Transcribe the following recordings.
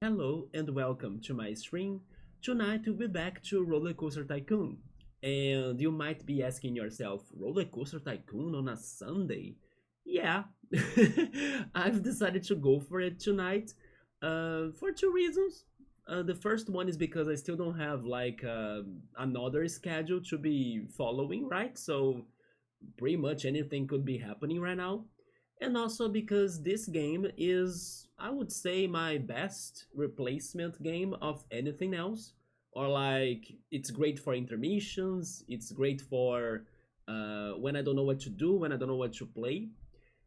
Hello and welcome to my stream. Tonight we'll be back to RollerCoaster Tycoon. And you might be asking yourself, RollerCoaster Tycoon on a Sunday? Yeah, I've decided to go for it tonight for two reasons. The first one is because I still don't have another schedule to be following, right? So pretty much anything could be happening right now. And also because this game is, I would say, my best replacement game of anything else. Or like, it's great for intermissions, it's great for when I don't know what to do, when I don't know what to play.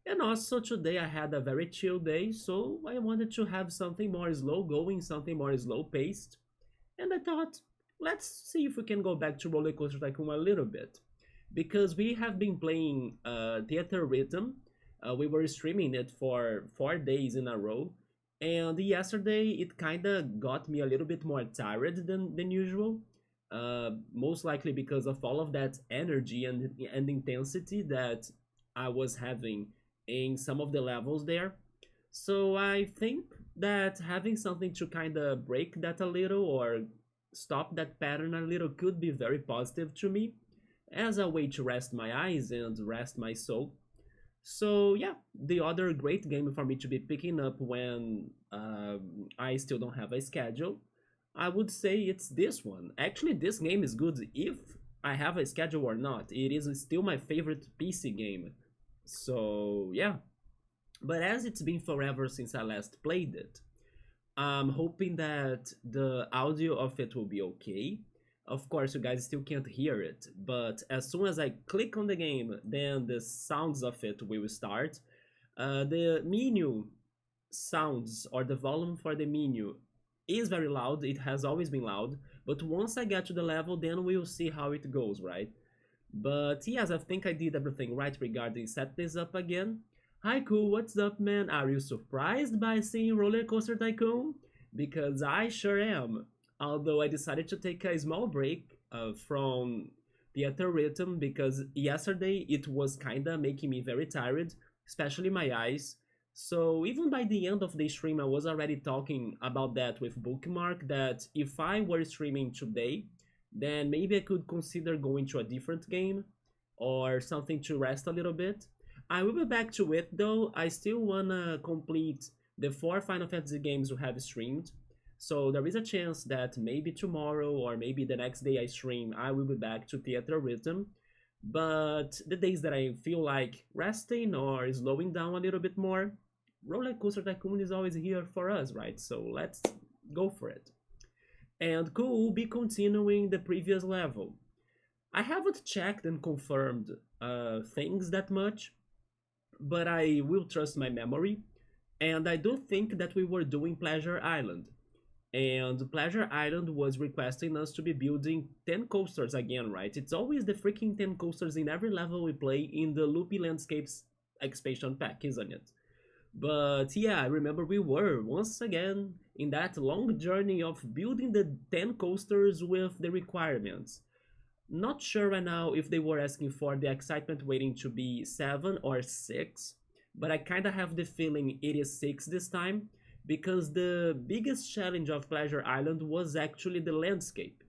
And also today I had a very chill day, so I wanted to have something more slow going, something more slow paced. And I thought, let's see if we can go back to Roller Coaster Tycoon a little bit. Because we have been playing Theater Rhythm. We were streaming it for 4 days in a row. And yesterday it kind of got me a little bit more tired than usual. Most likely because of all of that energy and intensity that I was having in some of the levels there. So I think that having something to kind of break that a little or stop that pattern a little could be very positive to me as a way to rest my eyes and rest my soul. So yeah, the other great game for me to be picking up when I still don't have a schedule, I would say it's this one. Actually, this game is good if I have a schedule or not. It is still my favorite PC game. So yeah, but as it's been forever since I last played it, I'm hoping that the audio of it will be okay. Of course, you guys still can't hear it, but as soon as I click on the game, then the sounds of it will start. The menu sounds or the volume for the menu is very loud. It has always been loud, but once I get to the level, then we'll see how it goes, right? But yes, I think I did everything right regarding set this up again. Hi, cool, what's up, man? Are you surprised by seeing Roller Coaster Tycoon? Because I sure am. Although I decided to take a small break from theater rhythm because yesterday it was kinda making me very tired, especially my eyes. So even by the end of the stream, I was already talking about that with Bookmark that if I were streaming today, then maybe I could consider going to a different game or something to rest a little bit. I will be back to it though. I still wanna complete the four Final Fantasy games we have streamed. So there is a chance that maybe tomorrow or maybe the next day I stream, I will be back to Theater Rhythm. But the days that I feel like resting or slowing down a little bit more, Roller Coaster Tycoon is always here for us, right? So let's go for it. And cool, will be continuing the previous level. I haven't checked and confirmed things that much, but I will trust my memory. And I do think that we were doing Pleasure Island. And Pleasure Island was requesting us to be building 10 coasters again, right? It's always the freaking 10 coasters in every level we play in the Loopy Landscapes expansion pack, isn't it? But yeah, I remember we were once again in that long journey of building the 10 coasters with the requirements. Not sure right now if they were asking for the excitement waiting to be 7 or 6, but I kinda have the feeling it is 6 this time because the biggest challenge of Pleasure Island was actually the landscape.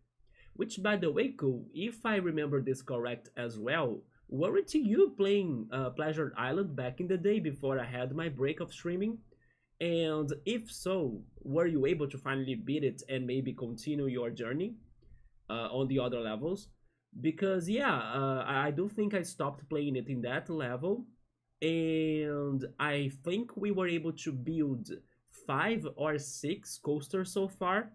Which, by the way, cool, if I remember this correct as well, weren't you playing Pleasure Island back in the day before I had my break of streaming? And if so, were you able to finally beat it and maybe continue your journey on the other levels? Because yeah, I do think I stopped playing it in that level, and I think we were able to build 5 or 6 coasters so far.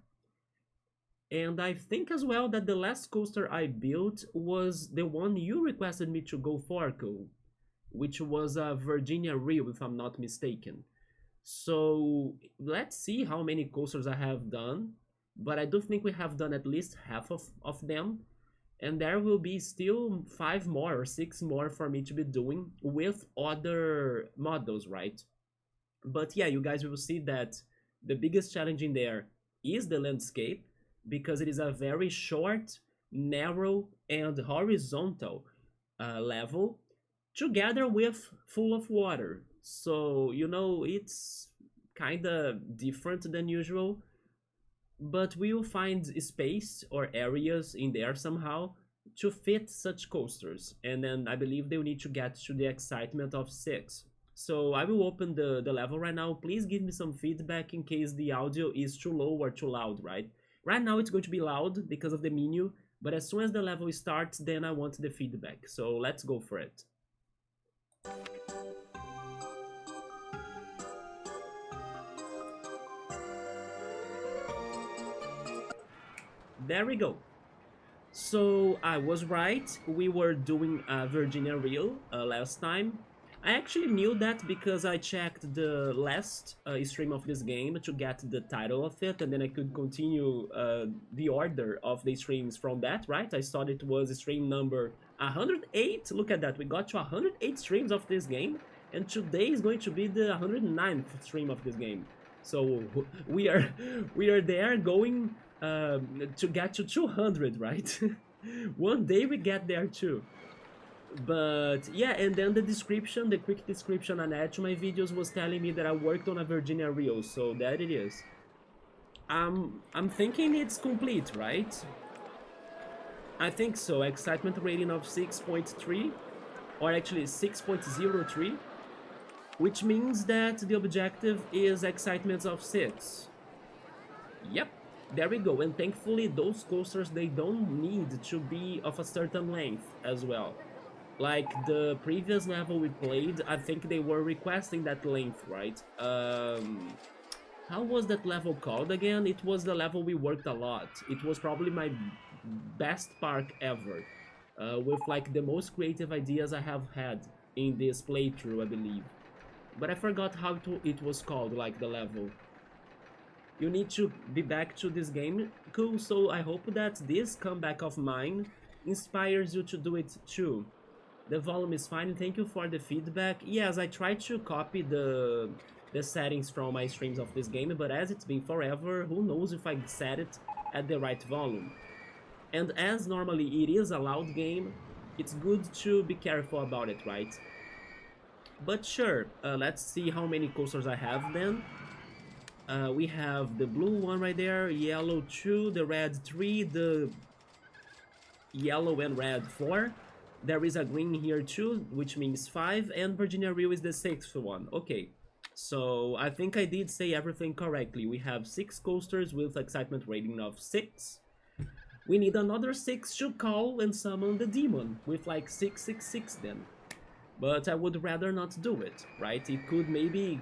And I think as well that the last coaster I built was the one you requested me to go for, Ko, which was a Virginia Rio, if I'm not mistaken. So let's see how many coasters I have done, but I do think we have done at least half of them, and there will be still 5 more or 6 more for me to be doing with other models, right? But yeah, you guys will see that the biggest challenge in there is the landscape because it is a very short, narrow, and horizontal level together with full of water. So, it's kinda different than usual, but we will find space or areas in there somehow to fit such coasters, and then I believe they will need to get to the excitement of 6. So I will open the level right now. Please give me some feedback in case the audio is too low or too loud, right? Right now it's going to be loud because of the menu, but as soon as the level starts, then I want the feedback. So let's go for it. There we go. So I was right, we were doing Virginia Reel last time. I actually knew that because I checked the last stream of this game to get the title of it, and then I could continue the order of the streams from that, right? I thought it was stream number 108. Look at that, we got to 108 streams of this game, and today is going to be the 109th stream of this game. So we are there going to get to 200, right? One day we get there too. But yeah, and then the description, the quick description I add to my videos was telling me that I worked on a Virginia Reel, so there it is. I'm thinking it's complete, right? I think so. Excitement rating of 6.3, or actually 6.03, which means that the objective is excitement of 6. Yep. There we go, and thankfully those coasters, they don't need to be of a certain length as well. Like the previous level we played, I think they were requesting that length, right? How was that level called again? It was the level we worked a lot. It was probably my best park ever, with like the most creative ideas I have had in this playthrough, I believe. But I forgot how it was called, like the level. You need to be back to this game. Cool, so I hope that this comeback of mine inspires you to do it too. The volume is fine, thank you for the feedback. Yes, I tried to copy the settings from my streams of this game, but as it's been forever, who knows if I set it at the right volume. And as normally it is a loud game, it's good to be careful about it, right? But sure, let's see how many coasters I have then. We have the blue one right there, yellow 2, the red 3, the yellow and red 4. There is a green here too, which means 5, and Virginia Reel is the 6th one. Okay, so I think I did say everything correctly. We have 6 coasters with excitement rating of 6. We need another 6 to call and summon the demon, with like 666 then. But I would rather not do it, right? It could maybe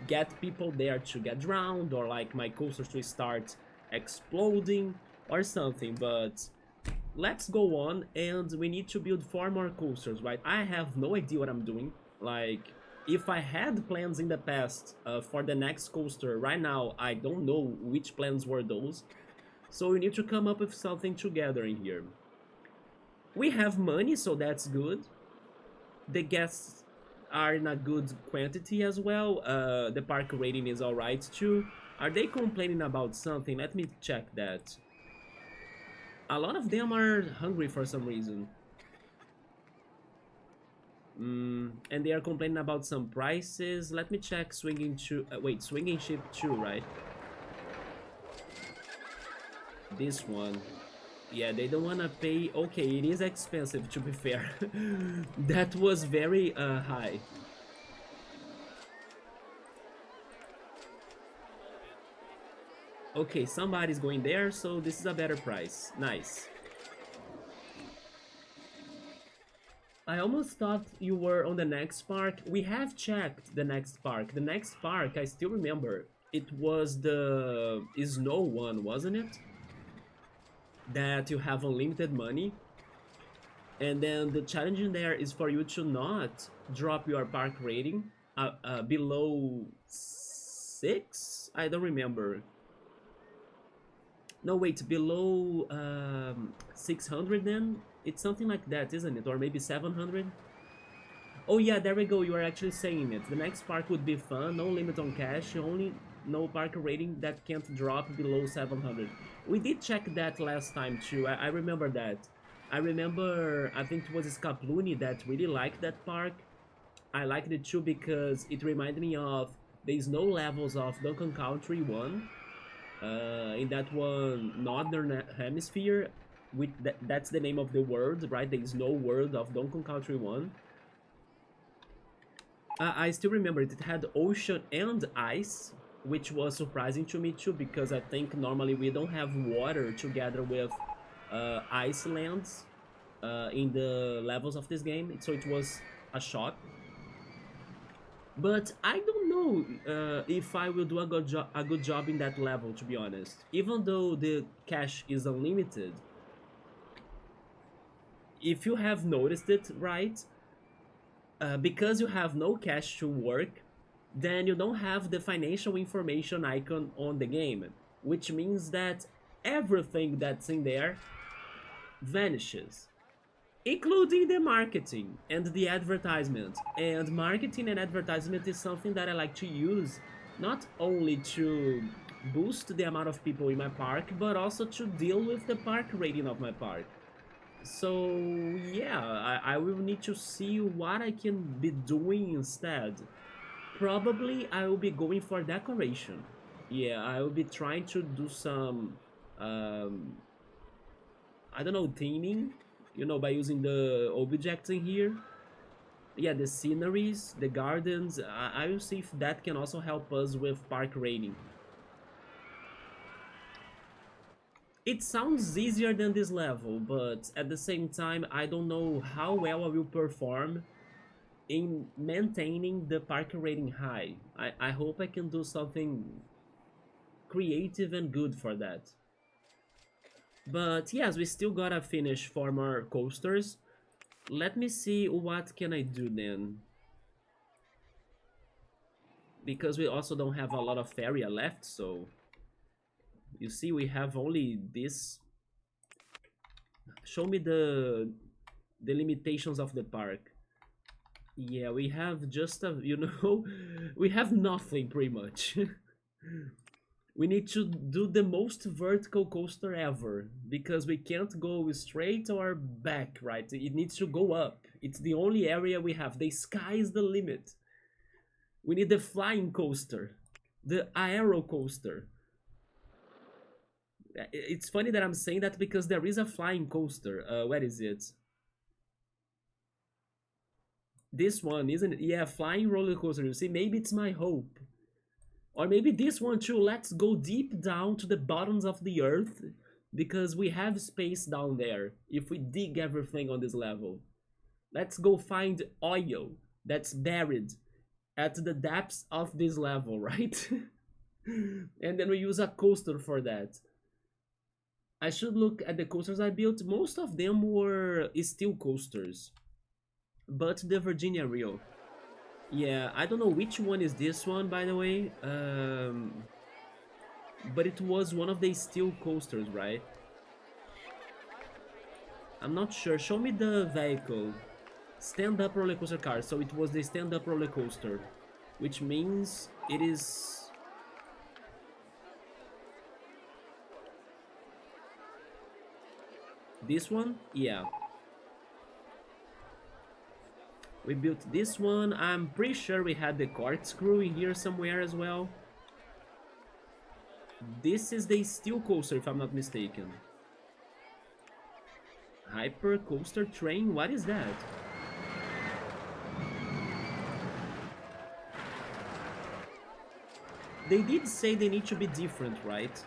get people there to get drowned, or like my coasters to start exploding or something, but let's go on, and we need to build 4 more coasters, right? I have no idea what I'm doing. Like, if I had plans in the past for the next coaster, right now I don't know which plans were those, so we need to come up with something together in here. We have money, so that's good. The guests are in a good quantity as well. The park rating is alright too. Are they complaining about something? Let me check that. A lot of them are hungry for some reason. And they are complaining about some prices. Let me check swinging swinging ship 2, right? This one. Yeah, they don't wanna pay. Okay, it is expensive, to be fair. That was very high. Okay, somebody's going there, so this is a better price. Nice. I almost thought you were on the next park. We have checked the next park. The next park, I still remember. It was the snow one, wasn't it? That you have unlimited money, and then the challenge in there is for you to not drop your park rating below 6. I don't remember. No, wait, below 600 then? It's something like that, isn't it? Or maybe 700? Oh yeah, there we go, you are actually saying it. The next park would be fun, no limit on cash, only no park rating that can't drop below 700. We did check that last time too, I remember that. I remember, I think it was Scapluni that really liked that park. I liked it too because it reminded me of There's no levels of Duncan Country 1. In that one northern hemisphere, that's the name of the world, right? There is no world of Donkey Country 1. I still remember it had ocean and ice, which was surprising to me too, because I think normally we don't have water together with ice lands in the levels of this game, so it was a shock. But I don't know if I will do a good job in that level, to be honest. Even though the cash is unlimited, if you have noticed it, right, because you have no cash to work, then you don't have the financial information icon on the game, which means that everything that's in there vanishes, including the marketing and the advertisement. And marketing and advertisement is something that I like to use not only to boost the amount of people in my park, but also to deal with the park rating of my park. So yeah, I will need to see what I can be doing instead. Probably I will be going for decoration. Yeah, I will be trying to do some, um, I don't know, theming, by using the objects in here. Yeah, the sceneries, the gardens. I will see if that can also help us with park rating. It sounds easier than this level, but at the same time, I don't know how well I will perform in maintaining the park rating high. I hope I can do something creative and good for that. But yes, we still gotta finish 4 more coasters. Let me see what can I do then. Because we also don't have a lot of area left, so you see we have only this. Show me the limitations of the park. Yeah, we have just a, we have nothing pretty much. We need to do the most vertical coaster ever, because we can't go straight or back, right? It needs to go up. It's the only area we have. The sky is the limit. We need the flying coaster, the aero coaster. It's funny that I'm saying that because there is a flying coaster. Where is it? This one, isn't it? Yeah, flying roller coaster. You see, maybe it's my hope. Or maybe this one too. Let's go deep down to the bottoms of the earth, because we have space down there if we dig everything on this level. Let's go find oil that's buried at the depths of this level, right? And then we use a coaster for that. I should look at the coasters I built. Most of them were steel coasters, but the Virginia Rio. Yeah, I don't know which one is this one, by the way. But it was one of the steel coasters, right? I'm not sure. Show me the vehicle. Stand-up roller coaster car. So it was the stand-up roller coaster, which means it is. This one? Yeah. We built this one. I'm pretty sure we had the corkscrew in here somewhere as well. This is the steel coaster, if I'm not mistaken. Hyper coaster train? What is that? They did say they need to be different, right?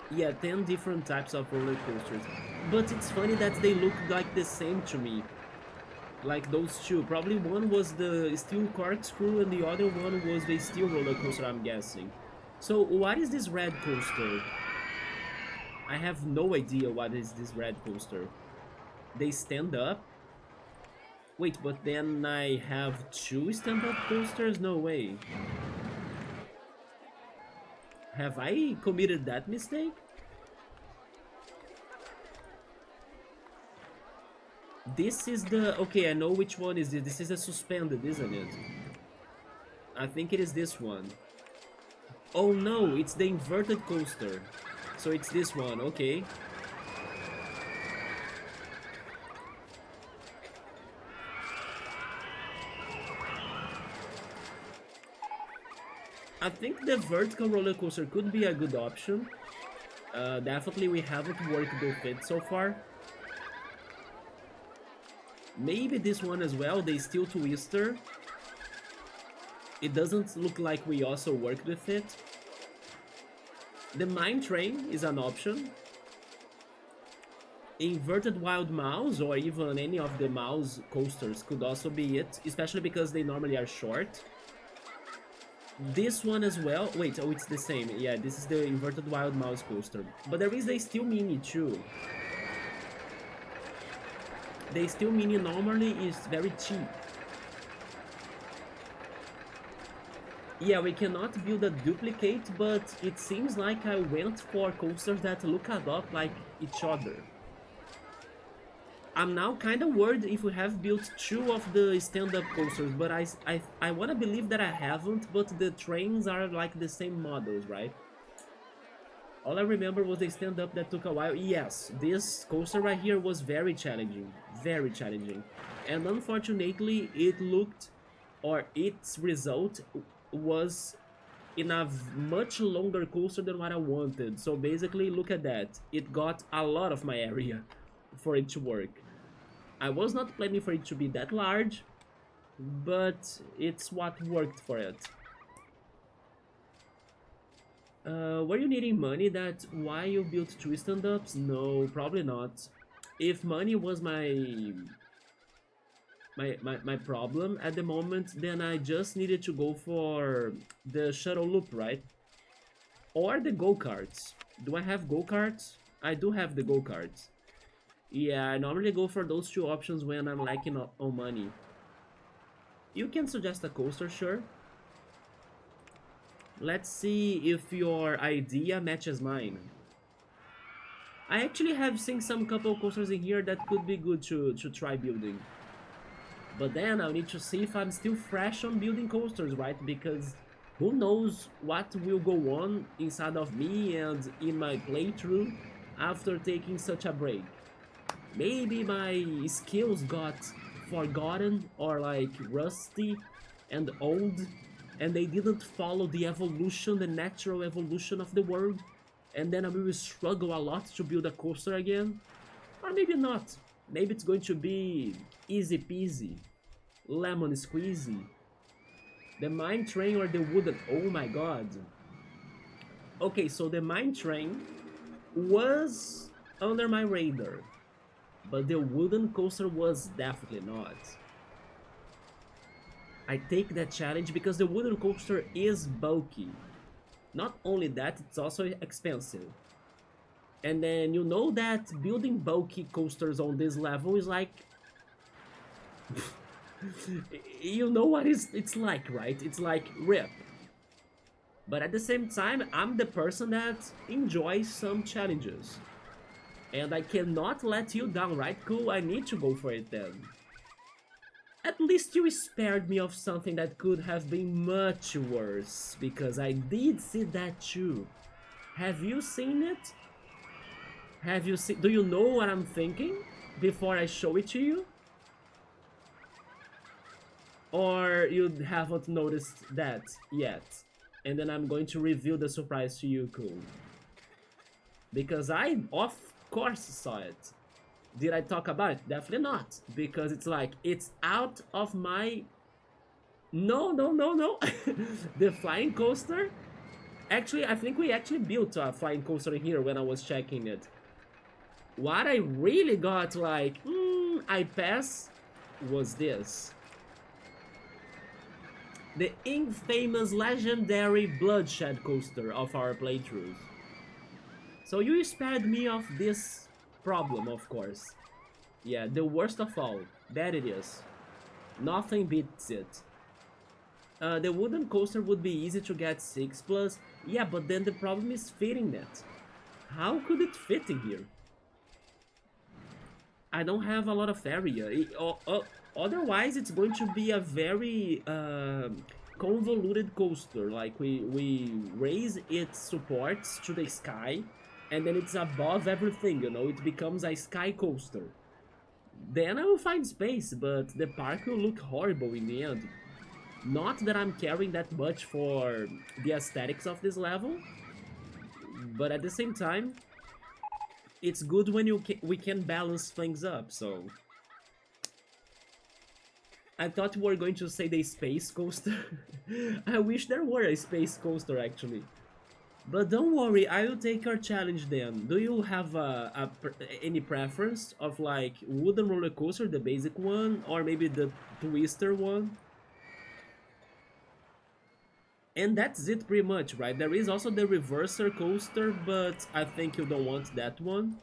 Yeah, 10 different types of roller coasters. But it's funny that they look like the same to me. Like those two. Probably one was the steel corkscrew and the other one was the steel roller coaster, I'm guessing. So what is this red coaster? I have no idea what is this red coaster. They stand up? Wait, but then I have two stand-up coasters? No way. Have I committed that mistake? This is the... Okay, I know which one is this. This is a suspended, isn't it? I think it is this one. Oh no, it's the inverted coaster. So it's this one, okay. I think the vertical roller coaster could be a good option. Definitely we haven't worked with it so far. Maybe this one as well, the Steel Twister. It doesn't look like we also worked with it. The Mine Train is an option. Inverted Wild Mouse or even any of the mouse coasters could also be it, especially because they normally are short. This one as well. Wait, oh, it's the same. Yeah, this is the Inverted Wild Mouse coaster. But there is the Steel Mini too. The Steel Mini normally is very cheap. Yeah, we cannot build a duplicate, but it seems like I went for coasters that look a lot like each other. I'm now kind of worried if we have built two of the stand-up coasters, but I want to believe that I haven't, but the trains are like the same models, right? All I remember was the stand-up that took a while. Yes, this coaster right here was very challenging, very challenging. And unfortunately, it looked, or its result was in a much longer coaster than what I wanted. So basically, look at that. It got a lot of my area for it to work. I was not planning for it to be that large, but it's what worked for it. Were you needing money? That's why you built two stand-ups? No, probably not. If money was my problem at the moment, then I just needed to go for the shuttle loop, right? Or the go-karts. Do I have go-karts? I do have the go-karts. Yeah, I normally go for those two options when I'm lacking on money. You can suggest a coaster, sure. Let's see if your idea matches mine. I actually have seen some couple coasters in here that could be good to try building. But then I'll need to see if I'm still fresh on building coasters, right? Because who knows what will go on inside of me and in my playthrough after taking such a break. Maybe my skills got forgotten or like rusty and old, and they didn't follow the evolution, the natural evolution of the world, and then I will struggle a lot to build a coaster again. Or maybe not. Maybe it's going to be easy peasy, lemon squeezy. The mine train or the wooden... Oh my god. Okay, so the mine train was under my radar, but the wooden coaster was definitely not. I take that challenge because the wooden coaster is bulky. Not only that, it's also expensive. And then you know that building bulky coasters on this level is like... you know what it's like, right? It's like rip. But at the same time, I'm the person that enjoys some challenges. And I cannot let you down, right? Cool, I need to go for it then. At least you spared me of something that could have been much worse, because I did see that too. Have you seen it? Have you seen... Do you know what I'm thinking before I show it to you? Or you haven't noticed that yet? And then I'm going to reveal the surprise to you, cool. Because I, of course, saw it. Did I talk about it? Definitely not. Because it's like, it's out of my... No. The flying coaster? Actually, I think we actually built a flying coaster here when I was checking it. What I really got like, I pass, was this. The infamous legendary bloodshed coaster of our playthroughs. So you spared me of this problem, of course. Yeah, the worst of all. That it is. Nothing beats it. The wooden coaster would be easy to get 6+. Yeah, but then the problem is fitting it. How could it fit in here? I don't have a lot of area. Otherwise, it's going to be a very convoluted coaster. Like, we raise its supports to the sky, and then it's above everything, you know? It becomes a sky coaster. Then I will find space, but the park will look horrible in the end. Not that I'm caring that much for the aesthetics of this level, but at the same time, it's good when we can balance things up. So I thought we were going to say the space coaster. I wish there were a space coaster actually. But don't worry, I will take your challenge then. Do you have any preference of like wooden roller coaster, the basic one, or maybe the twister one? And that's it pretty much, right? There is also the reverser coaster, but I think you don't want that one.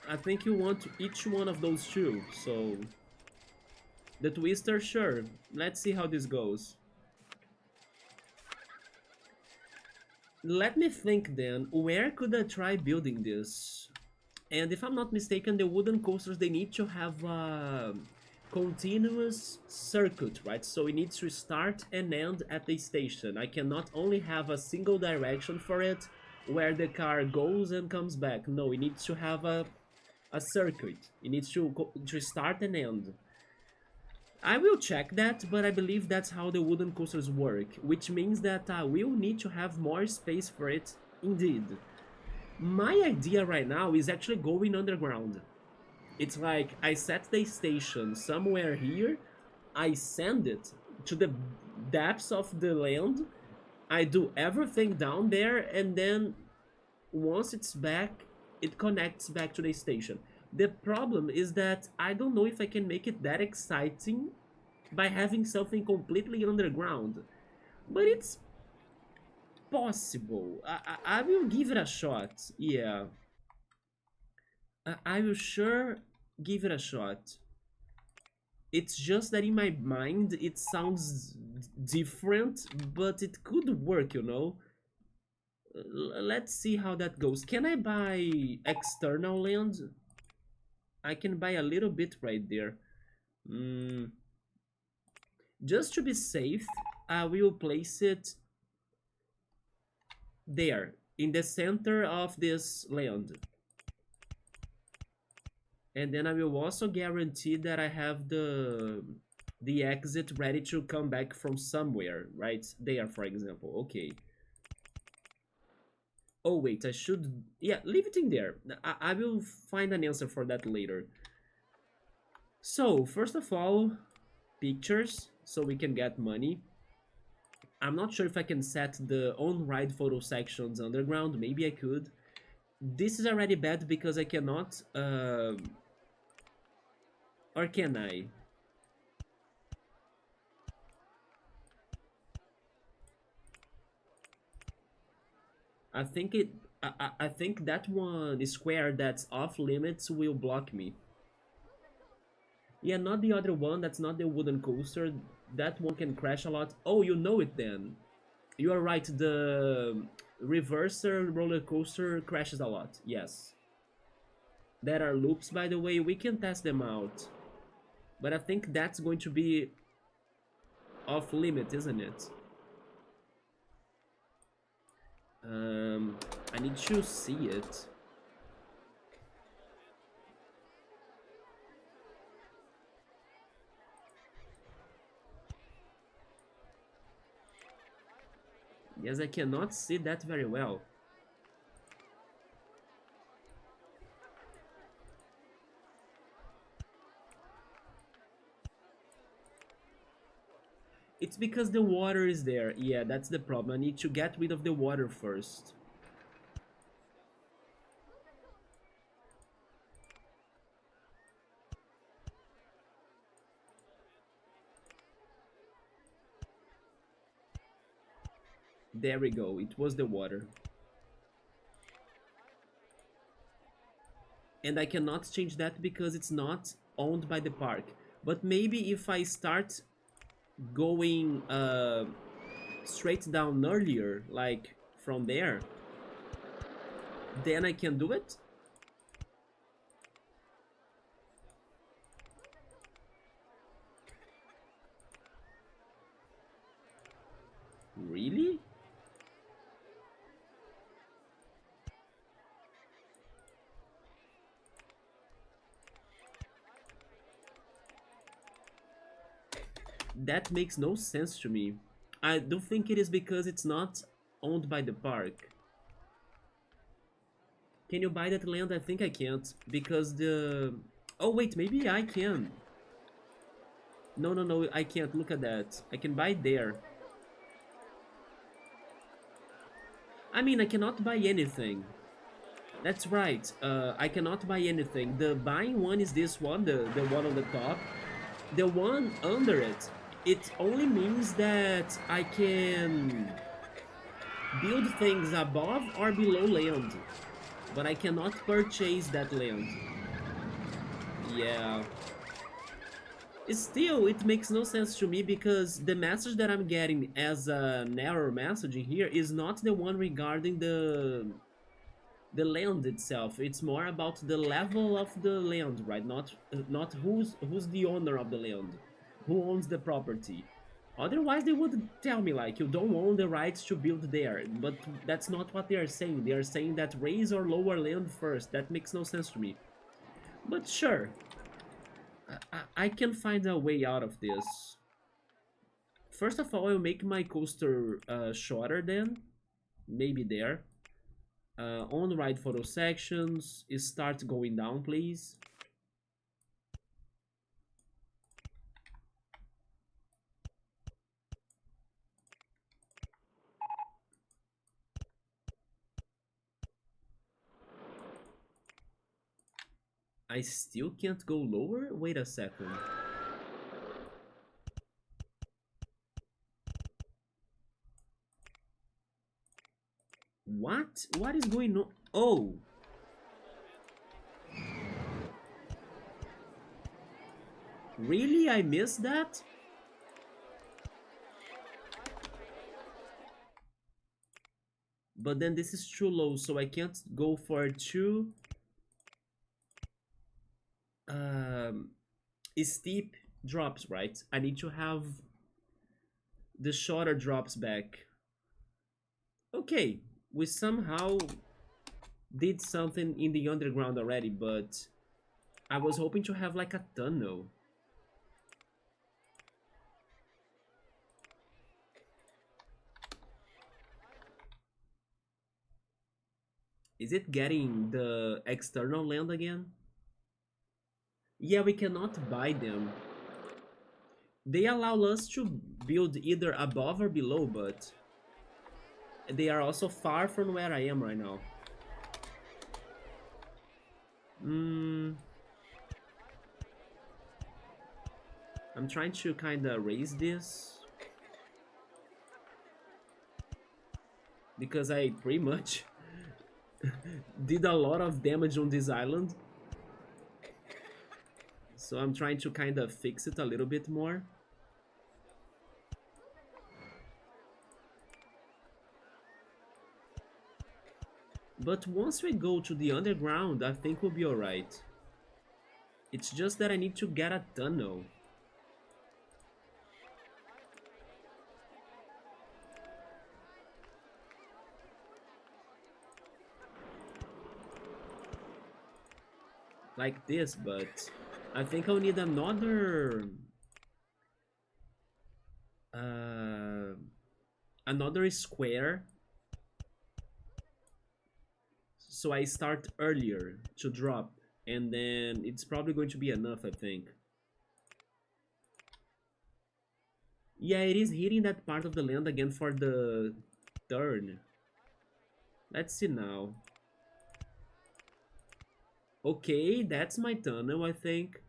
I think you want each one of those two, so... The twister, sure. Let's see how this goes. Let me think then, where could I try building this? And if I'm not mistaken, the wooden coasters, they need to have a continuous circuit, right? So it needs to start and end at the station. I cannot only have a single direction for it, where the car goes and comes back. No, it needs to have a circuit. It needs to start and end. I will check that, but I believe that's how the wooden coasters work, which means that I will need to have more space for it indeed. My idea right now is actually going underground. It's like I set the station somewhere here, I send it to the depths of the land, I do everything down there, and then once it's back, it connects back to the station. The problem is that I don't know if I can make it that exciting by having something completely underground. But it's possible. I will give it a shot. Yeah. I will sure give it a shot. It's just that in my mind it sounds different, but it could work, you know? Let's see how that goes. Can I buy external land? I can buy a little bit right there. Just to be safe, I will place it there, in the center of this land. And then I will also guarantee that I have the exit ready to come back from somewhere, right? There, for example. Okay. Oh, wait, I should... Yeah, leave it in there. I will find an answer for that later. So, first of all, pictures, so we can get money. I'm not sure if I can set the on-ride photo sections underground. Maybe I could. This is already bad because I cannot... Or can I? I think it... I think that one square that's off limits will block me. Yeah, not the other one. That's not the wooden coaster. That one can crash a lot. Oh, you know it then. You are right. The reverser roller coaster crashes a lot. Yes. There are loops, by the way. We can test them out. But I think that's going to be off limit, isn't it? I need to see it. Yes, I cannot see that very well. It's because the water is there. Yeah, that's the problem. I need to get rid of the water first. There we go. It was the water. And I cannot change that because it's not owned by the park. But maybe if I start going straight down earlier, like from there, then I can do it. Really? That makes no sense to me. I do think it is because it's not owned by the park. Can you buy that land? I think I can't because the... Oh wait, maybe I can. No, no, no, I can't. Look at that. I can buy there. I mean, I cannot buy anything. That's right. I cannot buy anything. The buying one is this one, the one on the top. The one under it, it only means that I can build things above or below land, but I cannot purchase that land. Yeah. Still, it makes no sense to me because the message that I'm getting as an error message here is not the one regarding the land itself. It's more about the level of the land, right? Not who's the owner of the land, who owns the property. Otherwise, they would tell me like you don't own the rights to build there. But that's not what they are saying. They are saying that raise or lower land first. That makes no sense to me. But sure, I can find a way out of this. First of all, I'll make my coaster shorter then. Maybe there. On ride photo sections, start going down, please. I still can't go lower? Wait a second. What? What is going on? Oh! Really? I missed that? But then this is too low, so I can't go for too um, steep drops, right? I need to have the shorter drops back. Okay, we somehow did something in the underground already, but I was hoping to have like a tunnel. Is it getting the external land again? Yeah, we cannot buy them. They allow us to build either above or below, but they are also far from where I am right now. I'm trying to kinda raise this because I pretty much did a lot of damage on this island. So I'm trying to kinda fix it a little bit more. But once we go to the underground, I think we'll be alright. It's just that I need to get a tunnel. Like this, but I think I'll need uh, another square, so I start earlier to drop, and then it's probably going to be enough, I think. Yeah, it is hitting that part of the land again for the turn. Let's see now. Okay, that's my tunnel, I think.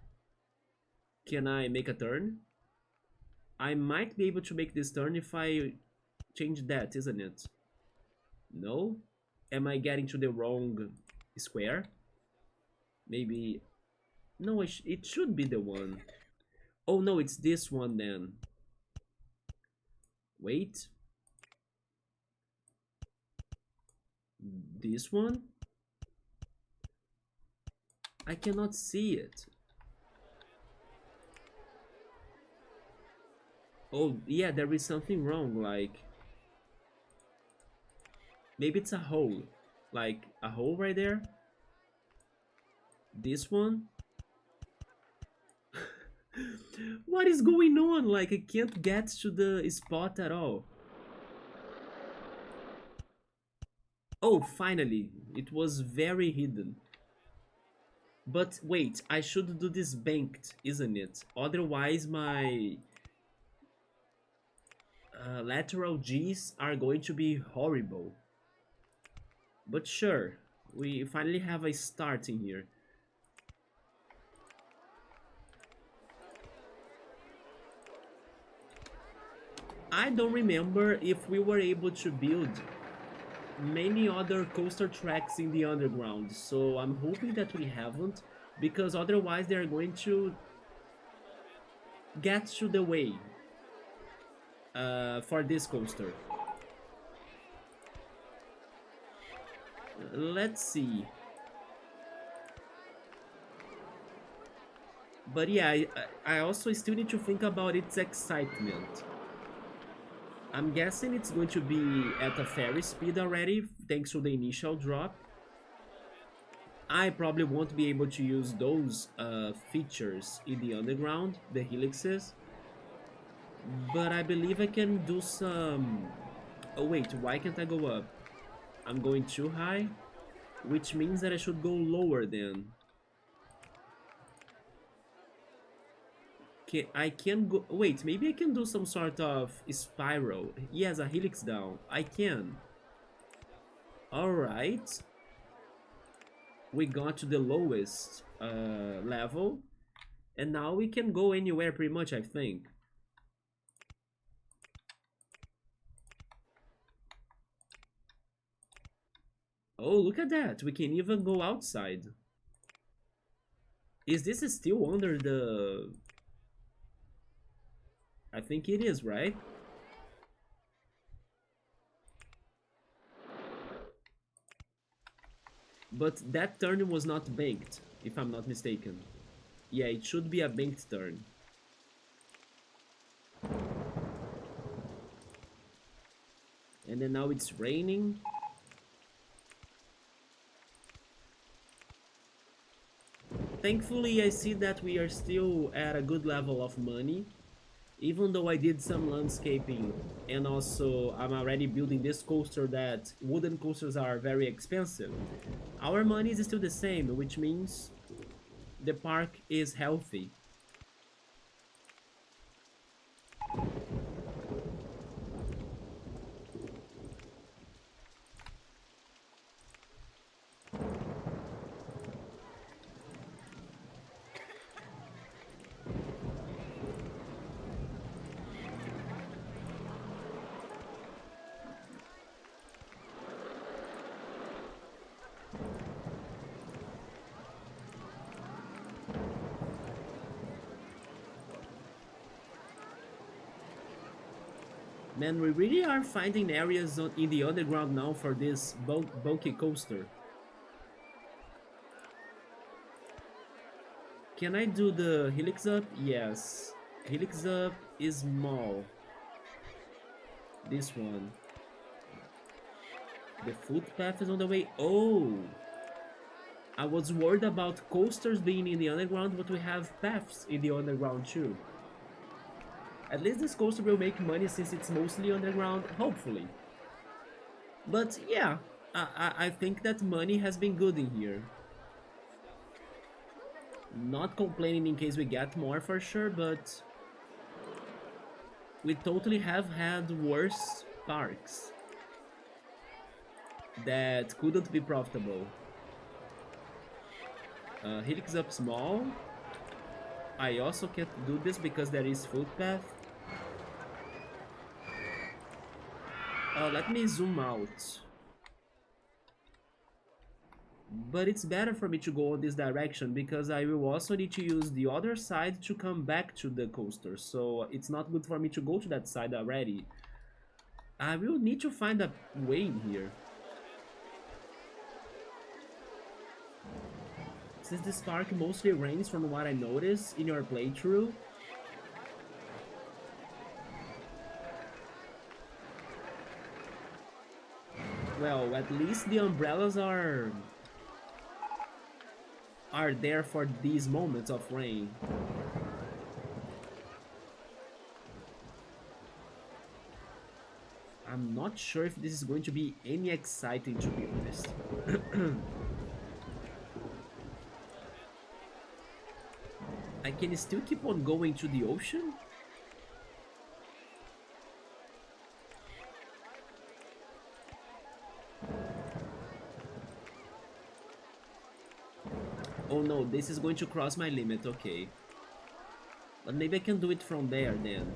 Can I make a turn? I might be able to make this turn if I change that, isn't it? No? Am I getting to the wrong square? Maybe... No, it should be the one. Oh no, it's this one then. Wait. This one? I cannot see it. Oh, yeah, there is something wrong, like... Maybe it's a hole. Like, a hole right there? This one? What is going on? Like, I can't get to the spot at all. Oh, finally. It was very hidden. But wait, I should do this banked, isn't it? Otherwise, my lateral G's are going to be horrible. But sure, we finally have a start in here. I don't remember if we were able to build many other coaster tracks in the underground, so I'm hoping that we haven't, because otherwise they're going to get to the way for this coaster. Let's see. But yeah, I also still need to think about its excitement. I'm guessing it's going to be at a fairy speed already, thanks to the initial drop. I probably won't be able to use those features in the underground, the helixes. But I believe I can do some... Oh wait, why can't I go up? I'm going too high, which means that I should go lower then. I can go... Wait, maybe I can do some sort of spiral. Yes, a helix down. I can. Alright. We got to the lowest level. And now we can go anywhere pretty much, I think. Oh, look at that. We can even go outside. Is this still under the... I think it is, right? But that turn was not banked, if I'm not mistaken. Yeah, it should be a banked turn. And then now it's raining. Thankfully, I see that we are still at a good level of money. Even though I did some landscaping and also I'm already building this coaster that wooden coasters are very expensive, our money is still the same, which means the park is healthy. Man, we really are finding areas in the underground now for this bulky coaster. Can I do the helix up? Yes. Helix up is small. This one. The footpath is on the way. Oh! I was worried about coasters being in the underground, but we have paths in the underground too. At least this coaster will make money since it's mostly underground, hopefully. But yeah, I think that money has been good in here. Not complaining in case we get more for sure, but we totally have had worse parks that couldn't be profitable. Helix up small. I also can't do this because there is footpath. Let me zoom out. But it's better for me to go in this direction because I will also need to use the other side to come back to the coaster. So it's not good for me to go to that side already. I will need to find a way in here. Since this park mostly rains from what I noticed in your playthrough. Well, at least the umbrellas are there for these moments of rain. I'm not sure if this is going to be any exciting, to be honest. I can still keep on going to the ocean? Oh no, this is going to cross my limit, okay. But maybe I can do it from there then.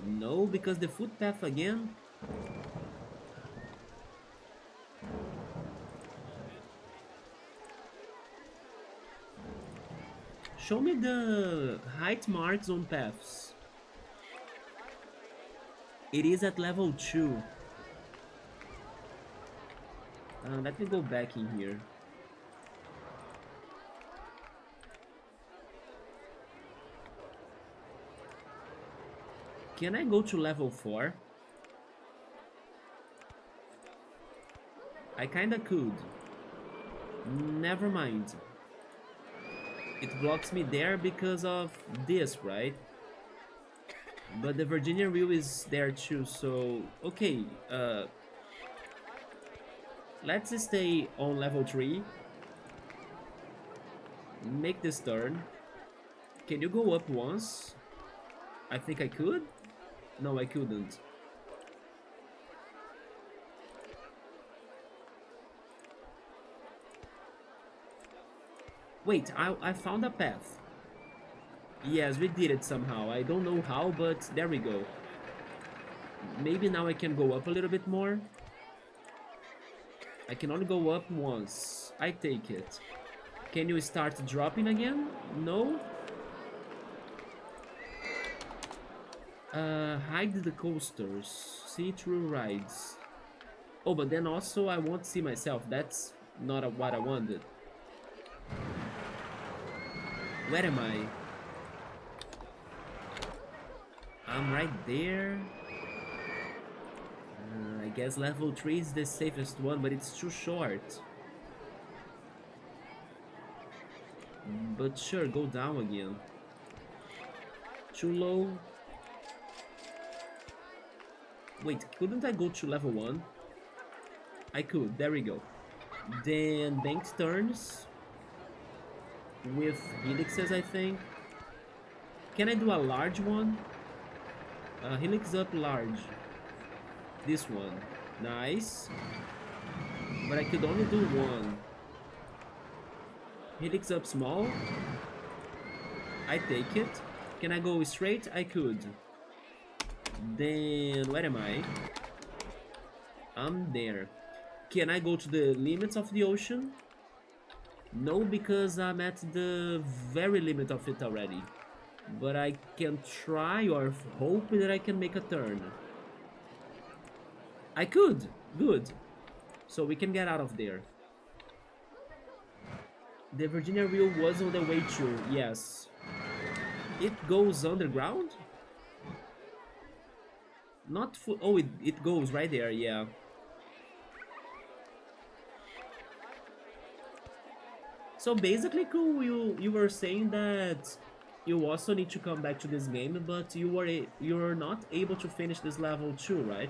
No, because the footpath again? Show me the height marks on paths. It is at level 2. Let me go back in here. Can I go to level 4? I kinda could. Never mind. It blocks me there because of this, right? But the Virginia wheel is there too, so... Okay, let's stay on level 3. Make this turn. Can you go up once? I think I could? No, I couldn't. Wait, I found a path. Yes, we did it somehow. I don't know how, but there we go. Maybe now I can go up a little bit more. I can only go up once. I take it. Can you start dropping again? No? Hide the coasters. See through rides. Oh, but then also I won't see myself. That's not what I wanted. Where am I? I'm right there. I guess level 3 is the safest one, but it's too short. But sure, go down again. Too low. Wait, couldn't I go to level 1? I could, there we go. Then banked turns. With helixes, I think. Can I do a large one? Helix up large. This one. Nice. But I could only do one. Helix up small. I take it. Can I go straight? I could. Then where am I? I'm there. Can I go to the limits of the ocean? No, because I'm at the very limit of it already. But I can try or hope that I can make a turn. I could! Good. So we can get out of there. The Virginia wheel was on the way to, yes. It goes underground? Not full. Oh, it goes right there, yeah. So basically, cool, you were saying that you also need to come back to this game, but you're not able to finish this level too, right?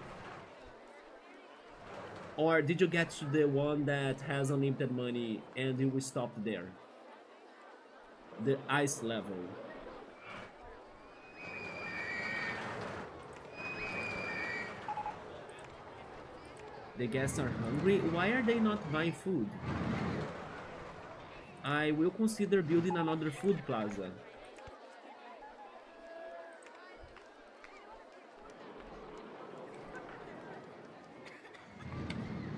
Or did you get to the one that has unlimited money and you stopped there? The ice level. The guests are hungry. Why are they not buying food? I will consider building another food plaza.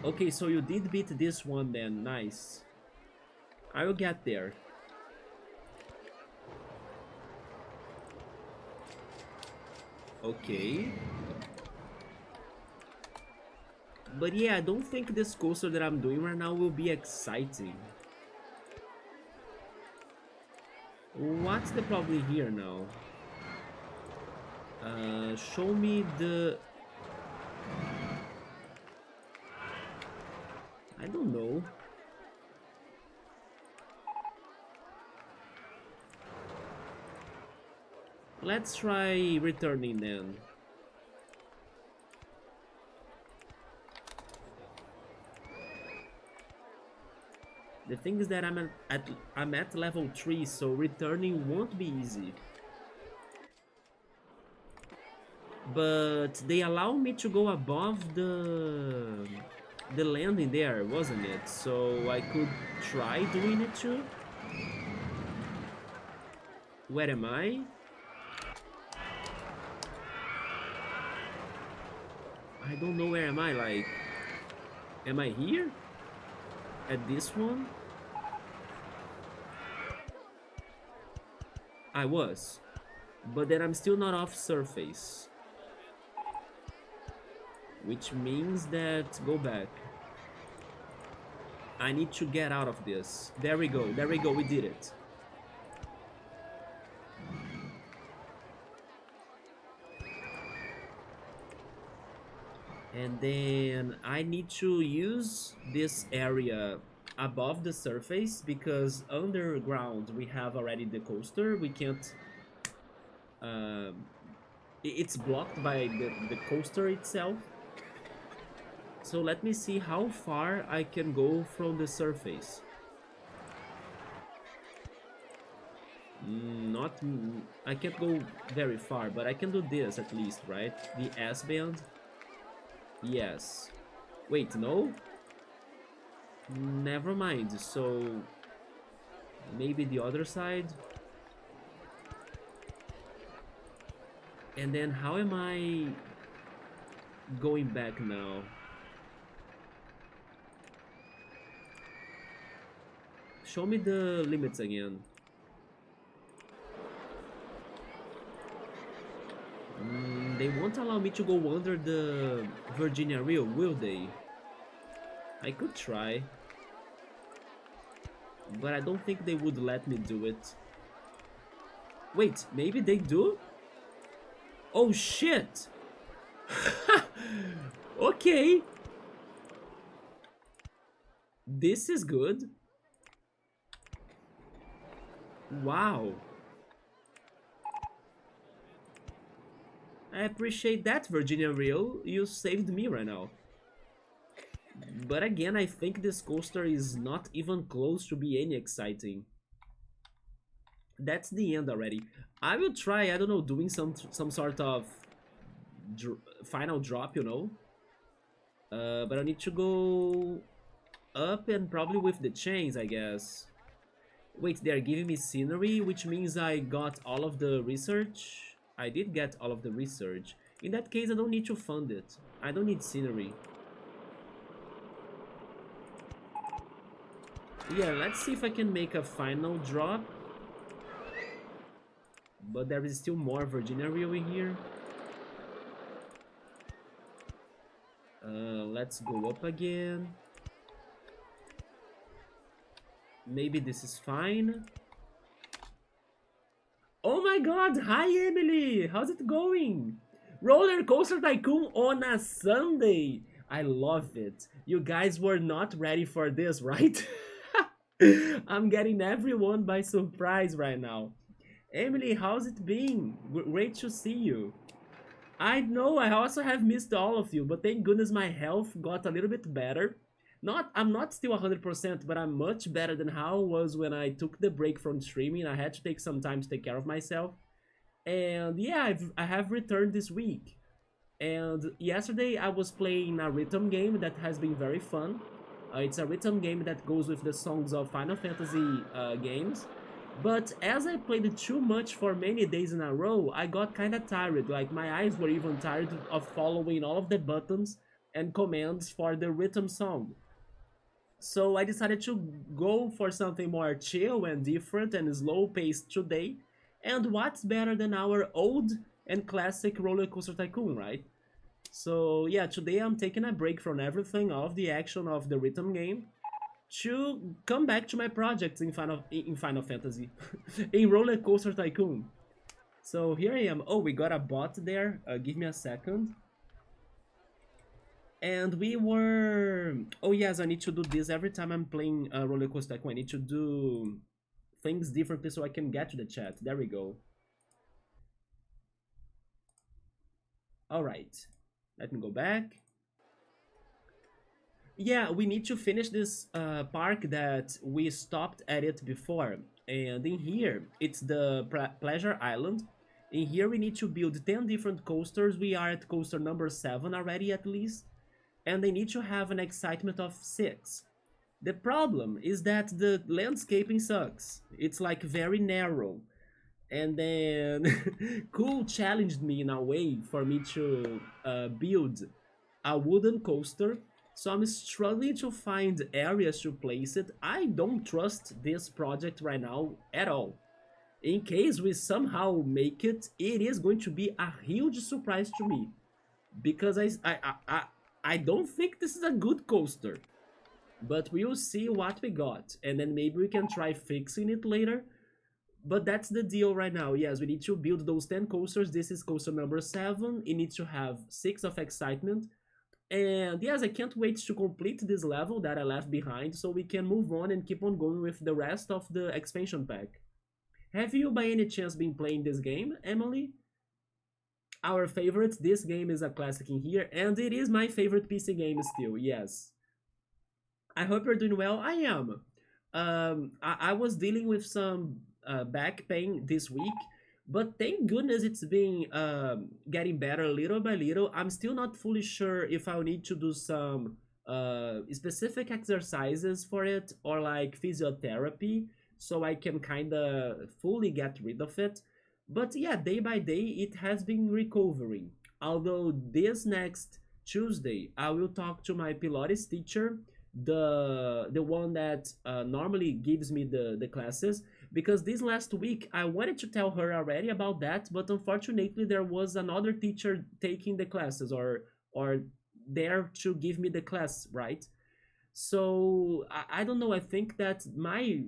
Okay, so you did beat this one then. Nice. I will get there. Okay. But yeah, I don't think this coaster that I'm doing right now will be exciting. What's the problem here now? Show me the... I don't know. Let's try returning then. The thing is that I'm at level 3, so returning won't be easy. But they allow me to go above the landing there, wasn't it? So I could try doing it too. Where am I? I don't know where am I, like... Am I here? At this one? I was. But then I'm still not off surface. Which means that... Go back. I need to get out of this. There we go, we did it. And then I need to use this area above the surface because underground we have already the coaster. We can't... it's blocked by the coaster itself. So let me see how far I can go from the surface. I can't go very far, but I can do this at least, right? The S-band. Yes. Wait, no? Never mind, so... Maybe the other side? And then how am I... going back now? Show me the limits again. They won't allow me to go under the Virginia Reel, will they? I could try. But I don't think they would let me do it. Wait, maybe they do? Oh shit! Okay. This is good. Wow. I appreciate that, Virginia Reel. You saved me right now. But again, I think this coaster is not even close to be any exciting. That's the end already. I will try, I don't know, doing some sort of final drop, you know. But I need to go up and probably with the chains, I guess. Wait, they're giving me scenery, which means I got all of the research. I did get all of the research. In that case, I don't need to fund it. I don't need scenery. Yeah, let's see if I can make a final drop. But there is still more Virginia Reel in here. Let's go up again. Maybe this is fine. Oh my god! Hi Emily! How's it going? RollerCoaster Tycoon on a Sunday! I love it. You guys were not ready for this, right? I'm getting everyone by surprise right now. Emily, how's it been? Great to see you. I know, I also have missed all of you, but thank goodness my health got a little bit better. I'm not still 100%, but I'm much better than how I was when I took the break from streaming. I had to take some time to take care of myself. And yeah, I have returned this week. And yesterday I was playing a rhythm game that has been very fun. It's a rhythm game that goes with the songs of Final Fantasy games. But as I played it too much for many days in a row, I got kinda tired. Like, my eyes were even tired of following all of the buttons and commands for the rhythm song. So I decided to go for something more chill and different and slow-paced today. And what's better than our old and classic RollerCoaster Tycoon, right? So yeah, today I'm taking a break from everything, all of the action of the rhythm game, to come back to my projects in Final Fantasy, in RollerCoaster Tycoon. So here I am. Oh, we got a bot there. Give me a second. And we were... Oh yes, I need to do this every time I'm playing RollerCoaster Tycoon. I need to do things differently so I can get to the chat. There we go. All right, let me go back. Yeah, we need to finish this park that we stopped at it before. And in here, it's the Pleasure Island. In here, we need to build 10 different coasters. We are at coaster number 7 already, at least. And they need to have an excitement of 6. The problem is that the landscaping sucks. It's like very narrow. And then Cool challenged me in a way for me to build a wooden coaster. So I'm struggling to find areas to place it. I don't trust this project right now at all. In case we somehow make it, it is going to be a huge surprise to me because I don't think this is a good coaster. But we'll see what we got, and then maybe we can try fixing it later. But that's the deal right now. Yes, we need to build those 10 coasters. This is coaster number 7. It needs to have 6 of excitement. And yes, I can't wait to complete this level that I left behind so we can move on and keep on going with the rest of the expansion pack. Have you by any chance been playing this game, Emily? Our favorite, this game is a classic in here, and it is my favorite PC game still, yes. I hope you're doing well. I am. I was dealing with some back pain this week, but thank goodness it's been getting better little by little. I'm still not fully sure if I'll need to do some specific exercises for it or like physiotherapy so I can kind of fully get rid of it. But yeah, day by day, it has been recovering. Although this next Tuesday, I will talk to my Pilates teacher, the one that normally gives me the classes, because this last week I wanted to tell her already about that, but unfortunately there was another teacher taking the classes or there to give me the class, right? So I don't know. I think that my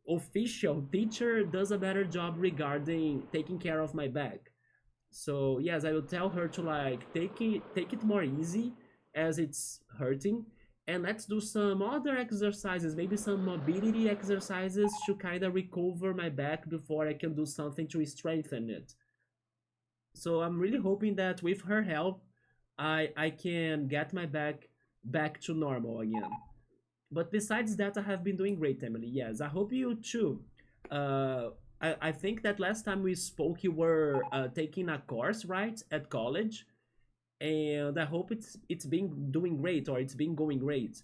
official teacher does a better job regarding taking care of my back. So yes, I will tell her to like take it more easy as it's hurting, and let's do some other exercises, maybe some mobility exercises to kind of recover my back before I can do something to strengthen it. So I'm really hoping that with her help, I can get my back to normal again. But besides that, I have been doing great, Emily. Yes, I hope you too. I think that last time we spoke, you were taking a course, right, at college, and I hope it's been doing great or it's been going great.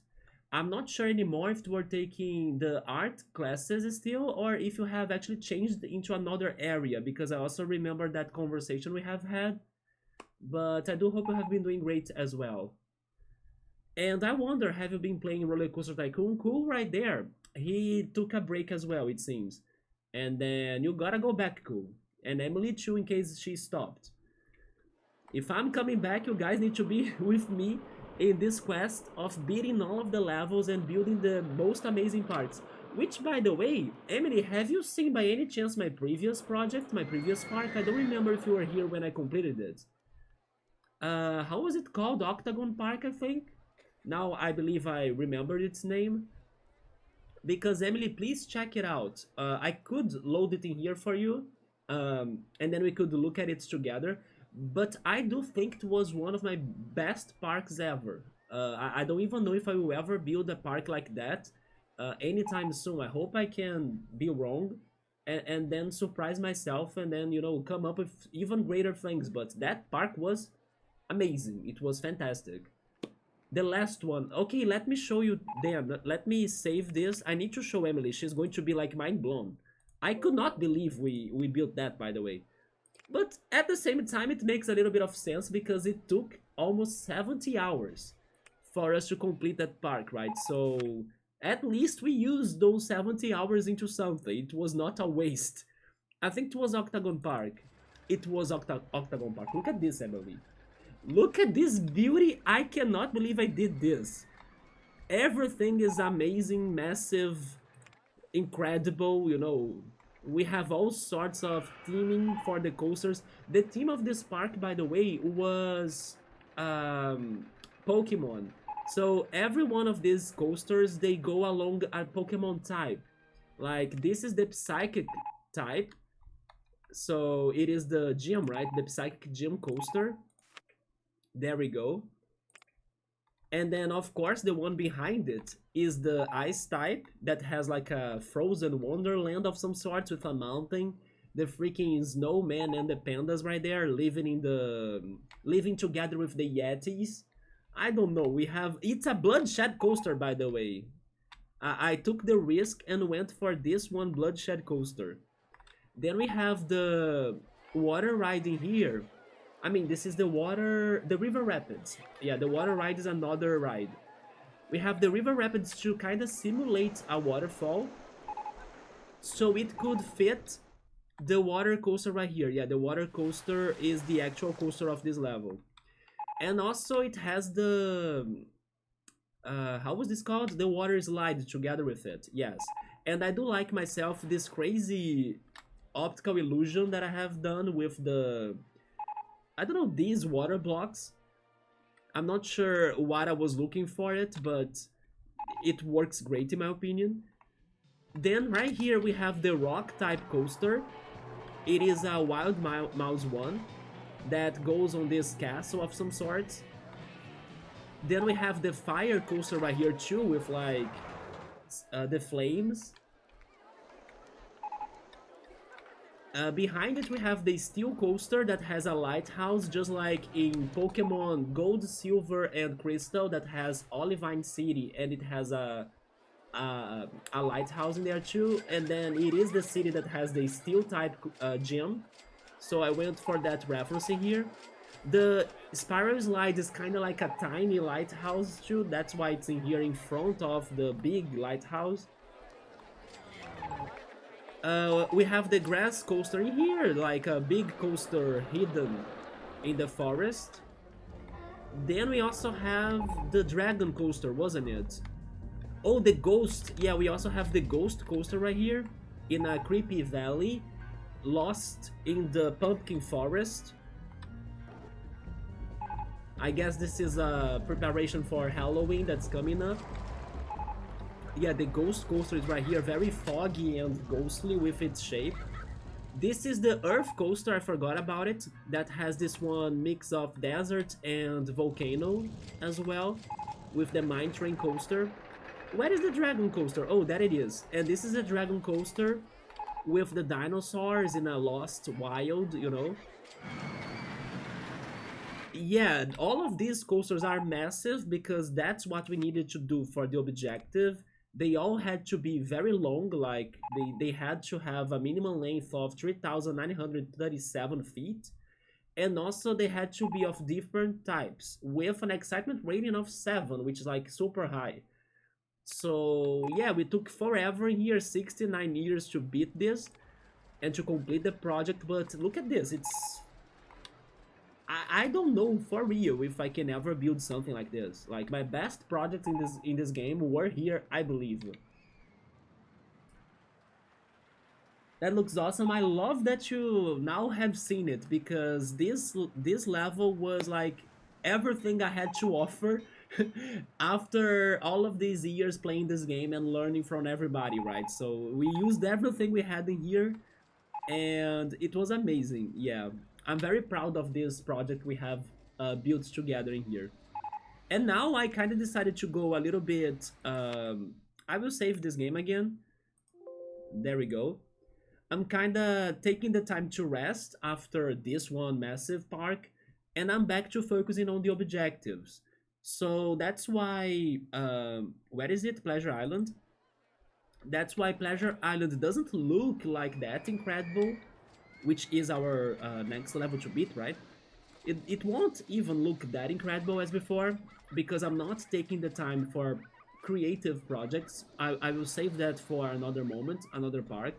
I'm not sure anymore if you are taking the art classes still or if you have actually changed into another area because I also remember that conversation we have had. But I do hope you have been doing great as well. And I wonder, have you been playing RollerCoaster Tycoon? Cool, right there. He took a break as well, it seems. And then you gotta go back, cool. And Emily too, in case she stopped. If I'm coming back, you guys need to be with me in this quest of beating all of the levels and building the most amazing parts. Which, by the way, Emily, have you seen by any chance my previous project, my previous park? I don't remember if you were here when I completed it. How was it called? Octagon Park, I think? Now I believe I remembered its name. Because Emily, please check it out. I could load it in here for you, and then we could look at it together. But I do think it was one of my best parks ever. I don't even know if I will ever build a park like that anytime soon. I hope I can be wrong and then surprise myself and then, come up with even greater things. But that park was amazing. It was fantastic. The last one. Okay, let me show you them. Let me save this. I need to show Emily. She's going to be like mind blown. I could not believe we built that, by the way. But at the same time, it makes a little bit of sense because it took almost 70 hours for us to complete that park, right? So at least we used those 70 hours into something. It was not a waste. I think it was Octagon Park. It was Octagon Park. Look at this, Emily. Look at this beauty. I cannot believe I did this. Everything is amazing, massive, incredible, We have all sorts of theming for the coasters. The theme of this park, by the way, was Pokemon. So every one of these coasters, they go along a Pokemon type. Like, this is the Psychic type. So it is the gym, right? The Psychic Gym coaster. There we go. And then, of course, the one behind it is the ice type that has like a frozen wonderland of some sort with a mountain, the freaking snowman and the pandas right there living together with the yetis. I don't know. We have it's a bloodshed coaster, by the way. I took the risk and went for this one bloodshed coaster. Then we have the water ride in here. I mean, this is the river rapids. Yeah, the water ride is another ride. We have the river rapids to kind of simulate a waterfall, so it could fit the water coaster right here. Yeah, the water coaster is the actual coaster of this level. And also it has the how was this called? The water slide together with it. Yes. And I do like myself this crazy optical illusion that I have done with the I don't know, these water blocks. I'm not sure what I was looking for it, but it works great in my opinion. Then right here we have the rock type coaster. It is a Wild Mouse one that goes on this castle of some sort. Then we have the fire coaster right here too with like the flames. Behind it we have the steel coaster that has a lighthouse just like in Pokemon Gold, Silver and Crystal that has Olivine City, and it has a lighthouse in there too. And then it is the city that has the steel type gym, so I went for that reference in here. The spiral slide is kind of like a tiny lighthouse too, that's why it's in here in front of the big lighthouse. We have the grass coaster in here, like a big coaster hidden in the forest. Then we also have the dragon coaster, wasn't it? Oh, the ghost. Yeah, we also have the ghost coaster right here in a creepy valley, lost in the pumpkin forest. I guess this is a preparation for Halloween that's coming up. Yeah, the ghost coaster is right here, very foggy and ghostly with its shape. This is the earth coaster, I forgot about it, that has this one mix of desert and volcano as well, with the mine train coaster. Where is the dragon coaster? Oh, that it is. And this is a dragon coaster with the dinosaurs in a lost wild, you know. Yeah, all of these coasters are massive because that's what we needed to do for the objective. They all had to be very long, like they had to have a minimum length of 3,937 feet. And also they had to be of different types with an excitement rating of 7, which is like super high. So yeah, we took forever in here, 69 years to beat this and to complete the project. But look at this, I don't know for real if I can ever build something like this. Like my best projects in this game were here, I believe. That looks awesome. I love that you now have seen it because this level was like everything I had to offer after all of these years playing this game and learning from everybody, right? So we used everything we had in here and it was amazing. Yeah, I'm very proud of this project we have built together in here. And now I kind of decided to go a little bit I will save this game again. There we go. I'm kind of taking the time to rest after this one massive park, and I'm back to focusing on the objectives. So that's why where is it? Pleasure Island. That's why Pleasure Island doesn't look like that incredible, which is our next level to beat, right? It won't even look that incredible as before, because I'm not taking the time for creative projects. I will save that for another moment, another park.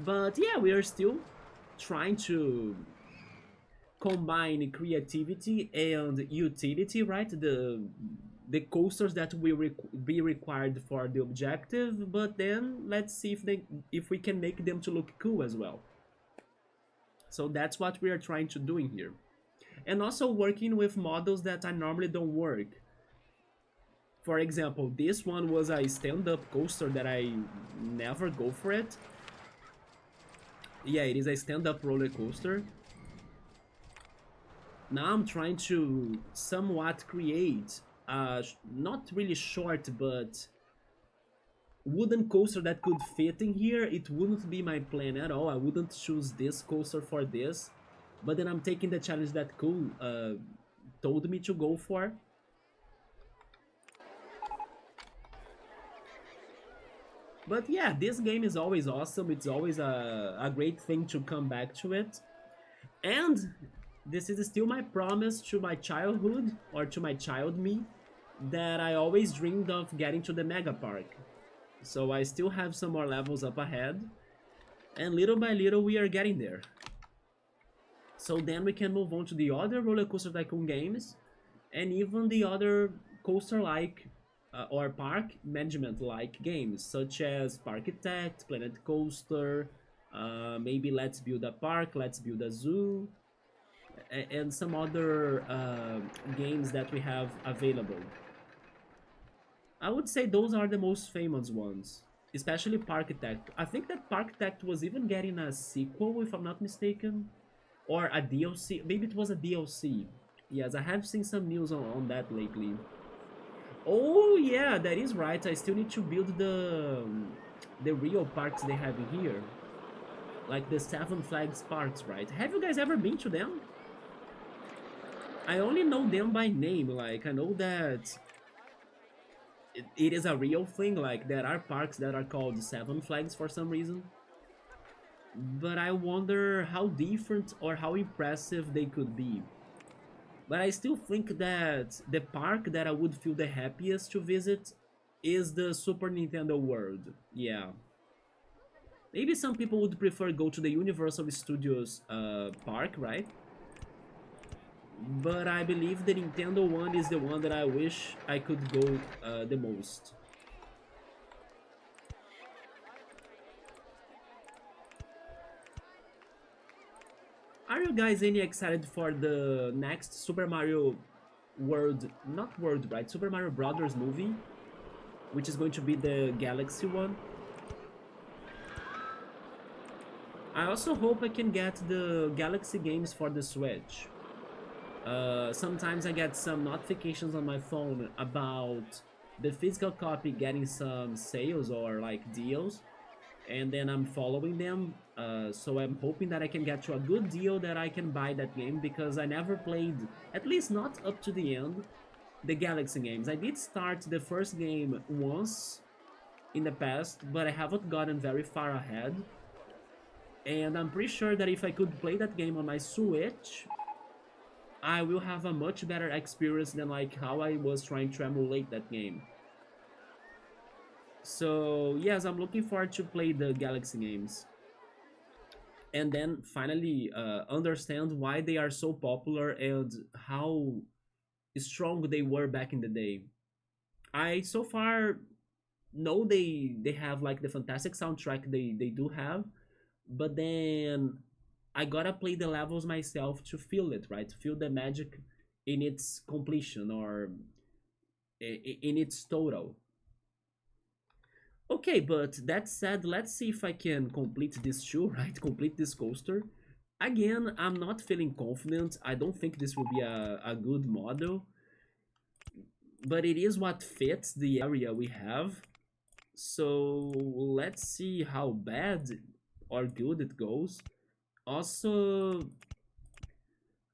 But yeah, we are still trying to combine creativity and utility, right? The coasters that will be required for the objective, but then let's see if we can make them to look cool as well. So that's what we are trying to do in here. And also working with models that I normally don't work. For example, this one was a stand-up coaster that I never go for it. Yeah, it is a stand-up roller coaster. Now I'm trying to somewhat create a not really short but wooden coaster that could fit in here. It wouldn't be my plan at all. I wouldn't choose this coaster for this, but then I'm taking the challenge that Cool told me to go for. But yeah, this game is always awesome. It's always a great thing to come back to it. And this is still my promise to my childhood, or to my child me, that I always dreamed of getting to the Mega Park. So I still have some more levels up ahead, and little by little we are getting there. So then we can move on to the other RollerCoaster Tycoon games, and even the other coaster-like or park management-like games, such as Parkitect, Planet Coaster, maybe Let's Build a Park, Let's Build a Zoo, and some other games that we have available. I would say those are the most famous ones, especially Parkitect. I think that Parkitect was even getting a sequel, if I'm not mistaken, or a DLC. Maybe it was a DLC. Yes, I have seen some news on that lately. Oh yeah, that is right. I still need to build the real parks they have here, like the Seven Flags parks, right? Have you guys ever been to them? I only know them by name. Like I know that it is a real thing. Like there are parks that are called Seven Flags for some reason. But I wonder how different or how impressive they could be. But I still think that the park that I would feel the happiest to visit is the Super Nintendo World. Yeah. Maybe some people would prefer go to the Universal Studios park, right? But I believe the Nintendo one is the one that I wish I could go the most. Are you guys any excited for the next Super Mario World, not World, right? Super Mario Brothers movie, which is going to be the Galaxy one. I also hope I can get the Galaxy games for the Switch. Sometimes I get some notifications on my phone about the physical copy getting some sales or like deals, and then I'm following them. So I'm hoping that I can get to a good deal that I can buy that game, because I never played, at least not up to the end, the Galaxy games. I did start the first game once in the past, but I haven't gotten very far ahead. And I'm pretty sure that if I could play that game on my Switch, I will have a much better experience than like how I was trying to emulate that game. So yes, I'm looking forward to play the Galaxy games. And then finally understand why they are so popular and how strong they were back in the day. I so far know they have like the fantastic soundtrack they do have, but then I gotta play the levels myself to feel it, right? To feel the magic in its completion, or in its total. Okay, but that said, let's see if I can complete this shoe, right? Complete this coaster. Again, I'm not feeling confident. I don't think this will be a good model, but it is what fits the area we have. So let's see how bad or good it goes. Also,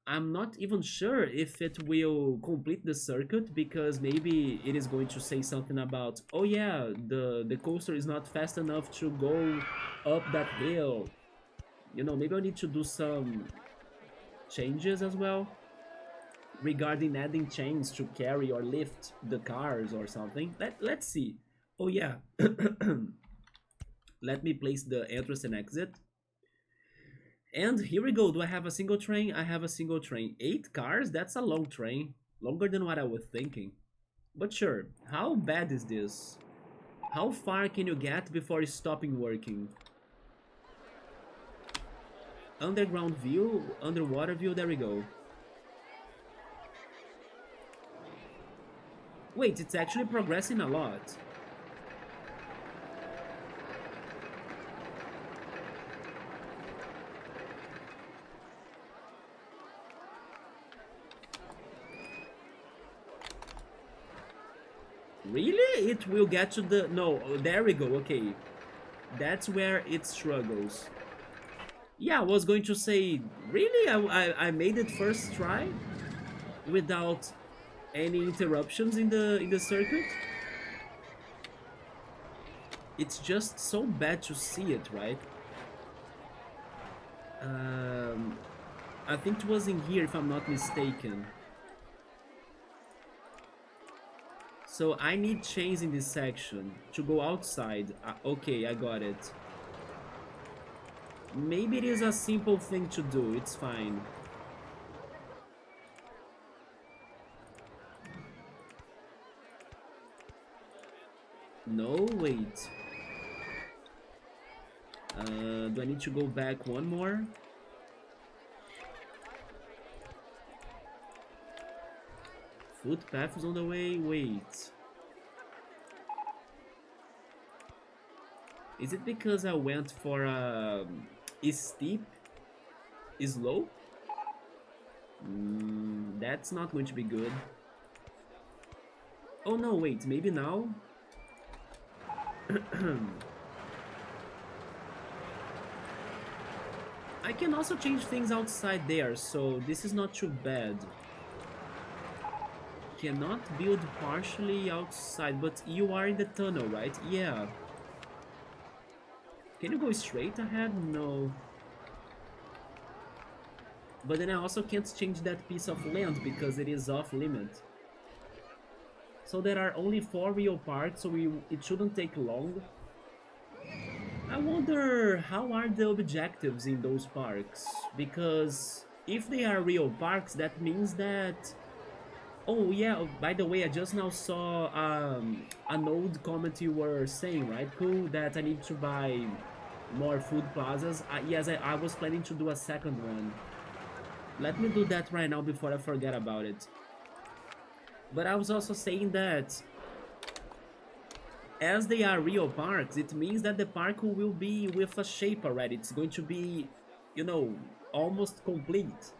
I'm not even sure if it will complete the circuit, because maybe it is going to say something about, oh yeah, the coaster is not fast enough to go up that hill. You know, maybe I need to do some changes as well regarding adding chains to carry or lift the cars or something. Let's see. Oh yeah. Let me place the entrance and exit. And here we go. Do I have a single train? I have a single train. 8 cars? That's a long train. Longer than what I was thinking. But sure, how bad is this? How far can you get before stopping working? Underground view, underwater view, there we go. Wait, it's actually progressing a lot. Really? It will get to the... No, there we go, okay. That's where it struggles. Yeah, I was going to say, really? I made it first try? Without any interruptions in the circuit? It's just so bad to see it, right? Um, I think it was in here, if I'm not mistaken. So I need chains in this section to go outside. Okay, I got it. Maybe it is a simple thing to do, it's fine. No, wait. Do I need to go back one more? Footpath is on the way, wait. Is it because I went for a steep slope? That's not going to be good. Oh no, wait, maybe now? I can also change things outside there, so this is not too bad. Cannot build partially outside, but you are in the tunnel, right? Yeah. Can you go straight ahead? No. But then I also can't change that piece of land because it is off limit. So there are only 4 real parks, so it shouldn't take long. I wonder how are the objectives in those parks? Because if they are real parks, that means that... Oh yeah, by the way, I just now saw an old comment you were saying, right? Cool, that I need to buy more food plazas. Yes, I was planning to do a second one. Let me do that right now before I forget about it. But I was also saying that as they are real parks, it means that the park will be with a shape already. It's going to be, you know, almost complete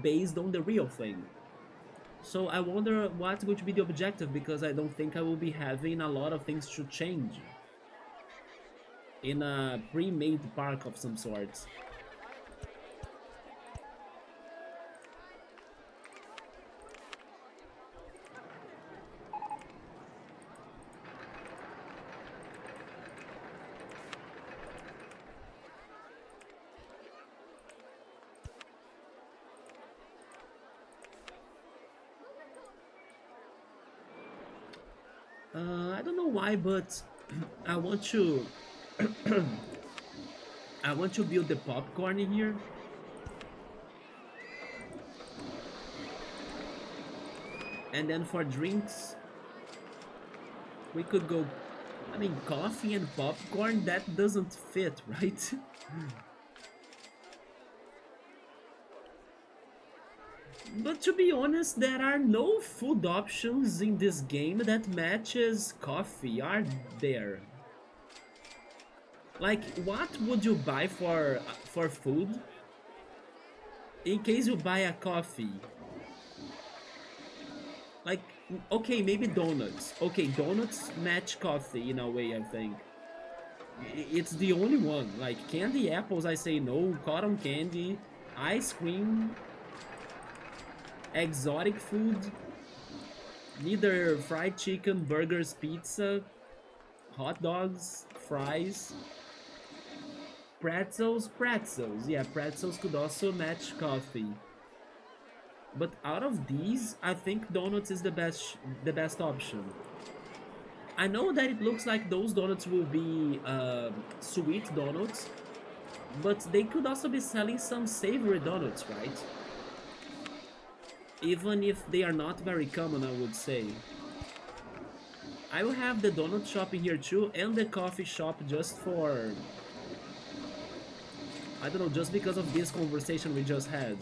based on the real thing. So I wonder what's going to be the objective, because I don't think I will be having a lot of things to change in a pre-made park of some sort. I don't know why, but I want to I want to build the popcorn in here. And then for drinks, we could go... I mean, coffee and popcorn, that doesn't fit, right? But to be honest, there are no food options in this game that matches coffee, are there? Like, what would you buy for food in case you buy a coffee? Like, okay, maybe donuts. Okay, donuts match coffee in a way, I think. It's the only one. Like, candy apples, I say no. Cotton candy, ice cream, exotic food, neither fried chicken, burgers, pizza, hot dogs, fries, pretzels. Yeah, pretzels could also match coffee. But out of these, I think donuts is the best option. I know that it looks like those donuts will be sweet donuts, but they could also be selling some savory donuts, right? Even if they are not very common, I would say. I will have the donut shop in here too, and the coffee shop just for... I don't know, just because of this conversation we just had.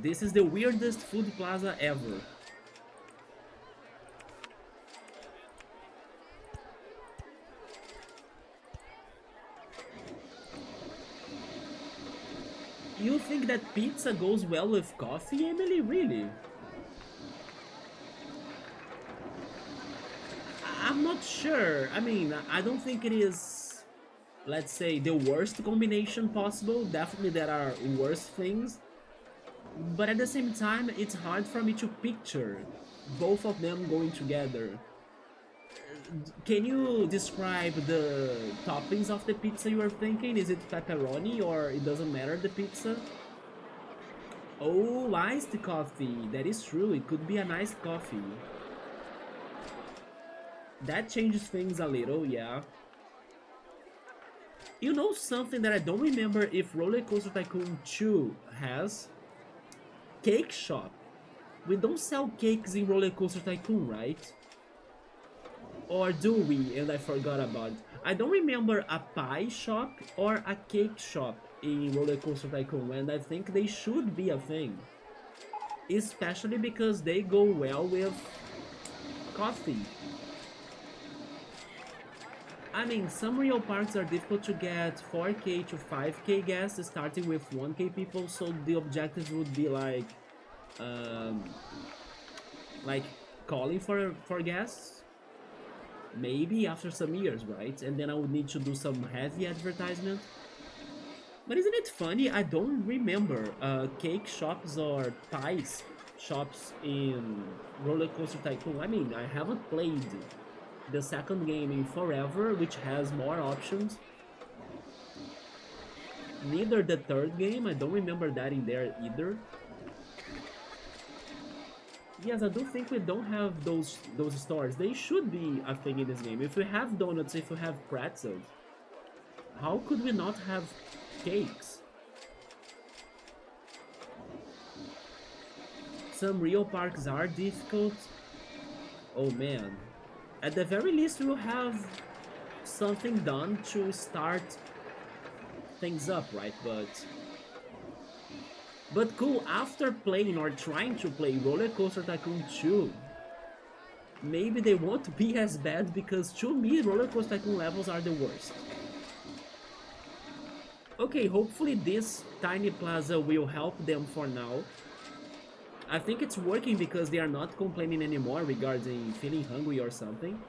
This is the weirdest food plaza ever. You think that pizza goes well with coffee, Emily? Really? not sure. I mean, I don't think it is, let's say, the worst combination possible. Definitely there are worse things. But at the same time, it's hard for me to picture both of them going together. Can you describe the toppings of the pizza you are thinking? Is it pepperoni or it doesn't matter the pizza? Oh, iced coffee. That is true. It could be an iced coffee. That changes things a little, yeah. You know something that I don't remember if RollerCoaster Tycoon 2 has? Cake shop. We don't sell cakes in RollerCoaster Tycoon, right? Or do we? And I forgot about it. I don't remember a pie shop or a cake shop in RollerCoaster Tycoon, and I think they should be a thing. Especially because they go well with coffee. I mean, some real parks are difficult to get 4K to 5K guests starting with 1K people, so the objective would be um, like calling for guests, maybe after some years, right? And then I would need to do some heavy advertisement. But isn't it funny? I don't remember cake shops or pies shops in Roller Coaster Tycoon. I mean, I haven't played the second game in forever, which has more options. Neither the third game, I don't remember that in there either. Yes, I do think we don't have those stores. They should be a thing in this game. If we have donuts, if we have pretzels, how could we not have cakes? Some real parks are difficult. Oh man. At the very least, we'll have something done to start things up, right? But cool, after playing or trying to play Roller Coaster Tycoon 2, maybe they won't be as bad because to me, Roller Coaster Tycoon levels are the worst. Okay, hopefully this tiny plaza will help them for now. I think it's working because they are not complaining anymore regarding feeling hungry or something.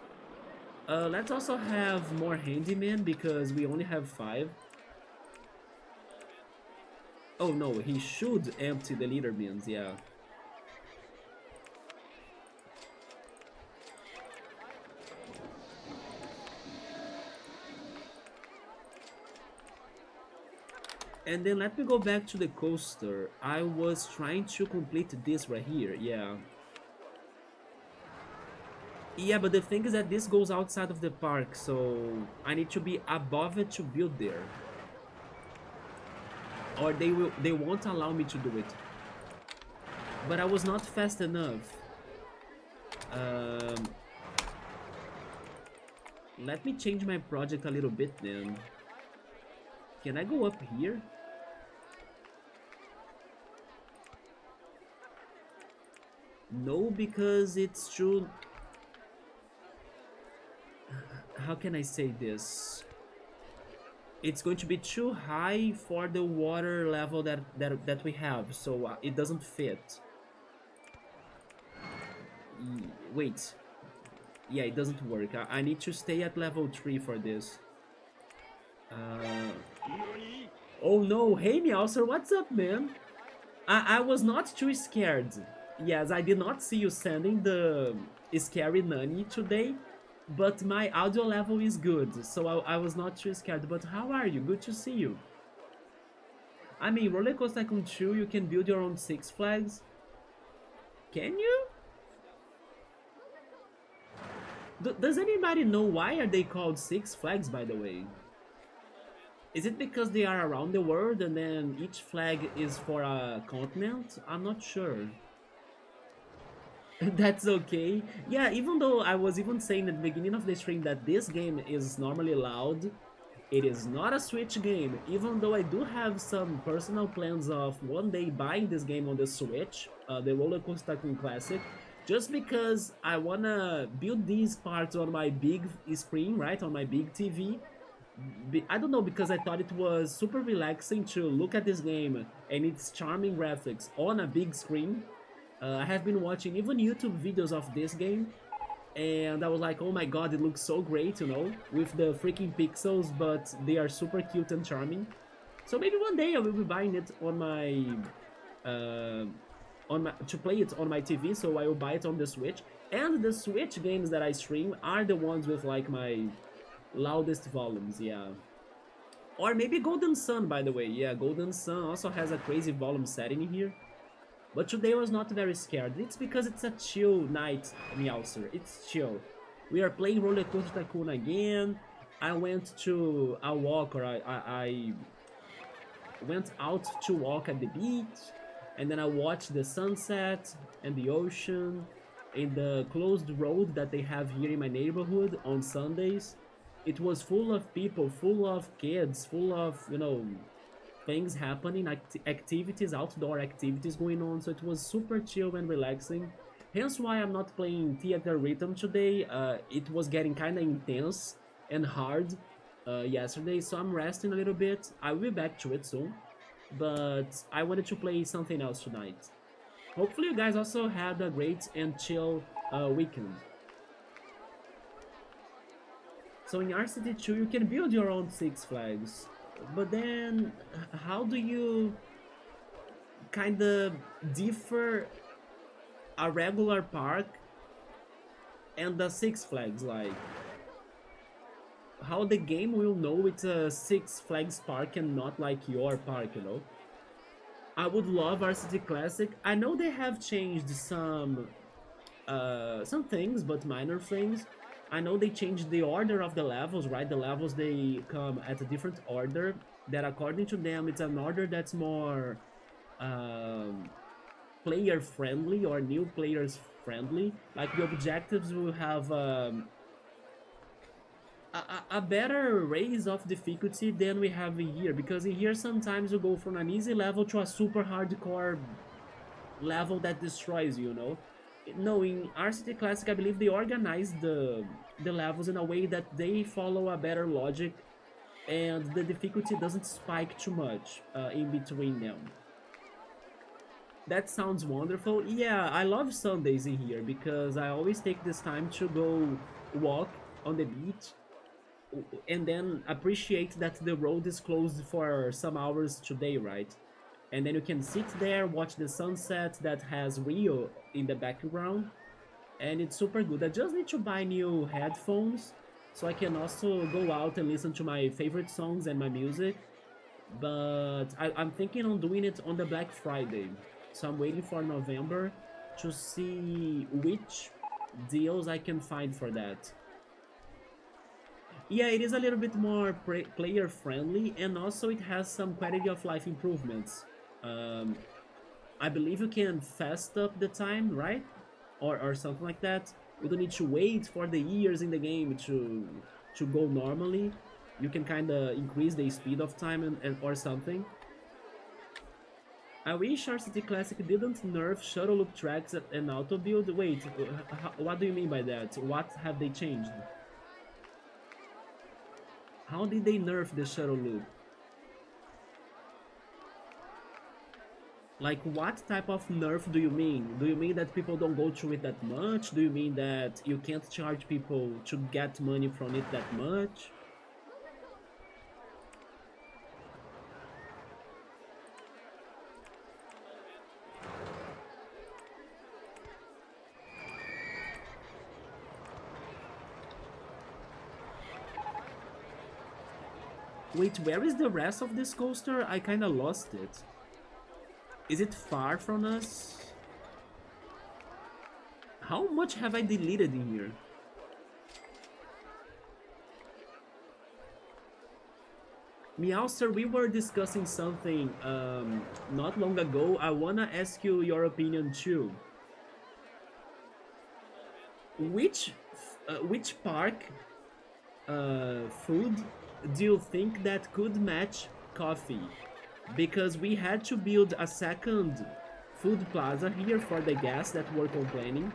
Let's also have more handyman because we only have 5. Oh no, he should empty the litter bins, yeah. And then let me go back to the coaster. I was trying to complete this right here, yeah. Yeah, but the thing is that this goes outside of the park, so I need to be above it to build there. Or they won't allow me to do it. But I was not fast enough. Let me change my project a little bit then. Can I go up here? No, because it's too... How can I say this? It's going to be too high for the water level that we have, so it doesn't fit. Wait. Yeah, it doesn't work. I need to stay at level 3 for this. Oh no, hey Meowser, what's up, man? I was not too scared. Yes, I did not see you sending the scary Nani today, but my audio level is good, so I was not too scared. But how are you? Good to see you. I mean, RollerCoaster Tycoon 2, you can build your own Six Flags. Can you? Does anybody know why are they called Six Flags, by the way? Is it because they are around the world and then each flag is for a continent? I'm not sure. That's okay. Yeah, even though I was even saying at the beginning of the stream that this game is normally loud, it is not a Switch game, even though I do have some personal plans of one day buying this game on the Switch, the RollerCoaster Tycoon Classic, just because I wanna build these parts on my big screen, right, on my big TV. I don't know, because I thought it was super relaxing to look at this game and its charming graphics on a big screen. I have been watching even YouTube videos of this game, and I was like, oh my god, it looks so great, you know, with the freaking pixels, but they are super cute and charming. So maybe one day I will be buying it uh, on my to play it on my TV. So I will buy it on the Switch. And the Switch games that I stream are the ones with like my loudest volumes, yeah. Or maybe Golden Sun, by the way. Yeah, Golden Sun also has a crazy volume setting here. But today I was not very scared. It's because it's a chill night, Meowser. It's chill. We are playing RollerCoaster Tycoon again. I went to a walk, or I went out to walk at the beach, and then I watched the sunset and the ocean in the closed road that they have here in my neighborhood on Sundays. It was full of people, full of kids, full of, you know, things happening, activities, outdoor activities going on, so it was super chill and relaxing. Hence why I'm not playing Theater Rhythm today. It was getting kind of intense and hard yesterday, so I'm resting a little bit. I will be back to it soon, but I wanted to play something else tonight. Hopefully you guys also had a great and chill weekend. So in RCT2 you can build your own Six Flags, but then how do you kind of differ a regular park and the Six Flags? Like, how the game will know it's a Six Flags park and not like your park, you know? I would love RCT Classic. I know they have changed some things, but minor things. I know they changed the order of the levels, right? The levels, they come at a different order. That according to them, it's an order that's more um, player friendly or new players friendly. Like the objectives will have a better raise of difficulty than we have in here, because in here sometimes you go from an easy level to a super hardcore level that destroys you, you know? No, in RCT Classic I believe they organize the levels in a way that they follow a better logic, and the difficulty doesn't spike too much in between them. That sounds wonderful. Yeah, I love Sundays in here because I always take this time to go walk on the beach and then appreciate that the road is closed for some hours today, right? And then you can sit there, watch the sunset that has Rio in the background, and it's super good. I just need to buy new headphones so I can also go out and listen to my favorite songs and my music. But I'm thinking on doing it on the Black Friday, so I'm waiting for November to see which deals I can find for that. Yeah, it is a little bit more player friendly, and also it has some quality of life improvements. Um, I believe you can fast up the time, right? Or something like that. You don't need to wait for the years in the game to go normally. You can kind of increase the speed of time and or something. I wish RCT Classic didn't nerf shuttle loop tracks and auto build. Wait, what do you mean by that? What have they changed? How did they nerf the shuttle loop? Like, what type of nerf do you mean? Do you mean that people don't go through it that much? Do you mean that you can't charge people to get money from it that much? Wait, where is the rest of this coaster? I kinda lost it. Is it far from us? How much have I deleted in here? Meowster, we were discussing something not long ago. I wanna ask you your opinion too. Which park food do you think that could match coffee? Because we had to build a second food plaza here for the guests that were complaining,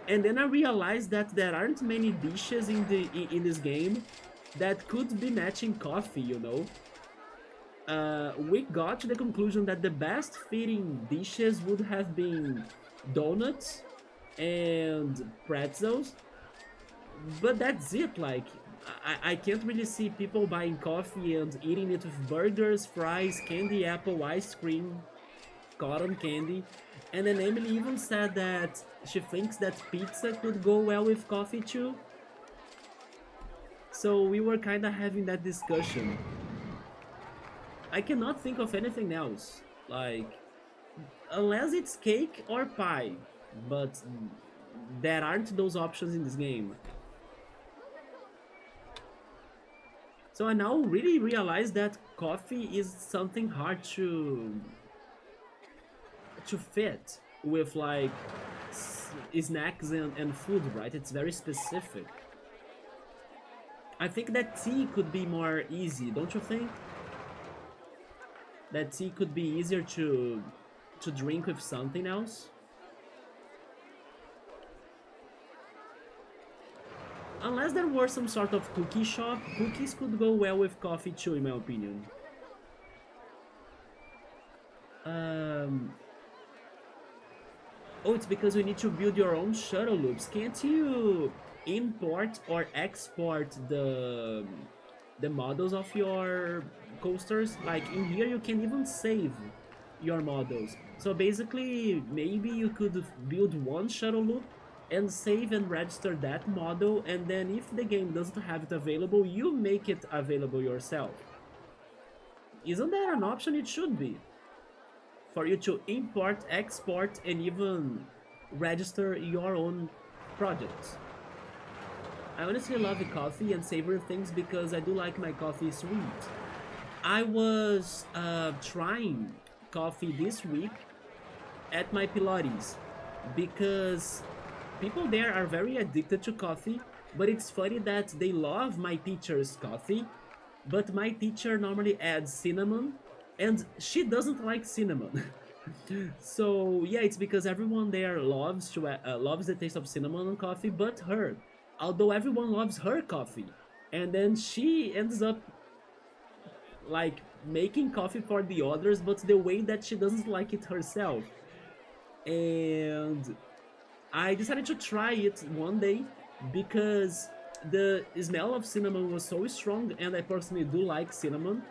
and then I realized that there aren't many dishes in this game that could be matching coffee, you know. We got to the conclusion that the best fitting dishes would have been donuts and pretzels, But that's it. Like, I can't really see people buying coffee and eating it with burgers, fries, candy apple, ice cream, cotton candy. And then Emily even said that she thinks that pizza could go well with coffee too. So we were kind of having that discussion. I cannot think of anything else. Like, unless it's cake or pie. But there aren't those options in this game. So I now really realize that coffee is something hard to fit with like snacks and food, right? It's very specific. I think that tea could be more easy, don't you think? That tea could be easier to drink with something else. Unless there were some sort of cookie shop, cookies could go well with coffee too, in my opinion. Um, oh, it's because you need to build your own shuttle loops. Can't you import or export the models of your coasters? Like in here, you can even save your models. So basically, maybe you could build one shuttle loop and save and register that model, and then if the game doesn't have it available, you make it available yourself. Isn't that an option? It should be. For you to import, export, and even register your own projects. I honestly love coffee and savory things because I do like my coffee sweet. I was trying coffee this week at my Pilates because people there are very addicted to coffee, but it's funny that they love my teacher's coffee, but my teacher normally adds cinnamon and she doesn't like cinnamon. So yeah, it's because everyone there loves the taste of cinnamon on coffee, but her. Although everyone loves her coffee, and then she ends up like making coffee for the others, but the way that she doesn't like it herself. And I decided to try it one day because the smell of cinnamon was so strong, and I personally do like cinnamon.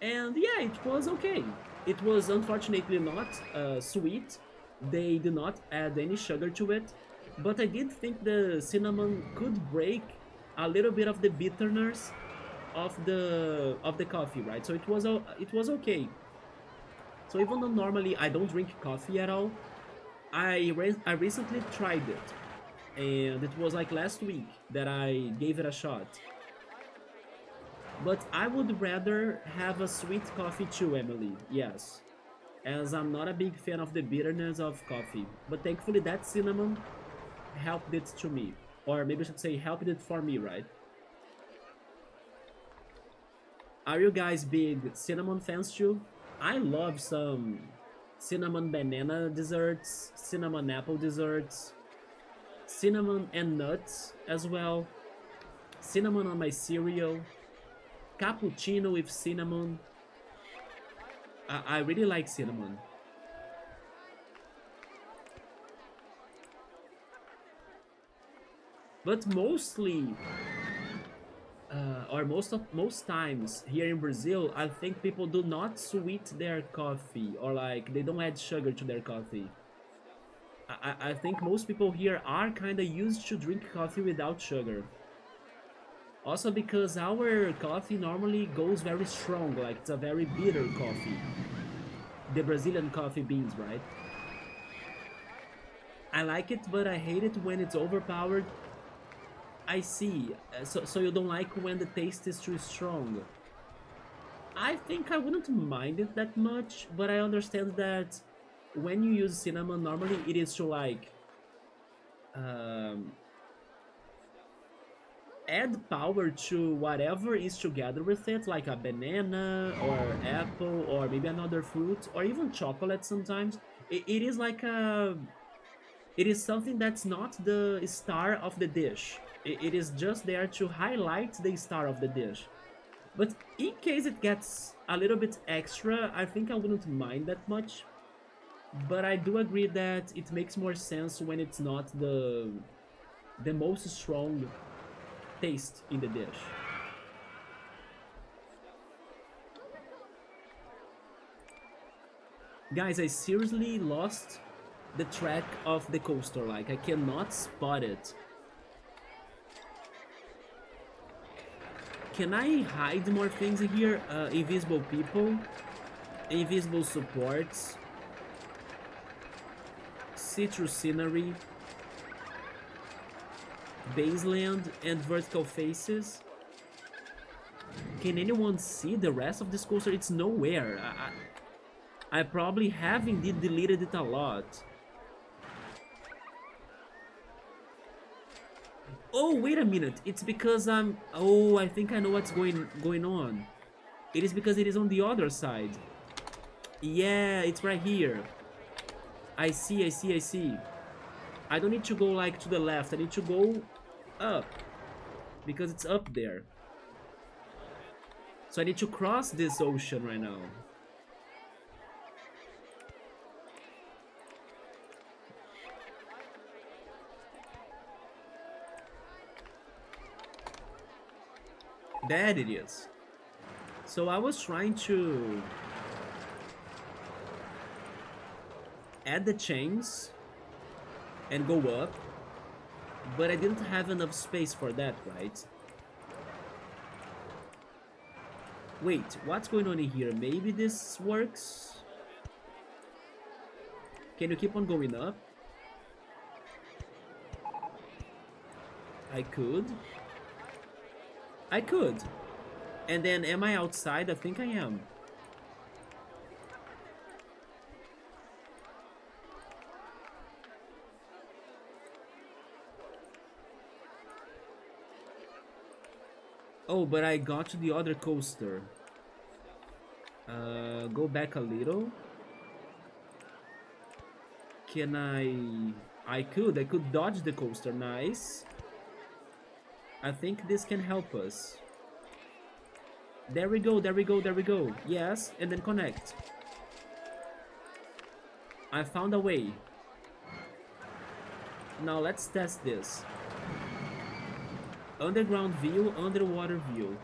And yeah, it was okay. It was unfortunately not sweet. They did not add any sugar to it, but I did think the cinnamon could break a little bit of the bitterness of the coffee, right? So it was okay. So even though normally I don't drink coffee at all, I recently tried it, and it was like last week that I gave it a shot. But I would rather have a sweet coffee too, Emily. Yes, as I'm not a big fan of the bitterness of coffee. But thankfully, that cinnamon helped it to me, or maybe I should say helped it for me, right? Are you guys big cinnamon fans too? I love some cinnamon banana desserts, cinnamon apple desserts, cinnamon and nuts as well, cinnamon on my cereal, cappuccino with cinnamon. I really like cinnamon. But mostly, or most times here in Brazil, I think people do not sweet their coffee or like they don't add sugar to their coffee. I think most people here are kind of used to drink coffee without sugar. Also because our coffee normally goes very strong, like it's a very bitter coffee. The Brazilian coffee beans, right? I like it, but I hate it when it's overpowered. I see. So you don't like when the taste is too strong. I think I wouldn't mind it that much, but I understand that when you use cinnamon, normally it is to like um, add power to whatever is together with it, like a banana or apple or maybe another fruit or even chocolate sometimes. It is like it is something that's not the star of the dish. It is just there to highlight the star of the dish. But in case it gets a little bit extra, I think I wouldn't mind that much. But I do agree that it makes more sense when it's not the most strong taste in the dish. Guys, I seriously lost the track of the coaster, like I cannot spot it. Can I hide more things here? Invisible people, invisible supports, citrus scenery, baseland, and vertical faces. Can anyone see the rest of this coaster? It's nowhere. I probably have indeed deleted it a lot. Oh, wait a minute. It's because I'm... Oh, I think I know what's going on. It is because it is on the other side. Yeah, it's right here. I see, I see, I see. I don't need to go like to the left. I need to go up. Because it's up there. So I need to cross this ocean right now. That it is. So I was trying to add the chains and go up, but I didn't have enough space for that, right? Wait, what's going on in here? Maybe this works? Can you keep on going up? I could. I could. And then am I outside? I think I am. Oh, but I got to the other coaster. Go back a little. Can I could dodge the coaster. Nice. I think this can help us. There we go, there we go, there we go. Yes, and then connect. I found a way. Now let's test this. Underground view, underwater view.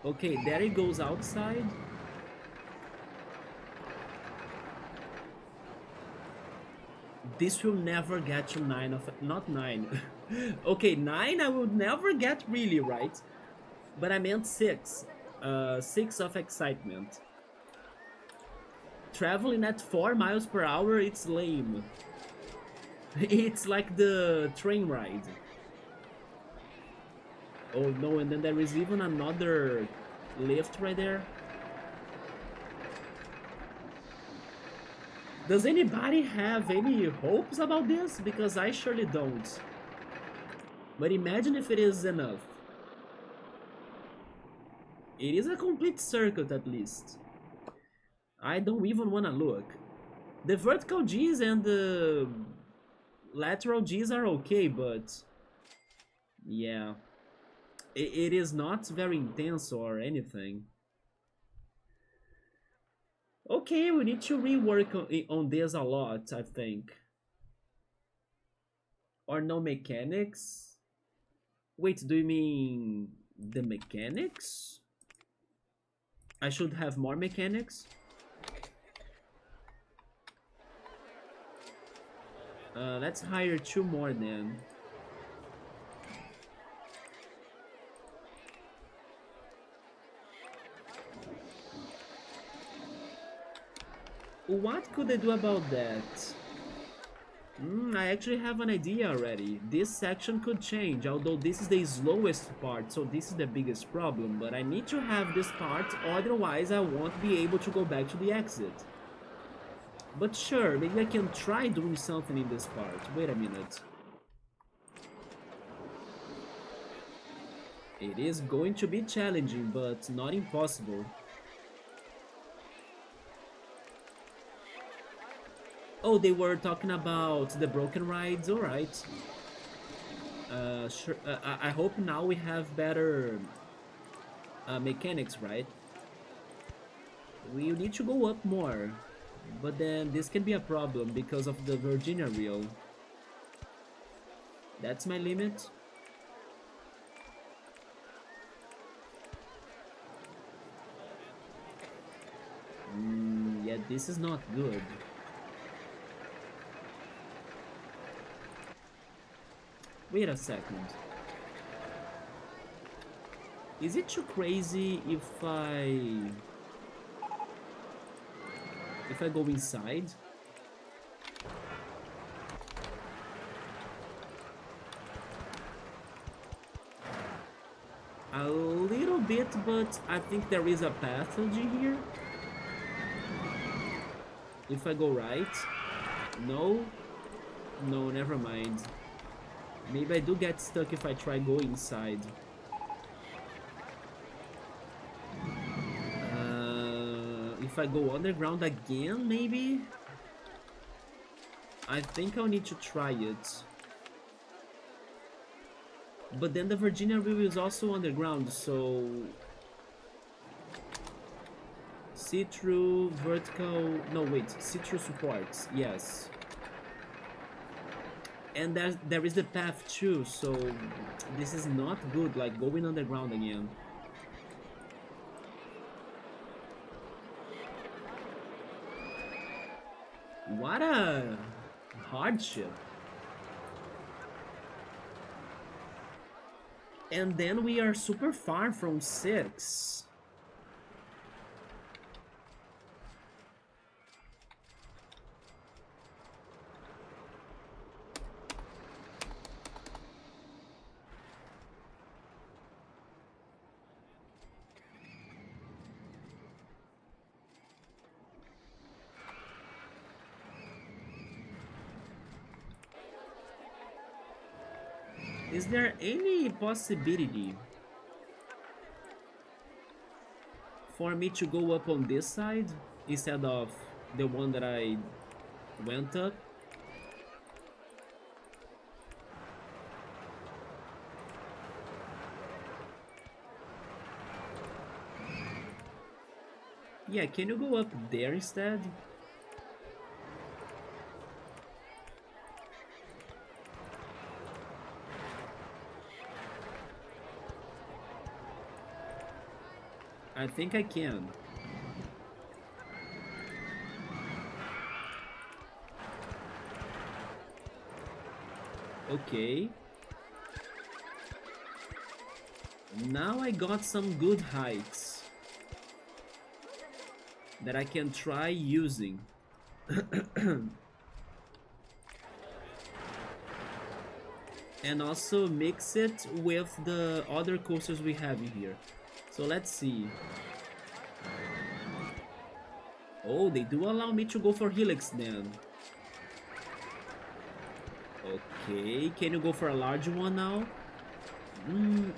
Okay, there it goes outside. This will never get to 9 of... Not 9. Okay, 9 I will never get really, right? But I meant 6. 6 of excitement. Traveling at 4 miles per hour, it's lame. It's like the train ride. Oh no, and then there is even another lift right there. Does anybody have any hopes about this? Because I surely don't. But imagine if it is enough. It is a complete circuit at least. I don't even wanna look. The vertical Gs and the lateral Gs are okay, but yeah. It is not very intense or anything. Okay, we need to rework on this a lot, I think. Or no mechanics? Wait, do you mean the mechanics? I should have more mechanics? Let's hire 2 more then. What could I do about that? I actually have an idea already. This section could change, although this is the slowest part, so this is the biggest problem. But I need to have this part, otherwise I won't be able to go back to the exit. But sure, maybe I can try doing something in this part. Wait a minute. It is going to be challenging, but not impossible. Oh, they were talking about the broken rides, alright. Sure, I hope now we have better mechanics, right? We need to go up more. But then this can be a problem because of the Virginia reel. That's my limit. Yeah, this is not good. Wait a second. Is it too crazy if I go inside? A little bit, but I think there is a pathogen here. If I go right? No? No, never mind. Maybe I do get stuck if I try go inside. If I go underground again, maybe? I think I'll need to try it. But then the Virginia Reel is also underground, so... See-through, vertical... No, wait. See-through supports. Yes. And there is the path too, so... This is not good, like going underground again. What a hardship. And then we are super far from 6. Is there any possibility for me to go up on this side instead of the one that I went up? Yeah, can you go up there instead? I think I can. Okay. Now I got some good heights that I can try using. And also mix it with the other coasters we have in here. So let's see. Oh, they do allow me to go for Helix then. Okay, can you go for a large one now?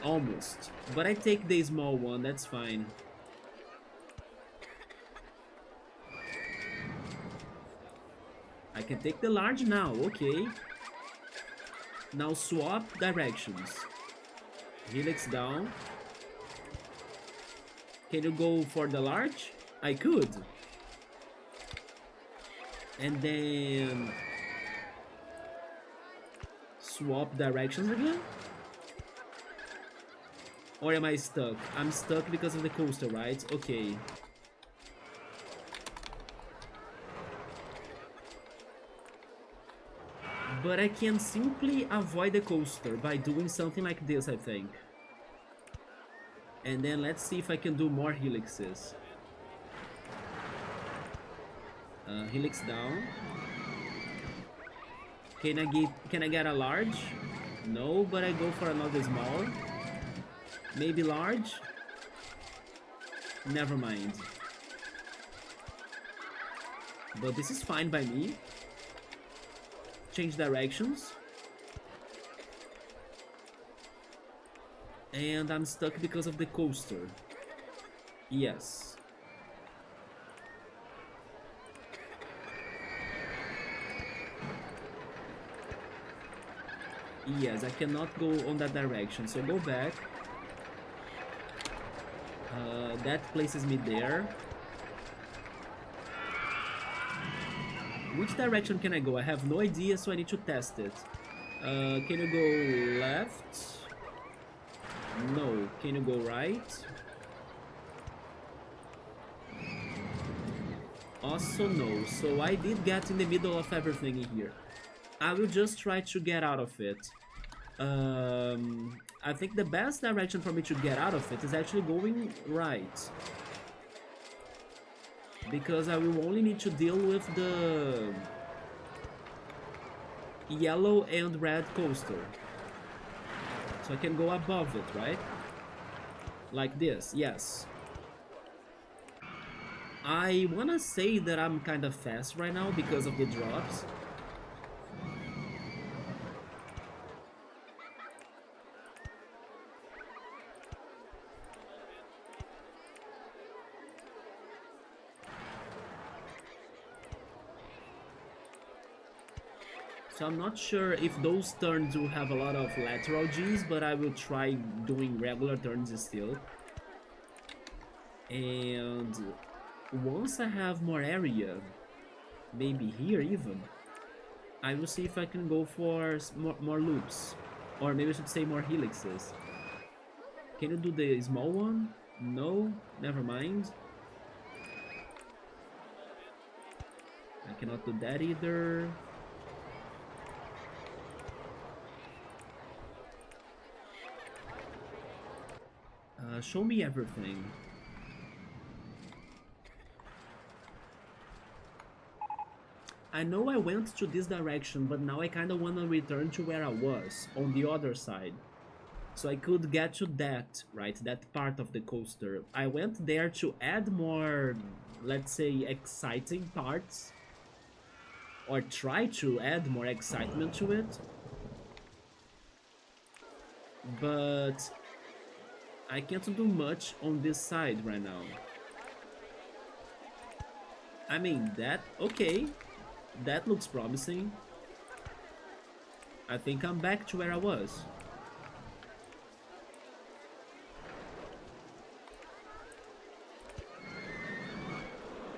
Almost. But I take the small one, that's fine. I can take the large now, okay. Now swap directions. Helix down. Can you go for the large? I could. And then... swap directions again? Or am I stuck? I'm stuck because of the coaster, right? Okay. But I can simply avoid the coaster by doing something like this, I think. And then let's see if I can do more helixes. Helix down. Can I get a large? No, but I go for another small. Maybe large? Never mind. But this is fine by me. Change directions. And I'm stuck because of the coaster. Yes. Yes, I cannot go on that direction, so go back. That places me there. Which direction can I go? I have no idea, so I need to test it. Can you go left? No. Can you go right? Also no. So I did get in the middle of everything here. I will just try to get out of it. I think the best direction for me to get out of it is actually going right. Because I will only need to deal with the yellow and red coaster. So I can go above it, right? Like this, yes. I wanna say that I'm kinda fast right now because of the drops. So I'm not sure if those turns will have a lot of lateral Gs, but I will try doing regular turns still. And once I have more area, maybe here even, I will see if I can go for more loops. Or maybe I should say more helixes. Can you do the small one? No, never mind. I cannot do that either. Show me everything. I know I went to this direction, but now I kinda wanna return to where I was, on the other side. So I could get to that, right? That part of the coaster. I went there to add more, let's say, exciting parts. Or try to add more excitement to it. But I can't do much on this side right now. I mean, okay. That looks promising. I think I'm back to where I was.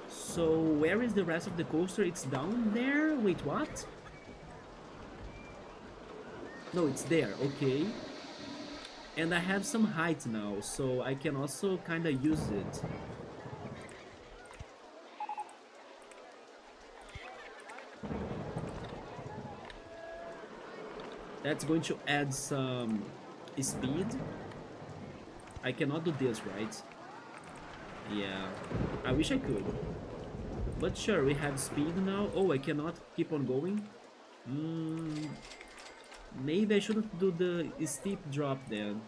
So where is the rest of the coaster? It's down there? Wait, what? No, it's there, okay. And I have some height now, so I can also kinda use it. That's going to add some speed. I cannot do this, right? Yeah, I wish I could. But sure, we have speed now. Oh, I cannot keep on going. Maybe I shouldn't do the steep drop then.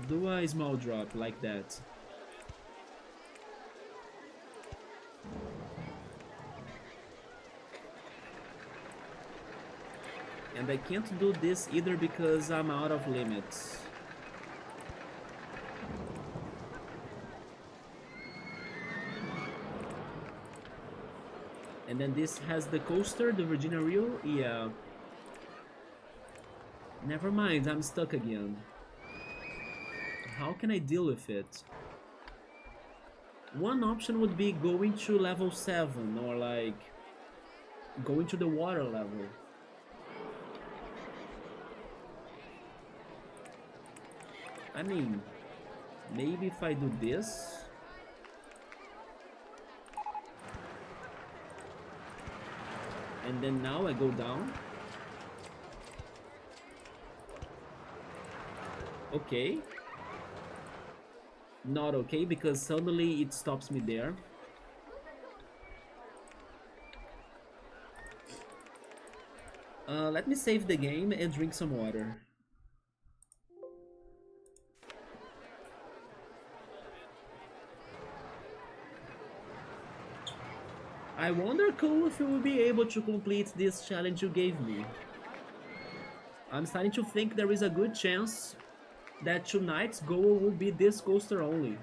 Do a small drop like that. And I can't do this either because I'm out of limits. And then this has the coaster, the Virginia Reel. Yeah. Never mind, I'm stuck again. How can I deal with it? One option would be going to level 7 or like going to the water level. I mean, maybe if I do this. And then now I go down. Okay. Not okay because suddenly it stops me there. Let me save the game and drink some water. I wonder, Cole, if you will be able to complete this challenge you gave me. I'm starting to think there is a good chance that tonight's goal will be this coaster only.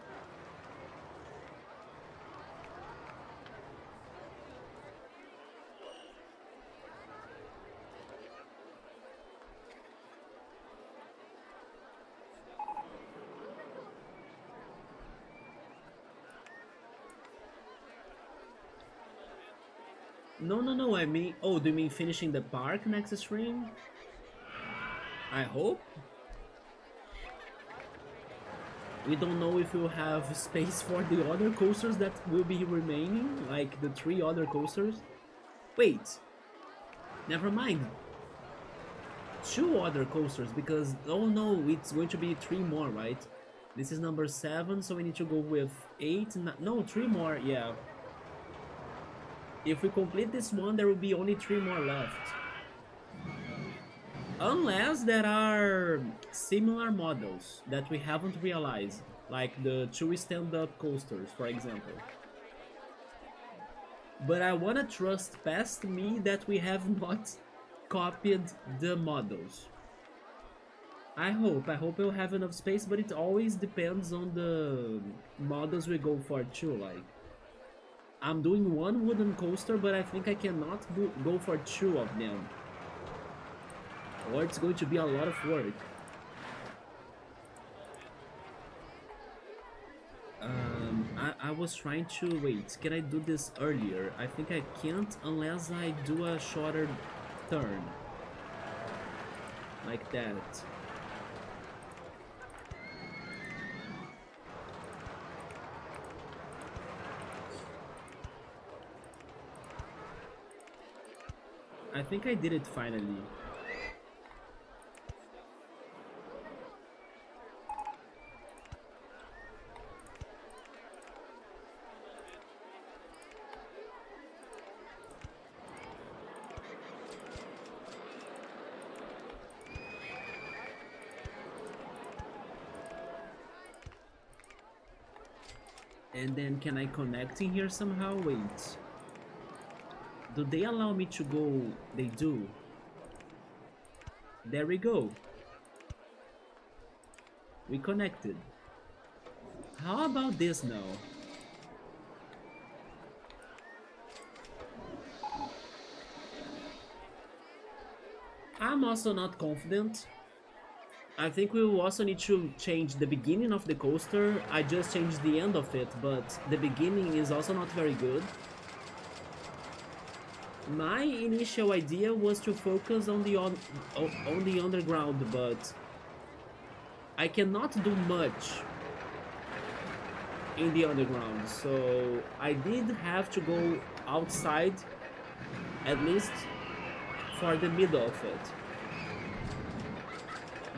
No, no, no, I mean... Oh, do you mean finishing the park next stream? I hope. We don't know if we'll have space for the other coasters that will be remaining, like the 3 other coasters. Wait, never mind. 2 other coasters, because... Oh no, it's going to be 3 more, right? This is number 7, so we need to go with 8... No, 3 more, yeah. If we complete this one, there will be only 3 more left. Unless there are similar models that we haven't realized, like the 2 stand-up coasters, for example. But I wanna trust past me that we have not copied the models. I hope we'll have enough space, but it always depends on the models we go for too, like. I'm doing 1 wooden coaster, but I think I cannot go for 2 of them. Or it's going to be a lot of work. I was trying to... Wait, can I do this earlier? I think I can't unless I do a shorter turn. Like that. I think I did it finally. And then can I connect in here somehow? Wait. Do they allow me to go? They do. There we go. We connected. How about this now? I'm also not confident. I think we will also need to change the beginning of the coaster. I just changed the end of it, but the beginning is also not very good. My initial idea was to focus on the underground, but I cannot do much in the underground, so I did have to go outside, at least for the middle of it.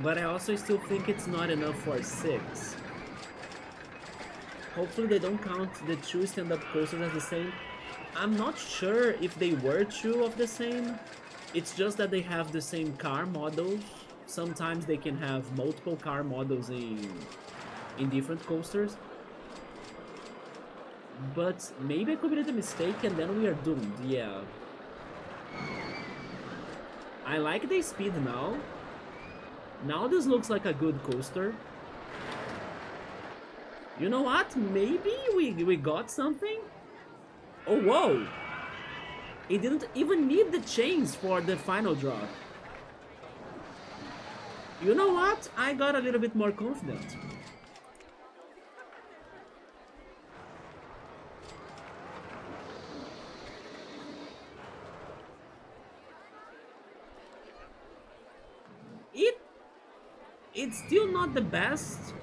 But I also still think it's not enough for 6. Hopefully they don't count the 2 stand-up coasters as the same. I'm not sure if they were 2 of the same. It's just that they have the same car models. Sometimes they can have multiple car models in different coasters. But maybe I committed a mistake and then we are doomed, yeah. I like the speed now. Now this looks like a good coaster. You know what? Maybe we got something? Oh, whoa! It didn't even need the chains for the final drop. You know what? I got a little bit more confident. It's still not the best,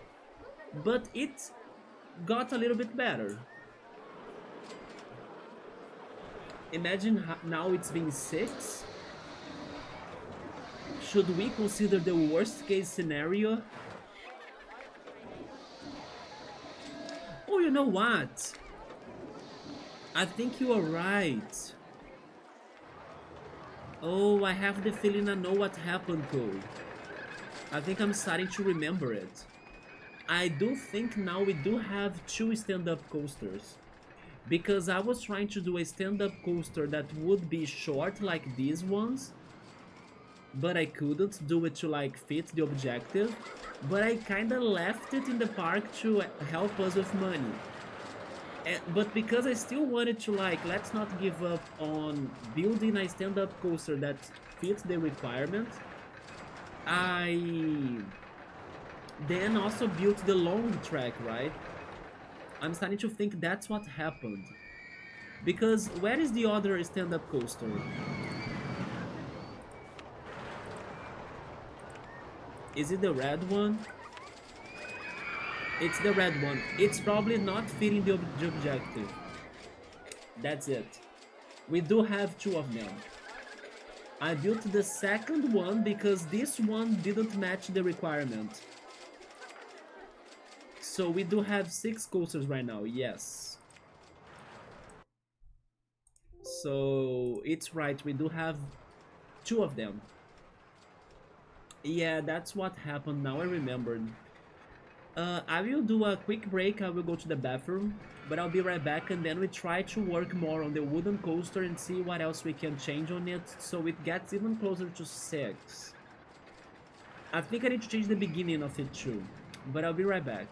but it got a little bit better. Imagine now it's been 6. Should we consider the worst case scenario? Oh, you know what? I think you are right. Oh, I have the feeling I know what happened, Cole. I think I'm starting to remember it. I do think now we do have 2 stand-up coasters. Because I was trying to do a stand-up coaster that would be short like these ones. but I couldn't do it to like fit the objective. But I kinda left it in the park to help us with money. But because I still wanted to like, let's not give up on building a stand-up coaster that fits the requirement, I then also built the long track, right? I'm starting to think that's what happened. Because where is the other stand-up coaster? Is it the red one? It's the red one. It's probably not fitting the objective. That's it. We do have two of them. I built the second one because this one didn't match the requirement. So we do have 6 coasters right now, yes. So it's right, we do have 2 of them. Yeah, that's what happened, now I remembered. I will do a quick break, I will go to the bathroom, but I'll be right back, and then we try to work more on the wooden coaster and see what else we can change on it so it gets even closer to 6. I think I need to change the beginning of it too, but I'll be right back.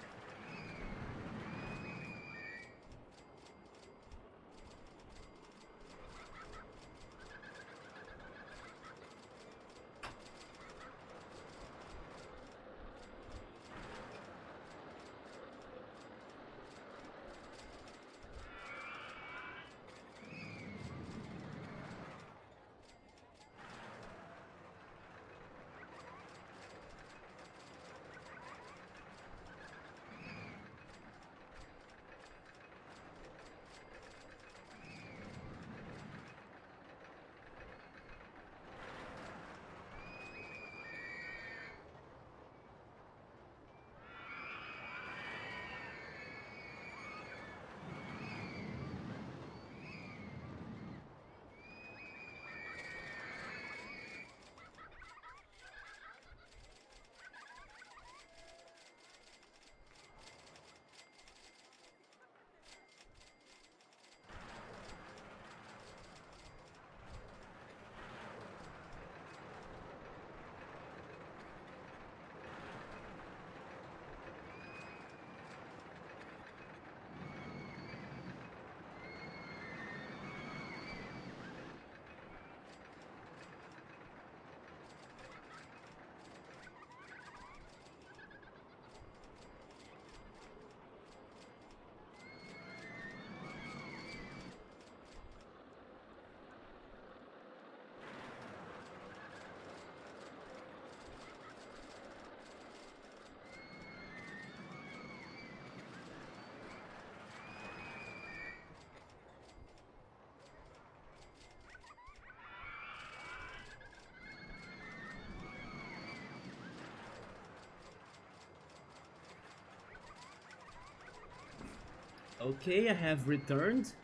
Okay, I have returned.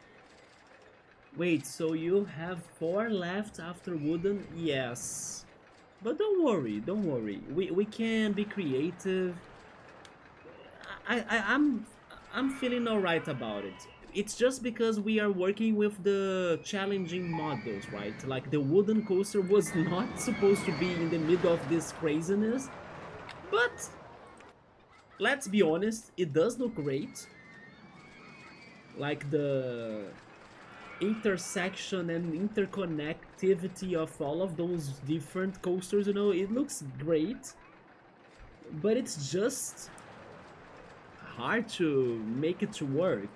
Wait, so you have 4 left after wooden? Yes. But don't worry, don't worry. We can be creative. I'm feeling alright about it. It's just because we are working with the challenging models, right? Like the wooden coaster was not supposed to be in the middle of this craziness, but let's be honest, it does look great. Like the intersection and interconnectivity of all of those different coasters, you know, it looks great, but it's just hard to make it to work.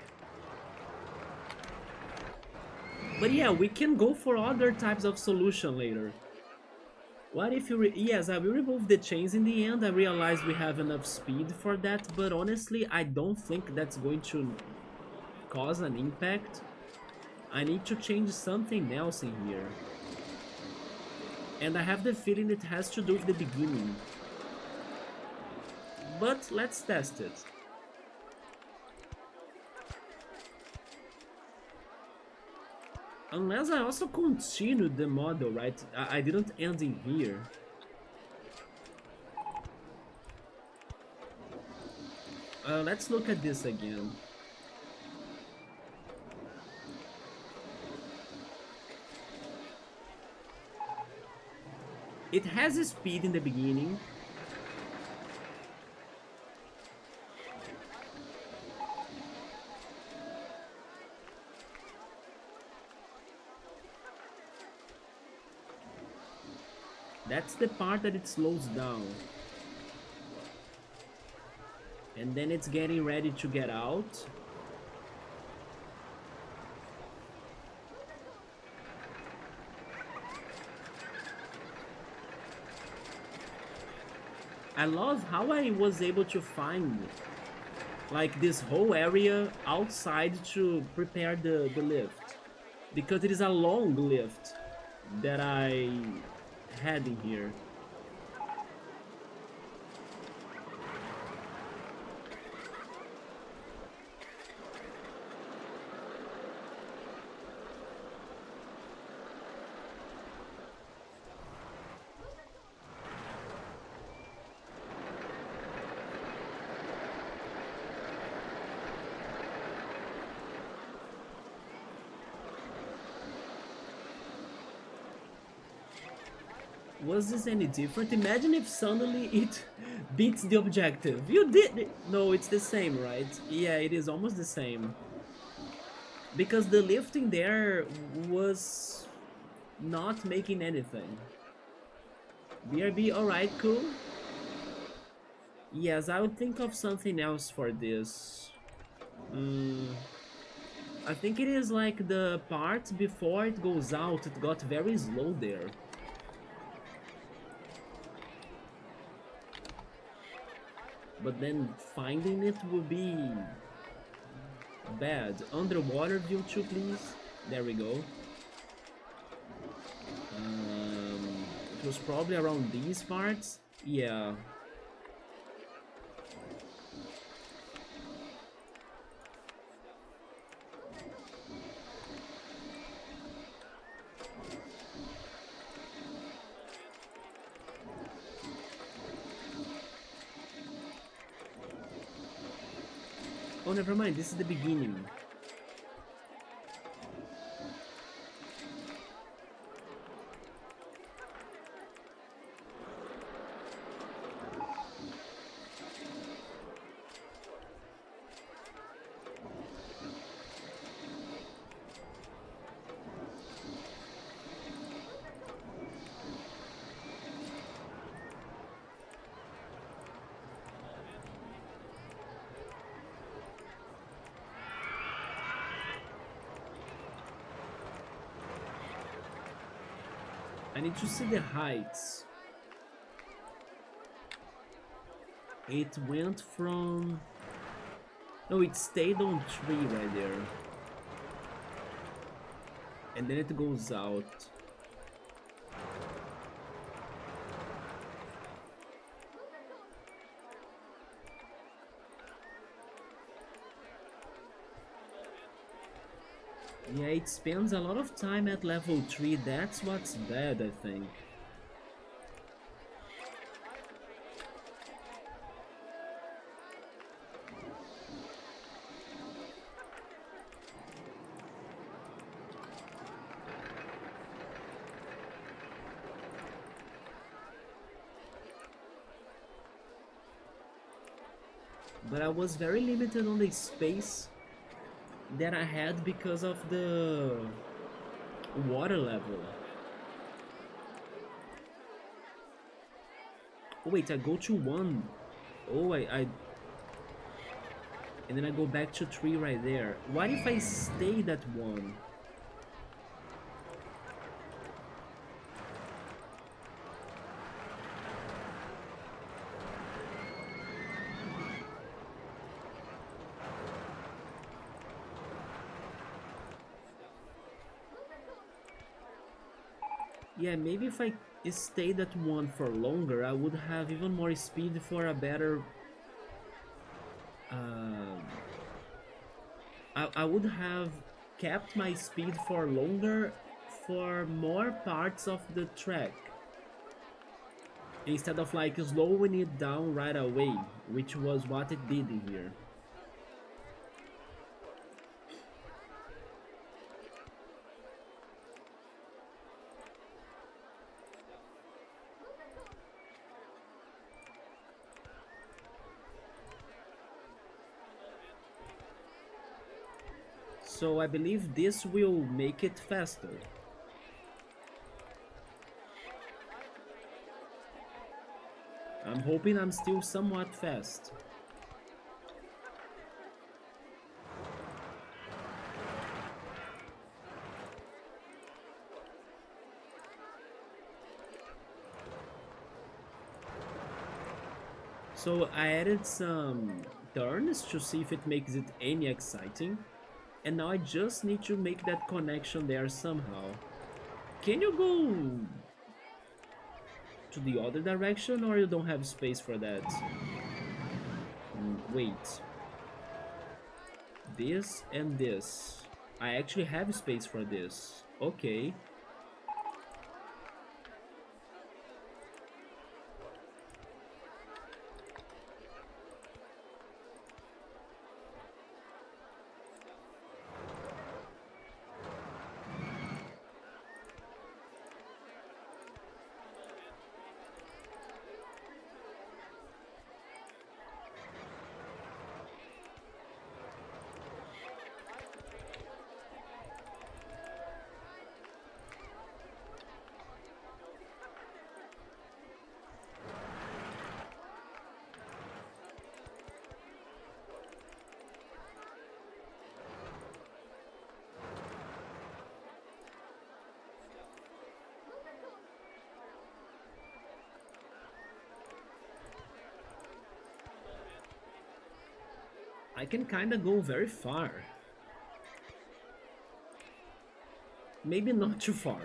But yeah, we can go for other types of solution later. What if you yes, I will remove the chains in the end. I realize we have enough speed for that, but honestly, I don't think that's going to cause an impact. I need to change something else in here. And I have the feeling it has to do with the beginning. But let's test it. Unless I also continued the model, right? I didn't end in here. Let's look at this again. It has a speed in the beginning. That's the part that it slows down. And then it's getting ready to get out. I love how I was able to find like this whole area outside to prepare the lift, because it is a long lift that I had in here. Was this any different? Imagine if suddenly it beats the objective. You did it! No, it's the same, right? Yeah, it is almost the same. Because the lifting there was not making anything. BRB, alright, cool. Yes, I would think of something else for this. I think it is like the part before it goes out, it got very slow there. But then finding it would be bad. Underwater view too, please. There we go. It was probably around these parts. Yeah. Oh, never mind. This is the beginning. I need to see the heights. It went from... No, it stayed on 3 right there. And then it goes out. Yeah, it spends a lot of time at level 3, that's what's bad, I think. But I was very limited on the space that I had because of the water level. Oh wait, I go to 1. Oh, I... And then I go back to 3 right there. What if I stayed at 1? Yeah, maybe if I stayed at 1 for longer, I would have even more speed for a better... I would have kept my speed for longer for more parts of the track. Instead of like slowing it down right away, which was what it did in here. So I believe this will make it faster. I'm hoping I'm still somewhat fast. So I added some turns to see if it makes it any exciting. And now I just need to make that connection there somehow. Can you go to the other direction or you don't have space for that? Wait. This and this. I actually have space for this. Okay. I can kinda go very far. Maybe not too far.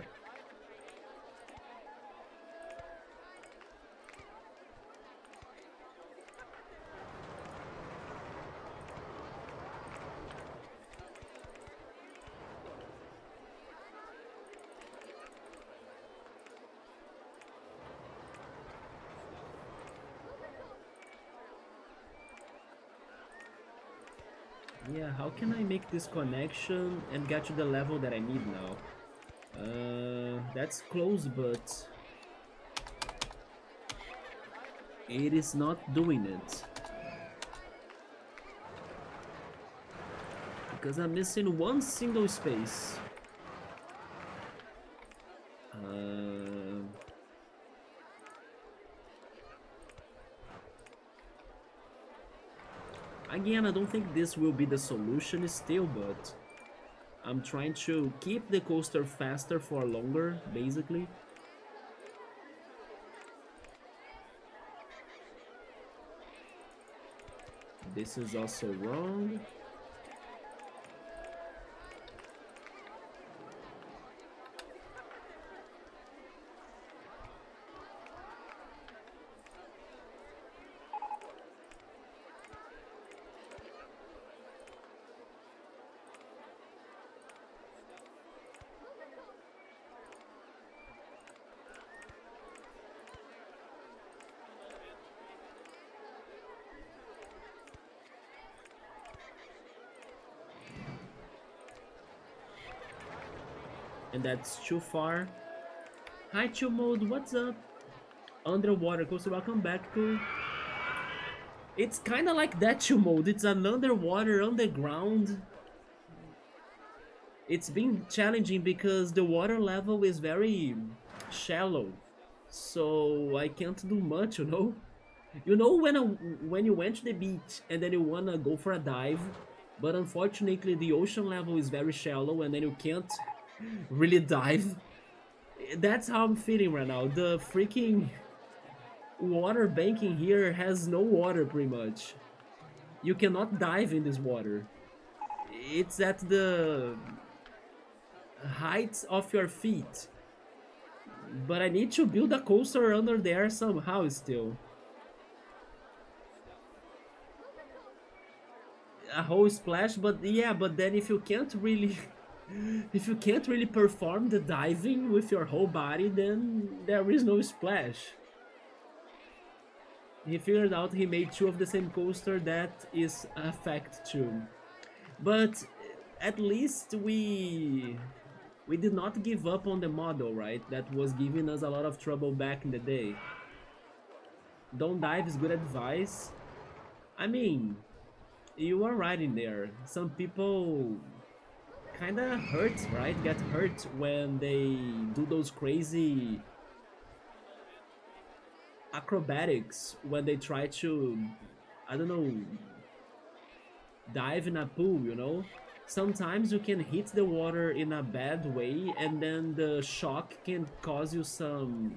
Yeah, how can I make this connection and get to the level that I need now? That's close, but it is not doing it. Because I'm missing one single space. Uh, Again, I don't think this will be the solution still, but I'm trying to keep the coaster faster for longer, basically. This is also wrong. And that's too far. Hi, Chill Mode, what's up? Underwater coaster, welcome back to. It's kind of like that Chill Mode. It's an underwater, underground. It's been challenging because the water level is very shallow, so I can't do much, you know. You know when you went to the beach and then you wanna go for a dive, but unfortunately the ocean level is very shallow and then you can't really dive. That's how I'm feeling right now. The freaking water banking here has no water pretty much. You cannot dive in this water. It's at the height of your feet. But I need to build a coaster under there somehow still. A whole splash, but yeah, but then if you can't really if you can't really perform the diving with your whole body, then there is no splash. He figured out he made two of the same coaster, that is a fact too. But at least we did not give up on the model, right? That was giving us a lot of trouble back in the day. Don't dive is good advice. I mean, you are right in there. Some people kinda hurt, right? Get hurt when they do those crazy acrobatics when they try to, I don't know, dive in a pool, you know? Sometimes you can hit the water in a bad way and then the shock can cause you some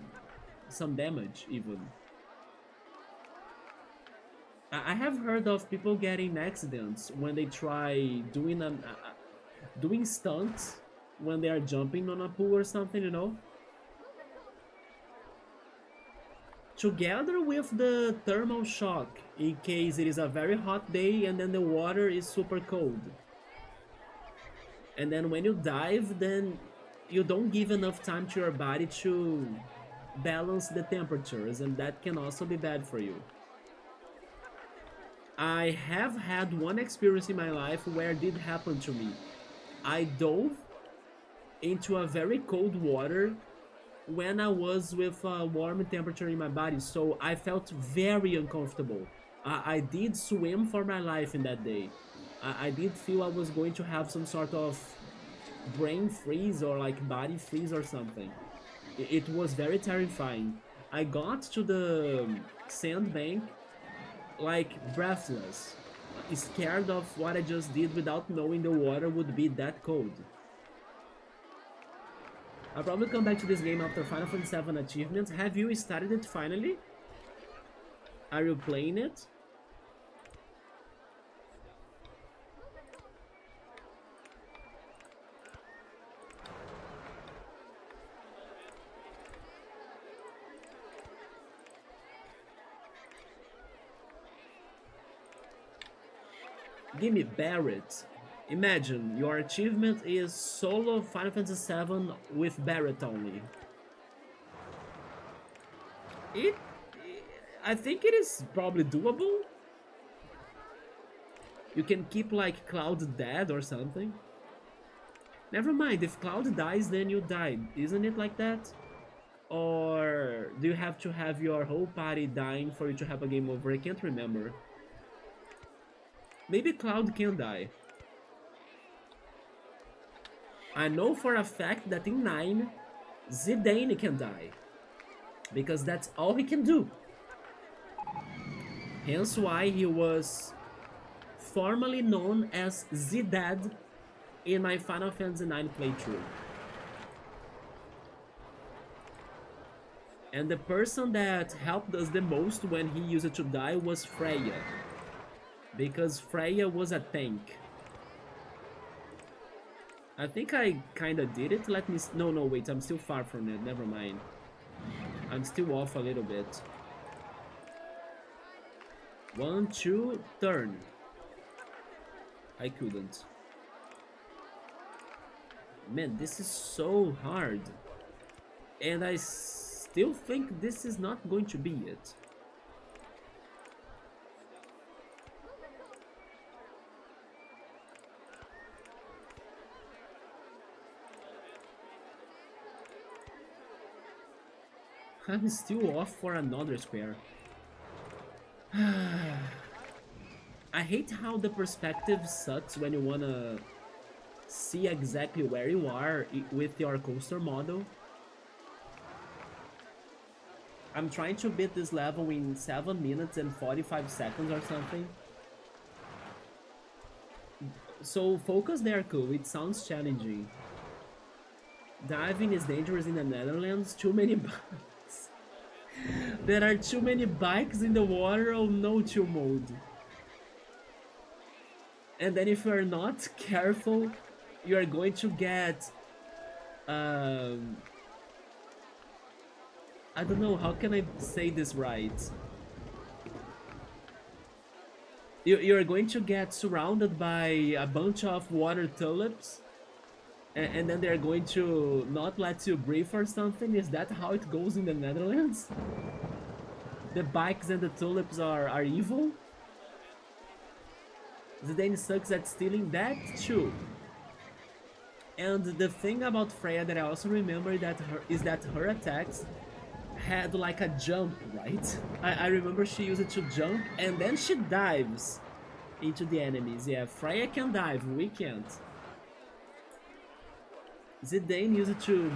damage even. I have heard of people getting accidents when they try doing stunts when they are jumping on a pool or something, you know? Together with the thermal shock in case it is a very hot day and then the water is super cold. And then when you dive, then you don't give enough time to your body to balance the temperatures, and that can also be bad for you. I have had one experience in my life where it did happen to me. I dove into a very cold water when I was with a warm temperature in my body, so I felt very uncomfortable. I did swim for my life in that day. I did feel I was going to have some sort of brain freeze or like body freeze or something. It was very terrifying. I got to the sandbank like breathless, scared of what I just did without knowing the water would be that cold. I'll probably come back to this game after Final Fantasy VII achievements. Have you started it finally? Are you playing it? Give me Barret. Imagine, your achievement is solo Final Fantasy VII with Barret only. It... I think it is probably doable. You can keep like Cloud dead or something. Never mind, if Cloud dies then you die. Isn't it like that? Or do you have to have your whole party dying for you to have a game over? I can't remember. Maybe Cloud can die. I know for a fact that in 9, Zidane can die. Because that's all he can do. Hence why he was formerly known as Zidad in my Final Fantasy IX playthrough. And the person that helped us the most when he used to die was Freya. Because Freya was a tank. I think I kinda did it. Let me... No, wait, I'm still far from it. Never mind. I'm still off a little bit. 1, 2, turn. I couldn't. Man, this is so hard. And I still think this is not going to be it. I'm still off for another square. I hate how the perspective sucks when you wanna see exactly where you are with your coaster model. I'm trying to beat this level in 7 minutes and 45 seconds or something. So focus there, cool. It sounds challenging. Diving is dangerous in the Netherlands. Too many bikes. There are too many bikes in the water on no-chill mode. And then if you are not careful, you are going to get... I don't know, how can I say this right? You're going to get surrounded by a bunch of water tulips, and then they're going to not let you breathe or something. Is that how it goes in the Netherlands? The bikes and the tulips are evil? Zidane sucks at stealing that too. And the thing about Freya that I also remember is that her attacks had like a jump, right? I remember she used it to jump and then she dives into the enemies. Yeah, Freya can dive, we can't. Zidane used to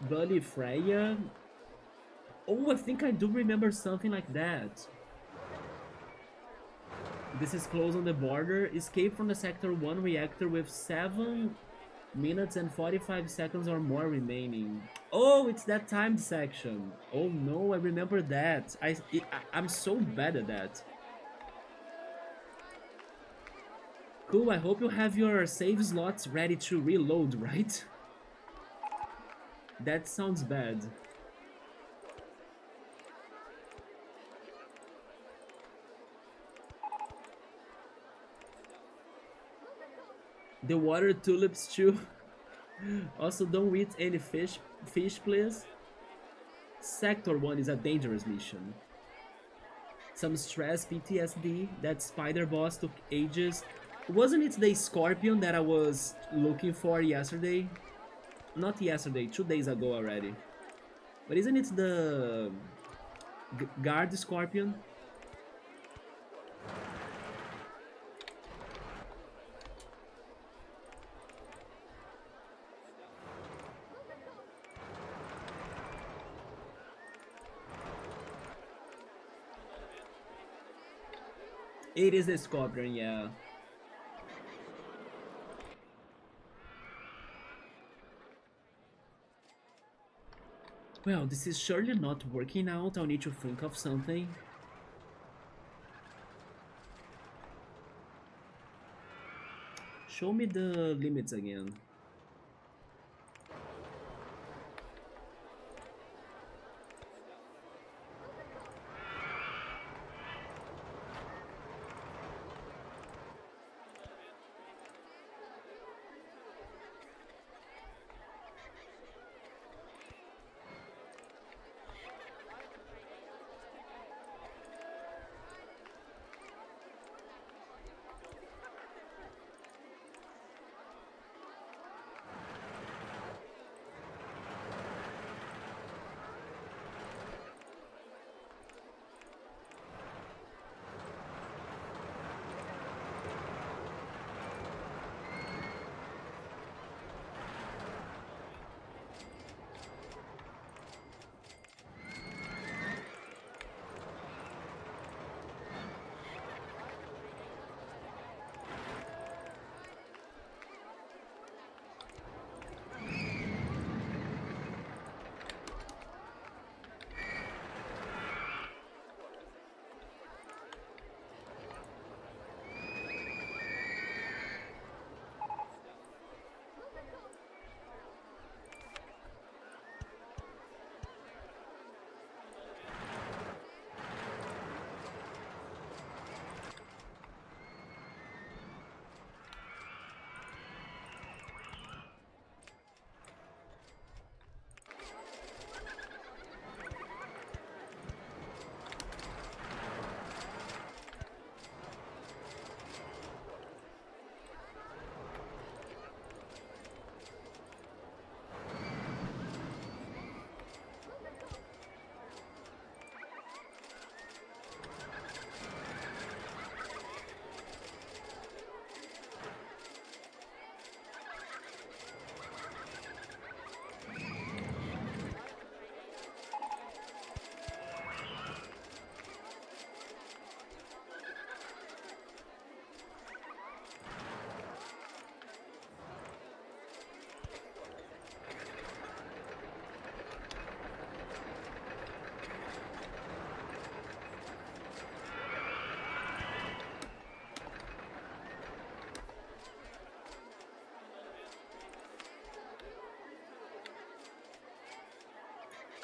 bully Freya. Oh, I think I do remember something like that. This is close on the border. Escape from the Sector 1 reactor with 7 minutes and 45 seconds or more remaining. Oh, it's that timed section. Oh no, I remember that. I'm so bad at that. Cool, I hope you have your save slots ready to reload, right? That sounds bad. The water tulips too. Also, don't eat any fish, please. Sector 1 is a dangerous mission. Some stress PTSD. That spider boss took ages. Wasn't it the scorpion that I was looking for yesterday? Not yesterday, 2 days ago already. But isn't it the guard scorpion? It is the scorpion, yeah. Well, this is surely not working out. I'll need to think of something. Show me the limits again.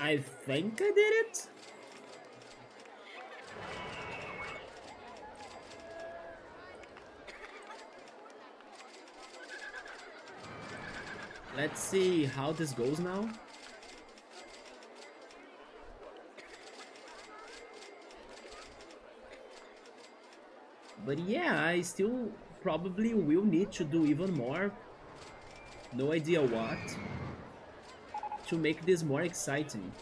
I think I did it. Let's see how this goes now. But yeah, I still probably will need to do even more. No idea what. To make this more exciting.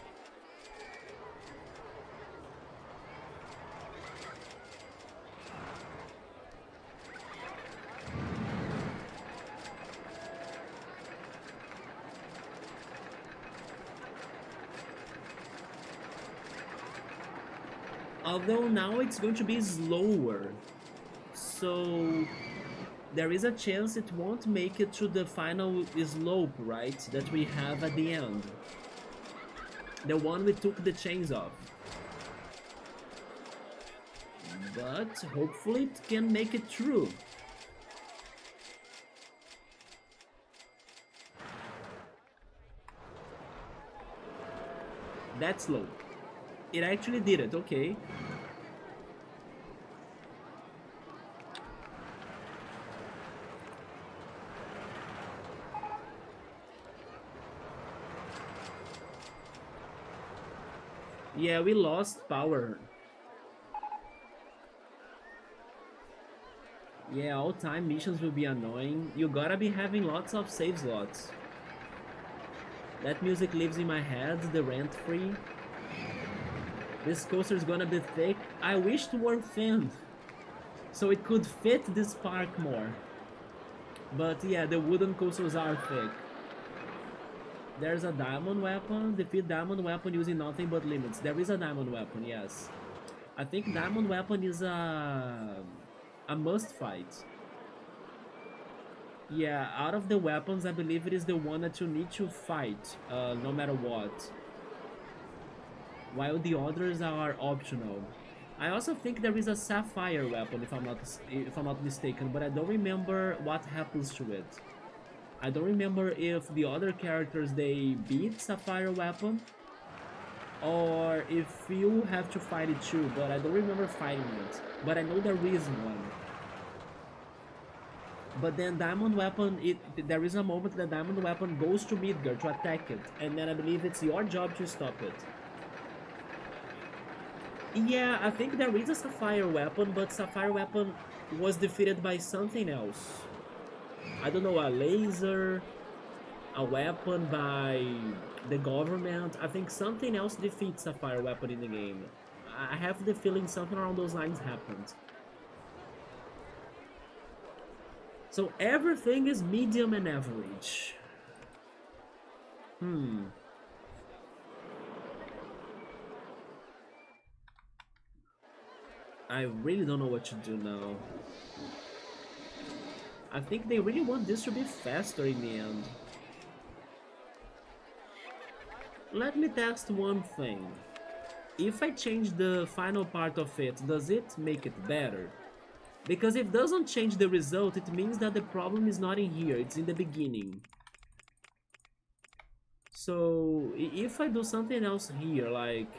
Although now it's going to be slower, so there is a chance it won't make it to the final slope, right? That we have at the end. The one we took the chains off. But hopefully it can make it through. That's slow. It actually did it, okay. Yeah, we lost power. Yeah, all time missions will be annoying. You gotta be having lots of save slots. That music lives in my head, the rent free. This coaster is gonna be thick. I wish it were thin, so it could fit this park more. But yeah, the wooden coasters are thick. There's a diamond weapon. Defeat diamond weapon using nothing but limits. There is a diamond weapon, yes. I think diamond weapon is a must fight. Yeah, out of the weapons, I believe it is the one that you need to fight, no matter what. While the others are optional. I also think there is a sapphire weapon, if I'm not mistaken, but I don't remember what happens to it. I don't remember if the other characters they beat sapphire weapon or if you have to fight it too, but I don't remember fighting it. But I know there is one. But then diamond weapon, there is a moment that diamond weapon goes to Midgar to attack it, and then I believe it's your job to stop it. Yeah, I think there is a sapphire weapon, but sapphire weapon was defeated by something else. I don't know, a laser, a weapon by the government. I think something else defeats sapphire weapon in the game. I have the feeling something around those lines happened. So everything is medium and average. I really don't know what to do now. I think they really want this to be faster in the end. Let me test one thing. If I change the final part of it, does it make it better? Because if it doesn't change the result, it means that the problem is not in here, it's in the beginning. So, if I do something else here, like...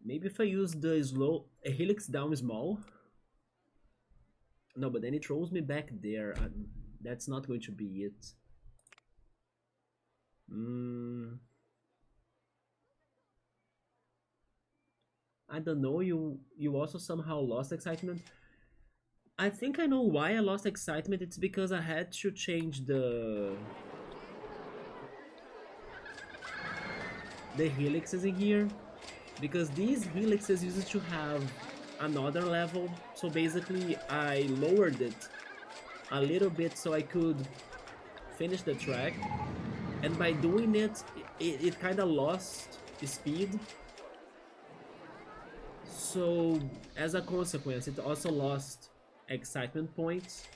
Maybe if I use the slow... a helix down small? No, but then it throws me back there. That's not going to be it. Mm, I don't know. You also somehow lost excitement. I think I know why I lost excitement. It's because I had to change the helixes in here, because these helixes used to have another level. So basically, I lowered it a little bit so I could finish the track, and by doing it, it kind of lost speed. So as a consequence, it also lost excitement points.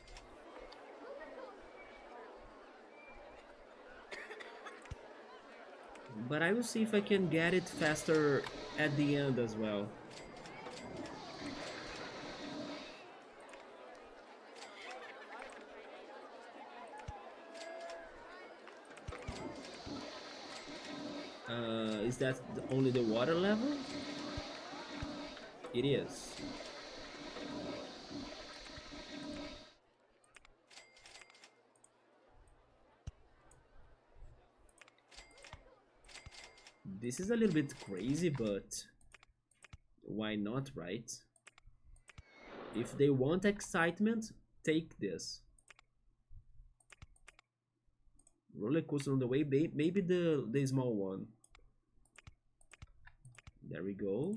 But I will see if I can get it faster at the end as well. Is that only the water level? It is. This is a little bit crazy, but why not, right? If they want excitement, take this. Roller coaster on the way, maybe the small one. There we go.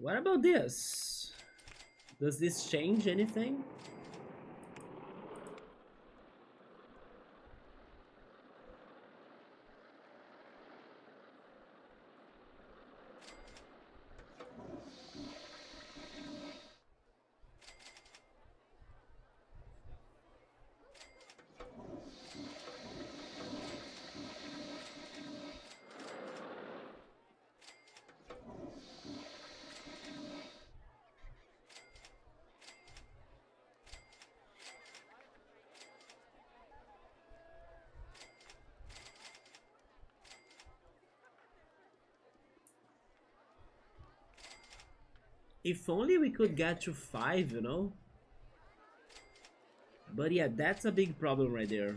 What about this? Does this change anything? If only we could get to 5, you know? But yeah, that's a big problem right there.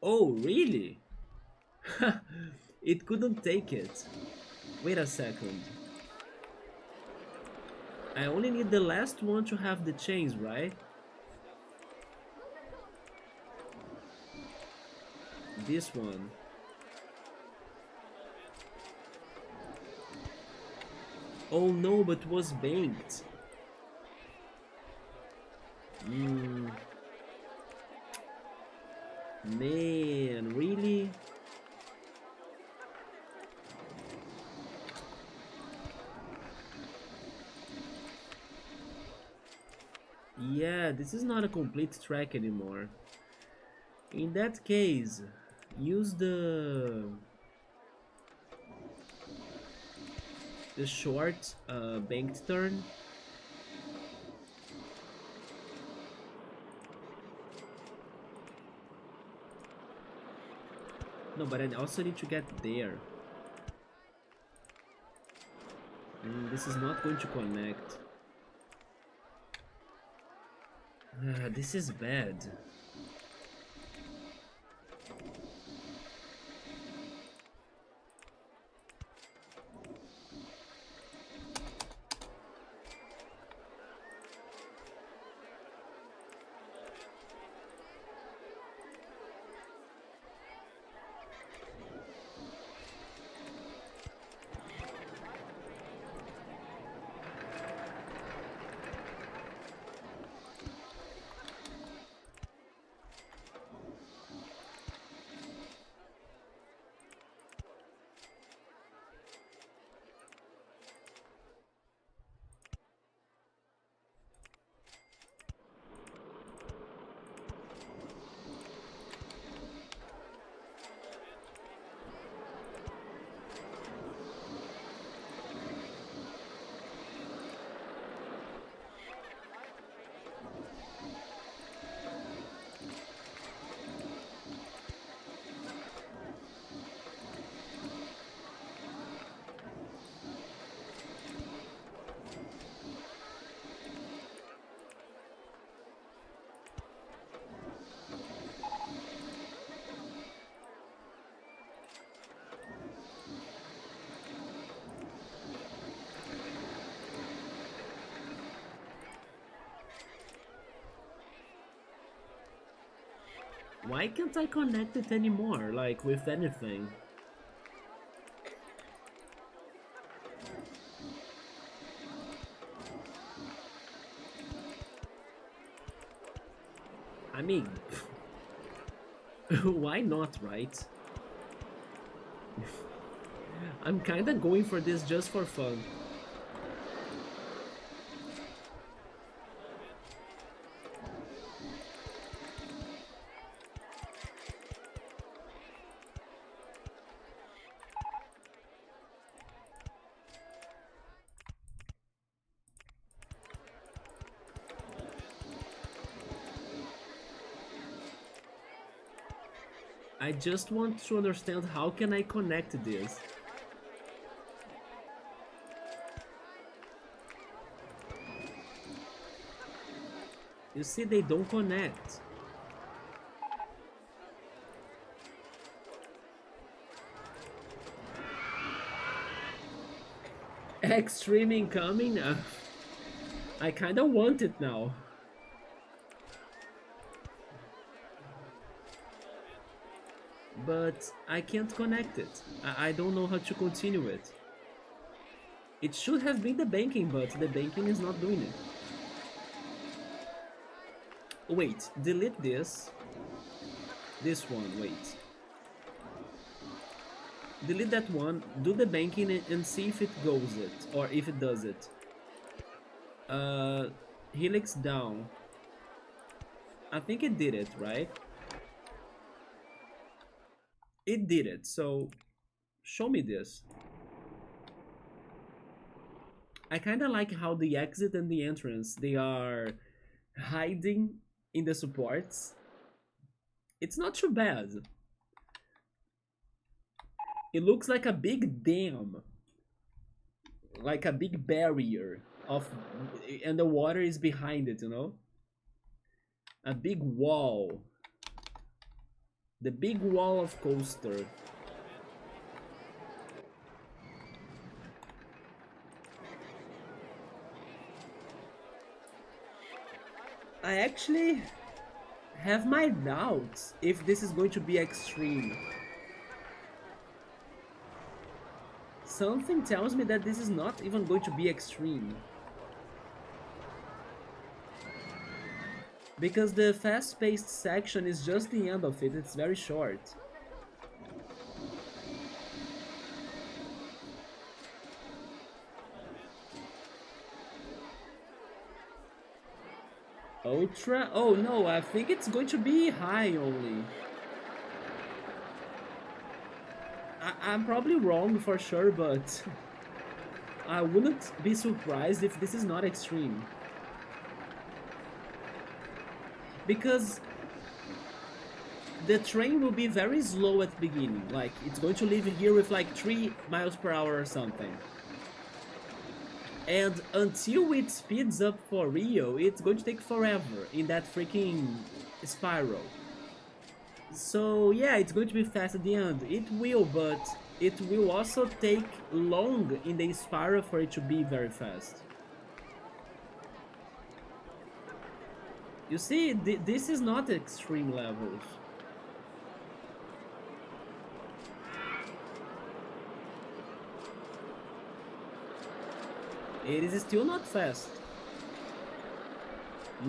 Oh, really? It couldn't take it. Wait a second. I only need the last one to have the chains, right? This one. Oh no, but it was banked. Hmm. Man, really? Yeah, this is not a complete track anymore. In that case, use the short banked turn. No, but I also need to get there. This is not going to connect. This is bad. Why can't I connect it anymore, like with anything? I mean, why not, right? I'm kinda going for this just for fun. I just want to understand how can I connect this. You see, they don't connect. Extreme incoming? I kinda want it now. But I can't connect it. I don't know how to continue it. It should have been the banking, but the banking is not doing it. Wait, delete this. This one, wait. Delete that one, do the banking and see if it goes it, or if it does it. Helix down. I think it did it, right? It did it, so show me this. I kind of like how the exit and the entrance, they are hiding in the supports. It's not too bad. It looks like a big dam, like a big barrier of, and the water is behind it, you know? A big wall. The big wall of coaster. I actually have my doubts if this is going to be extreme. Something tells me that this is not even going to be extreme. Because the fast-paced section is just the end of it, it's very short. Ultra? Oh no, I think it's going to be high only. I'm probably wrong for sure, but I wouldn't be surprised if this is not extreme. Because the train will be very slow at the beginning. Like, it's going to leave here with like 3 miles per hour or something. And until it speeds up for real, it's going to take forever in that freaking spiral. So yeah, it's going to be fast at the end. It will, but it will also take long in the spiral for it to be very fast. You see, this is not extreme levels. It is still not fast.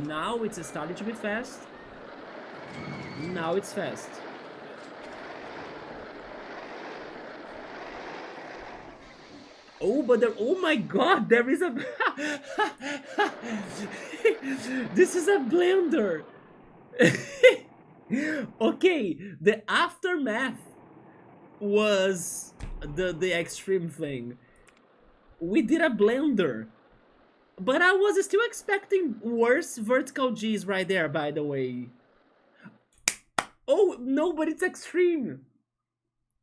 Now it's starting to be fast. Now it's fast. Oh, but there, oh my god, there is a... This is a blender. Okay, the aftermath was the extreme thing. We did a blender. But I was still expecting worse vertical G's right there, by the way. Oh, no, but it's extreme.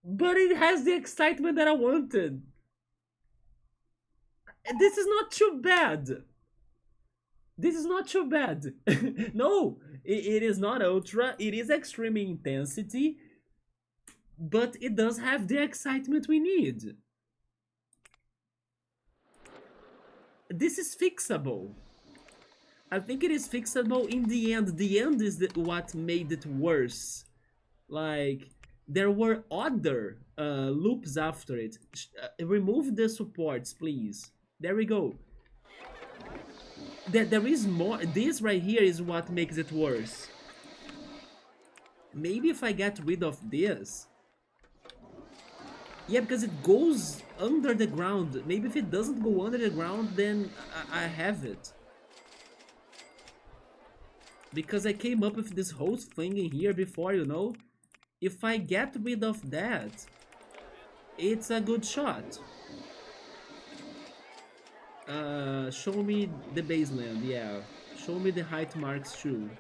But it has the excitement that I wanted. This is not too bad. This is not too bad. No, it is not ultra. It is extreme intensity. But it does have the excitement we need. This is fixable. I think it is fixable in the end. The end is what made it worse. Like, there were other loops after it. Remove the supports, please. There we go. There is more. This right here is what makes it worse. Maybe if I get rid of this. Yeah, because it goes under the ground. Maybe if it doesn't go under the ground, then I have it. Because I came up with this whole thing in here before, you know? If I get rid of that, it's a good shot. Show me the baseland, yeah. Show me the height marks too.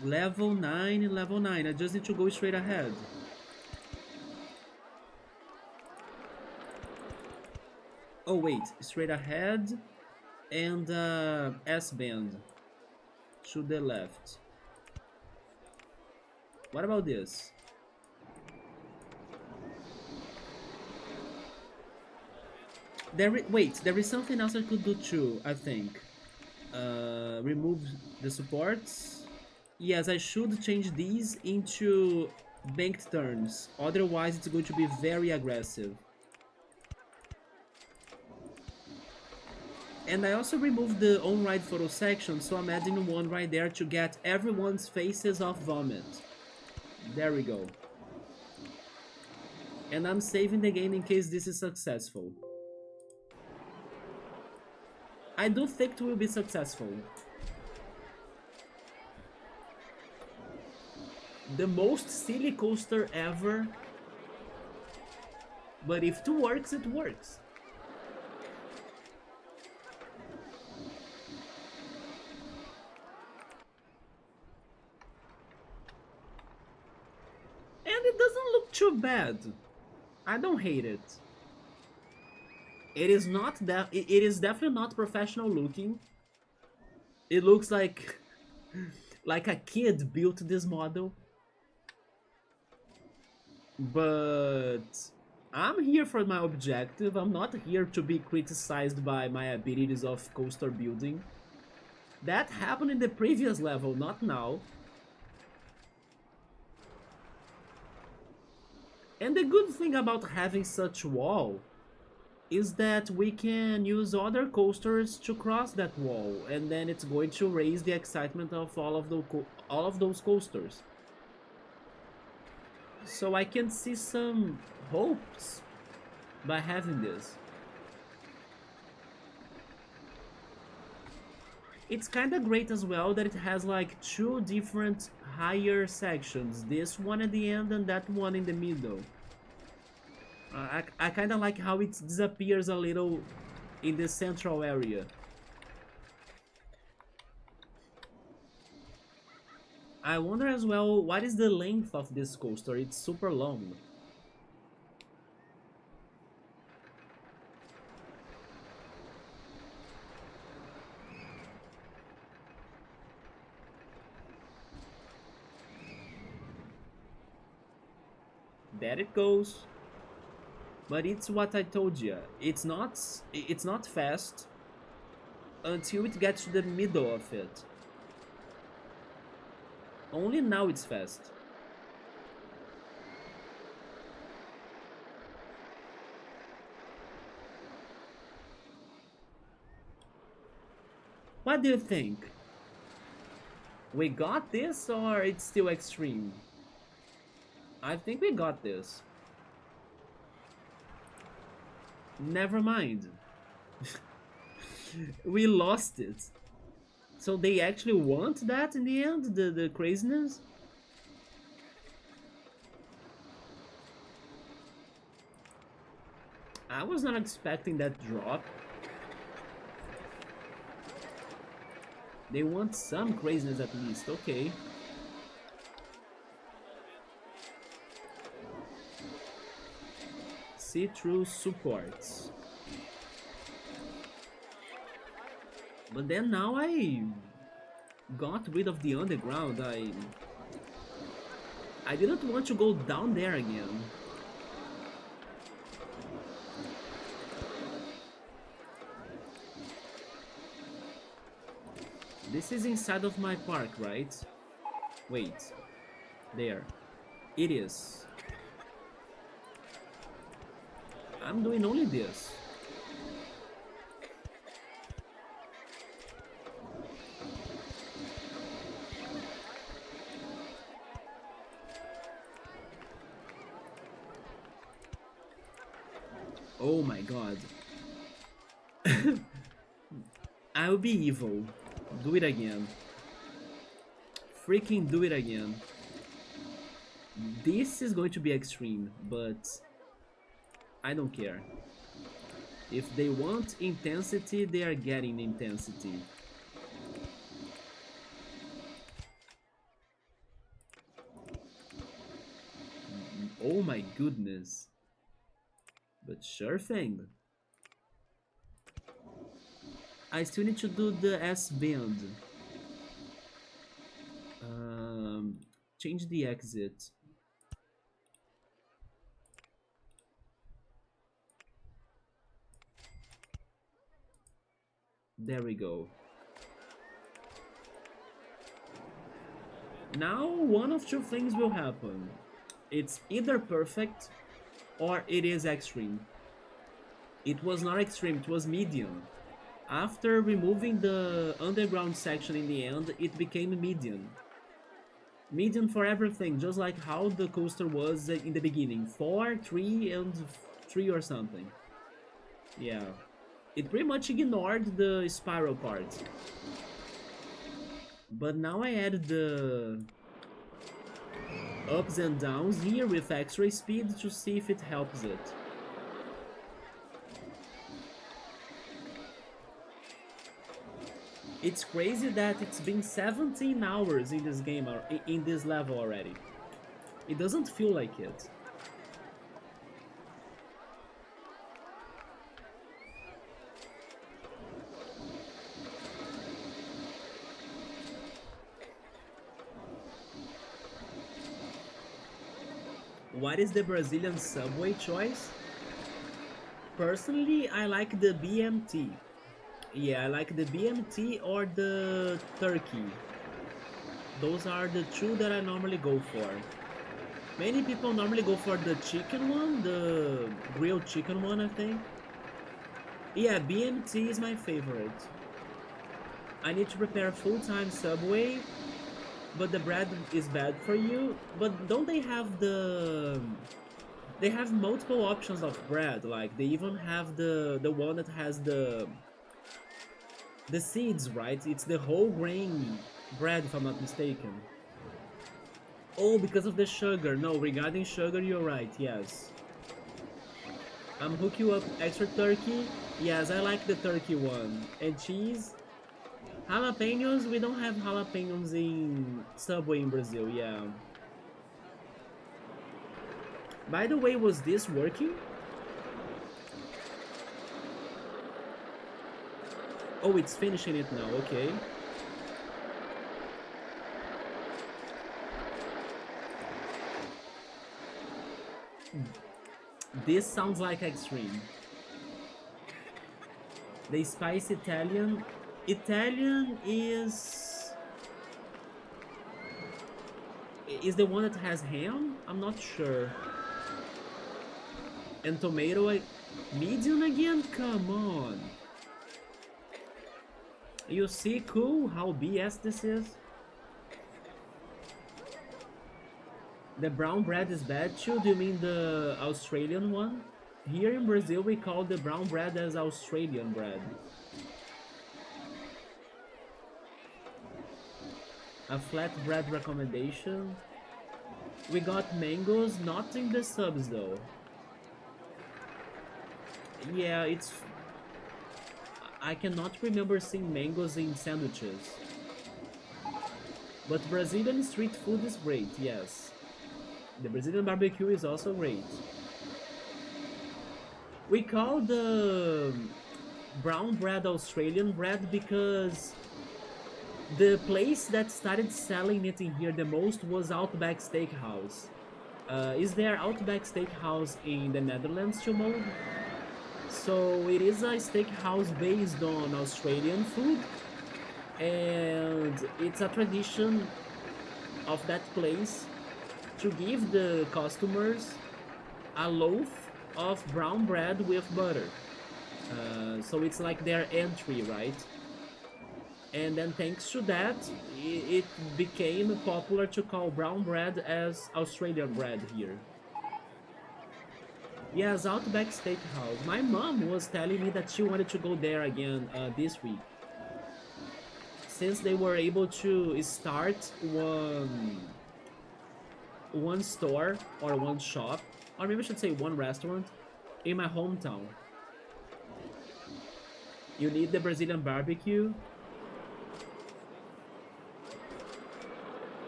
Level 9, level 9. I just need to go straight ahead. Oh wait, straight ahead and S-band to the left. What about this? Wait, there is something else I could do too, I think. Remove the supports. Yes, I should change these into banked turns. Otherwise, it's going to be very aggressive. And I also removed the on-ride photo section, so I'm adding one right there to get everyone's faces off vomit. There we go. And I'm saving the game in case this is successful. I do think it will be successful. The most silly coaster ever. But if it works, it works. And it doesn't look too bad. I don't hate it. It is not that. It is definitely not professional looking. It looks like a kid built this model. But I'm here for my objective. I'm not here to be criticized by my abilities of coaster building. That happened in the previous level, not now. And the good thing about having such wall is that we can use other coasters to cross that wall, and then it's going to raise the excitement of all of those coasters. So I can see some hopes by having this. It's kind of great as well that it has like two different higher sections. This one at the end and that one in the middle. I kind of like how it disappears a little in the central area. I wonder as well, what is the length of this coaster? It's super long. There it goes. But it's what I told you. It's not fast until it gets to the middle of it. Only now it's fast. What do you think? We got this or it's still extreme? I think we got this. Never mind. We lost it. So they actually want that in the end? The craziness? I was not expecting that drop. They want some craziness at least, okay. See-through supports. But then now I got rid of the underground. I didn't want to go down there again. This is inside of my park, right? Wait. There. It is. I'm doing only this. Oh my god. I'll be evil. Do it again. Freaking do it again. This is going to be extreme, but I don't care. If they want intensity, they are getting intensity. Oh my goodness. But sure thing. I still need to do the S-bend. Change the exit. There we go. Now one of two things will happen. It's either perfect or it is extreme. It was not extreme, it was medium. After removing the underground section in the end, it became medium. Medium for everything, just like how the coaster was in the beginning. 4, 3, and 3 or something. Yeah. It pretty much ignored the spiral part. But now I added the ups and downs here with extra speed to see if it helps it. It's crazy that it's been 17 hours in this game, or in this level already. It doesn't feel like it. What is the Brazilian subway choice? Personally, I like the BMT. Yeah, I like the BMT or the turkey. Those are the two that I normally go for. Many people normally go for the chicken one, the grilled chicken one, I think. Yeah, BMT is my favorite. I need to prepare full-time Subway, but the bread is bad for you. But don't they have the... They have multiple options of bread, like they even have the one that has The seeds, right? It's the whole grain bread, if I'm not mistaken. Oh, because of the sugar. No, regarding sugar, you're right, yes. Hook you up extra turkey. Yes, I like the turkey one. And cheese. Jalapenos, we don't have jalapenos in Subway in Brazil, yeah. By the way, was this working? Oh, it's finishing it now, okay. This sounds like extreme. The spicy Italian. Italian is the one that has ham? I'm not sure. And tomato, medium again? Come on. You see, cool, how BS this is? The brown bread is bad too? Do you mean the Australian one? Here in Brazil, we call the brown bread as Australian bread. A flat bread recommendation. We got mangoes, not in the subs though. Yeah, it's... I cannot remember seeing mangoes in sandwiches. But Brazilian street food is great, yes. The Brazilian barbecue is also great. We call the brown bread Australian bread because the place that started selling it in here the most was Outback Steakhouse. Is there Outback Steakhouse in the Netherlands, Chumod? So it is a steakhouse based on Australian food, and it's a tradition of that place to give the customers a loaf of brown bread with butter. So it's like their entry, right? And then thanks to that, it became popular to call brown bread as Australian bread here. Yes, Outback Steakhouse. My mom was telling me that she wanted to go there again this week. Since they were able to start one store or one shop, or maybe I should say one restaurant, in my hometown. You need the Brazilian barbecue.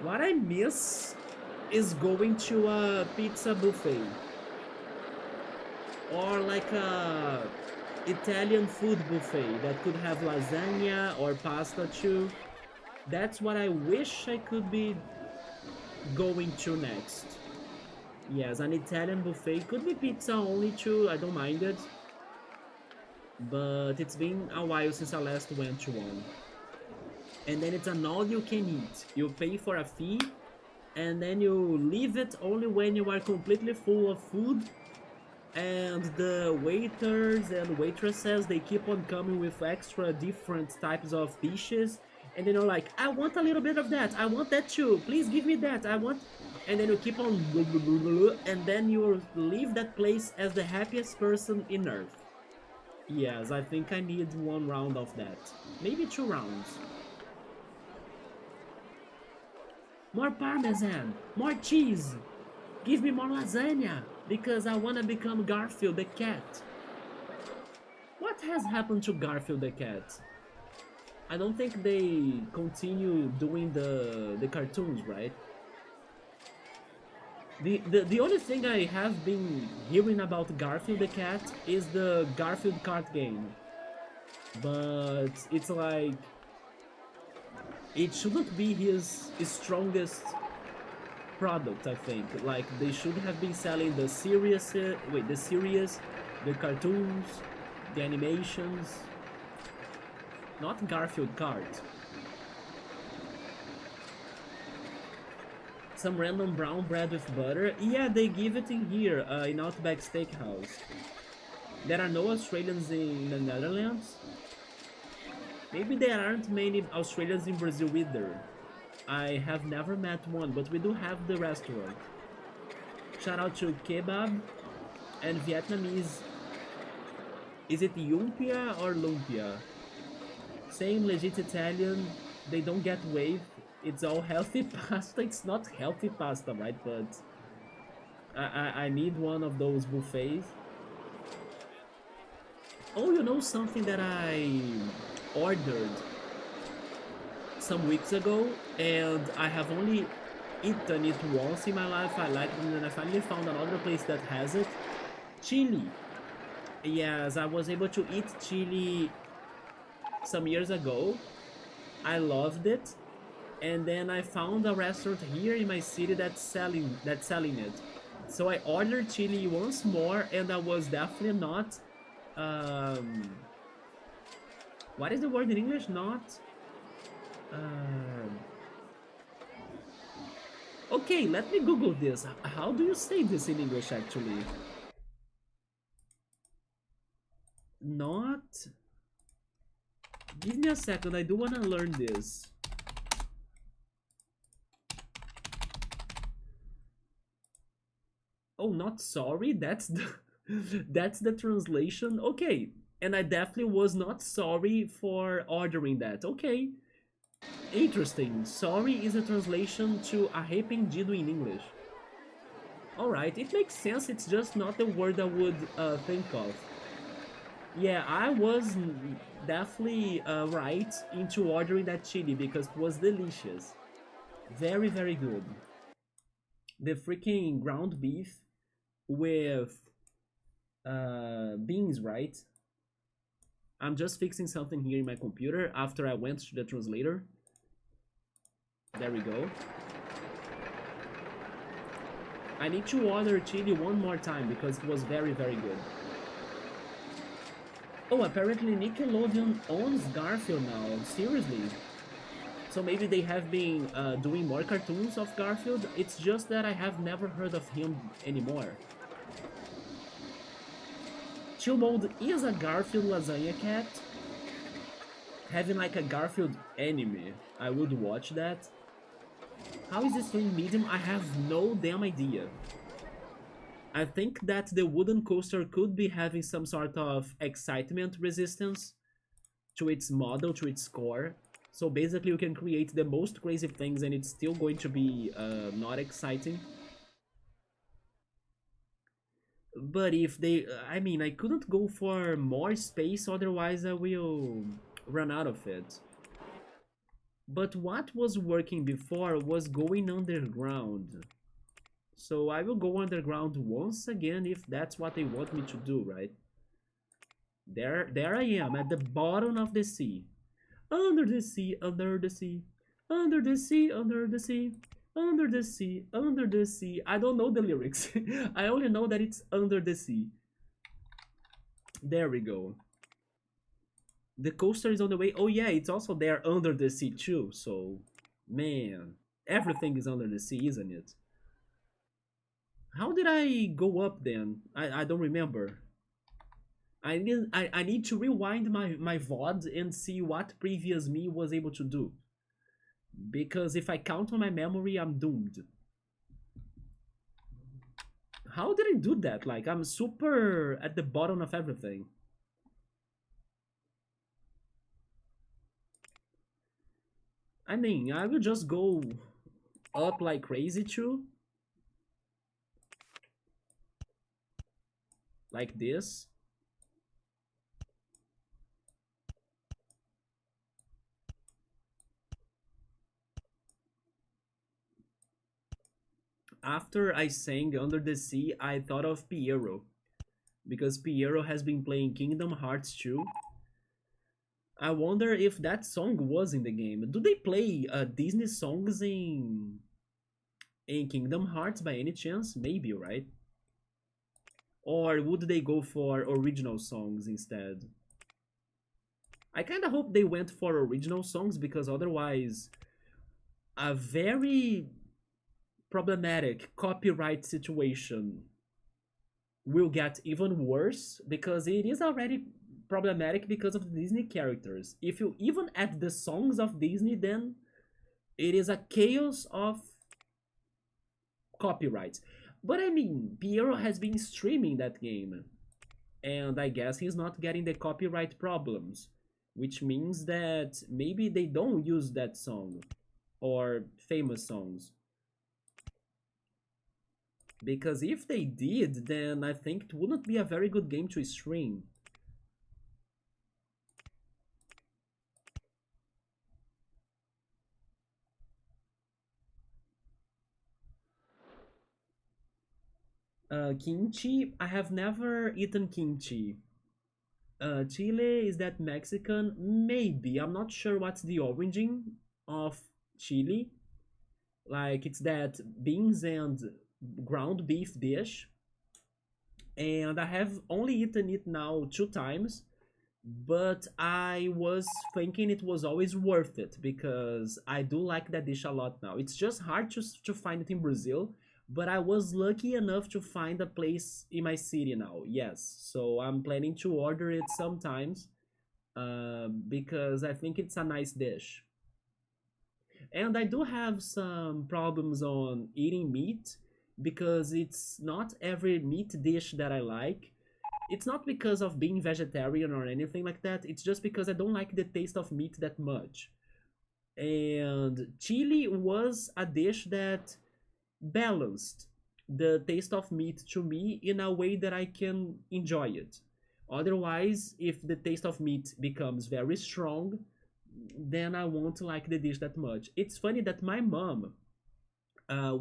What I miss is going to a pizza buffet. Or like a Italian food buffet that could have lasagna or pasta too. That's what I wish I could be going to next. Yes, an Italian buffet. Could be pizza only too, I don't mind it. But it's been a while since I last went to one. And then it's an all you can eat. You pay for a fee and then you leave it only when you are completely full of food, and the waiters and waitresses, they keep on coming with extra different types of dishes, and then you're like, I want a little bit of that, I want that too, please give me that, I want... And then you keep on and then you leave that place as the happiest person in earth. Yes, I think I need one round of that, maybe 2 rounds. More parmesan, more cheese, give me more lasagna, because I wanna become Garfield the cat. What has happened to Garfield the cat? I don't think they continue doing the cartoons, right? The only thing I have been hearing about Garfield the cat is the Garfield card game. But it's like... it shouldn't be his strongest product, I think. Like, they should have been selling the series, the cartoons, the animations, not Garfield cards. Some random brown bread with butter. Yeah, they give it in here, in Outback Steakhouse. There are no Australians in the Netherlands. Maybe there aren't many Australians in Brazil either. I have never met one, but we do have the restaurant. Shout out to kebab and Vietnamese. Is it lumpia or lumpia? Same legit Italian. They don't get wave. It's all healthy pasta. It's not healthy pasta, right? But I need one of those buffets. Oh, you know something that I ordered some weeks ago, and I have only eaten it once in my life. I liked it, and then I finally found another place that has it. Chili. Yes, I was able to eat chili some years ago. I loved it, and then I found a restaurant here in my city that's selling it. So I ordered chili once more, and I was definitely not. Um, what is the word in English? Not. Um, okay, let me Google this. How do you say this in English actually? Not. Give me a second. I do wanna learn this. Oh, not sorry. That's the that's the translation. Okay, and I definitely was not sorry for ordering that. Okay, interesting. Sorry is a translation to arrependido in English. All right, it makes sense. It's just not the word I would think of. Yeah, I was definitely right into ordering that chili because it was delicious. Very, very good. The freaking ground beef with beans, right? I'm just fixing something here in my computer after I went to the translator. There we go. I need to order chili one more time because it was very, very good. Oh, apparently Nickelodeon owns Garfield now. Seriously. So maybe they have been doing more cartoons of Garfield. It's just that I have never heard of him anymore. Chill Mode is a Garfield lasagna cat. Having like a Garfield anime, I would watch that. How is this film medium? I have no damn idea. I think that the wooden coaster could be having some sort of excitement resistance to its model, to its core. So basically you can create the most crazy things and it's still going to be not exciting. But if they, I mean, I couldn't go for more space, otherwise I will run out of it. But what was working before was going underground. So I will go underground once again if that's what they want me to do, right? There I am at the bottom of the sea. Under the sea, under the sea, under the sea, under the sea, under the sea, under the sea. I don't know the lyrics. I only know that it's under the sea. There we go. The coaster is on the way. Oh yeah, it's also there under the sea too. So, man, everything is under the sea, isn't it? How did I go up then? I don't remember. I need to rewind my VOD and see what previous me was able to do. Because if I count on my memory, I'm doomed. How did I do that? Like, I'm super at the bottom of everything. I mean, I will just go up like crazy too. Like this. After I sang Under the Sea, I thought of Piero. Because Piero has been playing Kingdom Hearts 2. I wonder if that song was in the game. Do they play Disney songs in Kingdom Hearts by any chance? Maybe, right? Or would they go for original songs instead? I kind of hope they went for original songs because otherwise, a very problematic copyright situation will get even worse because it is already problematic because of the Disney characters. If you even add the songs of Disney, then it is a chaos of copyrights. But I mean, Piero has been streaming that game, and I guess he's not getting the copyright problems. which means that maybe they don't use that song or famous songs. Because if they did, then I think it wouldn't be a very good game to stream. Kimchi, I have never eaten kimchi. Chile, is that Mexican? Maybe. I'm not sure what's the origin of chili. Like, it's that beans and ground beef dish. And I have only eaten it now 2 times, but I was thinking it was always worth it because I do like that dish a lot now. It's just hard to find it in Brazil, but I was lucky enough to find a place in my city now. Yes, so I'm planning to order it sometimes because I think it's a nice dish. And I do have some problems on eating meat because it's not every meat dish that I like. It's not because of being vegetarian or anything like that. It's just because I don't like the taste of meat that much. And chili was a dish that balanced the taste of meat to me in a way that I can enjoy it. Otherwise, if the taste of meat becomes very strong, then I won't like the dish that much. It's funny that my mom,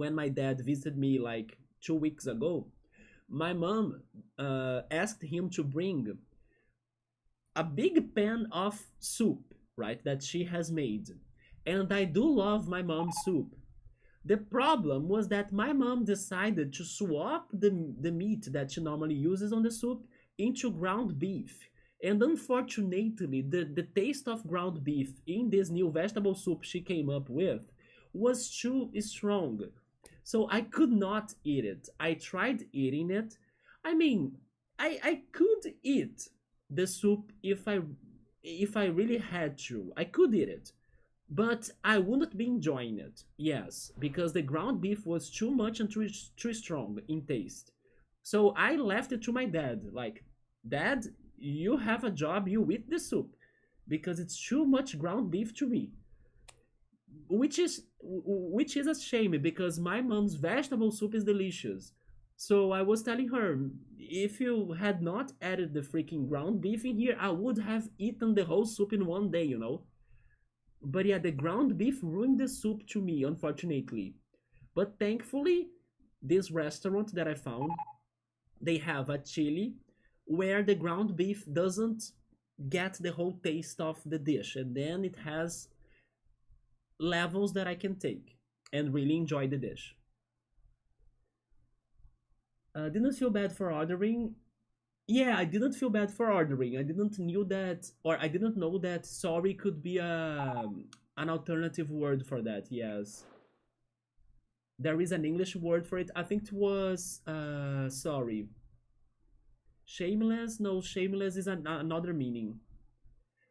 when my dad visited me like 2 weeks ago, my mom asked him to bring a big pan of soup, right, that she has made. And I do love my mom's soup. The problem was that my mom decided to swap the meat that she normally uses on the soup into ground beef. And unfortunately, the taste of ground beef in this new vegetable soup she came up with was too strong. So I could not eat it. I tried eating it. I mean, I could eat the soup if I really had to. I could eat it, but I wouldn't be enjoying it. Yes, because the ground beef was too much and too strong in taste. So I left it to my dad. Like, Dad, you have a job. You eat the soup because it's too much ground beef to me, which is a shame because my mom's vegetable soup is delicious. So I was telling her, if you had not added the freaking ground beef in here, I would have eaten the whole soup in one day, you know. But yeah, the ground beef ruined the soup to me, unfortunately. But thankfully, this restaurant that I found, they have a chili where the ground beef doesn't get the whole taste of the dish, and then it has levels that I can take and really enjoy the dish. Didn't feel bad for ordering. Yeah, I didn't feel bad for ordering. I didn't knew that, or I didn't know that sorry could be an alternative word for that. Yes, there is an English word for it. I think it was sorry. Shameless? No, shameless is another meaning.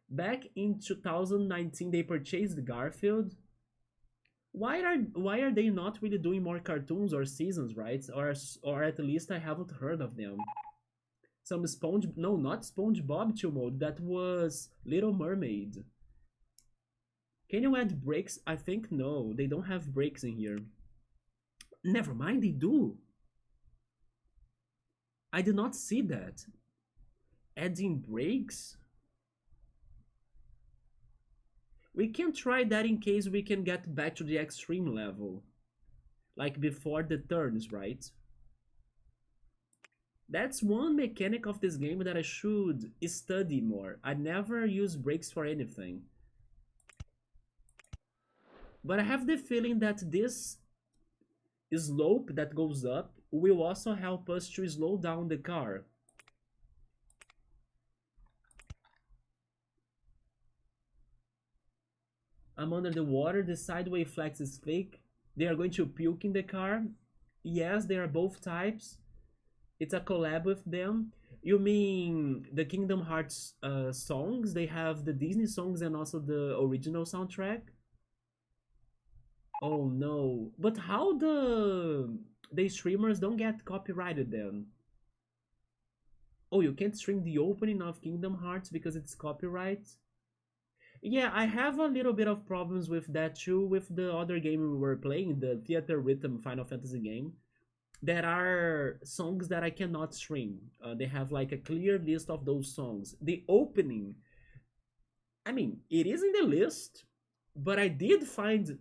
Back in 2019, they purchased Garfield. Why are they not really doing more cartoons or seasons, right? Or at least I haven't heard of them. Some Sponge, no, not SpongeBob chill mode. That was Little Mermaid. Can you add breaks? I think no, they don't have breaks in here. Never mind, they do. I did not see that. Adding breaks? We can try that in case we can get back to the extreme level. Like before the turns, right? That's one mechanic of this game that I should study more. I never use breaks for anything. But I have the feeling that this slope that goes up will also help us to slow down the car. I'm under the water, the sideway flex is fake. They are going to puke in the car. Yes, they are both types. It's a collab with them. You mean the Kingdom Hearts songs? They have the Disney songs and also the original soundtrack. Oh no! But how the streamers don't get copyrighted then? Oh, you can't stream the opening of Kingdom Hearts because it's copyright. Yeah, I have a little bit of problems with that too with the other game we were playing, the Theater Rhythm Final Fantasy game. There are songs that I cannot stream. They have like a clear list of those songs. The opening, I mean, it is in the list, but I did find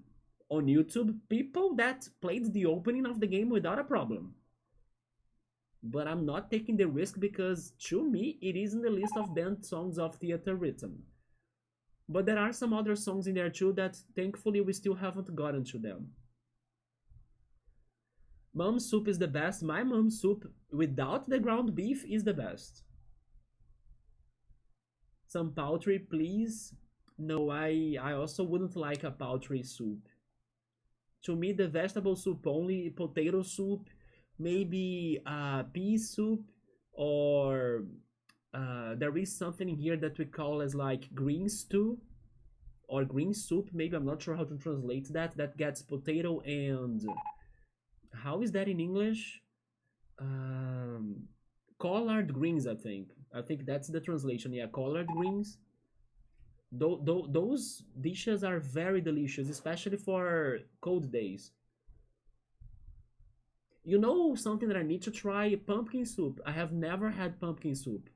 on YouTube people that played the opening of the game without a problem. But I'm not taking the risk because to me it is in the list of banned songs of Theater Rhythm. But there are some other songs in there too that thankfully we still haven't gotten to them. Mum soup is the best. My mum soup without the ground beef is the best. Some poultry, please. No, I also wouldn't like a poultry soup. To me, the vegetable soup only, potato soup, maybe pea soup, or there is something here that we call as like green stew or green soup. Maybe I'm not sure how to translate that. That gets potato and how is that in English? Um, collard greens, I think. I think that's the translation. Yeah, collard greens. Those dishes are very delicious, especially for cold days. You know something that I need to try? Pumpkin soup. I have never had pumpkin soup.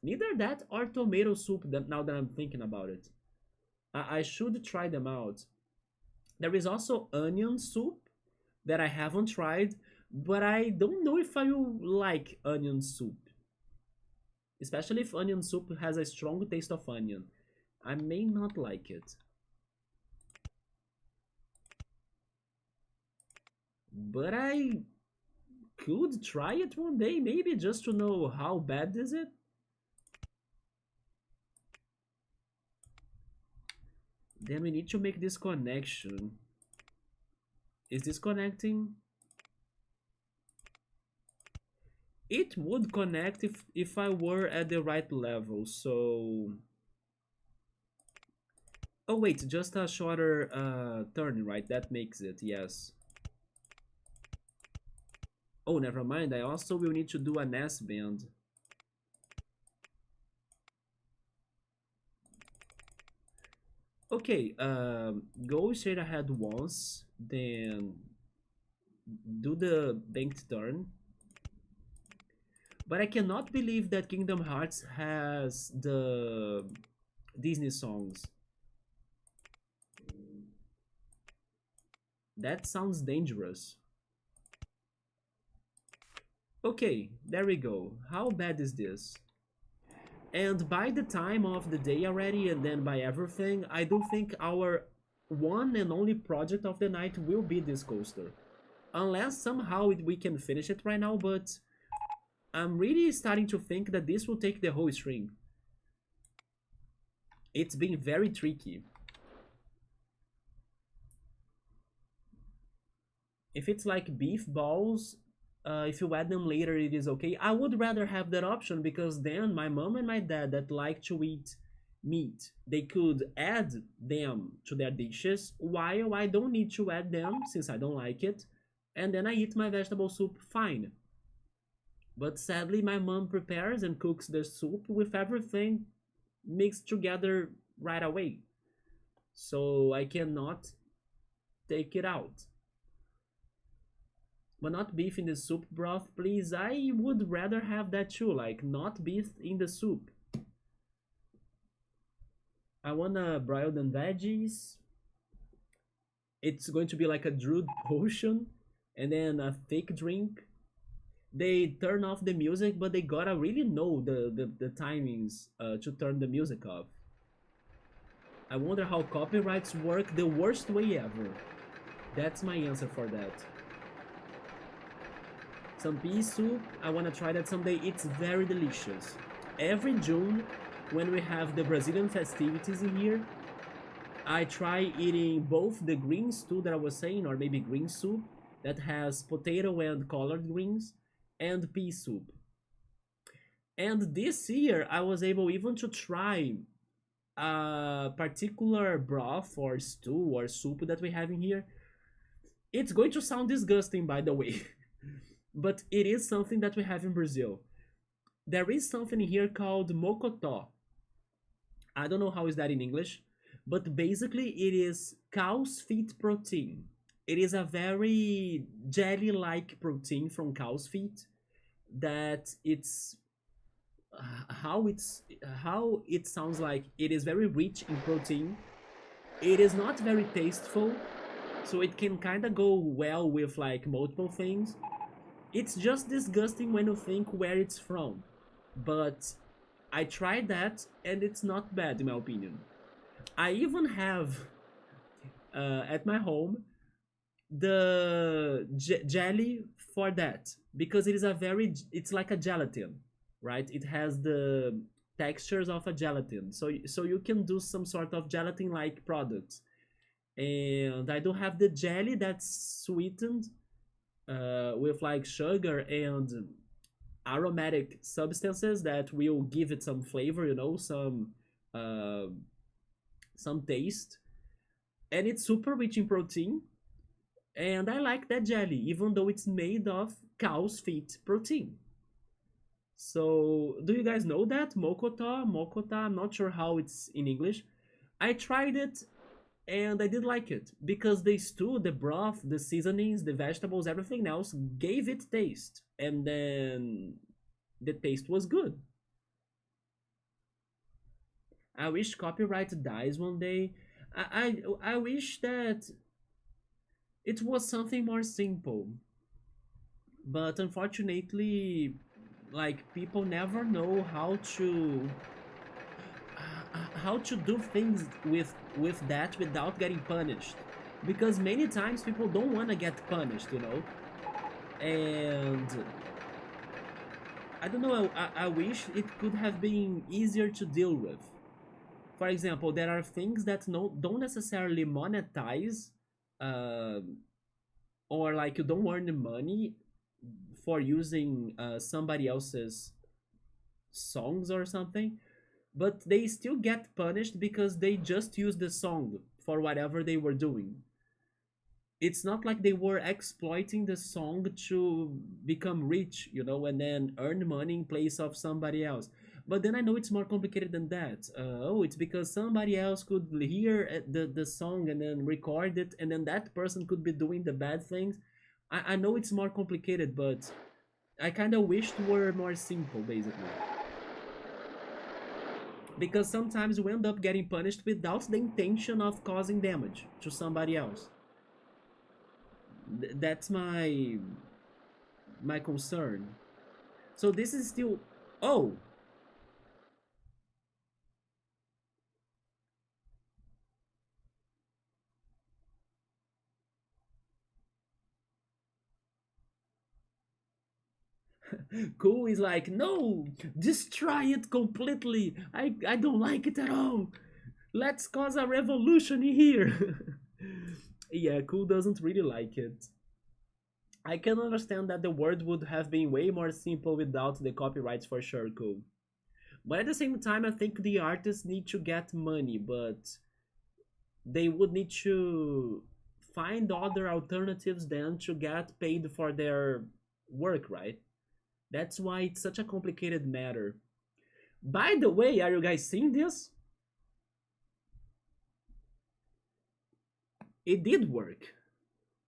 Neither that or tomato soup. Now that I'm thinking about it, I should try them out. There is also onion soup that I haven't tried, but I don't know if I will like onion soup, especially if onion soup has a strong taste of onion. I may not like it, but I could try it one day, maybe just to know how bad is it. Then we need to make this connection. Is this connecting? It would connect if I were at the right level, so... Oh wait, just a shorter turn, right? That makes it, yes. Oh, never mind, I also will need to do an S-band. Okay, go straight ahead once, then do the banked turn. But I cannot believe that Kingdom Hearts has the Disney songs. That sounds dangerous. Okay, there we go. How bad is this? And by the time of the day already, and then by everything, I do think our one and only project of the night will be this coaster. Unless somehow we can finish it right now, but I'm really starting to think that this will take the whole string. It's been very tricky. If it's like beef balls, if you add them later, it is okay. I would rather have that option because then my mom and my dad that like to eat meat, they could add them to their dishes while I don't need to add them since I don't like it. And then I eat my vegetable soup fine. But sadly, my mom prepares and cooks the soup with everything mixed together right away. So I cannot take it out. But not beef in the soup broth, please. I would rather have that too, like not beef in the soup. I want a broiled and veggies. It's going to be like a druid potion and then a thick drink. They turn off the music, but they gotta really know the timings to turn the music off. I wonder how copyrights work the worst way ever. That's my answer for that. Some pea soup, I wanna try that someday. It's very delicious. Every June, when we have the Brazilian festivities in here, I try eating both the green stew that I was saying, or maybe green soup, that has potato and collard greens, and pea soup. And this year, I was able even to try a particular broth or stew or soup that we have in here. It's going to sound disgusting, by the way, but it is something that we have in Brazil. There is something here called mocotó. I don't know how is that in English, but basically it is cow's feet protein. It is a very jelly-like protein from cow's feet that how it sounds like it is very rich in protein. It is not very tasteful, so it can kind of go well with like multiple things. It's just disgusting when you think where it's from, but I tried that and it's not bad in my opinion. I even have at my home the jelly for that because it is a very it's like a gelatin, right? It has the textures of a gelatin, so you can do some sort of gelatin like products. And I do have the jelly that's sweetened with like sugar and aromatic substances that will give it some flavor, uh, some taste, and it's super rich in protein. And I like that jelly, even though it's made of cow's feet protein. So, do you guys know that mokota? I'm not sure how it's in English. I tried it and I did like it because the stew, the broth, the seasonings, the vegetables, everything else gave it taste, and then the taste was good. I wish copyright dies one day. I wish that it was something more simple, but unfortunately, like people never know how to do things with that without getting punished, because many times people don't want to get punished. And I don't know. I wish it could have been easier to deal with. For example, there are things that no don't necessarily monetize, uh, or like you don't earn money for using somebody else's songs or something, but they still get punished because they just use the song for whatever they were doing. It's not like they were exploiting the song to become rich, and then earn money in place of somebody else. But then I know it's more complicated than that. Oh, it's because somebody else could hear the song and then record it, and then that person could be doing the bad things. I know it's more complicated, but I kind of wished were more simple, basically. Because sometimes we end up getting punished without the intention of causing damage to somebody else. That's my concern. So this is still. Oh, cool is like, no, destroy it completely. I don't like it at all. Let's cause a revolution here. Yeah, cool doesn't really like it. I can understand that the world would have been way more simple without the copyrights for sure, cool. But at the same time, I think the artists need to get money, but they would need to find other alternatives than to get paid for their work, right? That's why it's such a complicated matter. By the way, are you guys seeing this? It did work.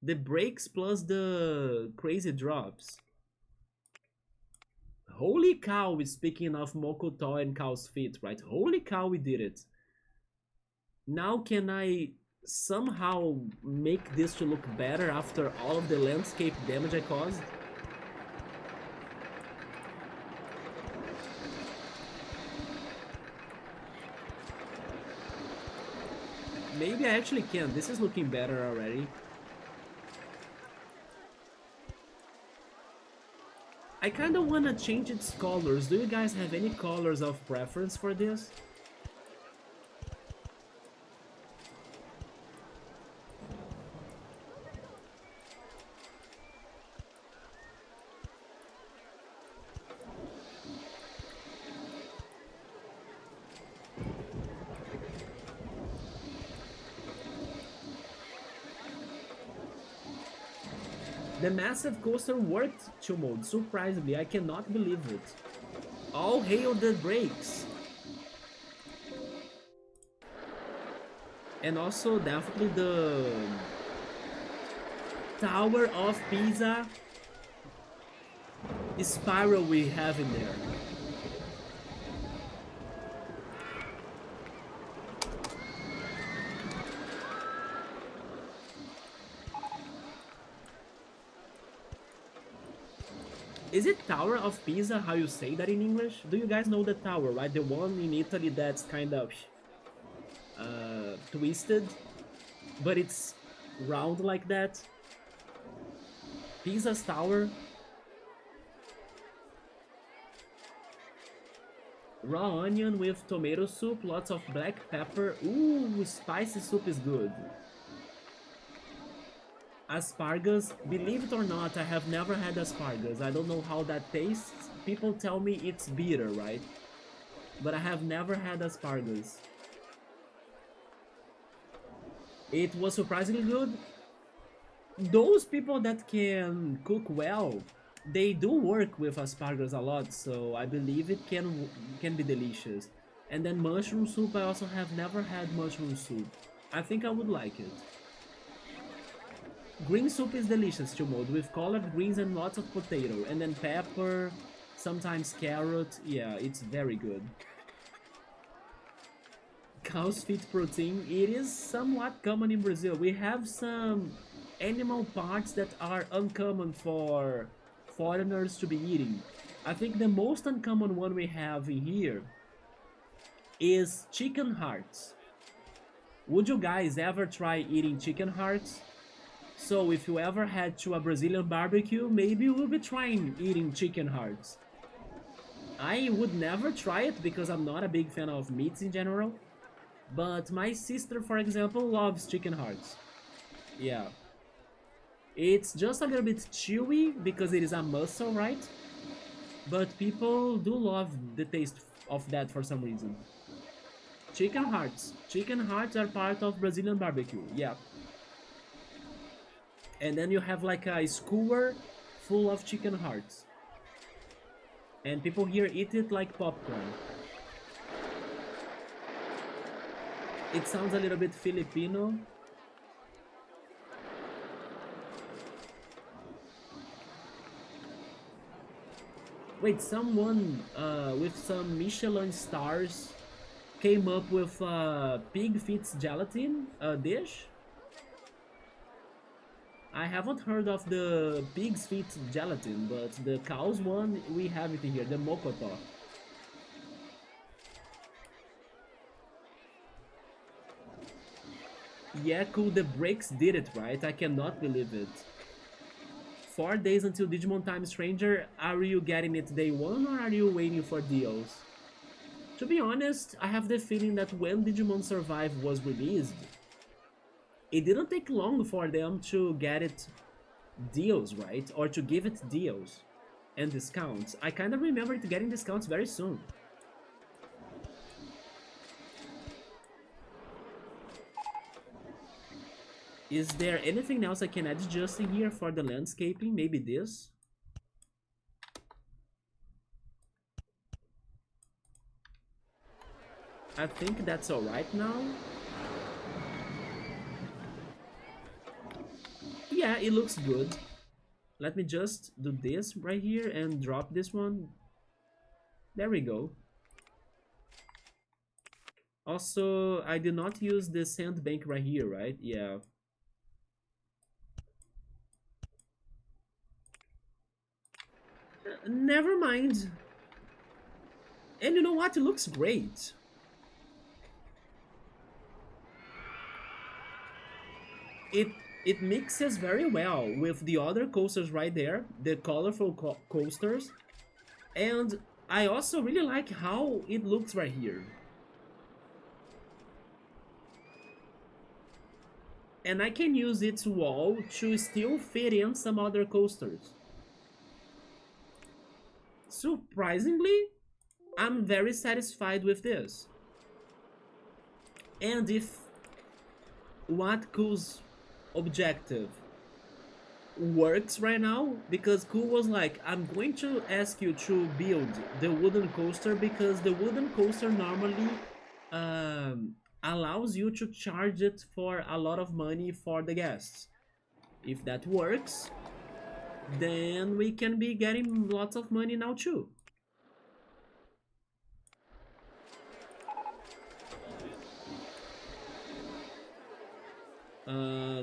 The breaks plus the crazy drops. Holy cow, speaking of Mokoto and Cow's feet, right? Holy cow, we did it. Now can I somehow make this to look better after all of the landscape damage I caused? Maybe I actually can. This is looking better already. I kind of want to change its colors. Do you guys have any colors of preference for this? The massive coaster worked, Chumod. Surprisingly, I cannot believe it. All hail the brakes. And also definitely the Tower of Pisa spiral we have in there. Is it Tower of Pisa how you say that in English? Do you guys know the tower, right? The one in Italy that's kind of twisted, but it's round like that. Pisa's tower. Raw onion with tomato soup, lots of black pepper. Ooh, spicy soup is good. Asparagus, believe it or not, I have never had asparagus. I don't know how that tastes. People tell me it's bitter, right? But I have never had asparagus. It was surprisingly good. Those people that can cook well, they do work with asparagus a lot, so I believe it can be delicious. And then mushroom soup, I also have never had mushroom soup. I think I would like it. Green soup is delicious to mold with collard greens and lots of potato, and then pepper, sometimes carrot. Yeah, it's very good. Cow's feet protein, it is somewhat common in Brazil. We have some animal parts that are uncommon for foreigners to be eating. I think the most uncommon one we have in here is chicken hearts. Would you guys ever try eating chicken hearts? So if you ever head to a Brazilian barbecue, maybe we'll be trying eating chicken hearts. I would never try it because I'm not a big fan of meats in general. But my sister, for example, loves chicken hearts. Yeah. It's just a little bit chewy because it is a muscle, right? But people do love the taste of that for some reason. Chicken hearts. Chicken hearts are part of Brazilian barbecue. Yeah. And then you have like a skewer full of chicken hearts. And people here eat it like popcorn. It sounds a little bit Filipino. Wait, someone with some Michelin stars came up with pig feet gelatin dish? I haven't heard of the pig's feet gelatin, but the cow's one, we have it here, the mokoto. Yeah, cool, the breaks did it, right? I cannot believe it. 4 days until Digimon Time Stranger, are you getting it day one or are you waiting for deals? To be honest, I have the feeling that when Digimon Survive was released, it didn't take long for them to get it deals, right? Or to give it deals and discounts. I kind of remember it getting discounts very soon. Is there anything else I can add just in here for the landscaping? Maybe this? I think that's alright now. Yeah, it looks good. Let me just do this right here and drop this one. There we go. Also, I did not use the sandbank right here, right? Yeah. Never mind. And you know what? It looks great. It it mixes very well with the other coasters right there, the colorful coasters. And I also really like how it looks right here. And I can use its wall to still fit in some other coasters. Surprisingly, I'm very satisfied with this. And if what Cool's objective works right now, because Cool was like, I'm going to ask you to build the wooden coaster because the wooden coaster normally allows you to charge it for a lot of money for the guests. If that works, then we can be getting lots of money now too.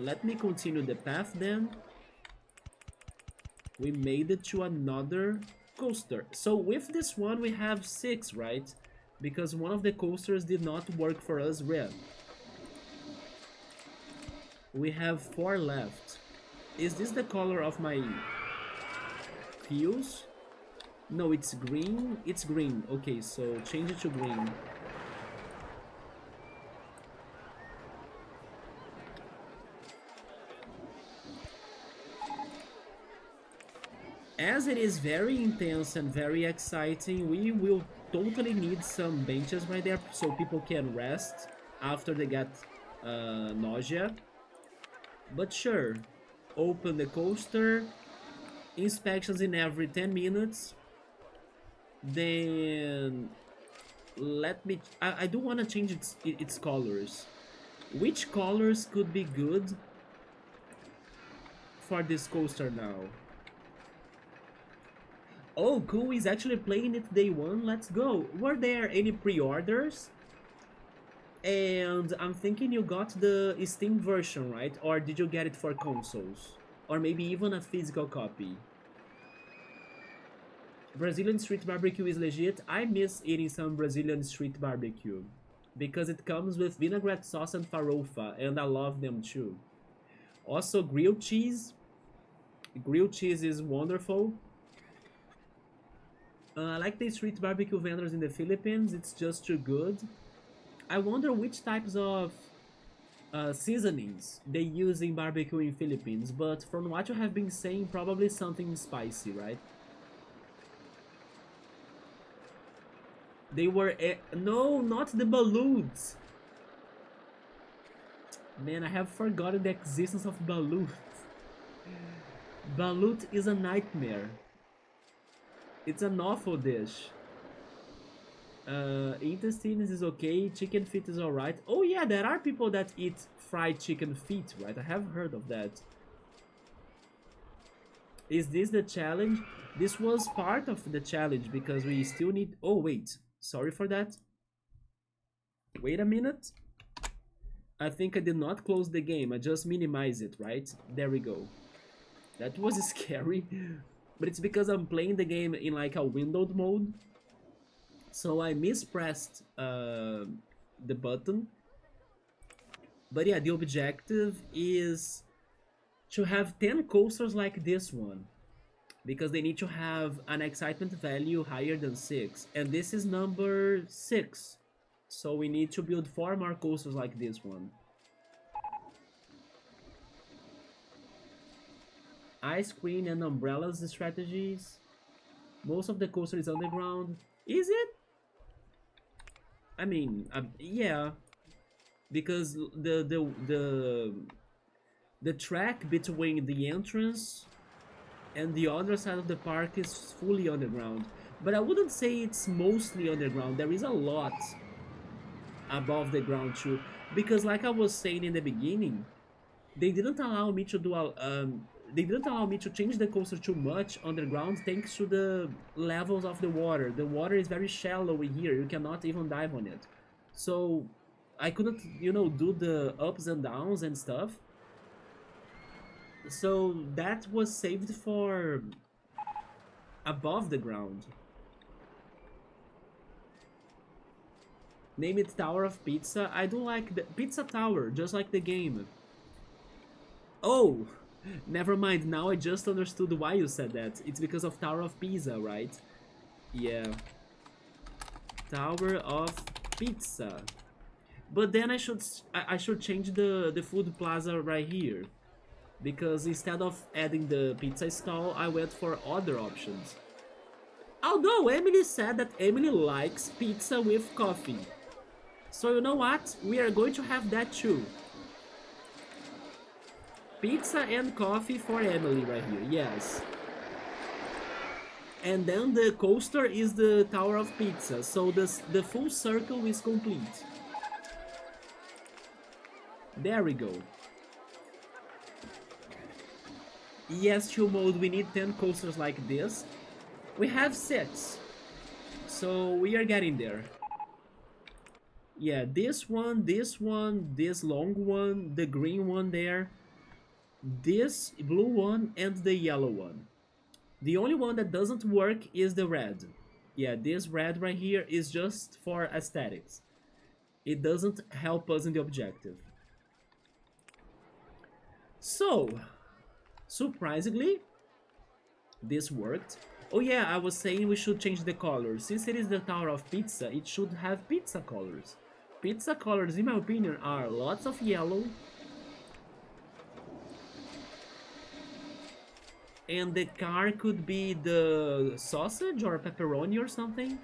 Let me continue the path then. We made it to another coaster. So with this one we have 6, right? Because one of the coasters did not work for us yet. We have 4 left. Is this the color of my fuse? No, it's green. It's green. Okay, so change it to green. As it is very intense and very exciting, we will totally need some benches right there so people can rest after they get nausea. But sure, open the coaster, inspections in every 10 minutes. Then let me... I do want to change its colors. Which colors could be good for this coaster now? Oh, cool, he's actually playing it day one. Let's go. Were there any pre-orders? And I'm thinking you got the Steam version, right? Or did you get it for consoles? Or maybe even a physical copy? Brazilian street barbecue is legit. I miss eating some Brazilian street barbecue because it comes with vinaigrette sauce and farofa, and I love them too. Also, grilled cheese. Grilled cheese is wonderful. I like the street barbecue vendors in the Philippines. It's just too good. I wonder which types of seasonings they use in barbecue in Philippines, but from what you have been saying, probably something spicy, right? They were... no, not the balloons! Man, I have forgotten the existence of balut. Balut is a nightmare. It's an awful dish. Intestines is okay. Chicken feet is alright. Oh yeah, there are people that eat fried chicken feet, right? I have heard of that. Is this the challenge? This was part of the challenge because we still need... Oh wait, sorry for that. Wait a minute. I think I did not close the game. I just minimized it, right? There we go. That was scary. But it's because I'm playing the game in like a windowed mode. So I mispressed the button. But yeah, the objective is to have 10 coasters like this one. Because they need to have an excitement value higher than 6. And this is number 6. So we need to build 4 more coasters like this one. Ice cream and umbrellas strategies. Most of the coaster is underground. Is it? I mean, yeah, because the track between the entrance and the other side of the park is fully underground. But I wouldn't say it's mostly underground. There is a lot above the ground too. Because like I was saying in the beginning, they didn't allow me to do they didn't allow me to change the coaster too much underground thanks to the levels of the water. The water is very shallow in here, you cannot even dive on it. So I couldn't, you know, do the ups and downs and stuff. So that was saved for above the ground. Name it Tower of Pizza. I do like the Pizza Tower, just like the game. Oh! Never mind, now I just understood why you said that. It's because of Tower of Pizza, right? Yeah. Tower of Pizza. But then I should change the food plaza right here. Because instead of adding the pizza stall, I went for other options. Although Emily said that Emily likes pizza with coffee. So you know what? We are going to have that too. Pizza and coffee for Emily right here, yes. And then the coaster is the Tower of Pizza, so the full circle is complete. There we go. Yes, chill mode, we need 10 coasters like this. We have 6, so we are getting there. Yeah, this one, this long one, the green one there, this blue one, and the yellow one. The only one that doesn't work is the red. Yeah, this red right here is just for aesthetics. It doesn't help us in the objective. So, surprisingly, this worked. Oh yeah, I was saying we should change the colors. Since it is the Tower of Pizza, it should have pizza colors. Pizza colors, in my opinion, are lots of yellow. And the car could be the sausage or pepperoni or something.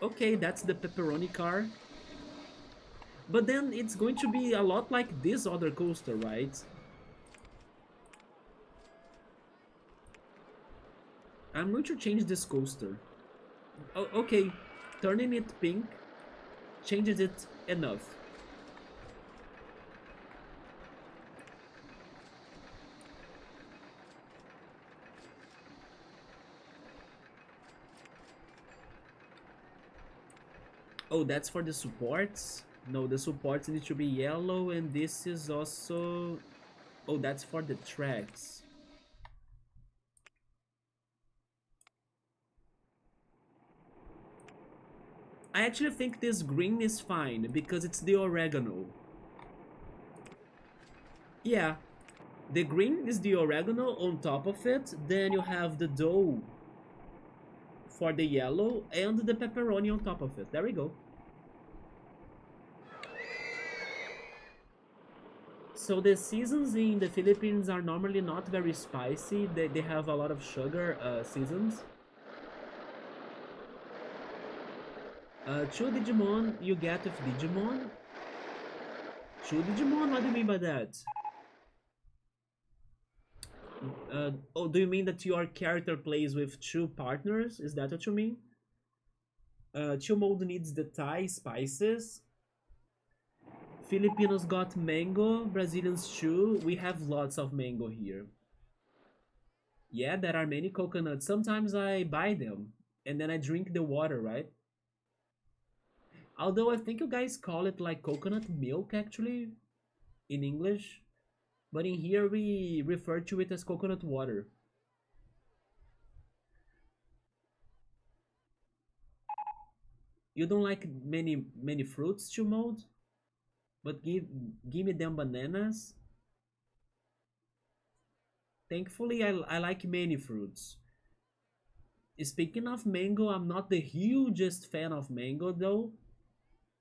Okay, that's the pepperoni car. But then it's going to be a lot like this other coaster, right? I'm going to change this coaster. Oh, okay, turning it pink changes it enough. Oh, that's for the supports? No, the supports need to be yellow, and this is also... Oh, that's for the tracks. I actually think this green is fine, because it's the oregano. Yeah, the green is the oregano on top of it, then you have the dough for the yellow, and the pepperoni on top of it. There we go. So the seasons in the Philippines are normally not very spicy. They have a lot of sugar seasons. Two Digimon you get with Digimon. Two Digimon? What do you mean by that? Oh, do you mean that your character plays with two partners? Is that what you mean? Chill mode needs the Thai spices. Filipinos got mango, Brazilians too. We have lots of mango here. Yeah, there are many coconuts. Sometimes I buy them and then I drink the water, right? Although I think you guys call it like coconut milk actually in English, but in here we refer to it as coconut water. You don't like many fruits to mold, but give me them bananas. Thankfully, I like many fruits. Speaking of mango, I'm not the hugest fan of mango though,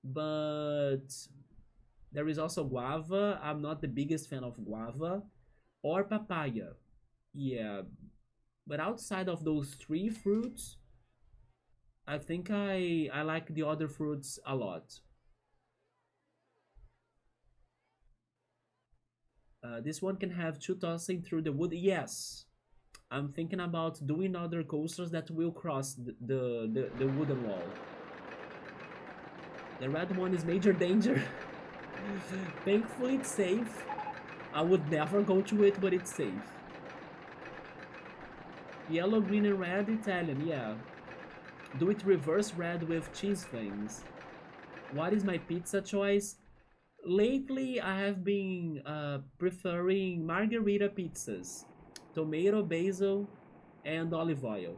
but there is also guava. I'm not the biggest fan of guava or papaya. Yeah, but outside of those three fruits, I think I like the other fruits a lot. This one can have two tossing through the wood. Yes, I'm thinking about doing other coasters that will cross the wooden wall. The red one is major danger. Thankfully, it's safe. I would never go to it, but it's safe. Yellow, green, and red Italian, yeah. Do it reverse red with cheese things. What is my pizza choice? Lately, I have been preferring margarita pizzas, tomato, basil, and olive oil.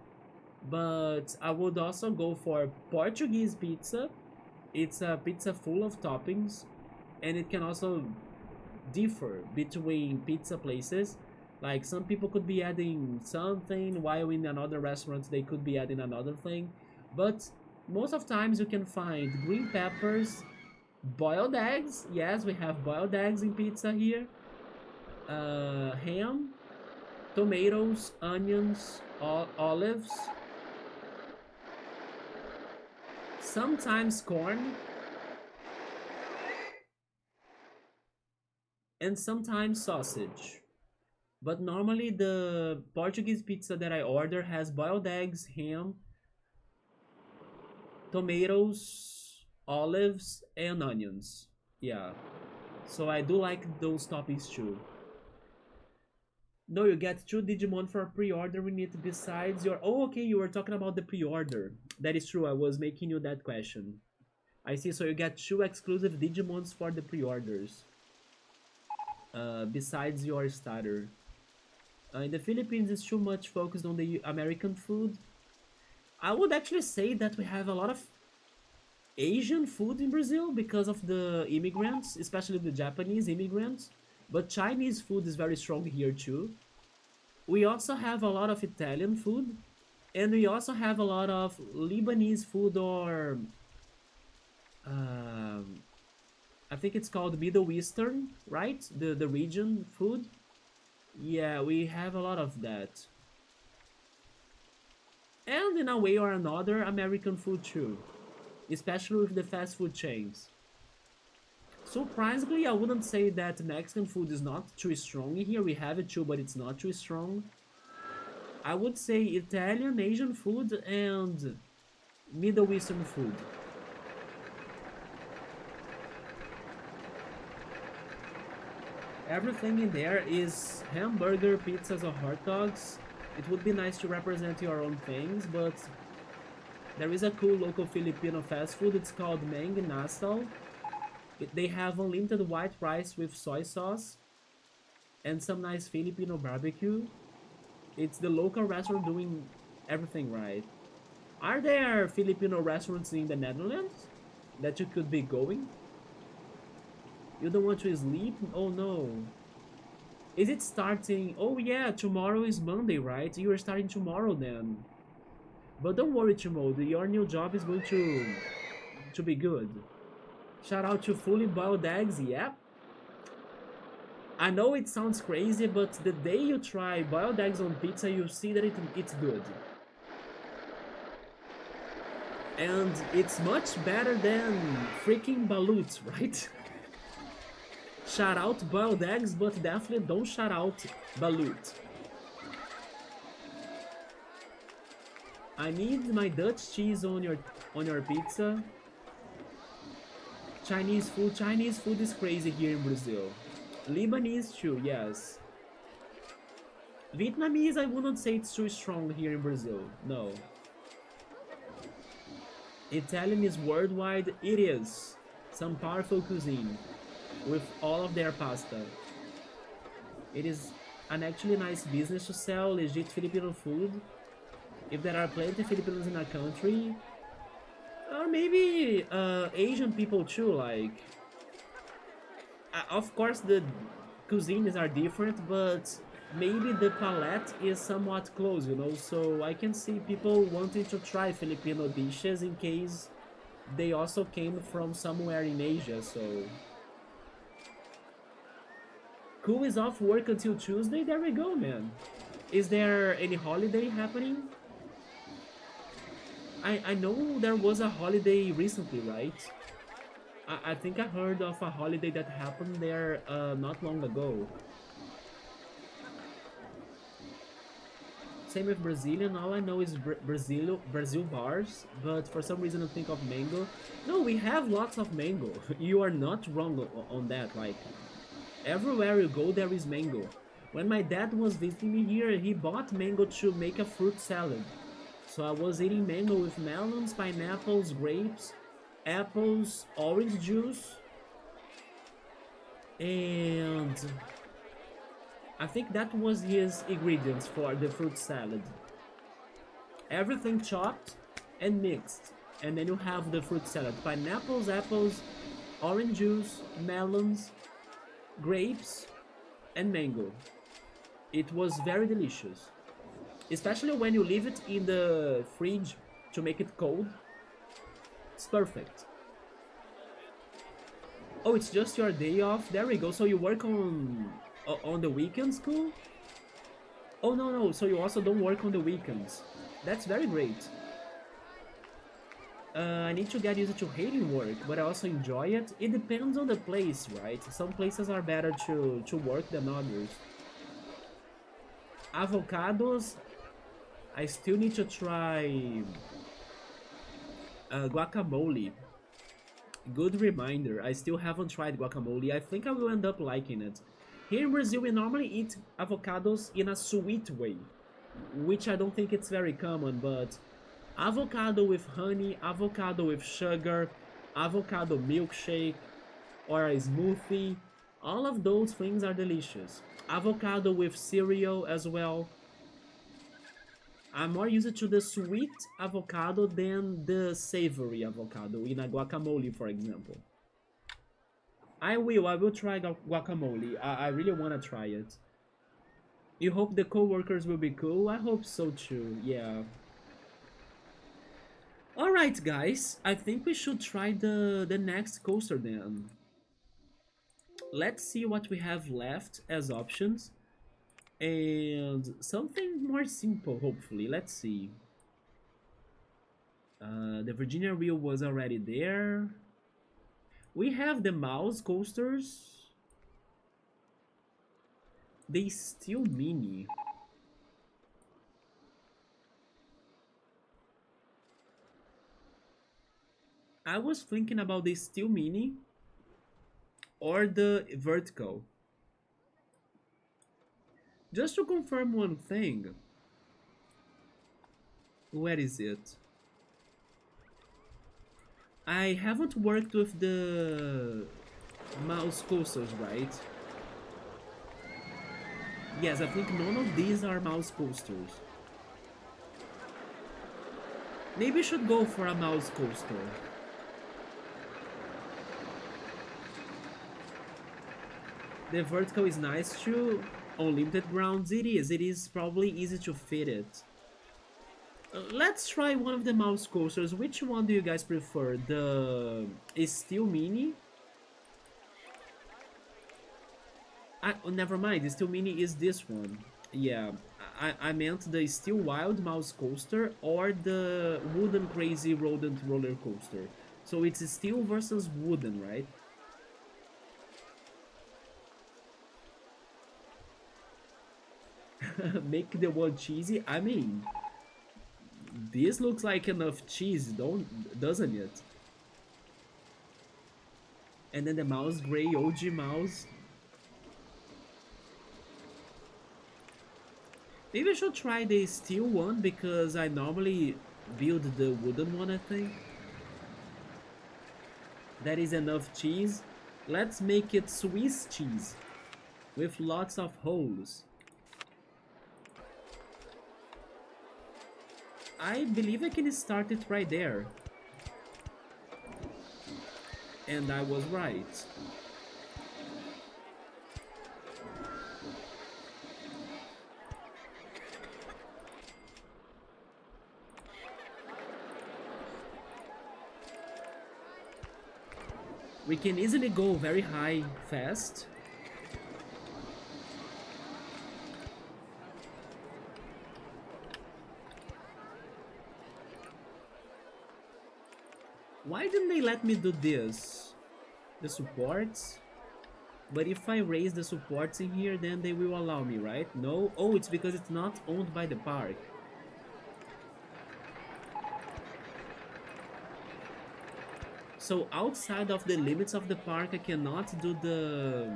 But I would also go for Portuguese pizza. It's a pizza full of toppings, and it can also differ between pizza places. Like some people could be adding something, while in another restaurant they could be adding another thing. But most of times you can find green peppers, boiled eggs. Yes, we have boiled eggs in pizza here. Ham, tomatoes, onions, olives, sometimes corn, and sometimes sausage. But normally the Portuguese pizza that I order has boiled eggs, ham, tomatoes, olives, and onions. Yeah. So I do like those toppings too. No, you get two Digimon for a pre-order we need besides your. Oh, okay, you were talking about the pre-order. That is true. I was making you that question. I see. So you get two exclusive Digimons for the pre-orders. Besides your starter. In the Philippines, it's too much focused on the American food. I would actually say that we have a lot of Asian food in Brazil because of the immigrants, especially the Japanese immigrants. But Chinese food is very strong here too. We also have a lot of Italian food, and we also have a lot of Lebanese food or um, I think it's called Middle Eastern, right? The region food. Yeah, we have a lot of that. And in a way or another, American food too, especially with the fast food chains. Surprisingly, I wouldn't say that Mexican food is not too strong here. We have it too, but it's not too strong. I would say Italian, Asian food, and Middle Eastern food. Everything in there is hamburger, pizzas, or hot dogs. It would be nice to represent your own things, but there is a cool local Filipino fast food. It's called Mang Nassau. They have unlimited white rice with soy sauce and some nice Filipino barbecue. It's the local restaurant doing everything right. Are there Filipino restaurants in the Netherlands that you could be going? You don't want to sleep? Oh no. Is it starting? Oh yeah, tomorrow is Monday, right? You are starting tomorrow then. But don't worry, Chimodo, your new job is going to be good. Shout out to Fully Boiled Eggs, yep. I know it sounds crazy, but the day you try boiled eggs on pizza, you see that it's good. And it's much better than freaking balut, right? Shout out boiled eggs, but definitely don't shout out balut. I need my Dutch cheese on your pizza. Chinese food is crazy here in Brazil. Lebanese too, yes. Vietnamese, I wouldn't say it's too strong here in Brazil. No. Italian is worldwide. It is some powerful cuisine with all of their pasta. It is an actually nice business to sell legit Filipino food. If there are plenty of Filipinos in a country, or maybe Asian people too, like of course the cuisines are different, but maybe the palette is somewhat close, you know, so I can see people wanting to try Filipino dishes in case they also came from somewhere in Asia. So Cool is off work until Tuesday. There we go, man. Is there any holiday happening? I know there was a holiday recently, right? I think I heard of a holiday that happened there not long ago. Same with Brazilian. All I know is Brazil bars, but for some reason I think of mango. No, we have lots of mango. You are not wrong on that. Like everywhere you go, there is mango. When my dad was visiting me here, he bought mango to make a fruit salad. So I was eating mango with melons, pineapples, grapes, apples, orange juice, and I think that was his ingredients for the fruit salad. Everything chopped and mixed, and then you have the fruit salad: pineapples, apples, orange juice, melons, grapes, and mango. It was very delicious, especially when you leave it in the fridge to make it cold. It's perfect. Oh, it's just your day off. There we go. So you work on the weekends, cool? Oh no no. So you also don't work on the weekends. That's very great. I need to get used to hating work, but I also enjoy it. It depends on the place, right? Some places are better to work than others. Avocados. I still need to try guacamole. Good reminder. I still haven't tried guacamole. I think I will end up liking it. Here in Brazil, we normally eat avocados in a sweet way, which I don't think it's very common, but avocado with honey, avocado with sugar, avocado milkshake, or a smoothie, all of those things are delicious. Avocado with cereal as well. I'm more used to the sweet avocado than the savory avocado in a guacamole, for example. I will try guacamole. I really want to try it. You hope the co-workers will be cool? I hope so too, yeah. Alright guys, I think we should try the next coaster then. Let's see what we have left as options. And something more simple, hopefully. Let's see. The Virginia Wheel was already there. We have the mouse coasters. They still mini. I was thinking about the steel mini or the vertical. Just to confirm one thing. Where is it? I haven't worked with the mouse coasters, right? Yes, I think none of these are mouse coasters. Maybe we should go for a mouse coaster. The vertical is nice too. On limited grounds, it is. It is probably easy to fit it. Let's try one of the mouse coasters. Which one do you guys prefer? The Steel Mini? Oh, never mind. The Steel Mini is this one. Yeah, I meant the Steel Wild mouse coaster or the Wooden Crazy Rodent roller coaster. So it's steel versus wooden, right? Make the one cheesy. I mean, this looks like enough cheese, doesn't it? And then the mouse gray OG mouse. Maybe I should try the steel one because I normally build the wooden one, I think. That is enough cheese. Let's make it Swiss cheese with lots of holes. I believe I can start it right there. And I was right. We can easily go very high fast. Why didn't they let me do this? The supports? But if I raise the supports in here, then they will allow me, right? No? Oh, it's because it's not owned by the park. So outside of the limits of the park, I cannot do the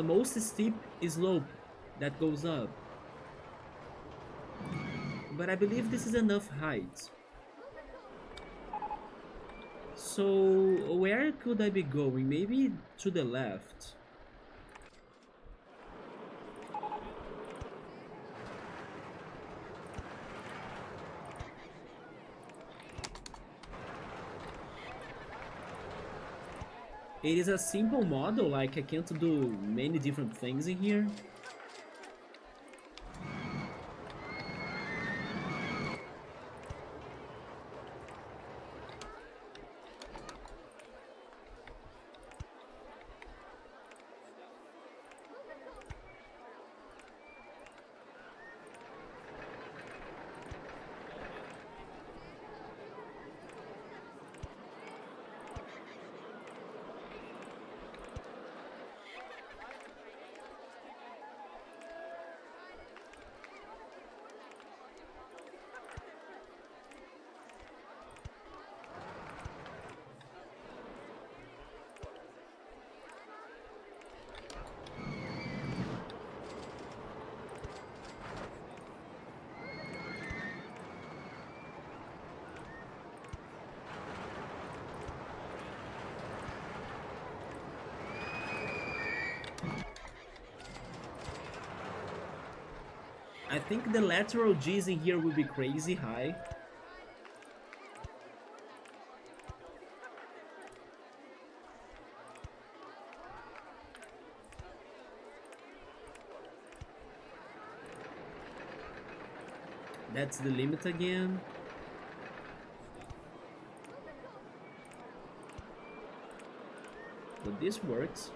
most steep slope that goes up. But I believe this is enough height. So where could I be going? Maybe to the left. It is a simple model, like I can't do many different things in here. I think the lateral G's in here will be crazy high. That's the limit again. But this works.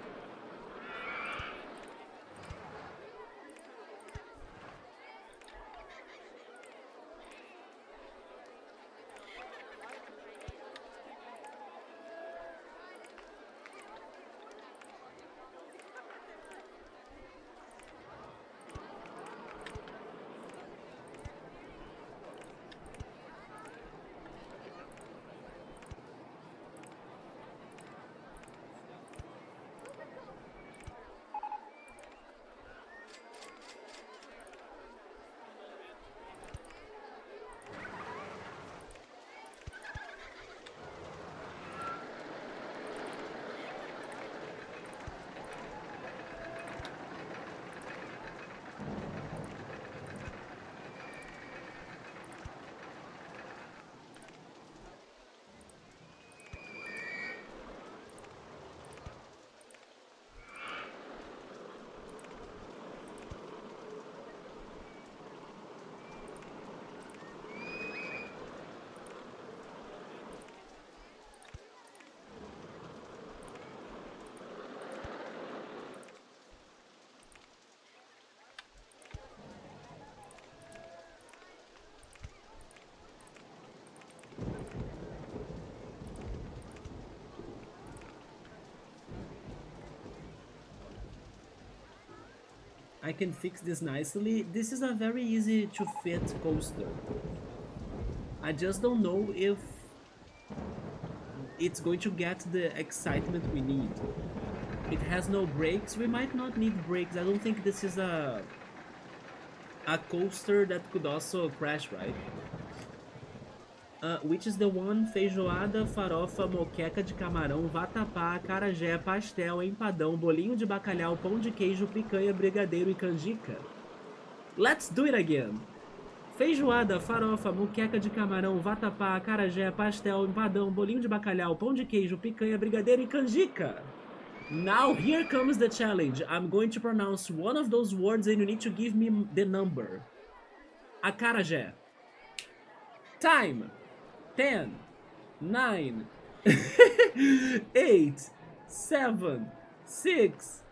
I can fix this nicely. This is a very easy to fit coaster. I just don't know if it's going to get the excitement we need. It has no brakes. We might not need brakes. I don't think this is a coaster that could also crash, right? Which is the one? Feijoada, farofa, moqueca de camarão, vatapá, acarajé, pastel, empadão, bolinho de bacalhau, pão de queijo, picanha, brigadeiro e canjica. Let's do it again! Feijoada, farofa, moqueca de camarão, vatapá, acarajé, pastel, empadão, bolinho de bacalhau, pão de queijo, picanha, brigadeiro e canjica. Now here comes the challenge. I'm going to pronounce one of those words and you need to give me the number. Acarajé. Time. 10, 9, 8, 7, 6,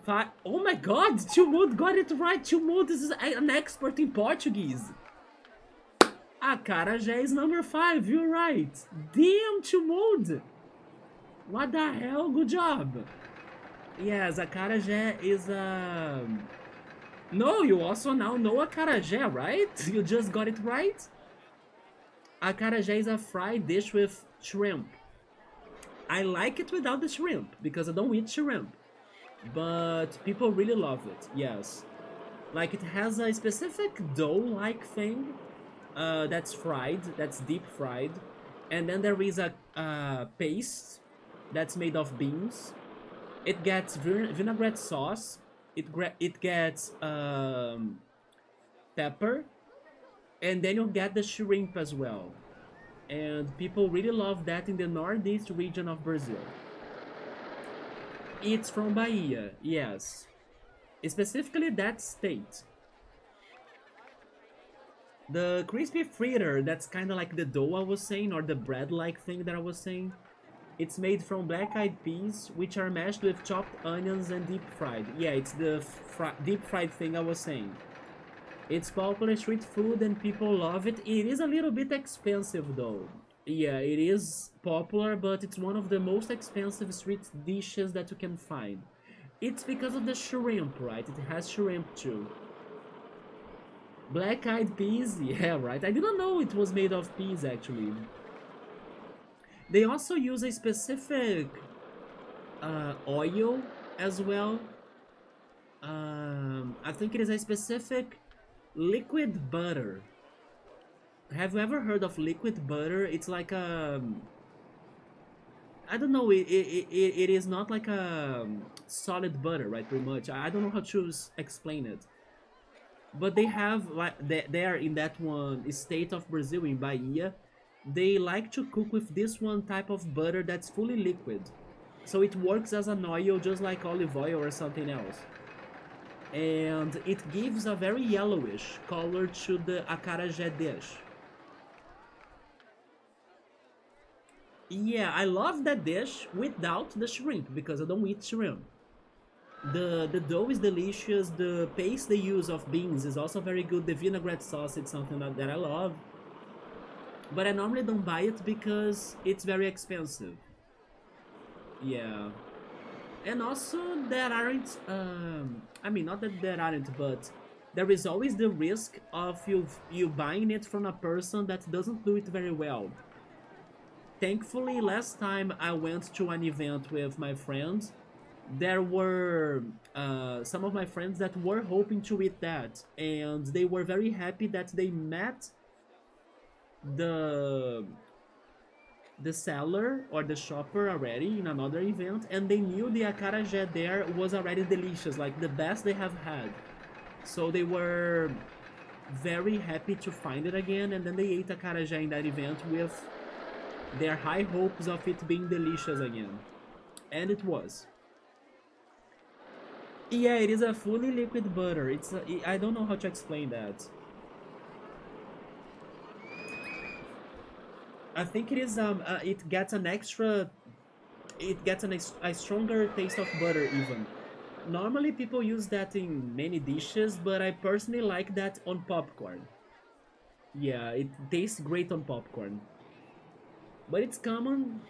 5. Oh my god, Tilmud got it right. Tilmud is an expert in Portuguese. Acarajé is number 5, you're right. Damn, Tilmud. What the hell, good job. Yes, acarajé is a... No, you also now know acarajé, right? You just got it right? Acarajé is a fried dish with shrimp. I like it without the shrimp, because I don't eat shrimp. But people really love it, yes. Like, it has a specific dough-like thing that's fried, that's deep fried. And then there is a paste that's made of beans. It gets vinaigrette sauce. It gets pepper. And then you get the shrimp as well. And people really love that in the northeast region of Brazil. It's from Bahia, yes. Specifically that state. The crispy fritter, that's kind of like the dough I was saying, or the bread-like thing that I was saying. It's made from black-eyed peas, which are mashed with chopped onions and deep fried. Yeah, it's the deep fried thing I was saying. It's popular street food and people love it. It is a little bit expensive though. Yeah, it is popular, but it's one of the most expensive street dishes that you can find. It's because of the shrimp, right? It has shrimp too. Black-eyed peas? Yeah, right. I didn't know it was made of peas actually. They also use a specific oil as well. I think it is a specific liquid butter. Have you ever heard of liquid butter? It's like a... I don't know, it is not like a solid butter, right, pretty much. I don't know how to explain it. But they have like there in that one state of Brazil in Bahia, they like to cook with this one type of butter that's fully liquid. So it works as an oil just like olive oil or something else. And it gives a very yellowish color to the acarajé dish. Yeah, I love that dish without the shrimp because I don't eat shrimp. The dough is delicious. The paste they use of beans is also very good. The vinaigrette sauce is something that I love. But I normally don't buy it because it's very expensive. Yeah. And also there aren't I mean not that there aren't, but there is always the risk of you buying it from a person that doesn't do it very well. Thankfully, last time I went to an event with my friends, there were some of my friends that were hoping to eat that, and they were very happy that they met the the seller or the shopper already in another event, and they knew the acarajé there was already delicious, like the best they have had. So they were very happy to find it again, and then they ate acarajé in that event with their high hopes of it being delicious again. And it was. Yeah, it is a fully liquid butter. I don't know how to explain that. I think it is it gets an extra it gets a stronger taste of butter even. Normally people use that in many dishes, but I personally like that on popcorn. Yeah, it tastes great on popcorn. But it's common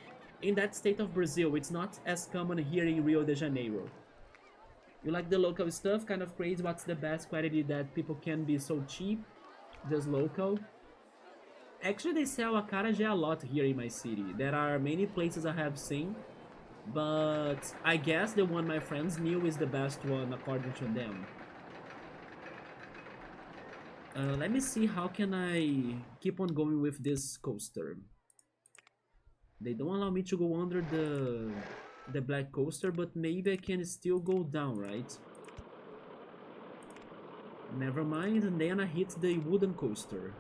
in that state of Brazil. It's not as common here in Rio de Janeiro. You like the local stuff, kind of crazy what's the best quality that people can be so cheap, just local. Actually, they sell acarajé a lot here in my city. There are many places I have seen, but I guess the one my friends knew is the best one according to them. Let me see how can I keep on going with this coaster. They don't allow me to go under the black coaster, but maybe I can still go down, right? Never mind, and then I hit the wooden coaster.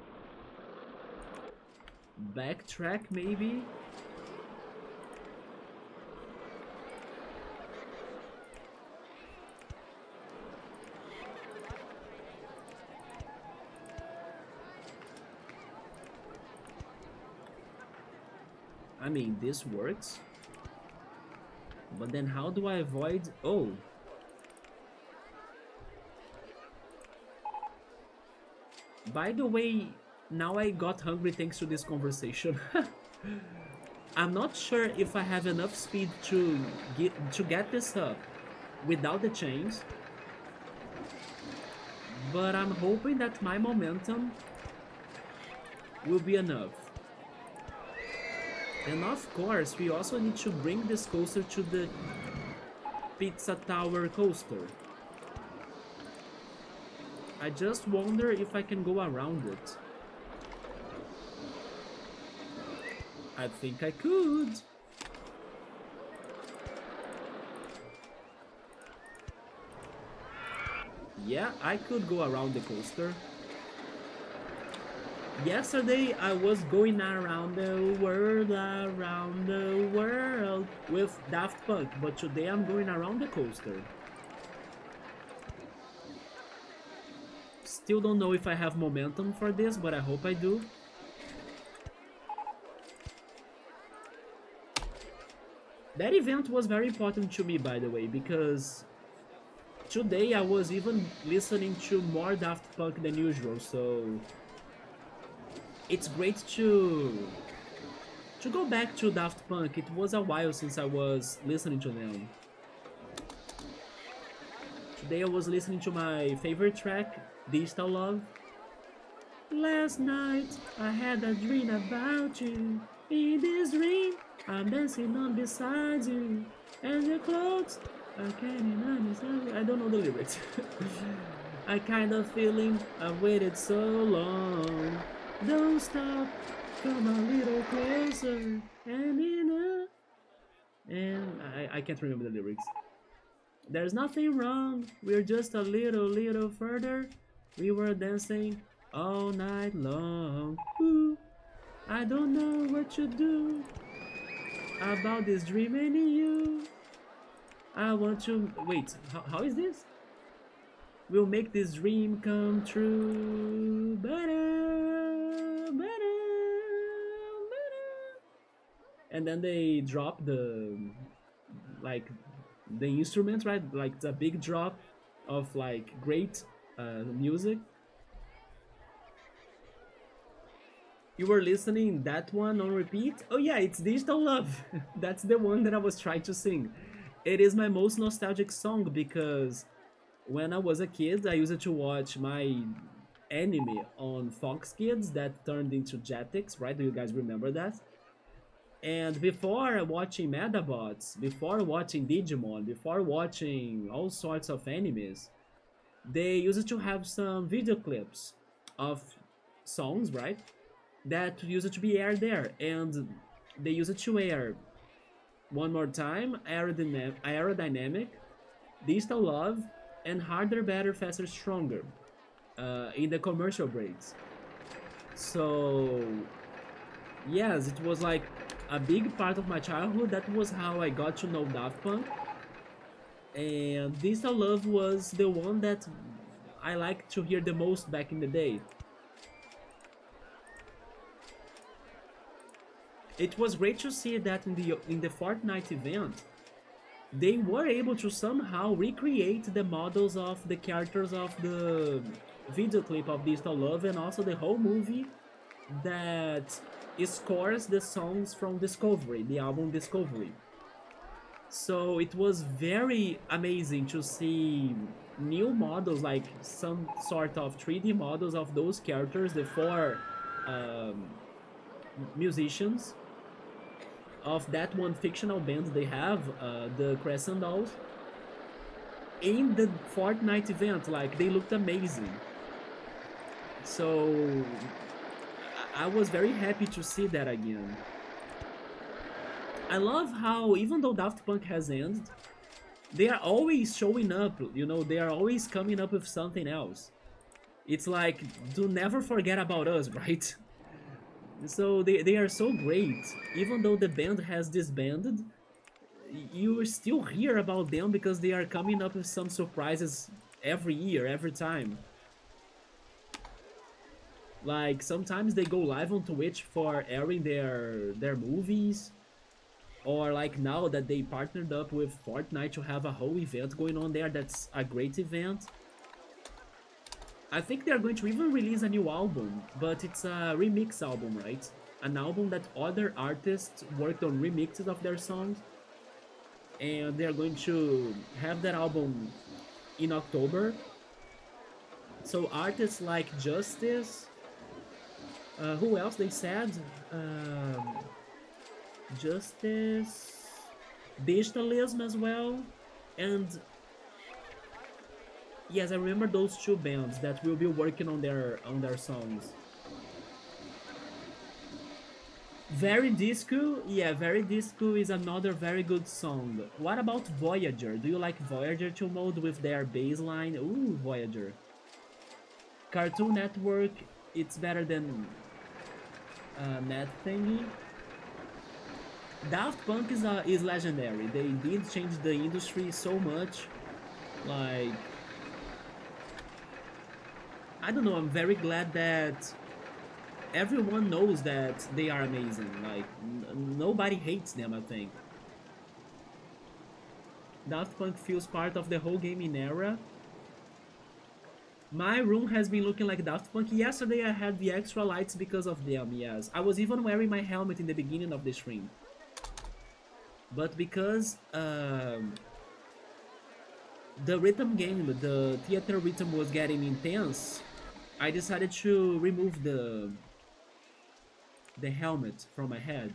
Backtrack, maybe? I mean, this works. But then how do I avoid... Oh. By the way, now I got hungry thanks to this conversation. I'm not sure if I have enough speed to get this up without the chains. But I'm hoping that my momentum will be enough. And of course, we also need to bring this coaster to the Pizza Tower coaster. I just wonder if I can go around it. I think I could. Yeah, I could go around the coaster. Yesterday I was going around the world with Daft Punk, but today I'm going around the coaster. Still don't know if I have momentum for this, but I hope I do. That event was very important to me, by the way, because today I was even listening to more Daft Punk than usual, so it's great to go back to Daft Punk. It was a while since I was listening to them. Today I was listening to my favorite track, Digital Love. Last night I had a dream about you. In this dream I'm dancing on beside you. And your clothes I can't understand. I don't know the lyrics. I kind of feeling I've waited so long. Don't stop, come a little closer. And I can't remember the lyrics. There's nothing wrong, we're just a little further. We were dancing all night long. Ooh, I don't know what you do about this dream in you. I want to wait. How is this? We'll make this dream come true. Better, better, better. And then they drop the like the instruments, right? Like the big drop of like great music. You were listening that one on repeat? Oh yeah, it's Digital Love. That's the one that I was trying to sing. It is my most nostalgic song because when I was a kid, I used to watch my anime on Fox Kids that turned into Jetix, right? Do you guys remember that? And before watching Medabots, before watching Digimon, before watching all sorts of animes, they used to have some video clips of songs, right? That used to be aired there. And they used to air one more time Aerodynamic, Digital Love, and Harder, Better, Faster, Stronger in the commercial breaks. So yes, it was like a big part of my childhood. That was how I got to know Daft Punk. And Digital Love was the one that I liked to hear the most back in the day. It was great to see that in the Fortnite event, they were able to somehow recreate the models of the characters of the video clip of Digital Love and also the whole movie that scores the songs from Discovery, the album Discovery. So it was very amazing to see new models, like some sort of 3D models of those characters, the four um, musicians of that one fictional band they have, the Crescent Dolls, in the Fortnite event. Like they looked amazing. So I was very happy to see that again. I love how even though Daft Punk has ended, they are always showing up. You know, they are always coming up with something else. It's like, do never forget about us, right? So they are so great. Even though the band has disbanded, you still hear about them because they are coming up with some surprises every year, every time. Like sometimes they go live on Twitch for airing their movies, or like now that they partnered up with Fortnite to have a whole event going on there. That's a great event. I think they're going to even release a new album, but it's a remix album, right? An album that other artists worked on remixes of their songs, and they're going to have that album in October. So artists like Justice, who else they said? Um, Justice, Digitalism as well, and yes, I remember those two bands that will be working on their songs. Very Disco, yeah, Very Disco is another very good song. What about Voyager? Do you like Voyager 2 mode with their bass line? Ooh, Voyager. Cartoon Network, it's better than Net Thingy. Daft Punk is legendary. They did change the industry so much. Like, I don't know, I'm very glad that everyone knows that they are amazing. Like, nobody hates them, I think. Daft Punk feels part of the whole gaming era. My room has been looking like Daft Punk. Yesterday I had the extra lights because of them, yes. I was even wearing my helmet in the beginning of the stream. But because the rhythm game, the theater rhythm was getting intense, I decided to remove the helmet from my head.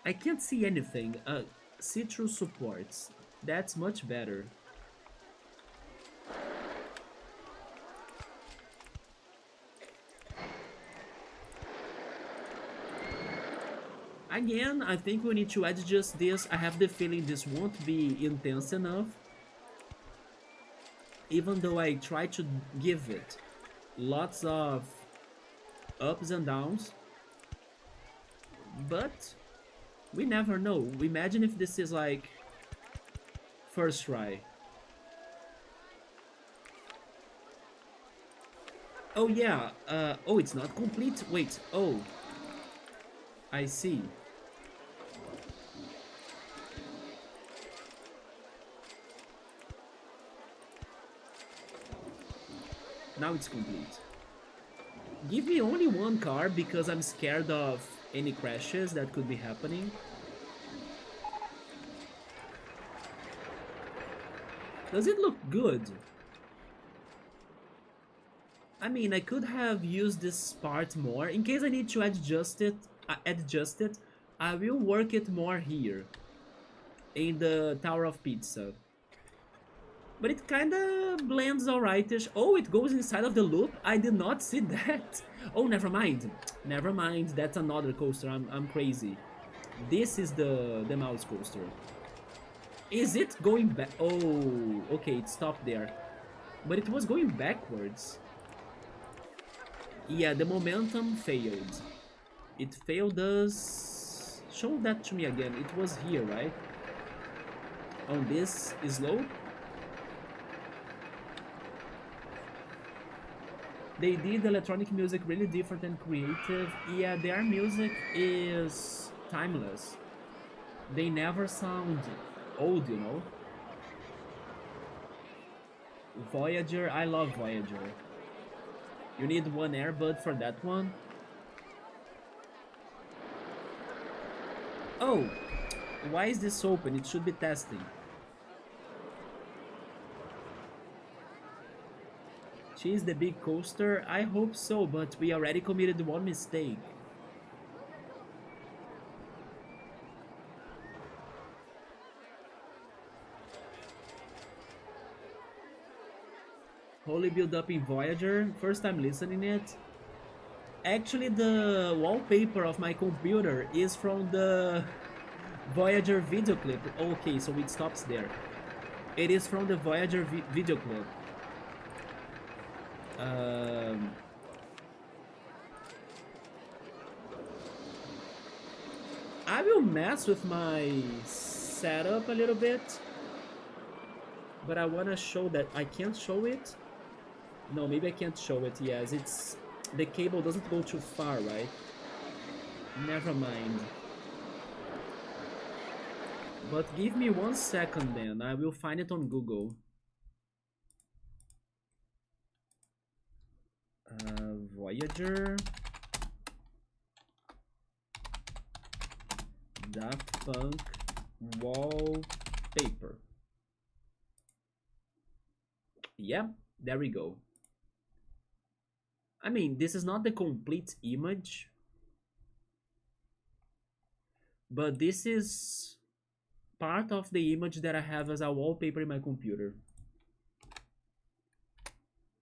I can't see anything. Citrus supports. That's much better. Again, I think we need to adjust this. I have the feeling this won't be intense enough. even though I try to give it lots of ups and downs, but we never know. Imagine if this is like first try. Oh yeah, oh, it's not complete. Wait, oh, I see. Now it's complete. Give me only one car because I'm scared of any crashes that could be happening. Does it look good? I mean, I could have used this part more. In case I need to adjust it, I will work it more here in the Tower of Pizza. But it kinda blends alrightish. Oh, it goes inside of the loop? I did not see that. Oh, never mind. Never mind, that's another coaster. I'm crazy. This is the mouse coaster. Is it going back? Oh, okay, it stopped there. But it was going backwards. Yeah, the momentum failed. It failed us. Show that to me again. It was here, right? On this slope. They did electronic music really different and creative. Yeah, their music is timeless. They never sound old, you know? Voyager, I love Voyager. You need one earbud for that one. Oh, why is this open? It should be testing. She's the big coaster? I hope so, but we already committed one mistake. Holy build up in Voyager, first time listening it. Actually, the wallpaper of my computer is from the Voyager video clip. Okay, so it stops there. It is from the Voyager video clip. I will mess with my setup a little bit, but I want to show that I can't show it. No, maybe I can't show it. Yes, it's the cable doesn't go too far, right? Never mind. But give me 1 second then. I will find it on Google. Voyager Daft Punk wallpaper. Yeah, there we go. I mean, this is not the complete image, but this is part of the image that I have as a wallpaper in my computer.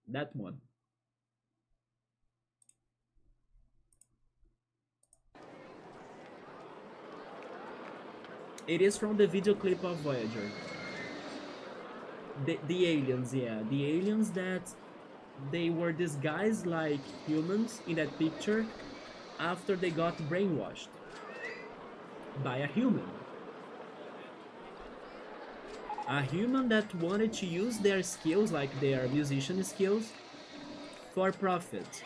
That one. It is from the video clip of Voyager. The aliens, yeah. The aliens that they were disguised like humans in that picture after they got brainwashed by a human. A human that wanted to use their skills, like their musician skills, for profit.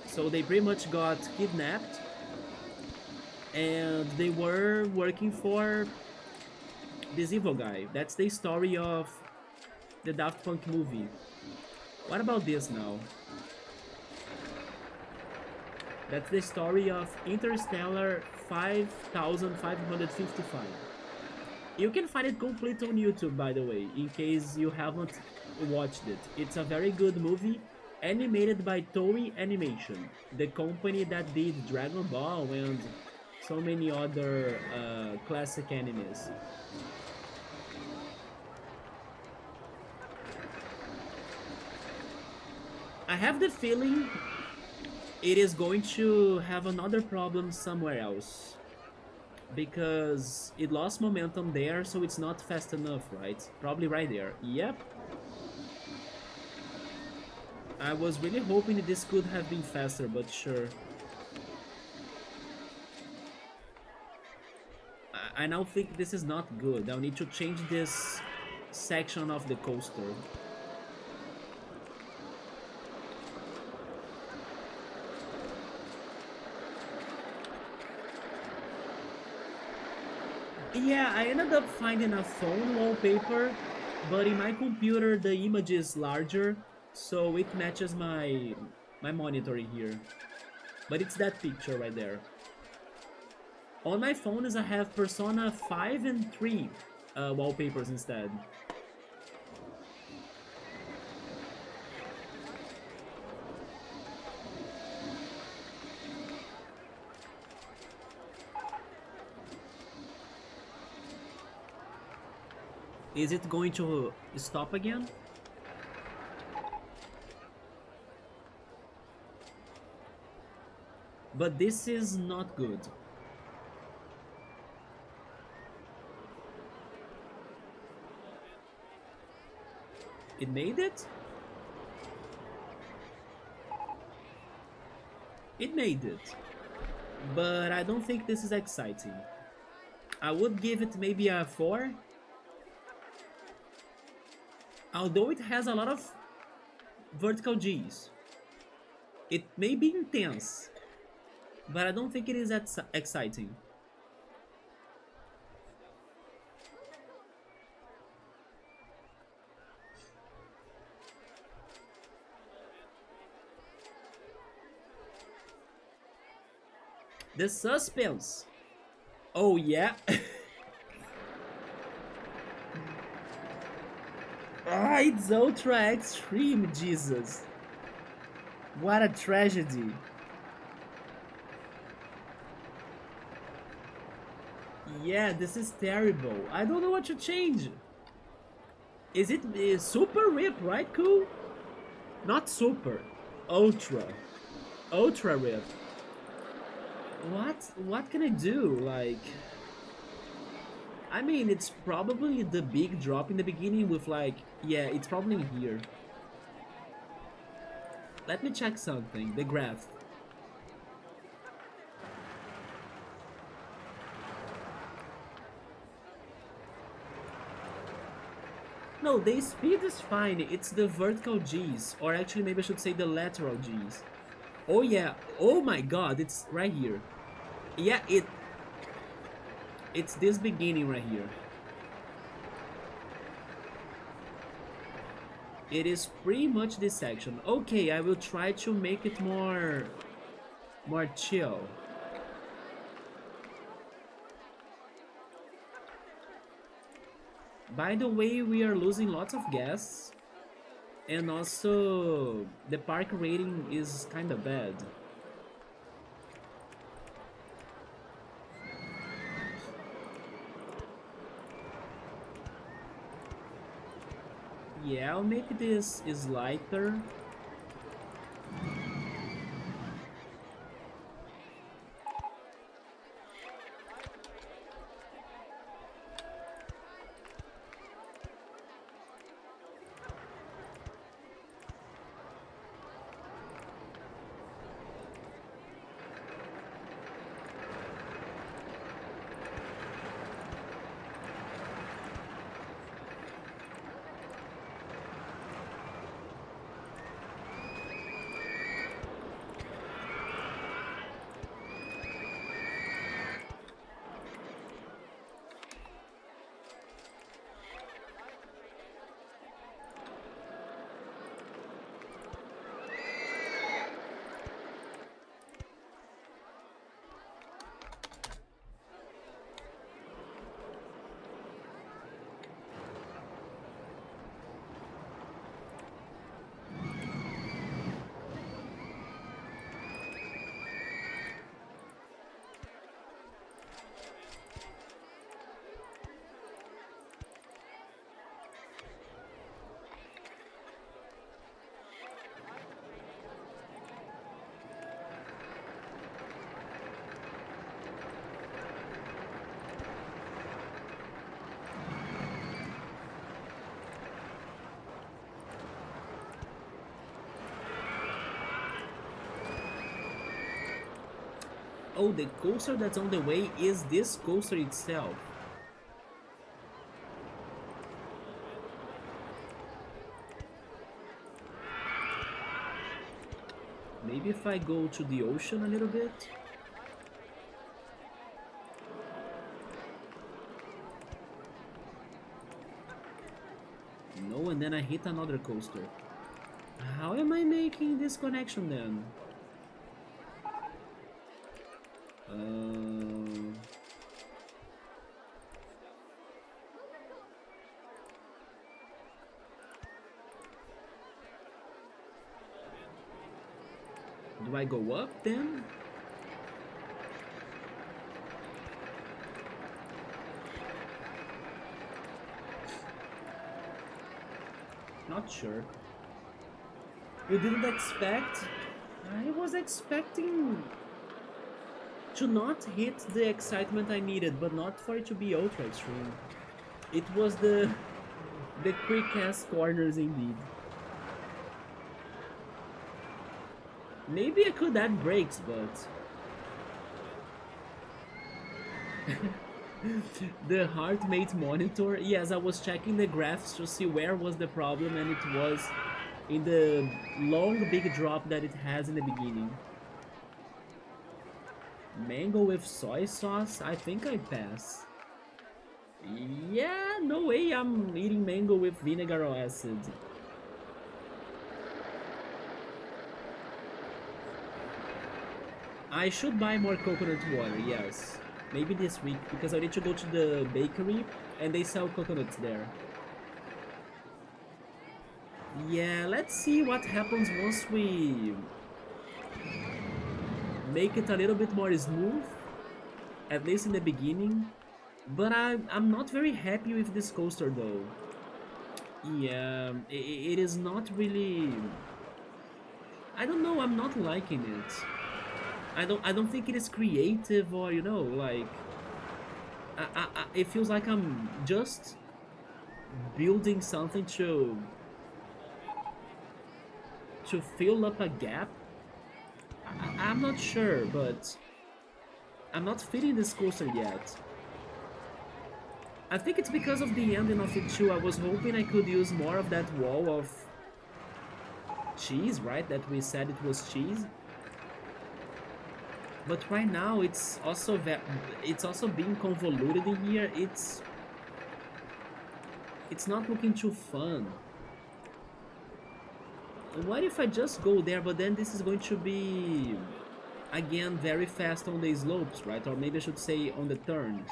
So they pretty much got kidnapped and they were working for this evil guy. That's the story of the Daft Punk movie. What about this now? That's the story of Interstellar 5555. You can find it complete on YouTube, by the way, in case you haven't watched it. It's a very good movie, animated by Toei Animation, the company that did Dragon Ball and so many other classic animes. I have the feeling it is going to have another problem somewhere else. Because it lost momentum there, so it's not fast enough, right? Probably right there. Yep. I was really hoping this could have been faster, but sure. I now think this is not good. I'll need to change this section of the coaster. Yeah, I ended up finding a phone wallpaper, but in my computer the image is larger, so it matches my monitor here. But it's that picture right there. On my phone is I have Persona 5 and 3 wallpapers instead. Is it going to stop again? But this is not good. It made it? It made it. But I don't think this is exciting. I would give it maybe a 4. Although it has a lot of vertical G's. It may be intense, but I don't think it is that exciting. The suspense. Oh yeah. Ah, it's ultra extreme, Jesus. What a tragedy. Yeah, this is terrible. I don't know what to change. Is it super rip, right? Cool? Not super. Ultra. Ultra rip. What can I do? Like, I mean, it's probably the big drop in the beginning with like, yeah, it's probably here. Let me check something. The graph. No, the speed is fine. It's the vertical G's, or actually maybe I should say the lateral G's. Oh yeah. Oh my god, it's right here. Yeah, it's this beginning right here. It is pretty much this section. Okay, I will try to make it more chill. By the way, we are losing lots of gas, and also the park rating is kind of bad. Yeah, I'll make this is lighter. Oh, the coaster that's on the way is this coaster itself. Maybe if I go to the ocean a little bit. No, and then I hit another coaster. How am I making this connection then? Uh... Do I go up then? Not sure. You didn't expect? I was expecting to not hit the excitement I needed, but not for it to be ultra extreme. It was the quick ass corners indeed. Maybe I could add brakes, but the heart rate monitor, yes, I was checking the graphs to see where was the problem, and it was in the long big drop that it has in the beginning. Mango with soy sauce? I think I pass. Yeah, no way I'm eating mango with vinegar or acid. I should buy more coconut water, yes. Maybe this week, because I need to go to the bakery and they sell coconuts there. Yeah, let's see what happens once we make it a little bit more smooth, at least in the beginning. But I'm not very happy with this coaster though. Yeah, it is not really... I don't know, I'm not liking it. I don't think it is creative, or you know, like it feels like I'm just building something to fill up a gap. I'm not sure, but I'm not feeling this coaster yet. I think it's because of the ending of it too. I was hoping I could use more of that wall of cheese, right? That we said it was cheese. But right now it's also being convoluted in here. It's not looking too fun. What if I just go there, but then this is going to be again very fast on the slopes, right? Or maybe I should say on the turns.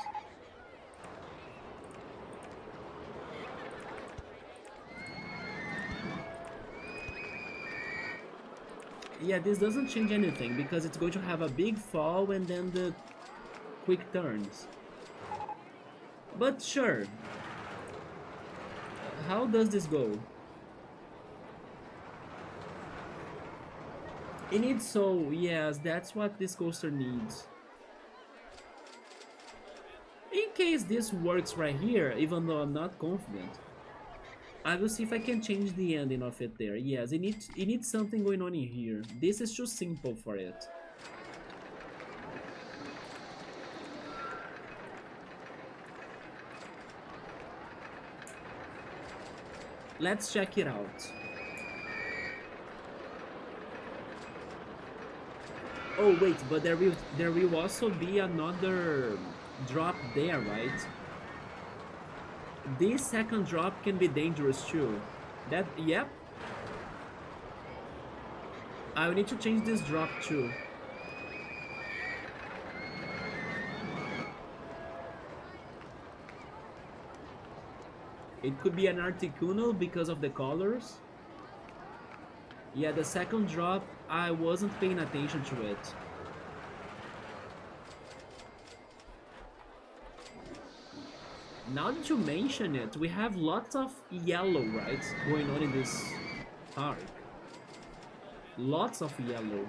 Yeah, this doesn't change anything because it's going to have a big fall and then the quick turns. But sure. How does this go? It needs so, yes, that's what this coaster needs. In case this works right here, even though I'm not confident, I will see if I can change the ending of it there. Yes, it needs something going on in here. This is too simple for it. Let's check it out. Oh wait, but there will also be another drop there, right? This second drop can be dangerous too. That, yep. I will need to change this drop too. It could be an Articuno because of the colors. Yeah, the second drop, I wasn't paying attention to it. Now that you mention it, we have lots of yellow, right, going on in this park. Lots of yellow.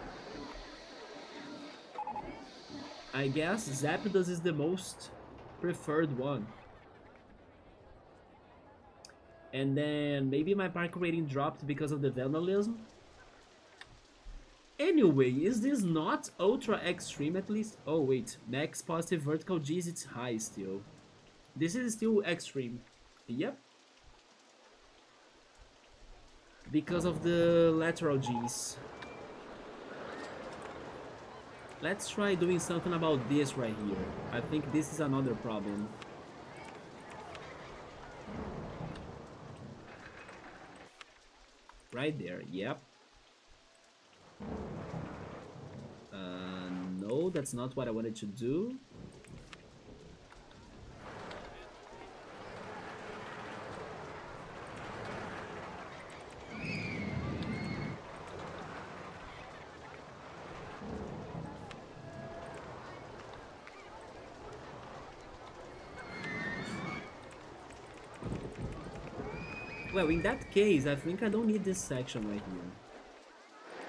I guess Zapdos is the most preferred one. And then maybe my park rating dropped because of the vandalism. Anyway, is this not ultra extreme at least? Oh wait, max positive vertical G's, it's high still. This is still extreme. Yep. Because of the lateral G's. Let's try doing something about this right here. I think this is another problem. Right there, yep. No, that's not what I wanted to do. Well, in that case, I think I don't need this section right here.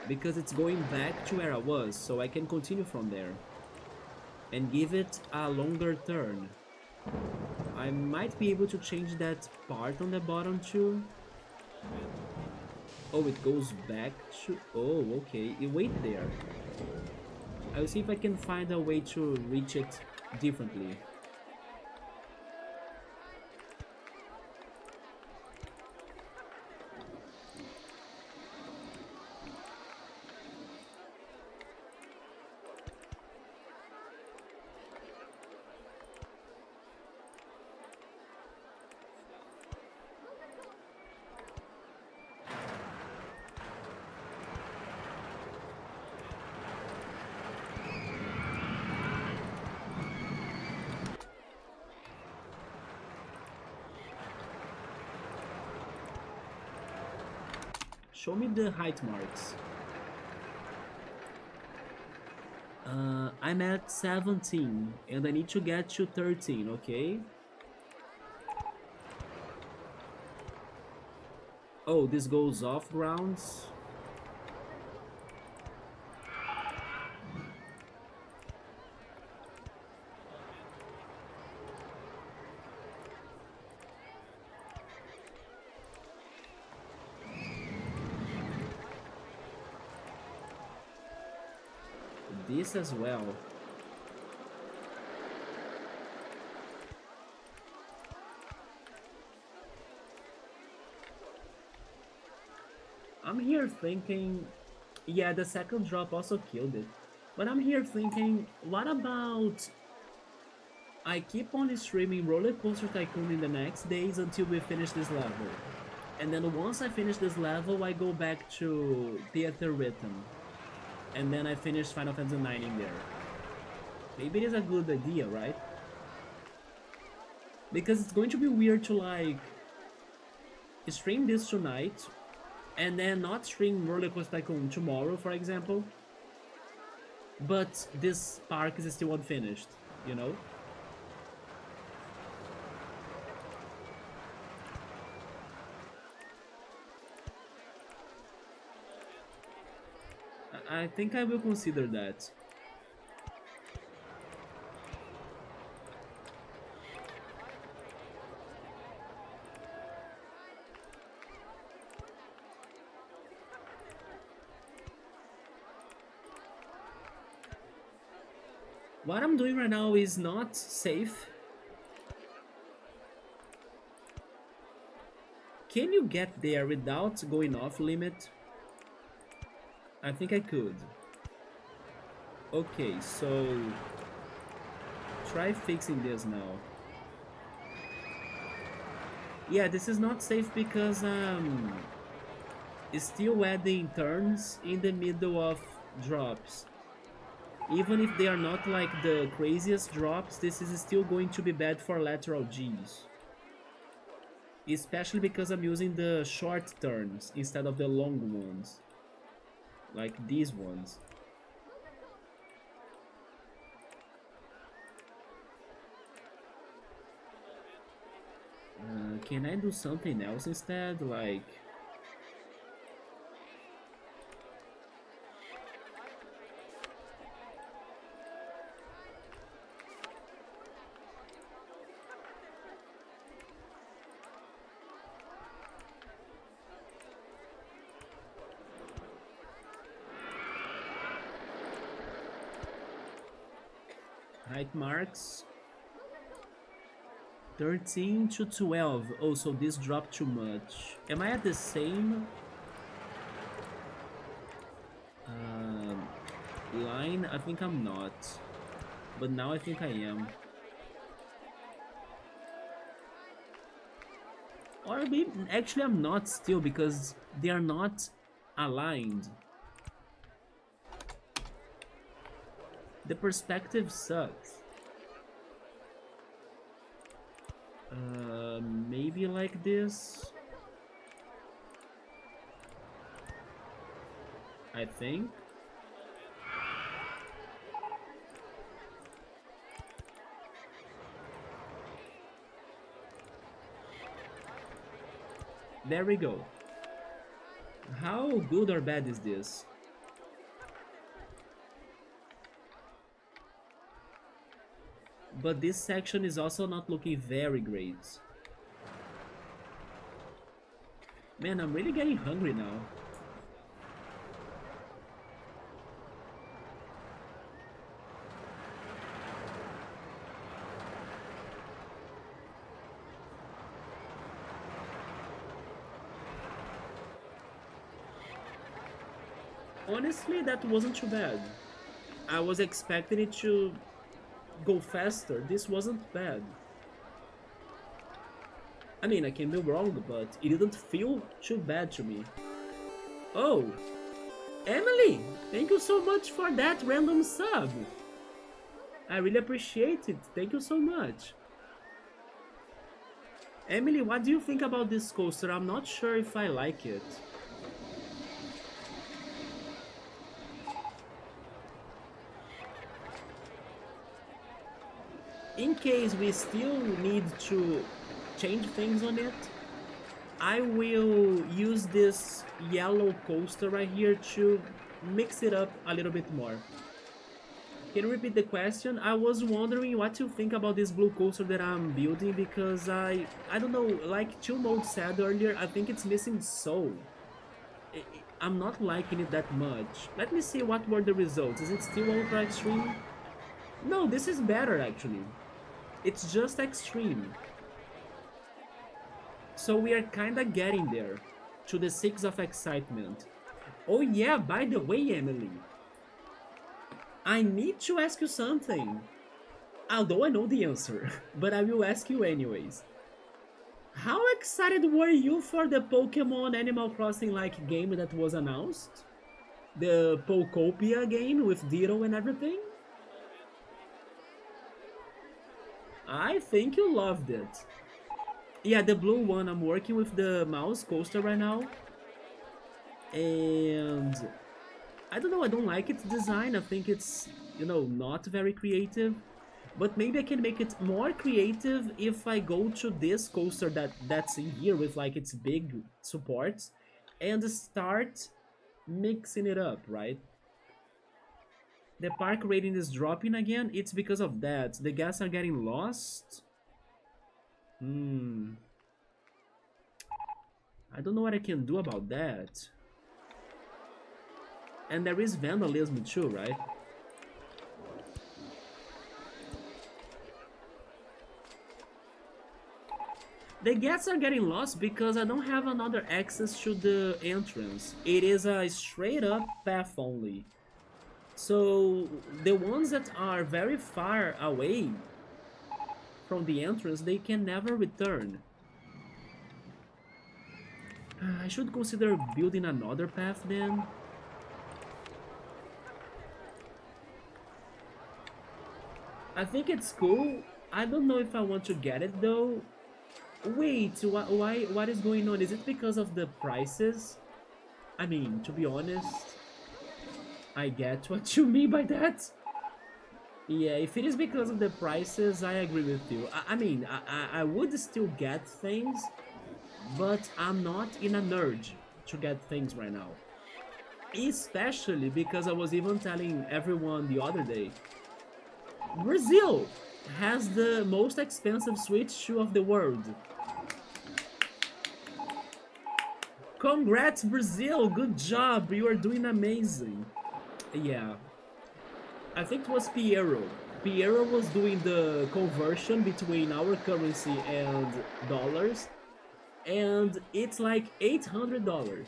Because it's going back to where I was, so I can continue from there. And give it a longer turn. I might be able to change that part on the bottom too. Oh, it goes back to... Oh, okay. You wait there. I'll see if I can find a way to reach it differently. Show me the height marks. I'm at 17 and I need to get to 13, okay? Oh, this goes off grounds. This as well. I'm here thinking, yeah, the second drop also killed it. But I'm here thinking, what about I keep on streaming RollerCoaster Tycoon in the next days until we finish this level. And then once I finish this level, I go back to Theater Rhythm. And then I finish Final Fantasy IX in there. Maybe it is a good idea, right? Because it's going to be weird to like stream this tonight and then not stream RollerCoaster Tycoon tomorrow, for example. But this park is still unfinished, you know? I think I will consider that. What I'm doing right now is not safe. Can you get there without going off limit? I think I could. Okay, so try fixing this now. Yeah, this is not safe because it's still adding turns in the middle of drops. Even if they are not like the craziest drops, this is still going to be bad for lateral Gs. Especially because I'm using the short turns instead of the long ones. Like these ones. Can I do something else instead? Like... Height marks 13 to 12. Oh, so this dropped too much. Am I at the same line? I think I'm not. But now I think I am. Or maybe actually I'm not still because they are not aligned. The perspective sucks. Maybe like this. I think. There we go. How good or bad is this? But this section is also not looking very great. Man, I'm really getting hungry now. Honestly, that wasn't too bad. I was expecting it to go faster. This wasn't bad. I mean, I can be wrong, but it didn't feel too bad to me. Oh, Emily, thank you so much for that random sub. I really appreciate it. Thank you so much. Emily, what do you think about this coaster? I'm not sure if I like it. In case we still need to change things on it, I will use this yellow coaster right here to mix it up a little bit more. Can you repeat the question? I was wondering what you think about this blue coaster that I'm building because I don't know, like Chill Mode said earlier, I think it's missing soul. I'm not liking it that much. Let me see what were the results. Is it still Ultra Extreme? No, this is better actually. It's just extreme. So we are kinda getting there, to the 6 of excitement. Oh yeah, by the way, Emily, I need to ask you something. Although I know the answer, but I will ask you anyways. How excited were you for the Pokemon Animal Crossing like game that was announced? The Pokopia game with Ditto and everything? I think you loved it. Yeah, the blue one, I'm working with the mouse coaster right now. And I don't know, I don't like its design. I think it's, you know, not very creative. But maybe I can make it more creative if I go to this coaster that's in here with like its big supports and start mixing it up, right? The park rating is dropping again. It's because of that. The guests are getting lost. I don't know what I can do about that. And there is vandalism too, right? The guests are getting lost because I don't have another access to the entrance. It is a straight up path only. So the ones that are very far away from the entrance, they can never return. I should consider building another path then. I think it's cool. I don't know if I want to get it though. Wait, what is going on? Is it because of the prices? I mean, to be honest, I get what you mean by that. Yeah, if it is because of the prices, I agree with you. I mean, I would still get things, but I'm not in an urge to get things right now. Especially because I was even telling everyone the other day, Brazil has the most expensive Switch shoe of the world. Congrats, Brazil! Good job! You are doing amazing. Yeah. I think it was Piero Piero was doing the conversion between our currency and dollars, and it's like $800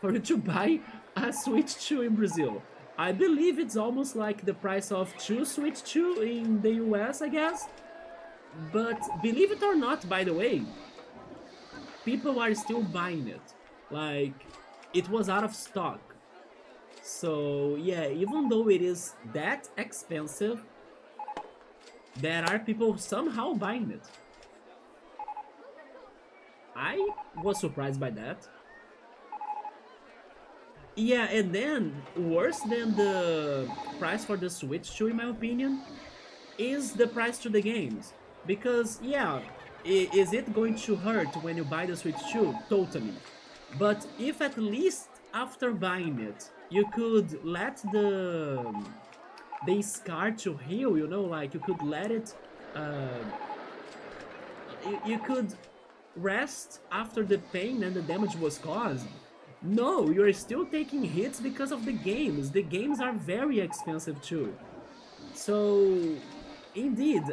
for you to buy a Switch 2 in Brazil. I believe it's almost like the price of two Switch 2 in the US, I guess. But believe it or not, by the way, people are still buying it. Like, it was out of stock. So, yeah, even though it is that expensive, there are people somehow buying it. I was surprised by that. Yeah, and then worse than the price for the Switch 2, in my opinion, is the price to the games. Because, yeah, is it going to hurt when you buy the Switch 2? Totally. But if at least after buying it, you could let the scar to heal, you know, like you could let it, uh, you could rest after the pain and the damage was caused. No, you're still taking hits because of the games. The games are very expensive too. So, indeed,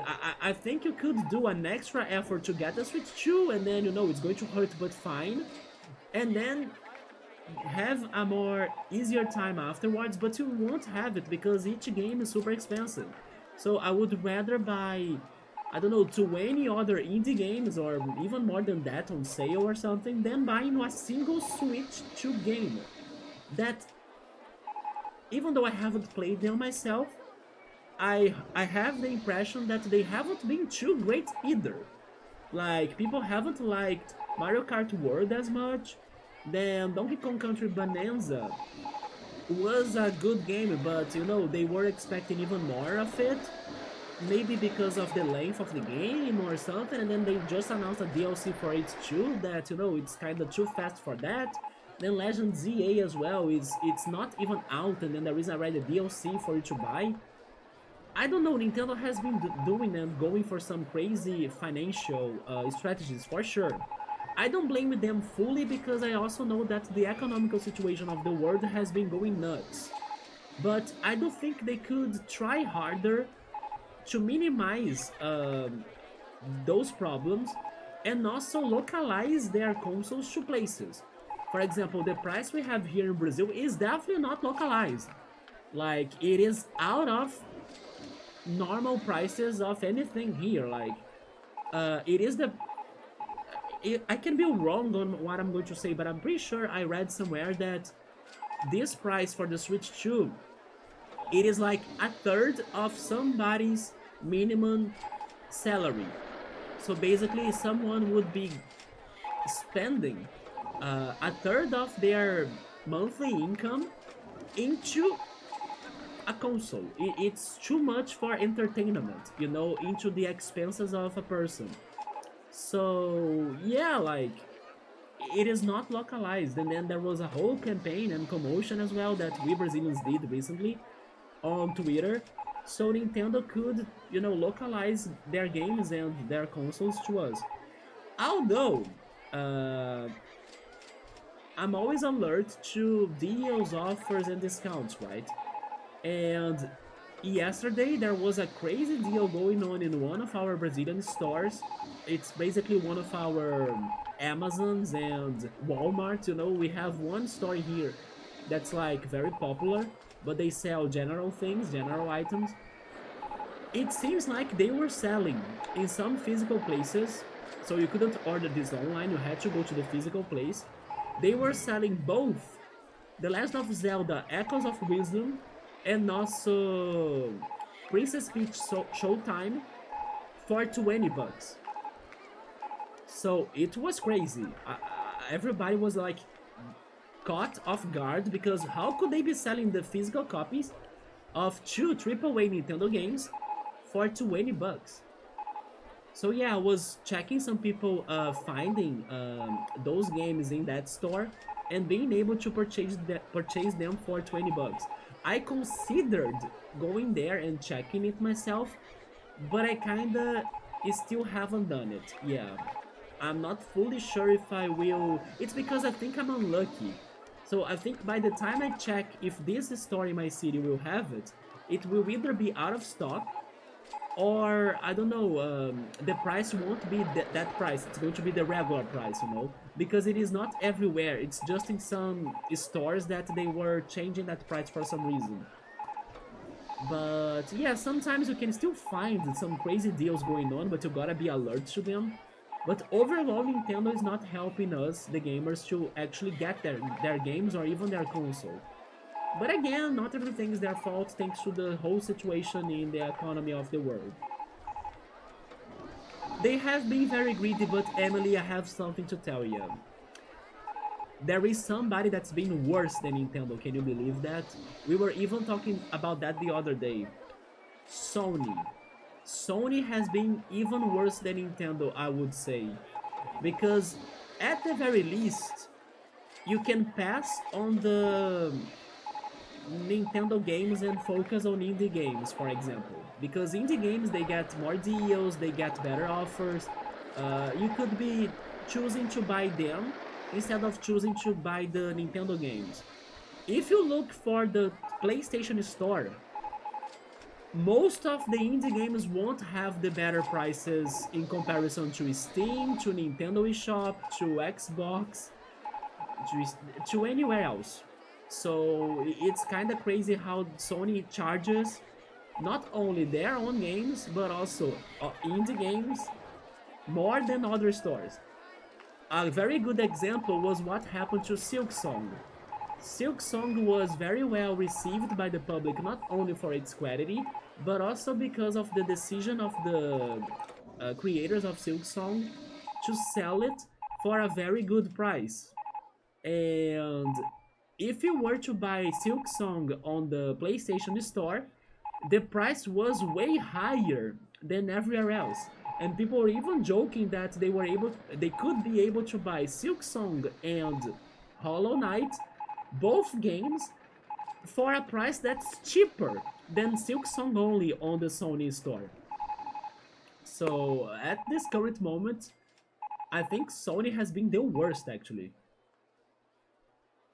I think you could do an extra effort to get a Switch 2, and then, you know, it's going to hurt but fine. And then have a more easier time afterwards, but you won't have it because each game is super expensive. So I would rather buy, I don't know, 20 other indie games or even more than that on sale or something than buying a single Switch 2 game that, even though I haven't played them myself, I have the impression that they haven't been too great either. Like, people haven't liked Mario Kart World as much. Then Donkey Kong Country Bonanza was a good game, but you know, they were expecting even more of it. Maybe because of the length of the game or something, and then they just announced a DLC for it too that, you know, it's kinda too fast for that. Then Legend ZA as well, it's not even out, and then there is already a DLC for you to buy. I don't know, Nintendo has been doing and going for some crazy financial strategies for sure. I don't blame them fully because I also know that the economical situation of the world has been going nuts. But I do think they could try harder to minimize those problems and also localize their consoles to places. For example, the price we have here in Brazil is definitely not localized. Like, it is out of normal prices of anything here. Like, it is the I can be wrong on what I'm going to say, but I'm pretty sure I read somewhere that this price for the Switch 2, it is like a third of somebody's minimum salary. So basically, someone would be spending a third of their monthly income into a console. It's too much for entertainment, you know, into the expenses of a person. So yeah, like, it is not localized, and then there was a whole campaign and commotion as well that we Brazilians did recently on Twitter, so Nintendo could, you know, localize their games and their consoles to us. Although, uh, I'm always alert to deals, offers, and discounts, right? And yesterday there was a crazy deal going on in one of our Brazilian stores. It's basically one of our Amazons and Walmart. You know, we have one store here that's like very popular, but they sell general things, general items. It seems like they were selling in some physical places, so you couldn't order this online, you had to go to the physical place. They were selling both The Legend of Zelda Echoes of Wisdom and also Princess Peach Showtime for 20 bucks. So it was crazy. Everybody was like caught off guard because how could they be selling the physical copies of two AAA Nintendo games for 20 bucks? So yeah, I was checking some people finding those games in that store and being able to purchase them for 20 bucks. I considered going there and checking it myself, but I kinda still haven't done it. Yeah, I'm not fully sure if I will. It's because I think I'm unlucky. So I think by the time I check if this store in my city will have it, it will either be out of stock Or I don't know, the price won't be that price. It's going to be the regular price, you know, because it is not everywhere. It's just in some stores that they were changing that price for some reason. But yeah, sometimes you can still find some crazy deals going on, but you gotta be alert to them. But overall, Nintendo is not helping us, the gamers, to actually get their games or even their console. But again, not everything is their fault thanks to the whole situation in the economy of the world. They have been very greedy, but Emily, I have something to tell you. There is somebody that's been worse than Nintendo, can you believe that? We were even talking about that the other day. Sony. Sony has been even worse than Nintendo, I would say. Because at the very least, you can pass on the Nintendo games and focus on indie games, for example. Because indie games, they get more deals, they get better offers. You could be choosing to buy them instead of choosing to buy the Nintendo games. If you look for the PlayStation Store, most of the indie games won't have the better prices in comparison to Steam, to Nintendo eShop, to Xbox, to anywhere else. So it's kind of crazy how Sony charges not only their own games but also indie games more than other stores. A very good example was what happened to Silk Song. Silk Song was very well received by the public not only for its quality but also because of the decision of the creators of Silk Song to sell it for a very good price. And if you were to buy Silk Song on the PlayStation Store, the price was way higher than everywhere else. And people were even joking that they could be able to buy Silk Song and Hollow Knight, both games, for a price that's cheaper than Silk Song only on the Sony store. So at this current moment, I think Sony has been the worst actually.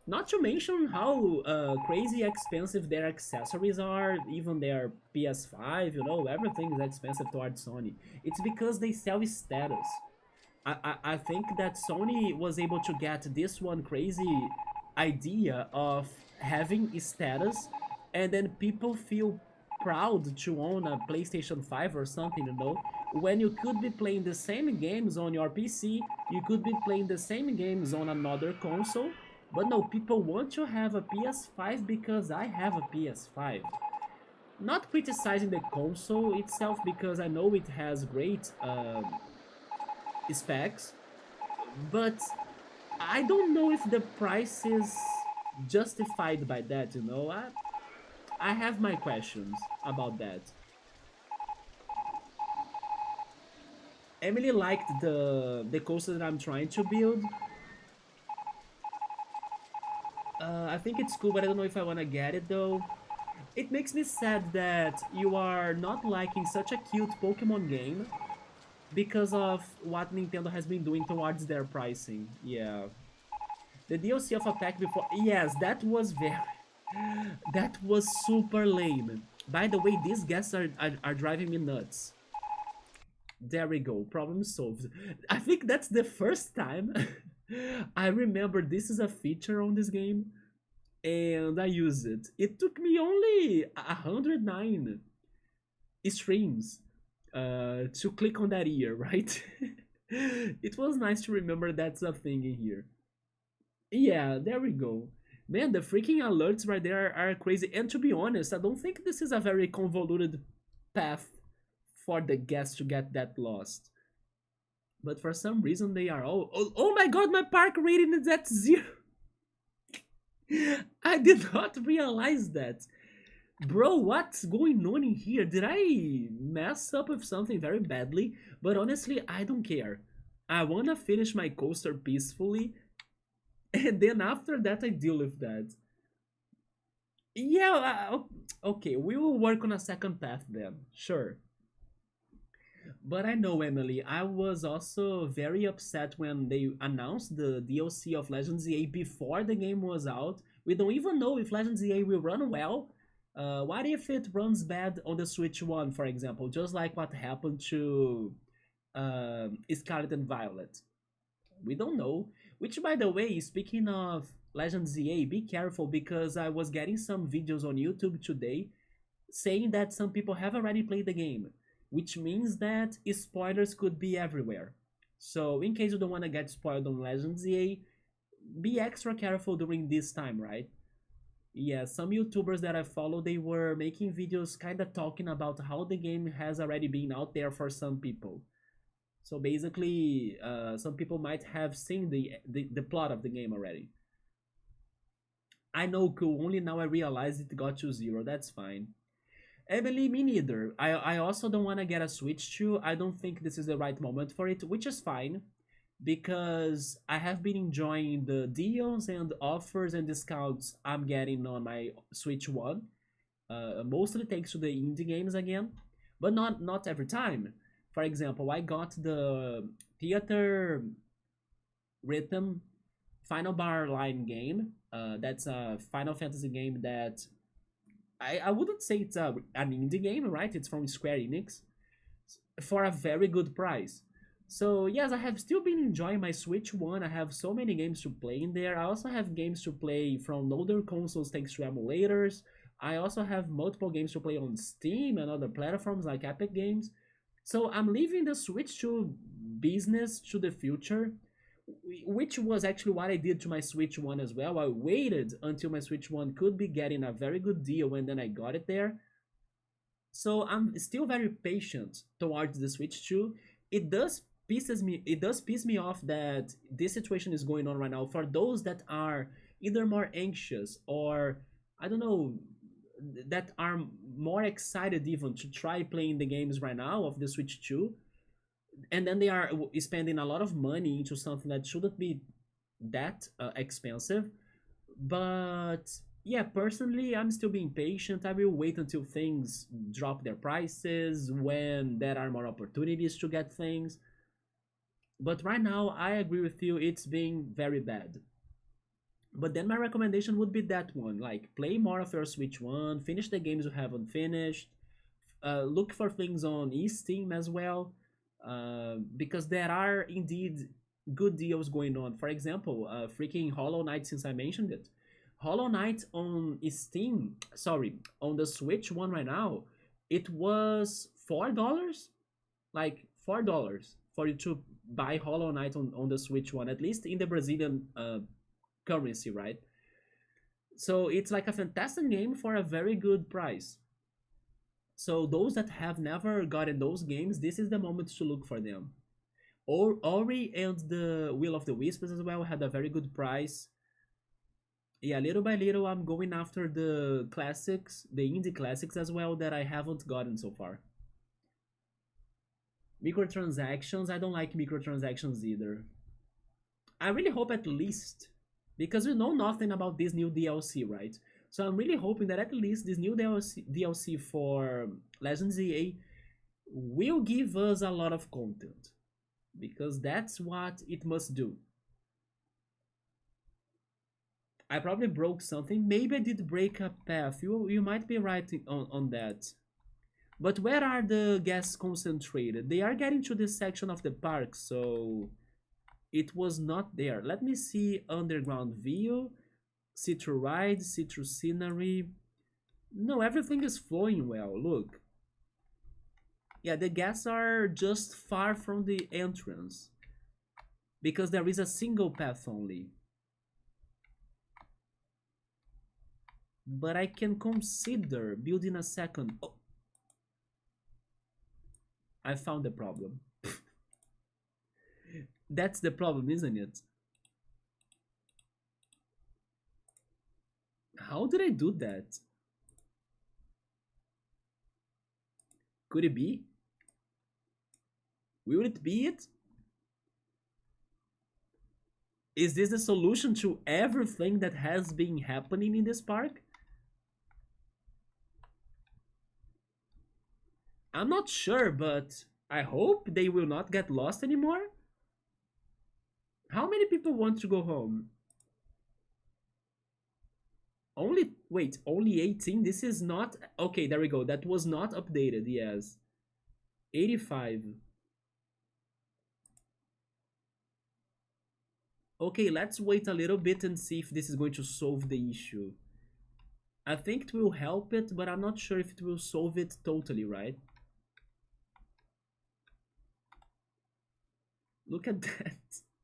Not to mention how crazy expensive their accessories are, even their PS5, you know, everything is expensive towards Sony. It's because they sell status. I think that Sony was able to get this one crazy idea of having status, and then people feel proud to own a PlayStation 5 or something, you know, when you could be playing the same games on your PC, you could be playing the same games on another console, but no, people want to have a PS5 because I have a PS5. Not criticizing the console itself because I know it has great specs, but I don't know if the price is justified by that, you know? I have my questions about that. Emily liked the coaster that I'm trying to build. I think it's cool, but I don't know if I want to get it though. It makes me sad that you are not liking such a cute Pokemon game because of what Nintendo has been doing towards their pricing. Yeah. The DLC of a pack before... Yes, that was very... That was super lame. By the way, these guests are driving me nuts. There we go, problem solved. I think that's the first time I remember this is a feature on this game, and I use it. It took me only 109 streams to click on that ear, right? It was nice to remember that's a thing in here. Yeah, there we go. Man, the freaking alerts right there are crazy. And to be honest, I don't think this is a very convoluted path for the guests to get that lost. But for some reason, they are all. Oh my god, my park rating is at 0. I did not realize that. Bro, what's going on in here? Did I mess up with something very badly? But honestly, I don't care. I wanna finish my coaster peacefully, and then after that, I deal with that. Yeah, okay, we will work on a second path then. Sure. But I know, Emily, I was also very upset when they announced the DLC of Legends EA before the game was out. We don't even know if Legends EA will run well. What if it runs bad on the Switch One, for example, just like what happened to Scarlet and Violet? We don't know. Which, by the way, speaking of Legends ZA, be careful because I was getting some videos on YouTube today saying that some people have already played the game, which means that spoilers could be everywhere. So, in case you don't want to get spoiled on Legends ZA, be extra careful during this time, right? Yeah, some YouTubers that I follow, they were making videos kind of talking about how the game has already been out there for some people. So basically, some people might have seen the plot of the game already. I know, cool. Only now I realized it got to zero. That's fine. Emily, me neither. I also don't want to get a Switch 2. I don't think this is the right moment for it, which is fine because I have been enjoying the deals and offers and discounts I'm getting on my Switch 1. Mostly thanks to the indie games again, but not every time. For example, I got the Theater Rhythm Final Bar Line game. That's a Final Fantasy game that I wouldn't say it's an indie game, right? It's from Square Enix for a very good price. So yes, I have still been enjoying my Switch One. I have so many games to play in there. I also have games to play from older consoles thanks to emulators. I also have multiple games to play on Steam and other platforms like Epic Games. So I'm leaving the Switch 2 business to the future, which was actually what I did to my Switch 1 as well. I waited until my Switch 1 could be getting a very good deal and then I got it there. So I'm still very patient towards the Switch 2. It does piss me off that this situation is going on right now for those that are either more anxious or I don't know that are more excited even to try playing the games right now of the Switch 2, and then they are spending a lot of money into something that shouldn't be that expensive. But yeah, personally, I'm still being patient. I will wait until things drop their prices when there are more opportunities to get things. But right now, I agree with you, it's being very bad. But then my recommendation would be that one, like play more of your Switch One, finish the games you haven't finished, look for things on Steam as well, because there are indeed good deals going on. For example, freaking Hollow Knight, since I mentioned it, Hollow Knight on Steam, sorry, on the Switch One right now, it was $4, like $4 for you to buy Hollow Knight on the Switch One, at least in the Brazilian currency, right? So it's like a fantastic game for a very good price. So those that have never gotten those games, this is the moment to look for them. Or Ori and the Will of the Wisps as well had a very good price. Yeah, little by little, I'm going after the classics, the indie classics as well that I haven't gotten so far. Microtransactions, I don't like microtransactions either. I really hope at least, because we know nothing about this new DLC, right? So I'm really hoping that at least this new DLC for Legends EA will give us a lot of content, because that's what it must do. I probably broke something. Maybe I did break a path. You might be right on that. But where are the guests concentrated? They are getting to this section of the park, so it was not there. Let me see underground view, see through rides, see through scenery. No, everything is flowing well. Look. Yeah, the guests are just far from the entrance because there is a single path only. But I can consider building a second. Oh, I found the problem. That's the problem, isn't it? How did I do that? Could it be? Will it be it? Is this the solution to everything that has been happening in this park? I'm not sure, but I hope they will not get lost anymore. How many people want to go home? Only Wait, only 18? This is not... Okay, there we go. That was not updated, yes. 85. Okay, let's wait a little bit and see if this is going to solve the issue. I think it will help it, but I'm not sure if it will solve it totally, right? Look at that.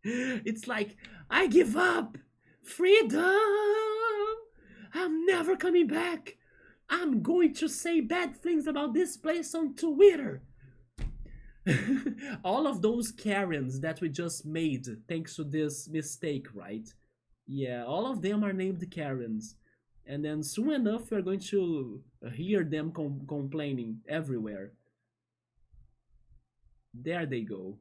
It's like, I give up! Freedom! I'm never coming back! I'm going to say bad things about this place on Twitter! All of those Karens that we just made thanks to this mistake, right? Yeah, all of them are named Karens. And then soon enough, we're going to hear them complaining everywhere. There they go.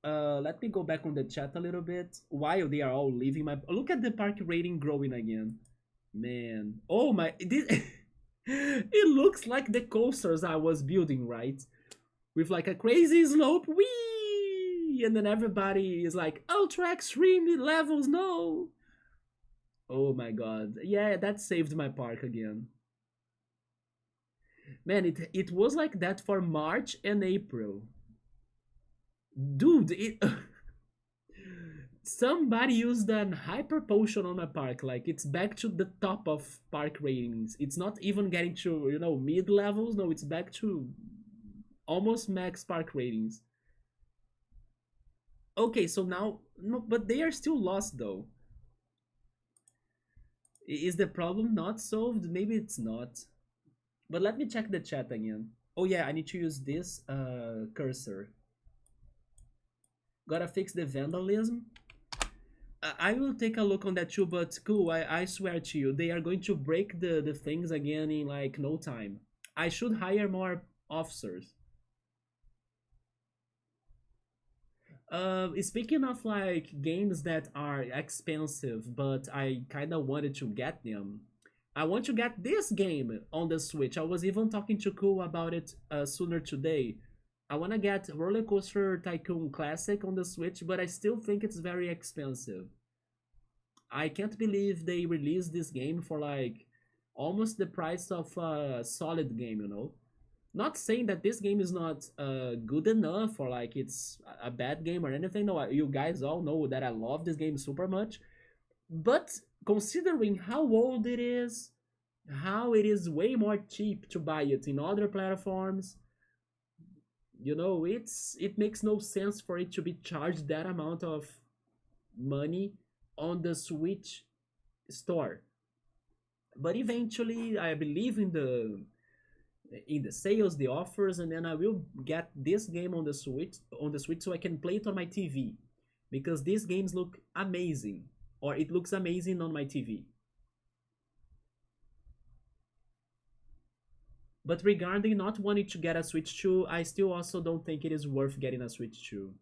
Let me go back on the chat a little bit while they are all leaving my. Look at the park rating growing again, man. Oh my! It looks like the coasters I was building, right? With like a crazy slope, wee, and then everybody is like ultra extreme levels. No. Oh my god! Yeah, that saved my park again. Man, it was like that for March and April. Dude, it somebody used an hyper potion on my park. Like it's back to the top of park ratings. It's not even getting to, mid levels. No, it's back to almost max park ratings. Okay, so now no, but they are still lost though. Is the problem not solved? Maybe it's not. But let me check the chat again. Oh yeah, I need to use this cursor. Gotta fix the vandalism. I will take a look on that too, but cool, I swear to you, they are going to break the things again in like no time. I should hire more officers. Speaking of like games that are expensive, but I kind of wanted to get them. I want to get this game on the Switch. I was even talking to Cool about it sooner today. I want to get RollerCoaster Tycoon Classic on the Switch, but I still think it's very expensive. I can't believe they released this game for like almost the price of a solid game. Not saying that this game is not good enough or like it's a bad game or anything. No, you guys all know that I love this game super much. But considering how old it is, how it is way more cheap to buy it in other platforms, it makes no sense for it to be charged that amount of money on the Switch store. But eventually, I believe in the sales, the offers, and then I will get this game on the Switch so I can play it on my TV because these games look amazing, or it looks amazing on my TV. But regarding not wanting to get a Switch 2, I still also don't think it is worth getting a Switch 2.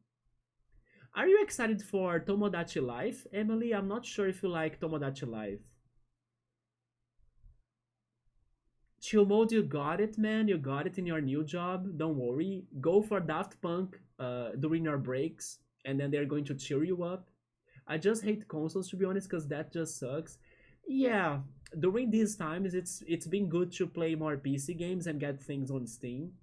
Are you excited for Tomodachi Life, Emily? I'm not sure if you like Tomodachi Life. Chill mode, you got it, man. You got it in your new job. Don't worry. Go for Daft Punk during your breaks, and then they're going to cheer you up. I just hate consoles to be honest, because that just sucks. Yeah, during these times, it's been good to play more PC games and get things on Steam,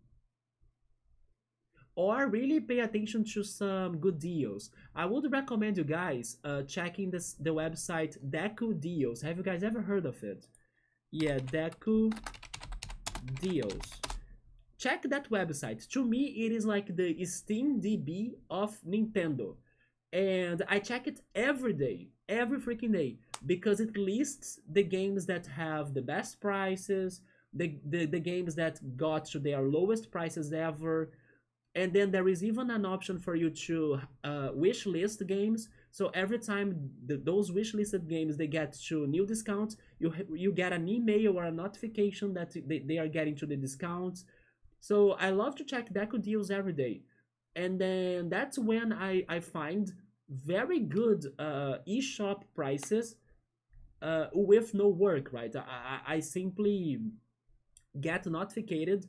or really pay attention to some good deals. I would recommend you guys checking the website Deku Deals. Have you guys ever heard of it? Yeah, Deku Deals. Check that website. To me, it is like the Steam DB of Nintendo. And I check it every day, every freaking day, because it lists the games that have the best prices, the games that got to their lowest prices ever, and then there is even an option for you to wish list games. So every time those wish listed games they get to new discounts, you get an email or a notification that they are getting to the discounts. So I love to check Deco deals every day, and then that's when I find very good eShop prices with no work, right? I simply get notified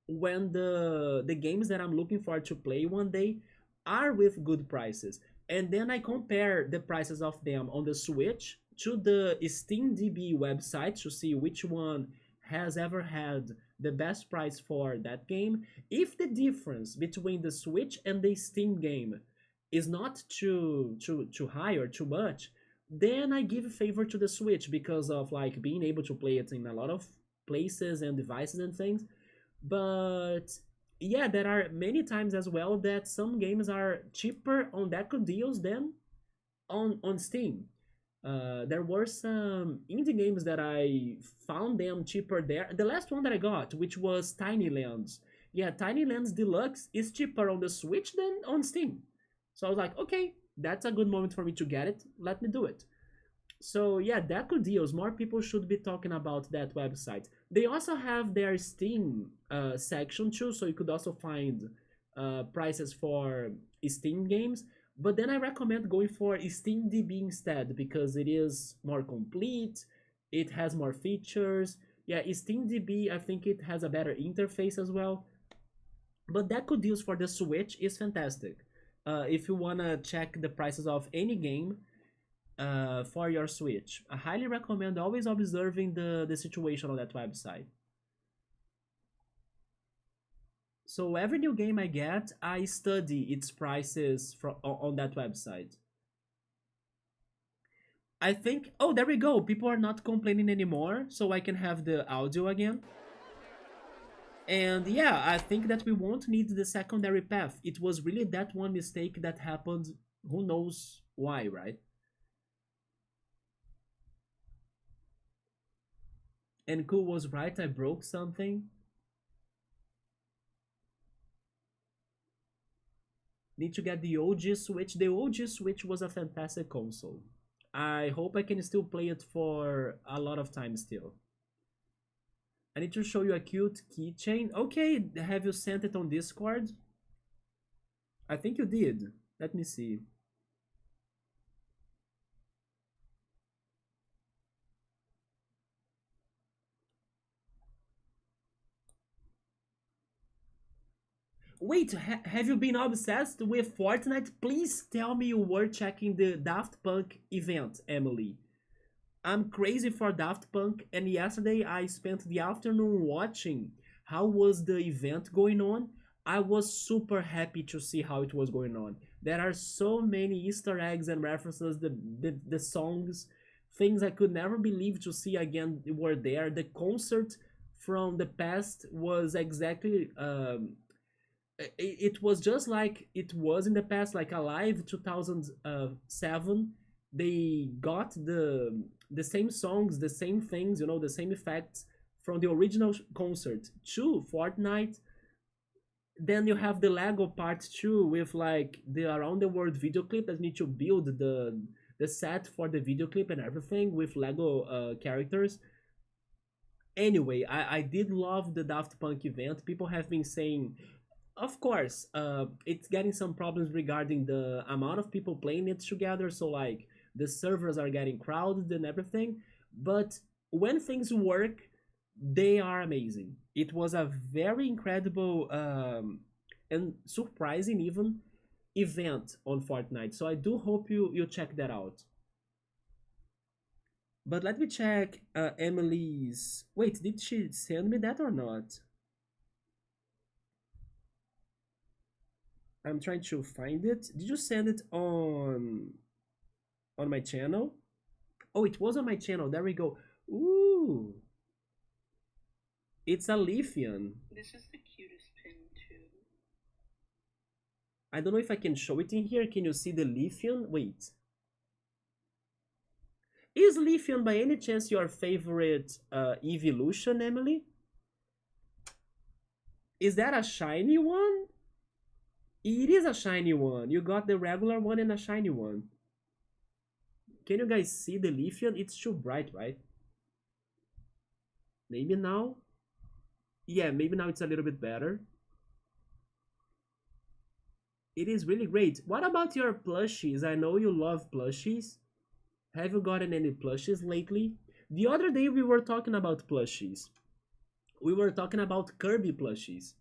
when the games that I'm looking for to play one day are with good prices. And then I compare the prices of them on the Switch to the SteamDB website to see which one has ever had the best price for that game. If the difference between the Switch and the Steam game is not too high or too much, then I give a favor to the Switch because of like being able to play it in a lot of places and devices and things. But yeah, there are many times as well that some games are cheaper on Deco deals than on Steam. There were some indie games that I found them cheaper there. The last one that I got, which was Tiny Lands. Yeah, Tiny Lands Deluxe is cheaper on the Switch than on Steam. So I was like, okay, that's a good moment for me to get it. Let me do it. So yeah, Deco Deals. More people should be talking about that website. They also have their Steam section too, so you could also find prices for Steam games. But then I recommend going for SteamDB instead because it is more complete. It has more features. Yeah, SteamDB, I think it has a better interface as well. But Deco Deals for the Switch is fantastic. If you wanna check the prices of any game, for your Switch. I highly recommend always observing the situation on that website. So every new game I get, I study its prices on that website. I think, oh, there we go. People are not complaining anymore, so I can have the audio again. And yeah, I think that we won't need the secondary path. It was really that one mistake that happened. Who knows why, right? And Cool was right, I broke something. Need to get the OG Switch. The OG Switch was a fantastic console. I hope I can still play it for a lot of time still. I need to show you a cute keychain. Okay, have you sent it on Discord? I think you did. Let me see. Wait, have you been obsessed with Fortnite? Please tell me you were checking the Daft Punk event, Emily. I'm crazy for Daft Punk, and yesterday I spent the afternoon watching how was the event going on. I was super happy to see how it was going on. There are so many Easter eggs and references, the songs, things I could never believe to see again were there. The concert from the past was exactly it was just like it was in the past, like Alive 2007. They got the same songs, the same things, the same effects from the original concert to Fortnite. Then you have the Lego part too, with like the around the world video clip that need to build the set for the video clip and everything with Lego characters. Anyway, I did love the Daft Punk event. People have been saying, of course, it's getting some problems regarding the amount of people playing it together. So like the servers are getting crowded and everything. But when things work, they are amazing. It was a very incredible and surprising even event on Fortnite. So I do hope you check that out. But let me check Emily's. Wait, did she send me that or not? I'm trying to find it. Did you send it on my channel? Oh, it was on my channel. There we go. Ooh, it's a Lithium. This is the cutest pin too. I don't know if I can show it in here. Can you see the Lithium? Wait. Is Lithium by any chance your favorite evolution, Emily? Is that a shiny one? It is a shiny one. You got the regular one and a shiny one. Can you guys see the Lithium? It's too bright, right? Maybe now? Yeah, maybe now it's a little bit better. It is really great. What about your plushies? I know you love plushies. Have you gotten any plushies lately? The other day we were talking about plushies. We were talking about Kirby plushies.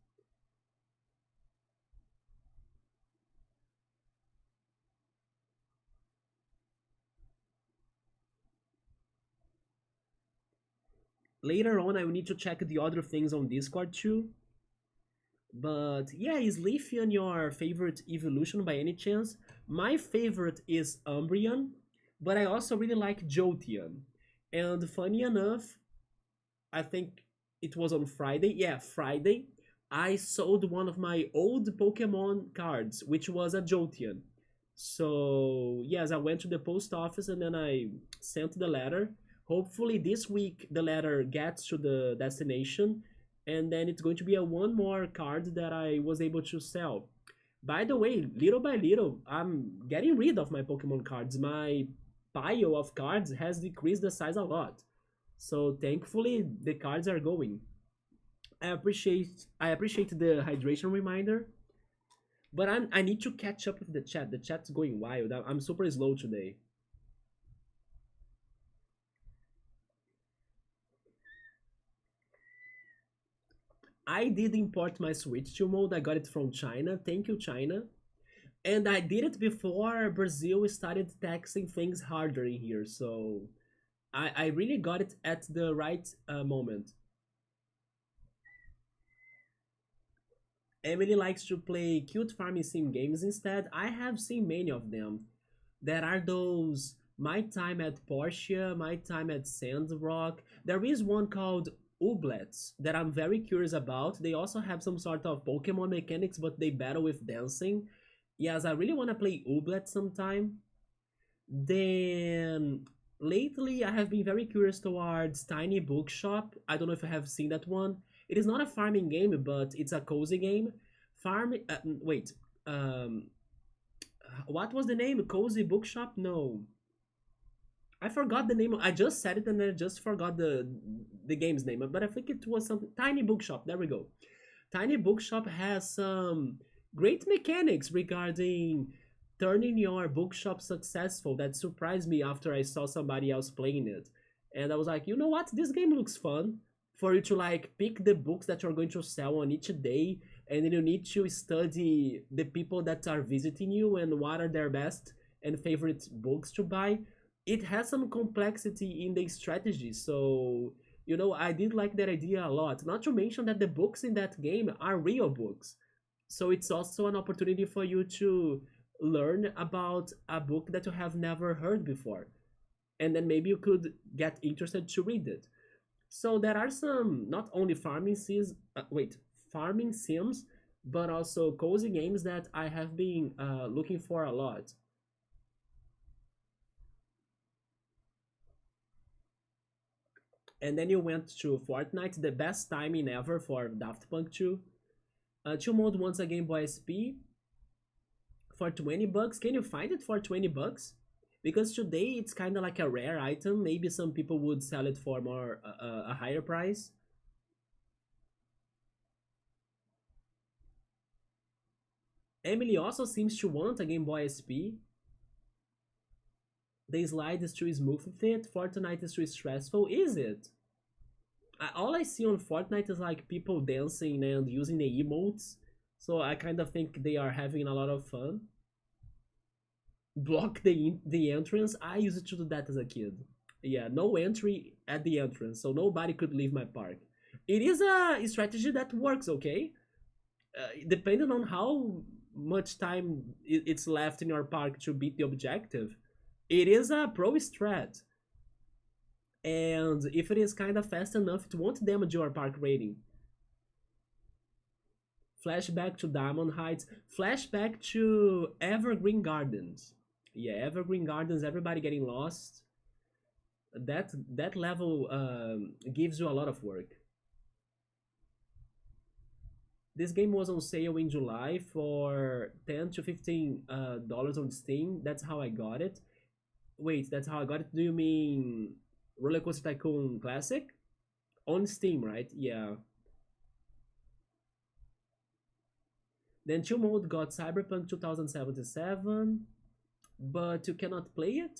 Later on, I will need to check the other things on Discord too. But yeah, is Leafeon your favorite evolution by any chance? My favorite is Umbreon, but I also really like Jolteon. And funny enough, I think it was on Friday. Yeah, Friday. I sold one of my old Pokemon cards, which was a Jolteon. So, yes, I went to the post office and then I sent the letter. Hopefully, this week the letter gets to the destination, and then it's going to be a one more card that I was able to sell. By the way, little by little, I'm getting rid of my Pokemon cards. My pile of cards has decreased the size a lot. So thankfully the cards are going. I appreciate the hydration reminder, but I need to catch up with the chat. The chat's going wild. I'm super slow today. I did import my Switch to mode. I got it from China. Thank you, China. And I did it before Brazil started taxing things harder in here. So I really got it at the right moment. Emily likes to play cute farming sim games instead. I have seen many of them. There are those My Time at Portia, My Time at Sandrock. There is one called Ooblets that I'm very curious about. They also have some sort of Pokemon mechanics, but they battle with dancing. Yes, I really want to play Ooblet sometime. Then lately, I have been very curious towards Tiny Bookshop. I don't know if you have seen that one. It is not a farming game, but it's a cozy game. Farming. Wait. Um, what was the name? Cozy Bookshop? No, I forgot the name. I just said it and I just forgot the game's name. But I think it was something. Tiny Bookshop. There we go. Tiny Bookshop has some great mechanics regarding turning your bookshop successful that surprised me after I saw somebody else playing it. And I was like, you know what? This game looks fun for you to like pick the books that you're going to sell on each day, and then you need to study the people that are visiting you and what are their best and favorite books to buy. It has some complexity in the strategy, so I did like that idea a lot. Not to mention that the books in that game are real books. So it's also an opportunity for you to learn about a book that you have never heard before. And then maybe you could get interested to read it. So there are some not only farming sims, but also cozy games that I have been looking for a lot. And then you went to Fortnite, the best timing ever for Daft Punk 2. Chill Mode wants a Game Boy SP for 20 bucks. Can you find it for 20 bucks? Because today it's kind of like a rare item. Maybe some people would sell it for more a higher price. Emily also seems to want a Game Boy SP. The slide is too smooth with it. Fortnite is too stressful. Is it? All I see on Fortnite is like people dancing and using the emotes. So I kind of think they are having a lot of fun. Block the entrance. I used to do that as a kid. Yeah, no entry at the entrance, so nobody could leave my park. It is a strategy that works, okay? Depending on how much time it's left in your park to beat the objective, it is a pro strat. And if it is kind of fast enough, it won't damage your park rating. Flashback to Diamond Heights. Flashback to Evergreen Gardens. Yeah, Evergreen Gardens, everybody getting lost. That level gives you a lot of work. This game was on sale in July for $10 to $15 on Steam. That's how I got it. Wait, that's how I got it? Do you mean RollerCoaster Tycoon Classic? On Steam, right? Yeah. Then Chill Mode got Cyberpunk 2077, but you cannot play it.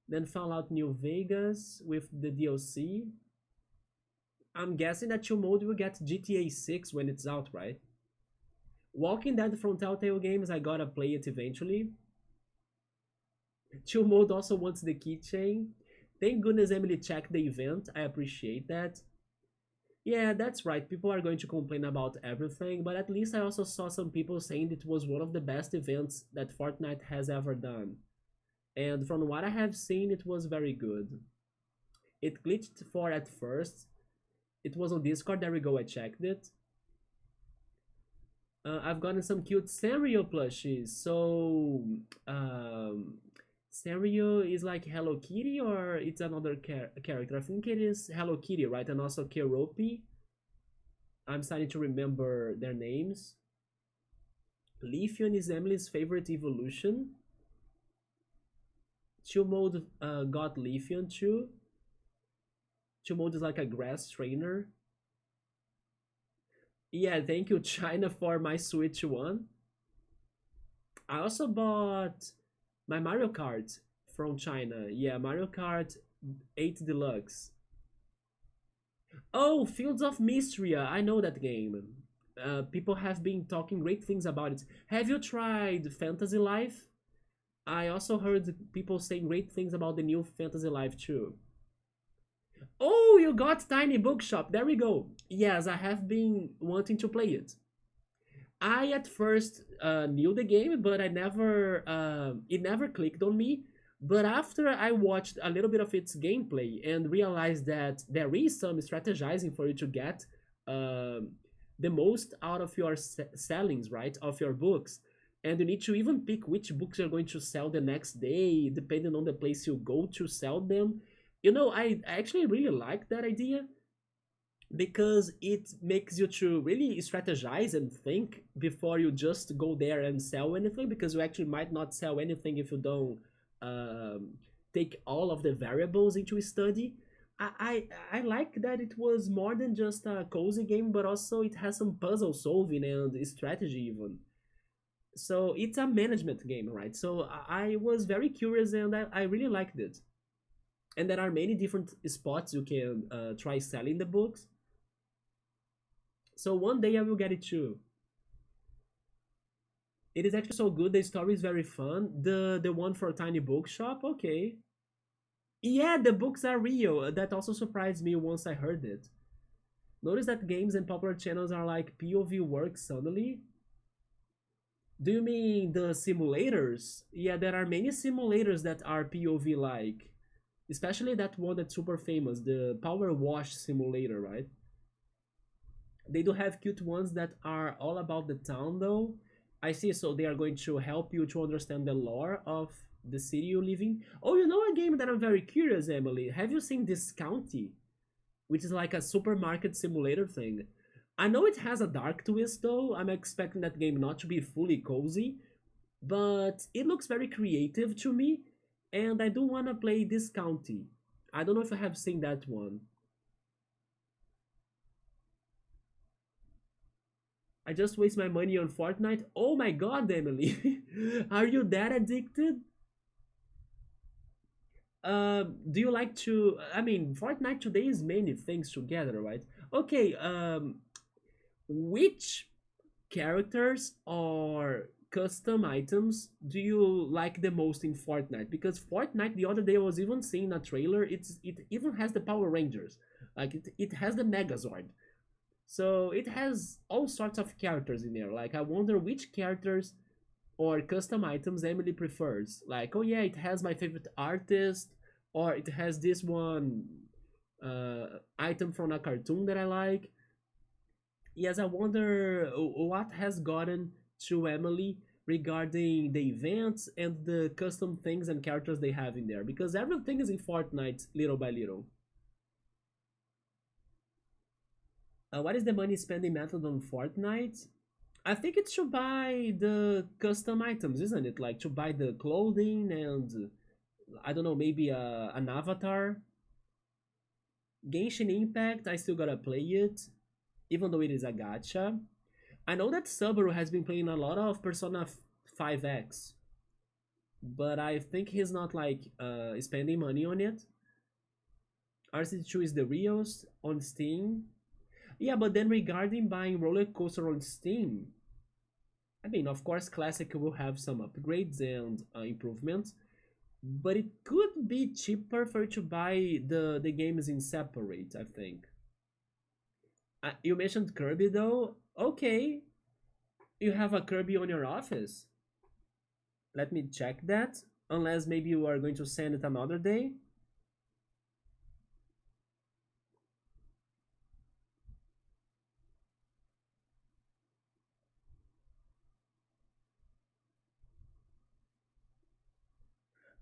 Then Fallout New Vegas with the DLC. I'm guessing that Chill Mode will get GTA 6 when it's out, right? Walking Dead from Telltale Games, I gotta play it eventually. Chill Mode also wants the keychain. Thank goodness Emily checked the event. I appreciate that. Yeah, that's right. People are going to complain about everything, but at least I also saw some people saying it was one of the best events that Fortnite has ever done. And from what I have seen, it was very good. It glitched for at first. It was on Discord. There we go. I checked it. I've gotten some cute Sanrio plushies. So, Sanrio is like Hello Kitty or it's another character? I think it is Hello Kitty, right? And also Keropi. I'm starting to remember their names. Leafeon is Emily's favorite evolution. Chill mode got Leafeon too. Chill mode is like a grass trainer. Yeah, thank you, China, for my Switch One. I also bought my Mario Kart from China. Yeah, Mario Kart 8 Deluxe. Oh, Fields of Mystria. I know that game. People have been talking great things about it. Have you tried Fantasy Life? I also heard people saying great things about the new Fantasy Life too. Oh, you got Tiny Bookshop. There we go. Yes, I have been wanting to play it. I at first knew the game, but I never it never clicked on me. But after I watched a little bit of its gameplay and realized that there is some strategizing for you to get um the most out of your sellings, right, of your books, and you need to even pick which books you're going to sell the next day, depending on the place you go to sell them. I actually really like that idea because it makes you to really strategize and think before you just go there and sell anything, because you actually might not sell anything if you don't um, take all of the variables into study. I like that it was more than just a cozy game, but also it has some puzzle solving and strategy even. So it's a management game, right? So I was very curious and I really liked it. And there are many different spots you can try selling the books. So one day I will get it too. It is actually so good. The story is very fun. The one for a tiny bookshop, okay. Yeah, the books are real. That also surprised me once I heard it. Notice that games and popular channels are like POV work suddenly. Do you mean the simulators? Yeah, there are many simulators that are POV like. Especially that one that's super famous, the Power Wash simulator, right? They do have cute ones that are all about the town though. I see, so they are going to help you to understand the lore of the city you live in. Oh, you know a game that I'm very curious, Emily. Have you seen this County? Which is like a supermarket simulator thing. I know it has a dark twist though. I'm expecting that game not to be fully cozy, but it looks very creative to me, and I do want to play this County. I don't know if I have seen that one. I just waste my money on Fortnite. Oh my god, Emily. Are you that addicted? Do you like to I mean, Fortnite today is many things together, right? Okay, which characters or custom items do you like the most in Fortnite? Because Fortnite the other day I was even seeing a trailer. It even has the Power Rangers. Like it has the Megazord. So it has all sorts of characters in there. Like I wonder which characters or custom items Emily prefers. Like, oh yeah, it has my favorite artist, or it has this one item from a cartoon that I like. Yes, I wonder what has gotten to Emily regarding the events and the custom things and characters they have in there, because everything is in Fortnite little by little. What is the money spending method on Fortnite? I think it's to buy the custom items, isn't it? Like to buy the clothing and I don't know, maybe an avatar. Genshin Impact, I still gotta play it, even though it is a gacha. I know that Subaru has been playing a lot of Persona 5X, but I think he's not like spending money on it. RC2 is the Rios on Steam. Yeah, but then regarding buying Roller Coaster on Steam, I mean, of course, Classic will have some upgrades and improvements. but it could be cheaper for you to buy the games in separate, I think. You mentioned Kirby though. Okay, you have a Kirby on your office. Let me check that. Unless maybe you are going to send it another day.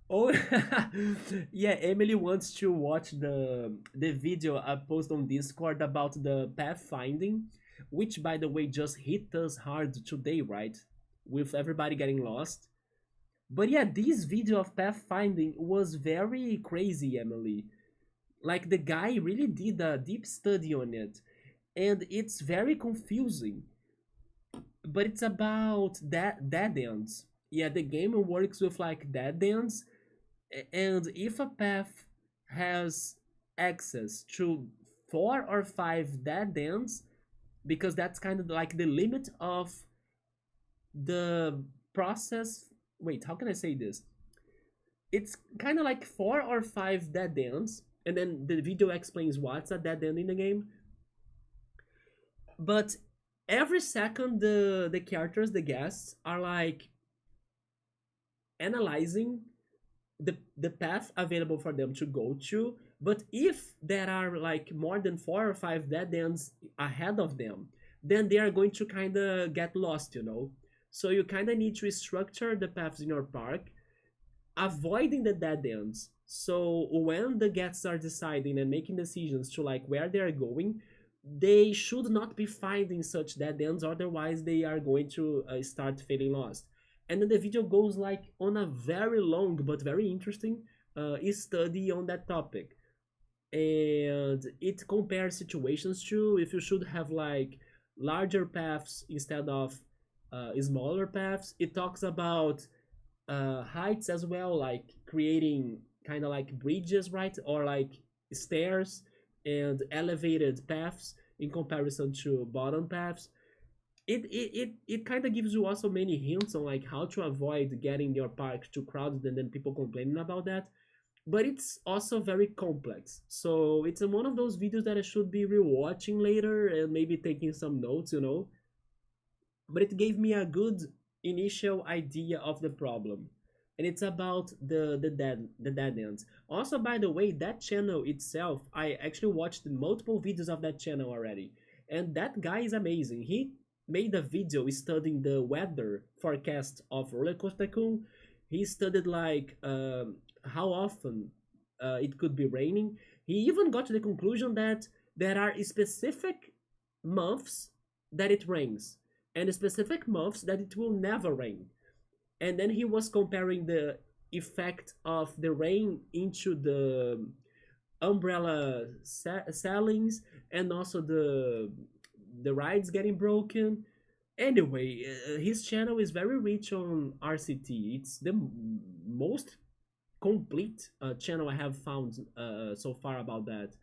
Oh, yeah. Emily wants to watch the video I post on Discord about the pathfinding, which by the way just hit us hard today, right? With everybody getting lost. But yeah, this video of pathfinding was very crazy, Emily. Like the guy really did a deep study on it, and it's very confusing. But it's about that dead ends. Yeah, the game works with like dead ends, and if a path has access to 4 or 5 dead ends, because that's kind of like the limit of the process. Wait, how can I say this? It's kind of like 4 or 5 dead ends, and then the video explains what's a dead end in the game. But every second, the characters, the guests, are like analyzing the path available for them to go to. But if there are like more than 4 or 5 dead ends ahead of them, then they are going to kind of get lost, you know. So you kind of need to structure the paths in your park, avoiding the dead ends. So when the guests are deciding and making decisions to like where they are going, they should not be finding such dead ends, otherwise they are going to start feeling lost. And then the video goes like on a very long but very interesting study on that topic, and it compares situations to if you should have like larger paths instead of smaller paths. It talks about heights as well, like creating kind of like bridges, right? Or like stairs and elevated paths in comparison to bottom paths. It kind of gives you also many hints on like how to avoid getting your park too crowded and then people complaining about that. But it's also very complex, so it's one of those videos that I should be rewatching later and maybe taking some notes, you know. But it gave me a good initial idea of the problem, and it's about the dead ends. Also, by the way, that channel itself, I actually watched multiple videos of that channel already, and that guy is amazing. He made a video studying the weather forecast of RollerCoaster Tycoon. He studied like how often it could be raining. He even got to the conclusion that there are specific months that it rains and specific months that it will never rain. And then he was comparing the effect of the rain into the umbrella sellings, and also the rides getting broken. Anyway, his channel is very rich on RCT. It's the most complete channel I have found so far about that.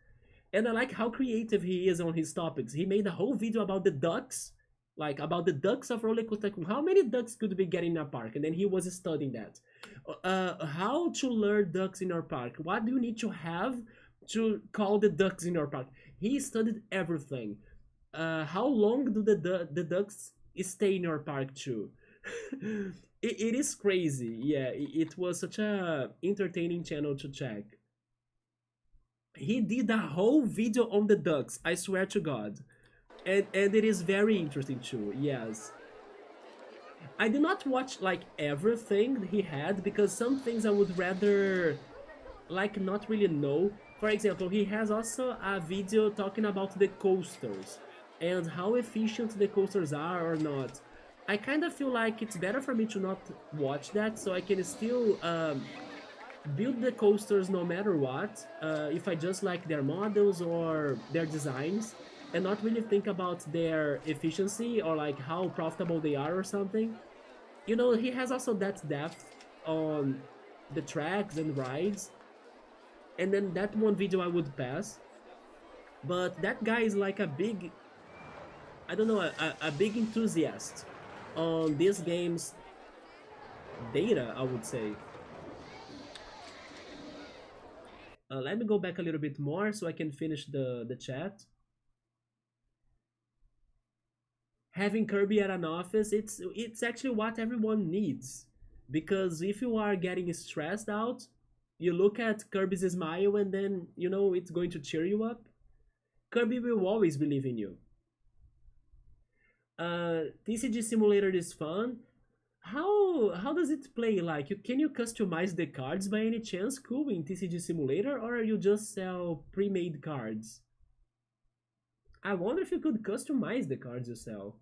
And I like how creative he is on his topics. He made a whole video about the ducks, like about the ducks of RollerCoaster Tycoon. How many ducks could we get in a park? And then he was studying that. How to lure ducks in your park? What do you need to have to call the ducks in your park? He studied everything. How long do the ducks stay in your park too? It is crazy. Yeah, it was such a entertaining channel to check. He did a whole video on the ducks, I swear to God. And it is very interesting too. Yes, I did not watch like everything he had, because some things I would rather like not really know. For example, he has also a video talking about the coasters and how efficient the coasters are or not. I kind of feel like it's better for me to not watch that, so I can still build the coasters no matter what, if I just like their models or their designs, and not really think about their efficiency or like how profitable they are or something. You know, he has also that depth on the tracks and rides, and then that one video I would pass. But that guy is like a big, I don't know, a big enthusiast on this game's data, I would say. Let me go back a little bit more so I can finish the chat. Having Kirby at an office, it's actually what everyone needs. Because if you are getting stressed out, you look at Kirby's smile and then you know it's going to cheer you up. Kirby will always believe in you. TCG Simulator is fun. How does it play? Like, can you customize the cards by any chance? Cool in TCG Simulator, or you just sell pre-made cards? I wonder if you could customize the cards you sell.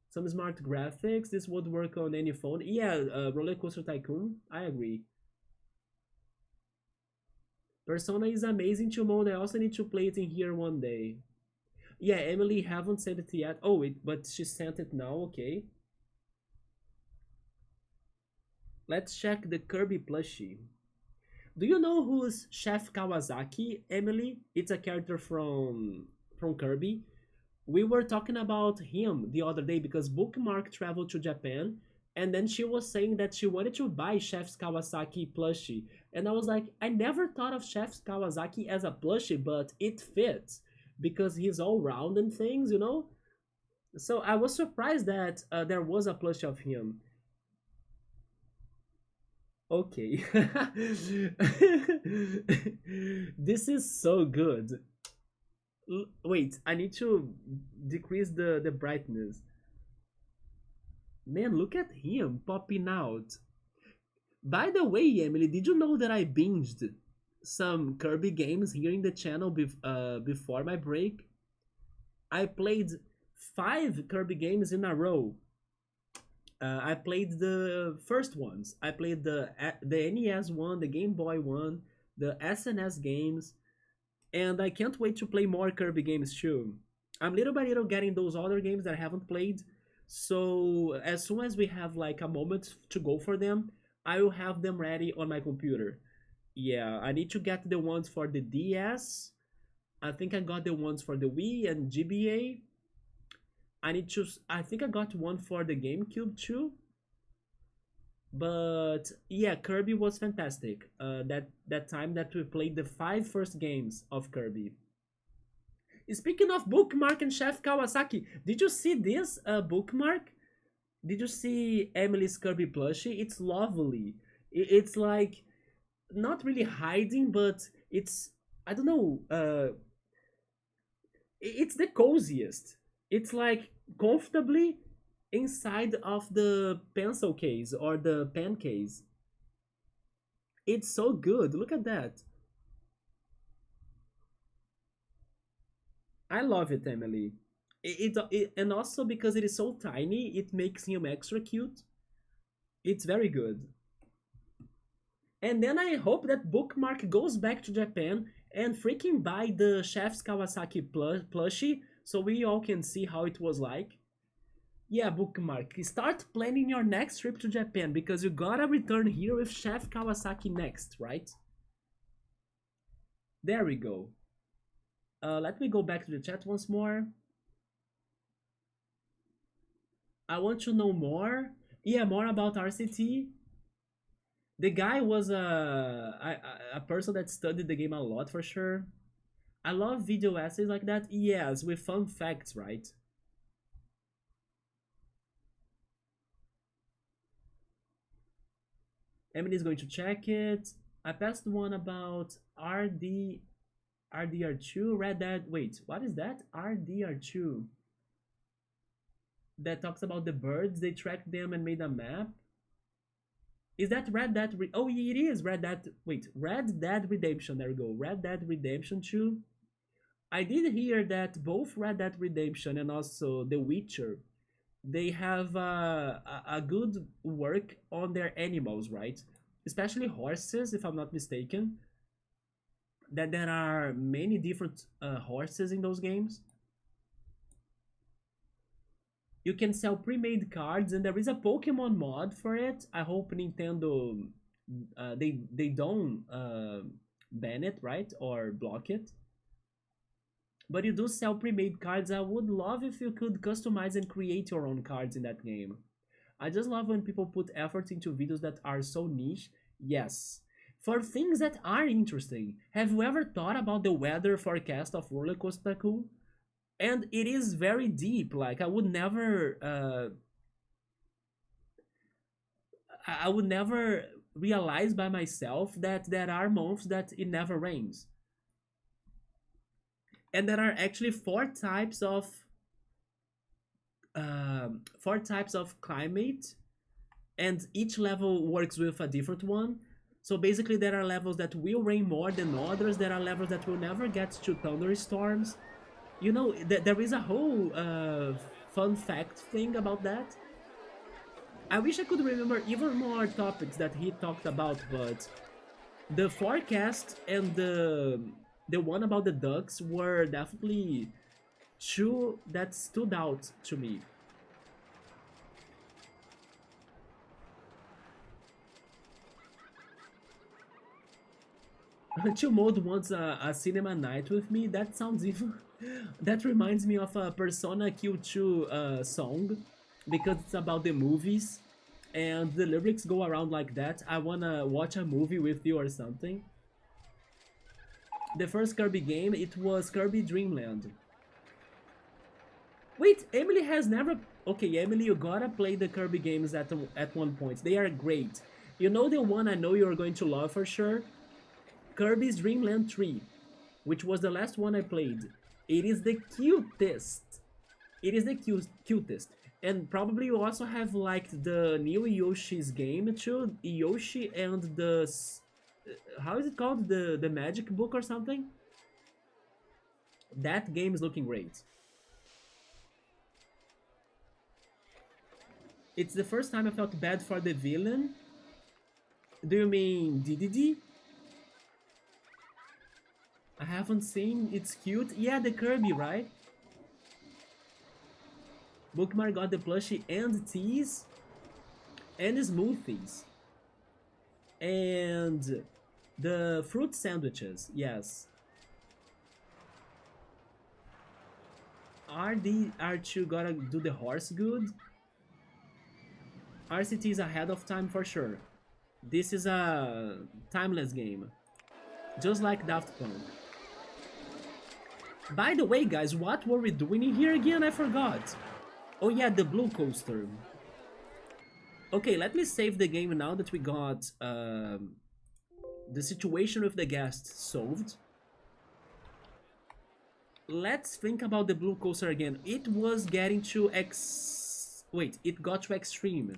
Some smart graphics. This would work on any phone. Yeah, RollerCoaster Tycoon. I agree. Persona is amazing to mod. I also need to play it in here one day. Yeah, Emily haven't sent it yet. Oh, but she sent it now. Okay. Let's check the Kirby plushie. Do you know who's Chef Kawasaki, Emily? It's a character from Kirby. We were talking about him the other day because Bookmark traveled to Japan, and then she was saying that she wanted to buy Chef Kawasaki plushie. And I was like, I never thought of Chef Kawasaki as a plushie, but it fits because he's all round and things, you know? So I was surprised that there was a plushie of him. Okay. This is so good. Wait, I need to decrease the brightness. Man, look at him popping out. By the way, Emily, did you know that I binged some Kirby games here in the channel before my break? I played 5 Kirby games in a row. I played the first ones. I played the NES one, the Game Boy one, the SNS games, and I can't wait to play more Kirby games too. I'm little by little getting those other games that I haven't played. So as soon as we have like a moment to go for them, I will have them ready on my computer. Yeah, I need to get the ones for the DS. I think I got the ones for the Wii and GBA. I need to. I think I got one for the GameCube too. But yeah, Kirby was fantastic. That time that we played the 5 first games of Kirby. Speaking of Bookmark and Chef Kawasaki, did you see this Bookmark? Did you see Emily's Kirby plushie? It's lovely. It's like not really hiding, but it's I don't know. It's the coziest. It's like comfortably inside of the pencil case or the pen case. It's so good. Look at that. I love it, Emily. And also because it is so tiny, it makes him extra cute. It's very good. And then I hope that Bookmark goes back to Japan and freaking buy the Chef's Kawasaki plushie so we all can see how it was like. Yeah, Bookmark, start planning your next trip to Japan because you gotta return here with Chef Kawasaki next, right? There we go. Let me go back to the chat once more. I want to know more. Yeah, more about RCT. The guy was a person that studied the game a lot for sure. I love video essays like that. Yes, with fun facts, right? Emily is going to check it. I passed one about RDR2, Red Dead. Wait, what is that? RDR2. That talks about the birds. They tracked them and made a map. Is that Red Dead? Oh, it is Red Dead. Wait, Red Dead Redemption. There we go. Red Dead Redemption 2. I did hear that both Red Dead Redemption and also The Witcher, they have a good work on their animals, right? Especially horses, if I'm not mistaken. That there are many different horses in those games. You can sell pre-made cards, and there is a Pokemon mod for it. I hope Nintendo they don't ban it, right, or block it. But you do sell pre-made cards. I would love if you could customize and create your own cards in that game. I just love when people put effort into videos that are so niche. Yes. For things that are interesting, have you ever thought about the weather forecast of RollerCoaster Tycoon? And it is very deep. Like I would never realize by myself that there are months that it never rains, and there are actually four types of climate, and each level works with a different one. So basically, there are levels that will rain more than others. There are levels that will never get to thunderstorms. You know, there is a whole fun fact thing about that. I wish I could remember even more topics that he talked about, but the forecast and the one about the ducks were definitely two that stood out to me. Chill Mode wants a cinema night with me. That sounds even. That reminds me of a Persona Q2 song because it's about the movies and the lyrics go around like that. I wanna watch a movie with you or something. The first Kirby game, it was Kirby Dream Land. Wait, Emily has never. Okay, Emily, you gotta play the Kirby games at one point. They are great. You know the one I know you're going to love for sure? Kirby's Dream Land 3, which was the last one I played. It is the cutest. It is the cutest. And probably you also have liked the new Yoshi's game too. Yoshi and the how is it called? The Magic Book or something? That game is looking great. It's the first time I felt bad for the villain. Do you mean DDD? I haven't seen. It's cute. Yeah, the Kirby, right? Bookmark got the plushie and teas and smoothies and the fruit sandwiches. Yes. R2 gotta do the horse good? RCT is ahead of time for sure. This is a timeless game, just like Daft Punk. By the way, guys, what were we doing in here again? I forgot. Oh yeah, the blue coaster. Okay, let me save the game now that we got the situation with the guests solved. Let's think about the blue coaster again. It was getting to Wait, it got to extreme.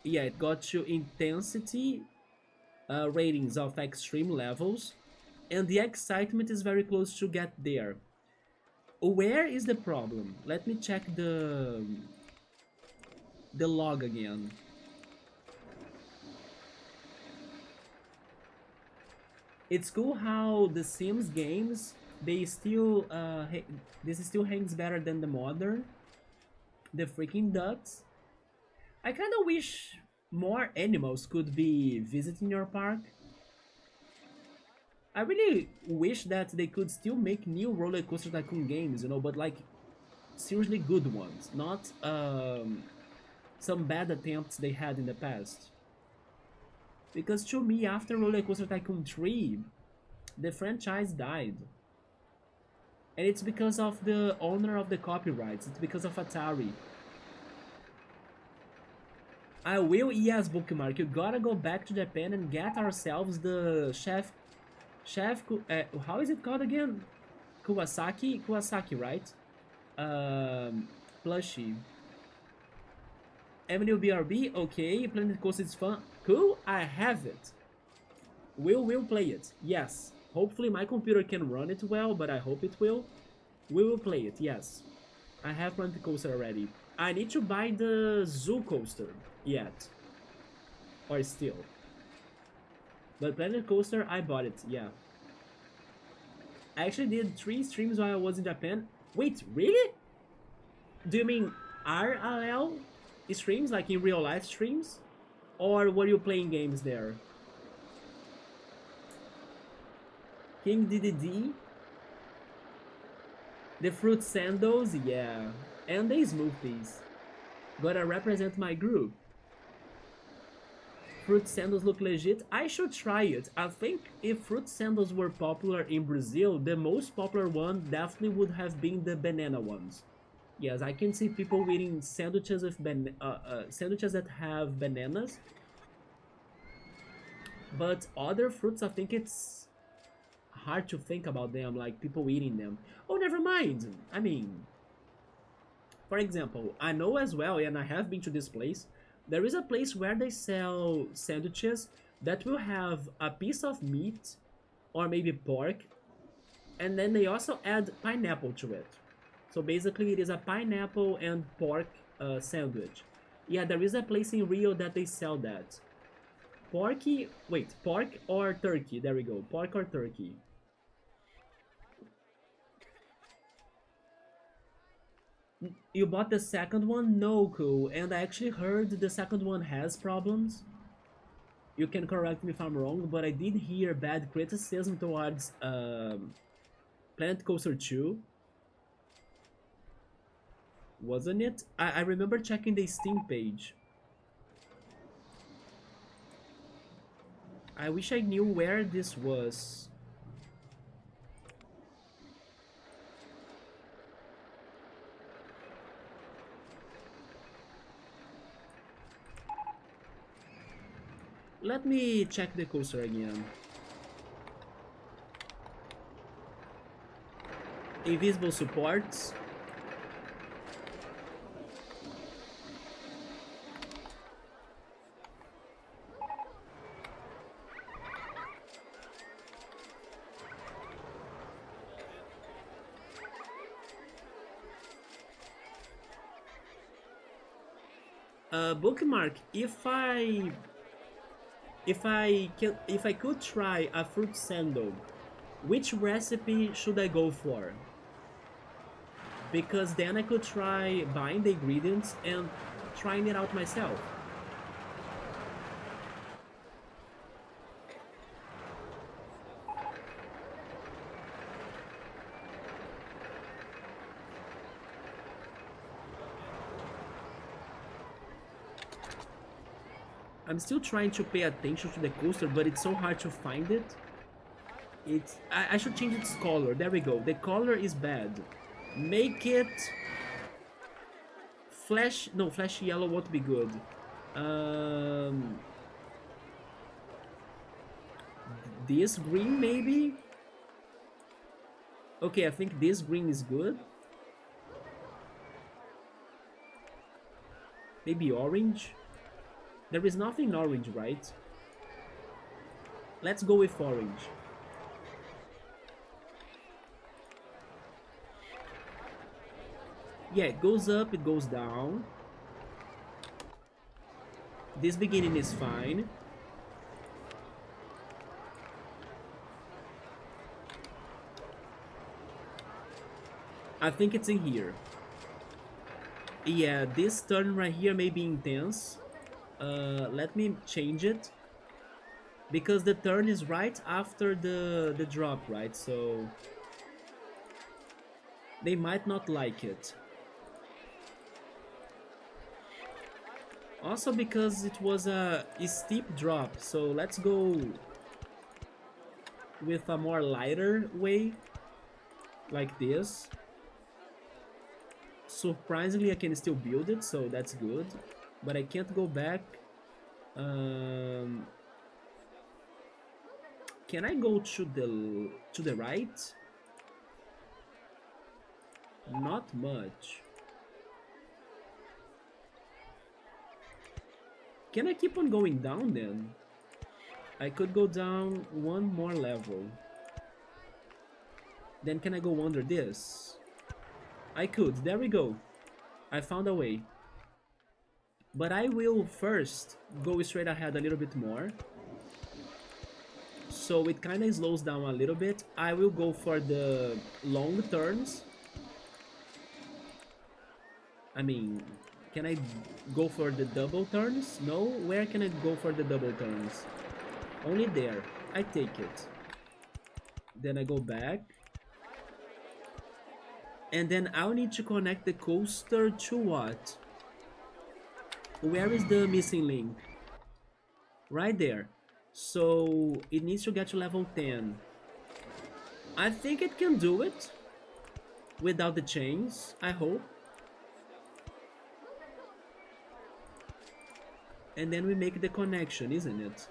Yeah, it got to intensity ratings of extreme levels. And the excitement is very close to get there. Where is the problem? Let me check the log again. It's cool how the Sims games, they still this still hangs better than the modern. The freaking ducks. I kind of wish more animals could be visiting your park. I really wish that they could still make new Roller Coaster Tycoon games, you know, but like seriously good ones, not some bad attempts they had in the past. Because to me, after Roller Coaster Tycoon 3, the franchise died. And it's because of the owner of the copyrights, it's because of Atari. I will, yes, Bookmark, you gotta go back to Japan and get ourselves the how is it called again? Kuwasaki, right? Plushie. Avenue BRB, okay. Planet Coaster is fun. Cool, I have it. Will play it, yes. Hopefully my computer can run it well, but I hope it will. We will play it, yes. I have Planet Coaster already. I need to buy the Zoo Coaster yet. Or still. But Planet Coaster, I bought it, yeah. I actually did 3 streams while I was in Japan. Wait, really? Do you mean RLL streams, like in real life streams? Or were you playing games there? King DDD? The fruit sandals, yeah. And the smoothies. Gotta represent my group. Fruit sandals look legit. I should try it. I think if fruit sandals were popular in Brazil, the most popular one definitely would have been the banana ones. Yes, I can see people eating sandwiches with sandwiches that have bananas, but other fruits, I think it's hard to think about them, like people eating them. Oh, never mind. I mean, for example, I know as well, and I have been to this place. There is a place where they sell sandwiches that will have a piece of meat or maybe pork, and then they also add pineapple to it. So basically, it is a pineapple and pork sandwich. Yeah, there is a place in Rio that they sell that. Pork or turkey? There we go. Pork or turkey? You bought the second one? No, cool. And I actually heard the second one has problems. You can correct me if I'm wrong, but I did hear bad criticism towards Planet Coaster 2, wasn't it? I remember checking the Steam page. I wish I knew where this was. Let me check the coaster again. Invisible supports. Bookmark, if I could try a fruit sandal, which recipe should I go for? Because then I could try buying the ingredients and trying it out myself. I'm still trying to pay attention to the coaster, but it's so hard to find it. I should change its color. There we go. The color is bad. Make it flash. No, flash yellow won't be good. Um, this green maybe. Okay, I think this green is good. Maybe orange. There is nothing orange, right? Let's go with orange. Yeah, it goes up, it goes down. This beginning is fine. I think it's in here. Yeah, this turn right here may be intense. Let me change it. Because the turn is right after the drop, right? So they might not like it. Also because it was a steep drop, so let's go with a more lighter way, like this. Surprisingly, I can still build it, so that's good. But I can't go back. Can I go to the right? Not much. Can I keep on going down then? I could go down one more level. Then can I go under this? I could. There we go. I found a way. But I will first go straight ahead a little bit more. So it kind of slows down a little bit. I will go for the long turns. I mean, can I go for the double turns? No? Where can I go for the double turns? Only there. I take it. Then I go back. And then I'll need to connect the coaster to what? Where is the missing link? right there. So it needs to get to level 10. I think it can do it without the chains, I hope. And then we make the connection, isn't it?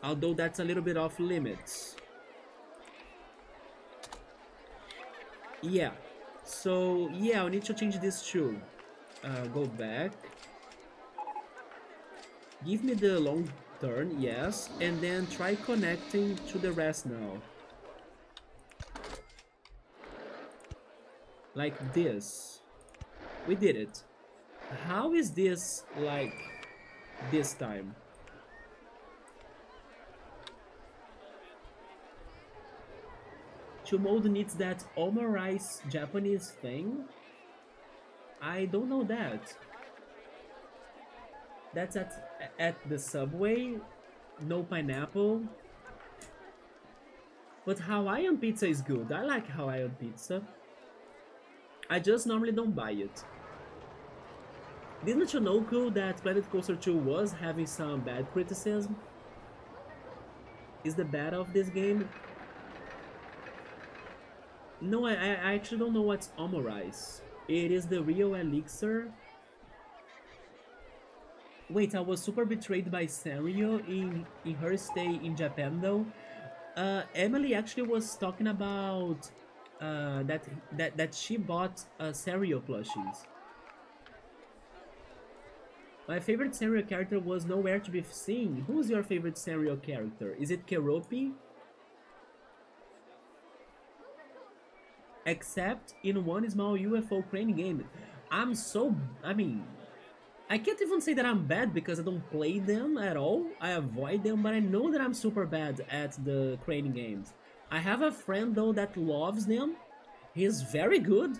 Although that's a little bit off limits. Yeah. So, yeah, I need to change this too. Go back. Give me the long turn, yes. And then try connecting to the rest now. Like this. We did it. How is this like this time? Mode needs that Omarice Japanese thing? I don't know that. That's at the subway. No pineapple. But Hawaiian pizza is good. I like Hawaiian pizza. I just normally don't buy it. Didn't you know, cool, that Planet Coaster 2 was having some bad criticism? Is the beta of this game? No, I actually don't know what's Omorice. It is the real elixir. Wait, I was super betrayed by Sanrio in her stay in Japan though. Emily actually was talking about that she bought Sanrio plushies. My favorite Sanrio character was nowhere to be seen. Who's your favorite Sanrio character? Is it Keropi? Except in one small UFO crane game. I mean, I can't even say that I'm bad because I don't play them at all. I avoid them, but I know that I'm super bad at the crane games. I have a friend though that loves them. He's very good,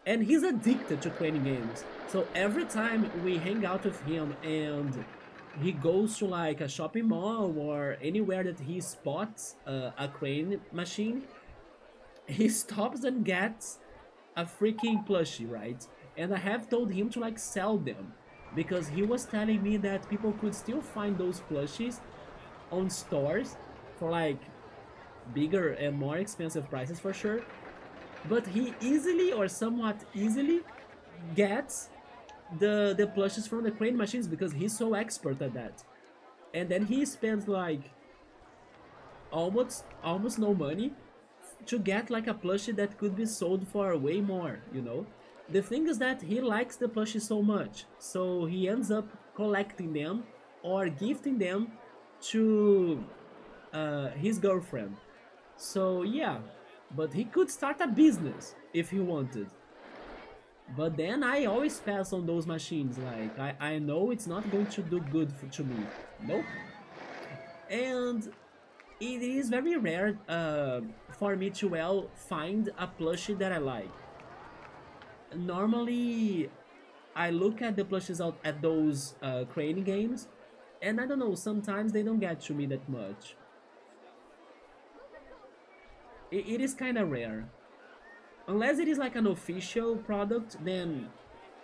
and he's addicted to crane games. So every time we hang out with him and he goes to like a shopping mall or anywhere that he spots a crane machine, he stops and gets a freaking plushie, right? And I have told him to like sell them because he was telling me that people could still find those plushies on stores for like bigger and more expensive prices for sure. But he easily or somewhat easily gets the plushies from the crane machines because he's so expert at that. And then he spends like almost no money to get like a plushie that could be sold for way more, you know? The thing is that he likes the plushie so much, so he ends up collecting them or gifting them to his girlfriend. So yeah, but he could start a business if he wanted. But then I always pass on those machines, like I know it's not going to do good to me. Nope. And it is very rare for me to well find a plushie that I like. Normally, I look at the plushies out at those crane games, and I don't know, sometimes they don't get to me that much. It is kind of rare. Unless it is like an official product, then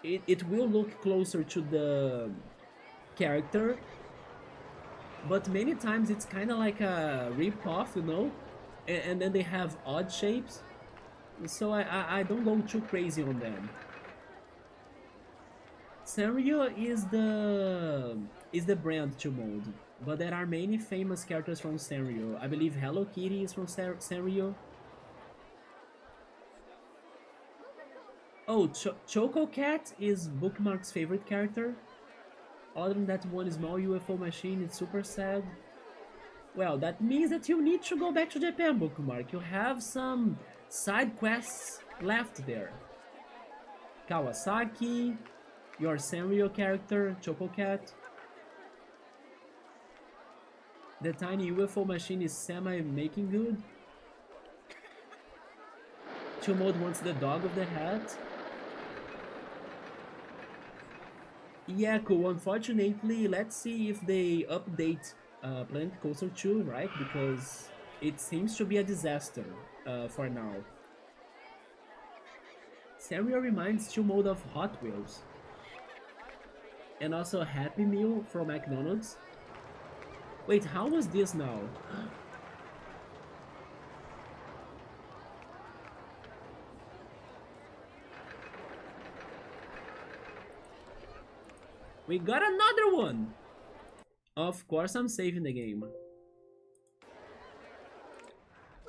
it will look closer to the character, but many times it's kind of like a rip-off, you know, and then they have odd shapes, so I don't go too crazy on them. Sanrio is the brand to mold, but there are many famous characters from Sanrio. I believe Hello Kitty is from Sanrio. Oh, Choco Cat is Bookmark's favorite character. Other than that one small UFO machine, it's super sad. Well, that means that you need to go back to Japan, Bookmark. You have some side quests left there. Kawasaki, your Sanrio character, Choco Cat. The tiny UFO machine is semi-making good. Chumod wants the dog of the hat. Yeah, cool. Unfortunately, let's see if they update Planet Coaster 2, right? Because it seems to be a disaster for now. Sanrio reminds Chumod of Hot Wheels. And also a Happy Meal from McDonald's. Wait, how was this now? We got another one! Of course I'm saving the game.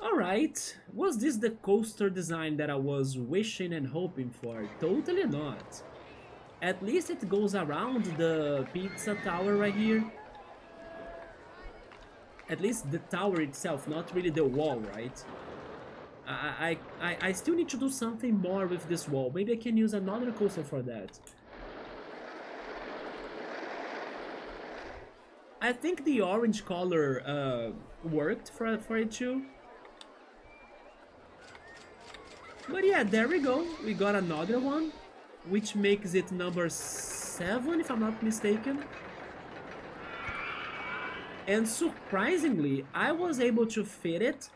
Alright, was this the coaster design that I was wishing and hoping for? Totally not. At least it goes around the pizza tower right here. At least the tower itself, not really the wall, right? I still need to do something more with this wall. Maybe I can use another coaster for that. I think the orange color worked for it too. But yeah, there we go. We got another one, which makes it number 7 if I'm not mistaken. And surprisingly, I was able to fit it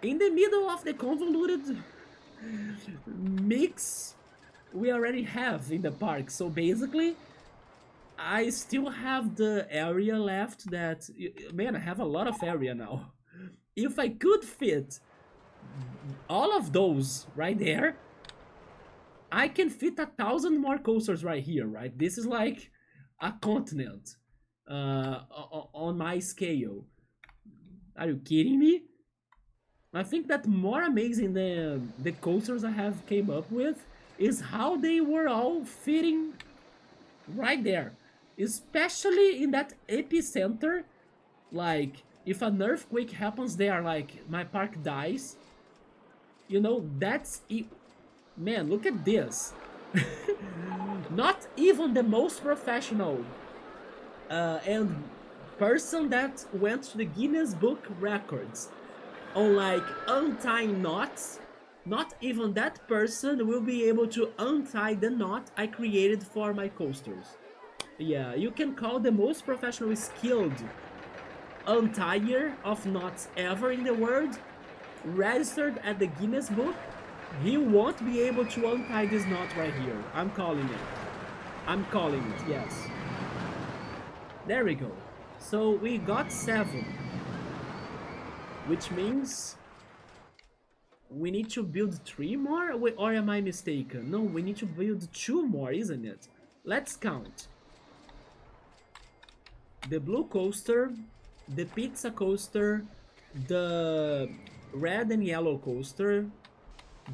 in the middle of the convoluted mix we already have in the park. So basically, I still have the area left that... Man, I have a lot of area now. If I could fit all of those right there, I can fit 1,000 more coasters right here, right? This is like a continent on my scale. Are you kidding me? I think that more amazing than the coasters I have came up with is how they were all fitting right there. Especially in that epicenter. Like, if an earthquake happens there, like, my park dies. You know, that's... Man, look at this. Not even the most professional and person that went to the Guinness Book Records on like untying knots, not even that person will be able to untie the knot I created for my coasters. Yeah, you can call the most professional skilled untier of knots ever in the world, registered at the Guinness Book. He won't be able to untie this knot right here. I'm calling it. I'm calling it, yes. There we go. So we got 7. Which means we need to build 3 more? Or am I mistaken? No, we need to build 2 more, isn't it? Let's count. The blue coaster, the pizza coaster, the red and yellow coaster,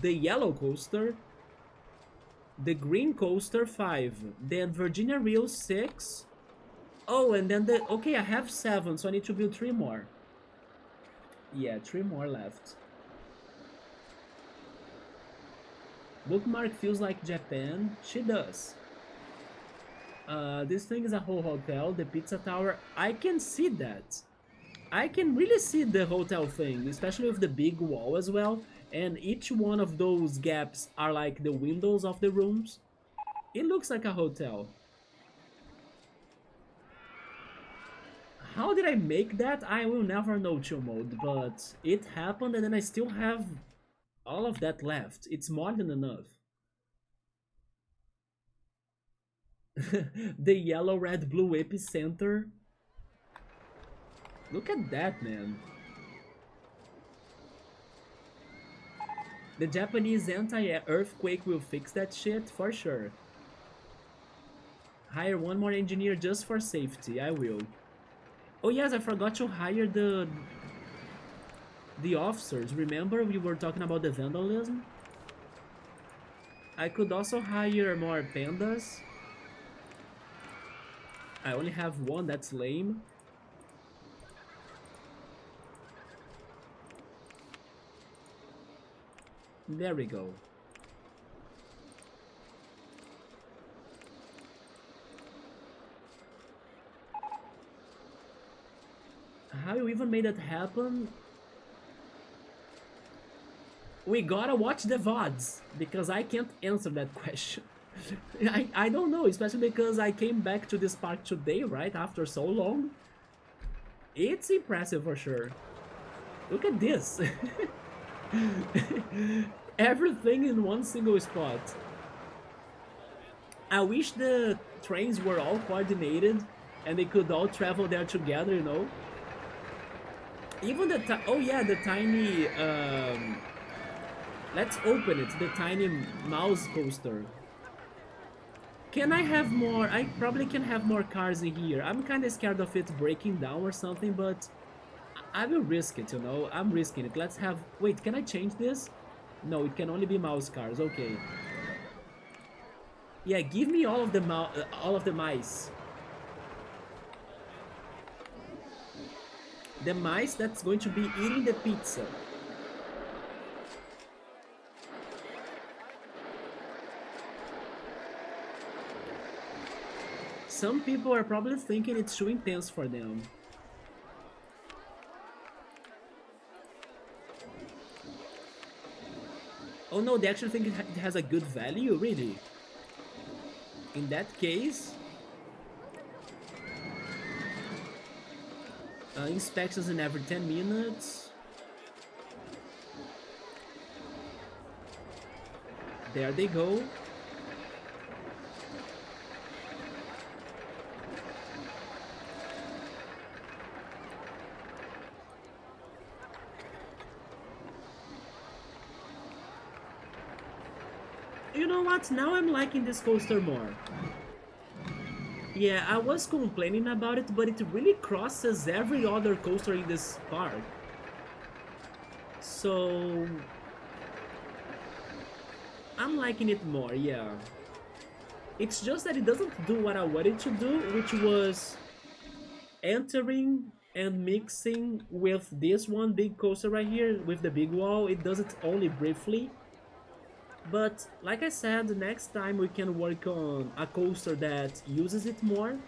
the yellow coaster, the green coaster 5, then Virginia Reel 6. Oh, and then the... Okay, I have 7, so I need to build 3 more. Yeah, 3 more left. Bookmark feels like Japan. She does. This thing is a whole hotel, the pizza tower. I can see that. I can really see the hotel thing, especially with the big wall as well. And each one of those gaps are like the windows of the rooms. It looks like a hotel. How did I make that? I will never know, chill mode, but it happened and then I still have all of that left. It's more than enough. The yellow, red, blue epicenter. Look at that, man. The Japanese anti-earthquake will fix that shit for sure. Hire 1 more engineer just for safety. I will. Oh yes, I forgot to hire the officers. Remember we were talking about the vandalism? I could also hire more pandas. I only have 1, that's lame. There we go. How you even made that happen? We gotta watch the VODs, because I can't answer that question. I don't know, especially because I came back to this park today, right, after so long. It's impressive for sure. Look at this. Everything in one single spot. I wish the trains were all coordinated and they could all travel there together, you know? Even oh yeah, the tiny, let's open it, the tiny mouse coaster. Can I have more? I probably can have more cars in here. I'm kind of scared of it breaking down or something, but I will risk it, you know? I'm risking it. Let's have... Wait, can I change this? No, it can only be mouse cars. Okay. Yeah, give me all of the mice. The mice that's going to be eating the pizza. Some people are probably thinking it's too intense for them. Oh no, they actually think it has a good value, really? In that case... inspections in every 10 minutes. There they go. You know what? Now I'm liking this coaster more. Yeah, I was complaining about it, but it really crosses every other coaster in this park. So... I'm liking it more, yeah. It's just that it doesn't do what I wanted to do, which was entering and mixing with this one big coaster right here, with the big wall. It does it only briefly. But, like I said, next time we can work on a coaster that uses it more.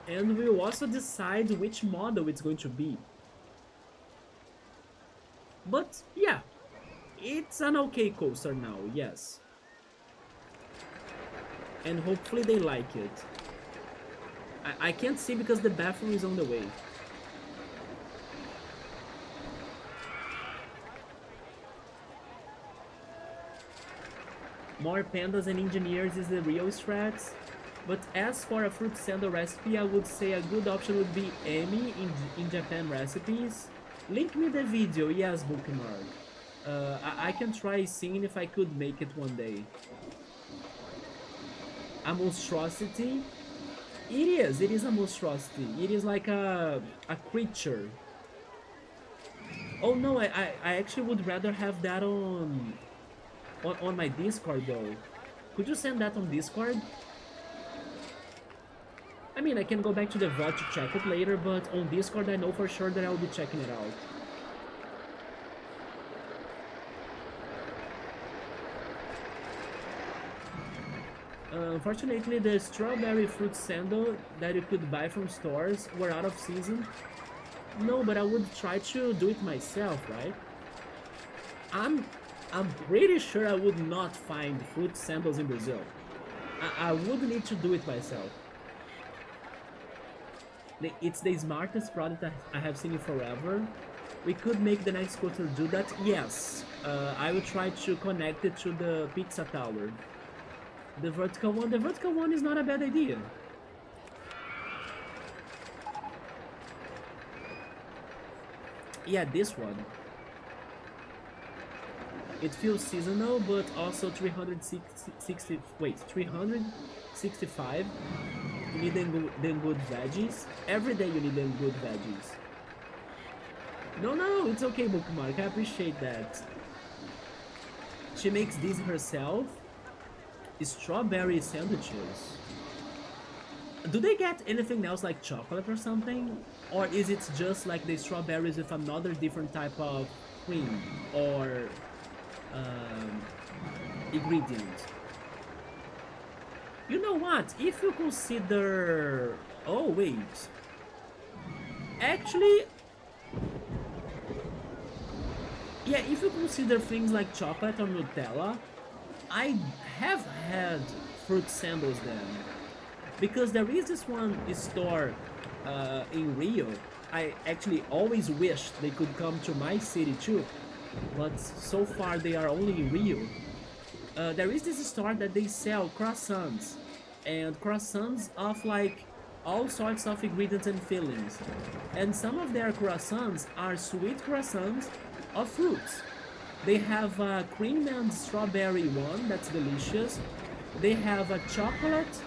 And we'll also decide which model it's going to be. But, yeah, it's an okay coaster now, yes. And hopefully they like it. I can't see because the bathroom is on the way. More pandas and engineers is the real strat. But as for a fruit sandal recipe, I would say a good option would be Emi in Japan recipes. Link me the video, yes, bookmark. I can try seeing if I could make it one day. A monstrosity? It is a monstrosity. It is like a creature. Oh no, I actually would rather have that on my Discord though. Could you send that on Discord? I mean, I can go back to the VOD to check it later, but on Discord I know for sure that I will be checking it out. Unfortunately, the strawberry fruit sandal that you could buy from stores were out of season. No, but I would try to do it myself, right? I'm pretty sure I would not find fruit sandals in Brazil. I would need to do it myself. It's the smartest product I have seen in forever. We could make the next coaster do that. Yes, I will try to connect it to the pizza tower. The vertical one is not a bad idea. Yeah, this one. It feels seasonal, but also 365. You need them good veggies. Every day you need them good veggies. No, it's okay, Bookmark. I appreciate that. She makes these herself. Strawberry sandwiches. Do they get anything else like chocolate or something? Or is it just like the strawberries with another different type of cream or ingredient? You know what? If you consider... Oh, wait. Actually... Yeah, if you consider things like chocolate or Nutella, I have had fruit sandals then. Because there is this one store in Rio. I actually always wished they could come to my city too. But so far they are only in Rio. there is this store that they sell croissants, and croissants of like all sorts of ingredients and fillings. And some of their croissants are sweet croissants of fruits. They have a cream and strawberry one that's delicious. They have a chocolate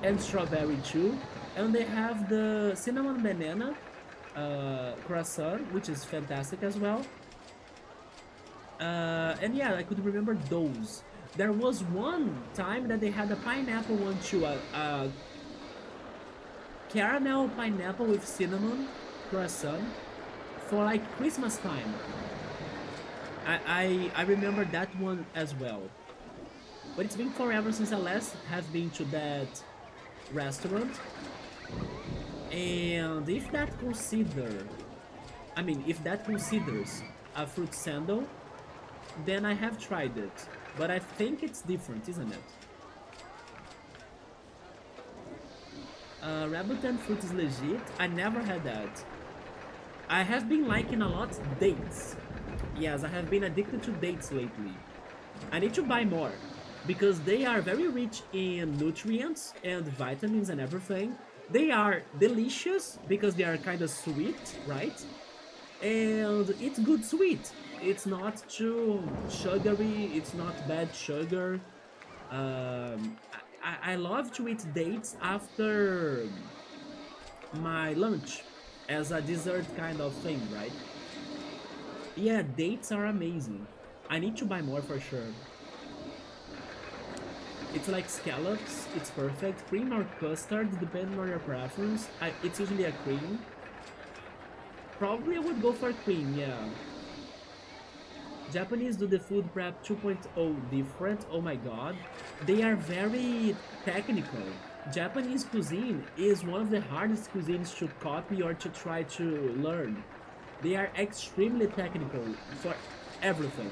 and strawberry too. And they have the cinnamon banana croissant, which is fantastic as well. And yeah, I could remember those. There was one time that they had a pineapple one too, a caramel pineapple with cinnamon croissant for like Christmas time. I remember that one as well. But it's been forever since I last have been to that restaurant. And if that considers a fruit sandal, then I have tried it. But I think it's different, isn't it? Rambutan fruit is legit. I never had that. I have been liking a lot dates. Yes, I have been addicted to dates lately. I need to buy more because they are very rich in nutrients and vitamins and everything. They are delicious because they are kind of sweet, right? And it's good sweet. It's not too sugary. It's not bad sugar. I love to eat dates after my lunch as a dessert kind of thing, right? Yeah, dates are amazing. I need to buy more for sure. It's like scallops, it's perfect. Cream or custard, depending on your preference. It's usually a cream. Probably I would go for cream, yeah. Japanese do the food prep 2.0 different, oh my god. They are very technical. Japanese cuisine is one of the hardest cuisines to copy or to try to learn. They are extremely technical for everything.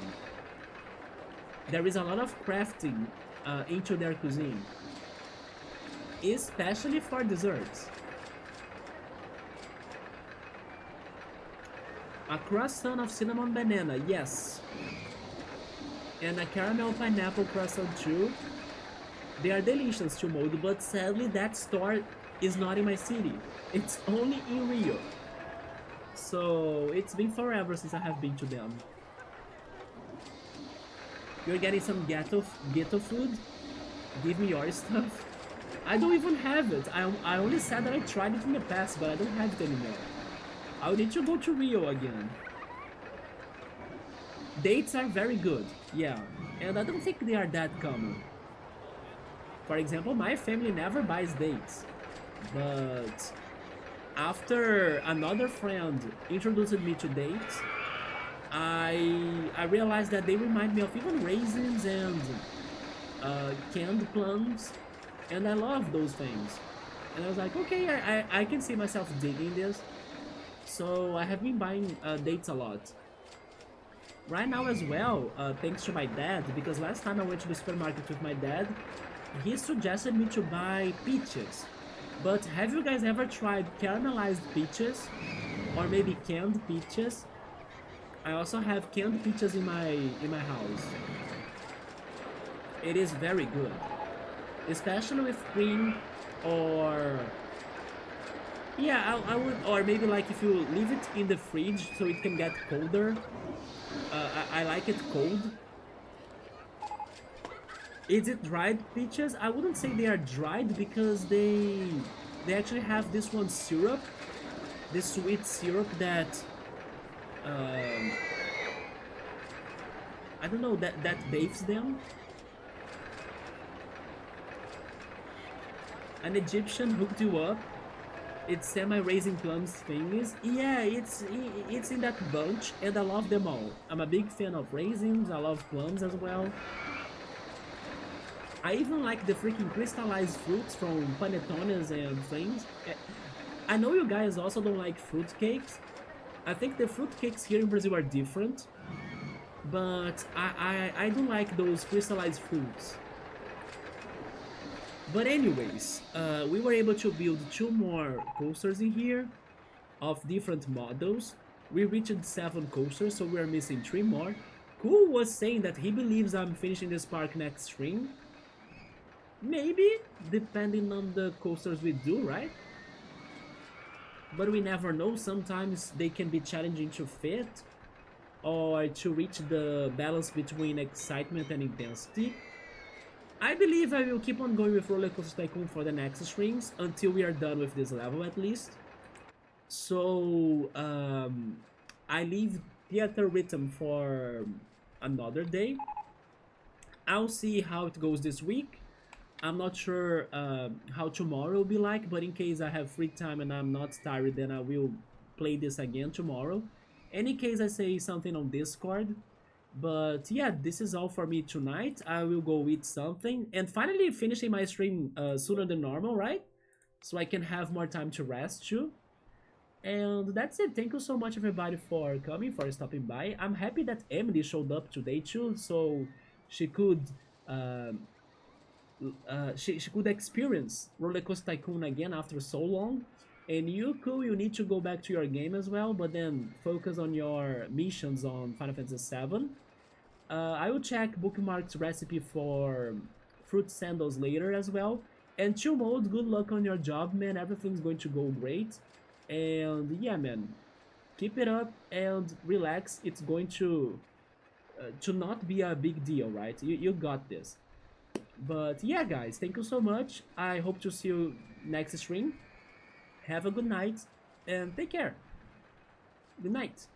There is a lot of crafting into their cuisine, especially for desserts. A croissant of cinnamon banana, yes. And a caramel pineapple croissant too. They are delicious to mold, but sadly that store is not in my city. It's only in Rio. So it's been forever since I have been to them. You're getting some ghetto food? Give me your stuff. I don't even have it. I only said that I tried it in the past, but I don't have it anymore. I'll need to go to Rio again. Dates are very good, yeah. And I don't think they are that common. For example, my family never buys dates. But after another friend introduced me to dates, I realized that they remind me of even raisins and canned plums, and I love those things. And I was like, okay, I can see myself digging this. So I have been buying dates a lot. Right now as well, thanks to my dad, because last time I went to the supermarket with my dad, he suggested me to buy peaches. But have you guys ever tried caramelized peaches? Or maybe canned peaches? I also have canned peaches in my house. It is very good. Especially with cream or... Yeah, I would... Or maybe like if you leave it in the fridge so it can get colder. I like it cold. Is it dried peaches? I wouldn't say they are dried because they actually have this one syrup, this sweet syrup that I don't know, that bathes them. An Egyptian hooked you up. It's semi-raisin plums thingies. Yeah, it's in that bunch, and I love them all. I'm a big fan of raisins. I love plums as well. I even like the freaking crystallized fruits from panetones and things. I know you guys also don't like fruit cakes. I think the fruit cakes here in Brazil are different, but I don't like those crystallized fruits. But anyways, we were able to build 2 more coasters in here of different models. We reached 7 coasters, so we are missing 3 more. Cool was saying that he believes I'm finishing this park next stream. Maybe, depending on the coasters we do, right? But we never know. Sometimes they can be challenging to fit or to reach the balance between excitement and intensity. I believe I will keep on going with RollerCoaster Tycoon for the next streams until we are done with this level at least. So I leave theater rhythm for another day. I'll see how it goes this week. I'm not sure how tomorrow will be like, but in case I have free time and I'm not tired, then I will play this again tomorrow. Any case I say something on Discord. But yeah, this is all for me tonight. I will go eat something and finally finishing my stream sooner than normal, right? So I can have more time to rest too. And that's it. Thank you so much, everybody, for coming, for stopping by. I'm happy that Emily showed up today too, so she could um, she could experience RollerCoaster Tycoon again after so long. And Yuku, you need to go back to your game as well, but then focus on your missions on Final Fantasy VII. I will check Bookmark's recipe for fruit sandals later as well. And Chill Mode, good luck on your job, man. Everything's going to go great. And yeah, man, keep it up and relax. It's going to not be a big deal, right? You got this. But yeah, guys, thank you so much. I hope to see you next stream. Have a good night and take care. Good night.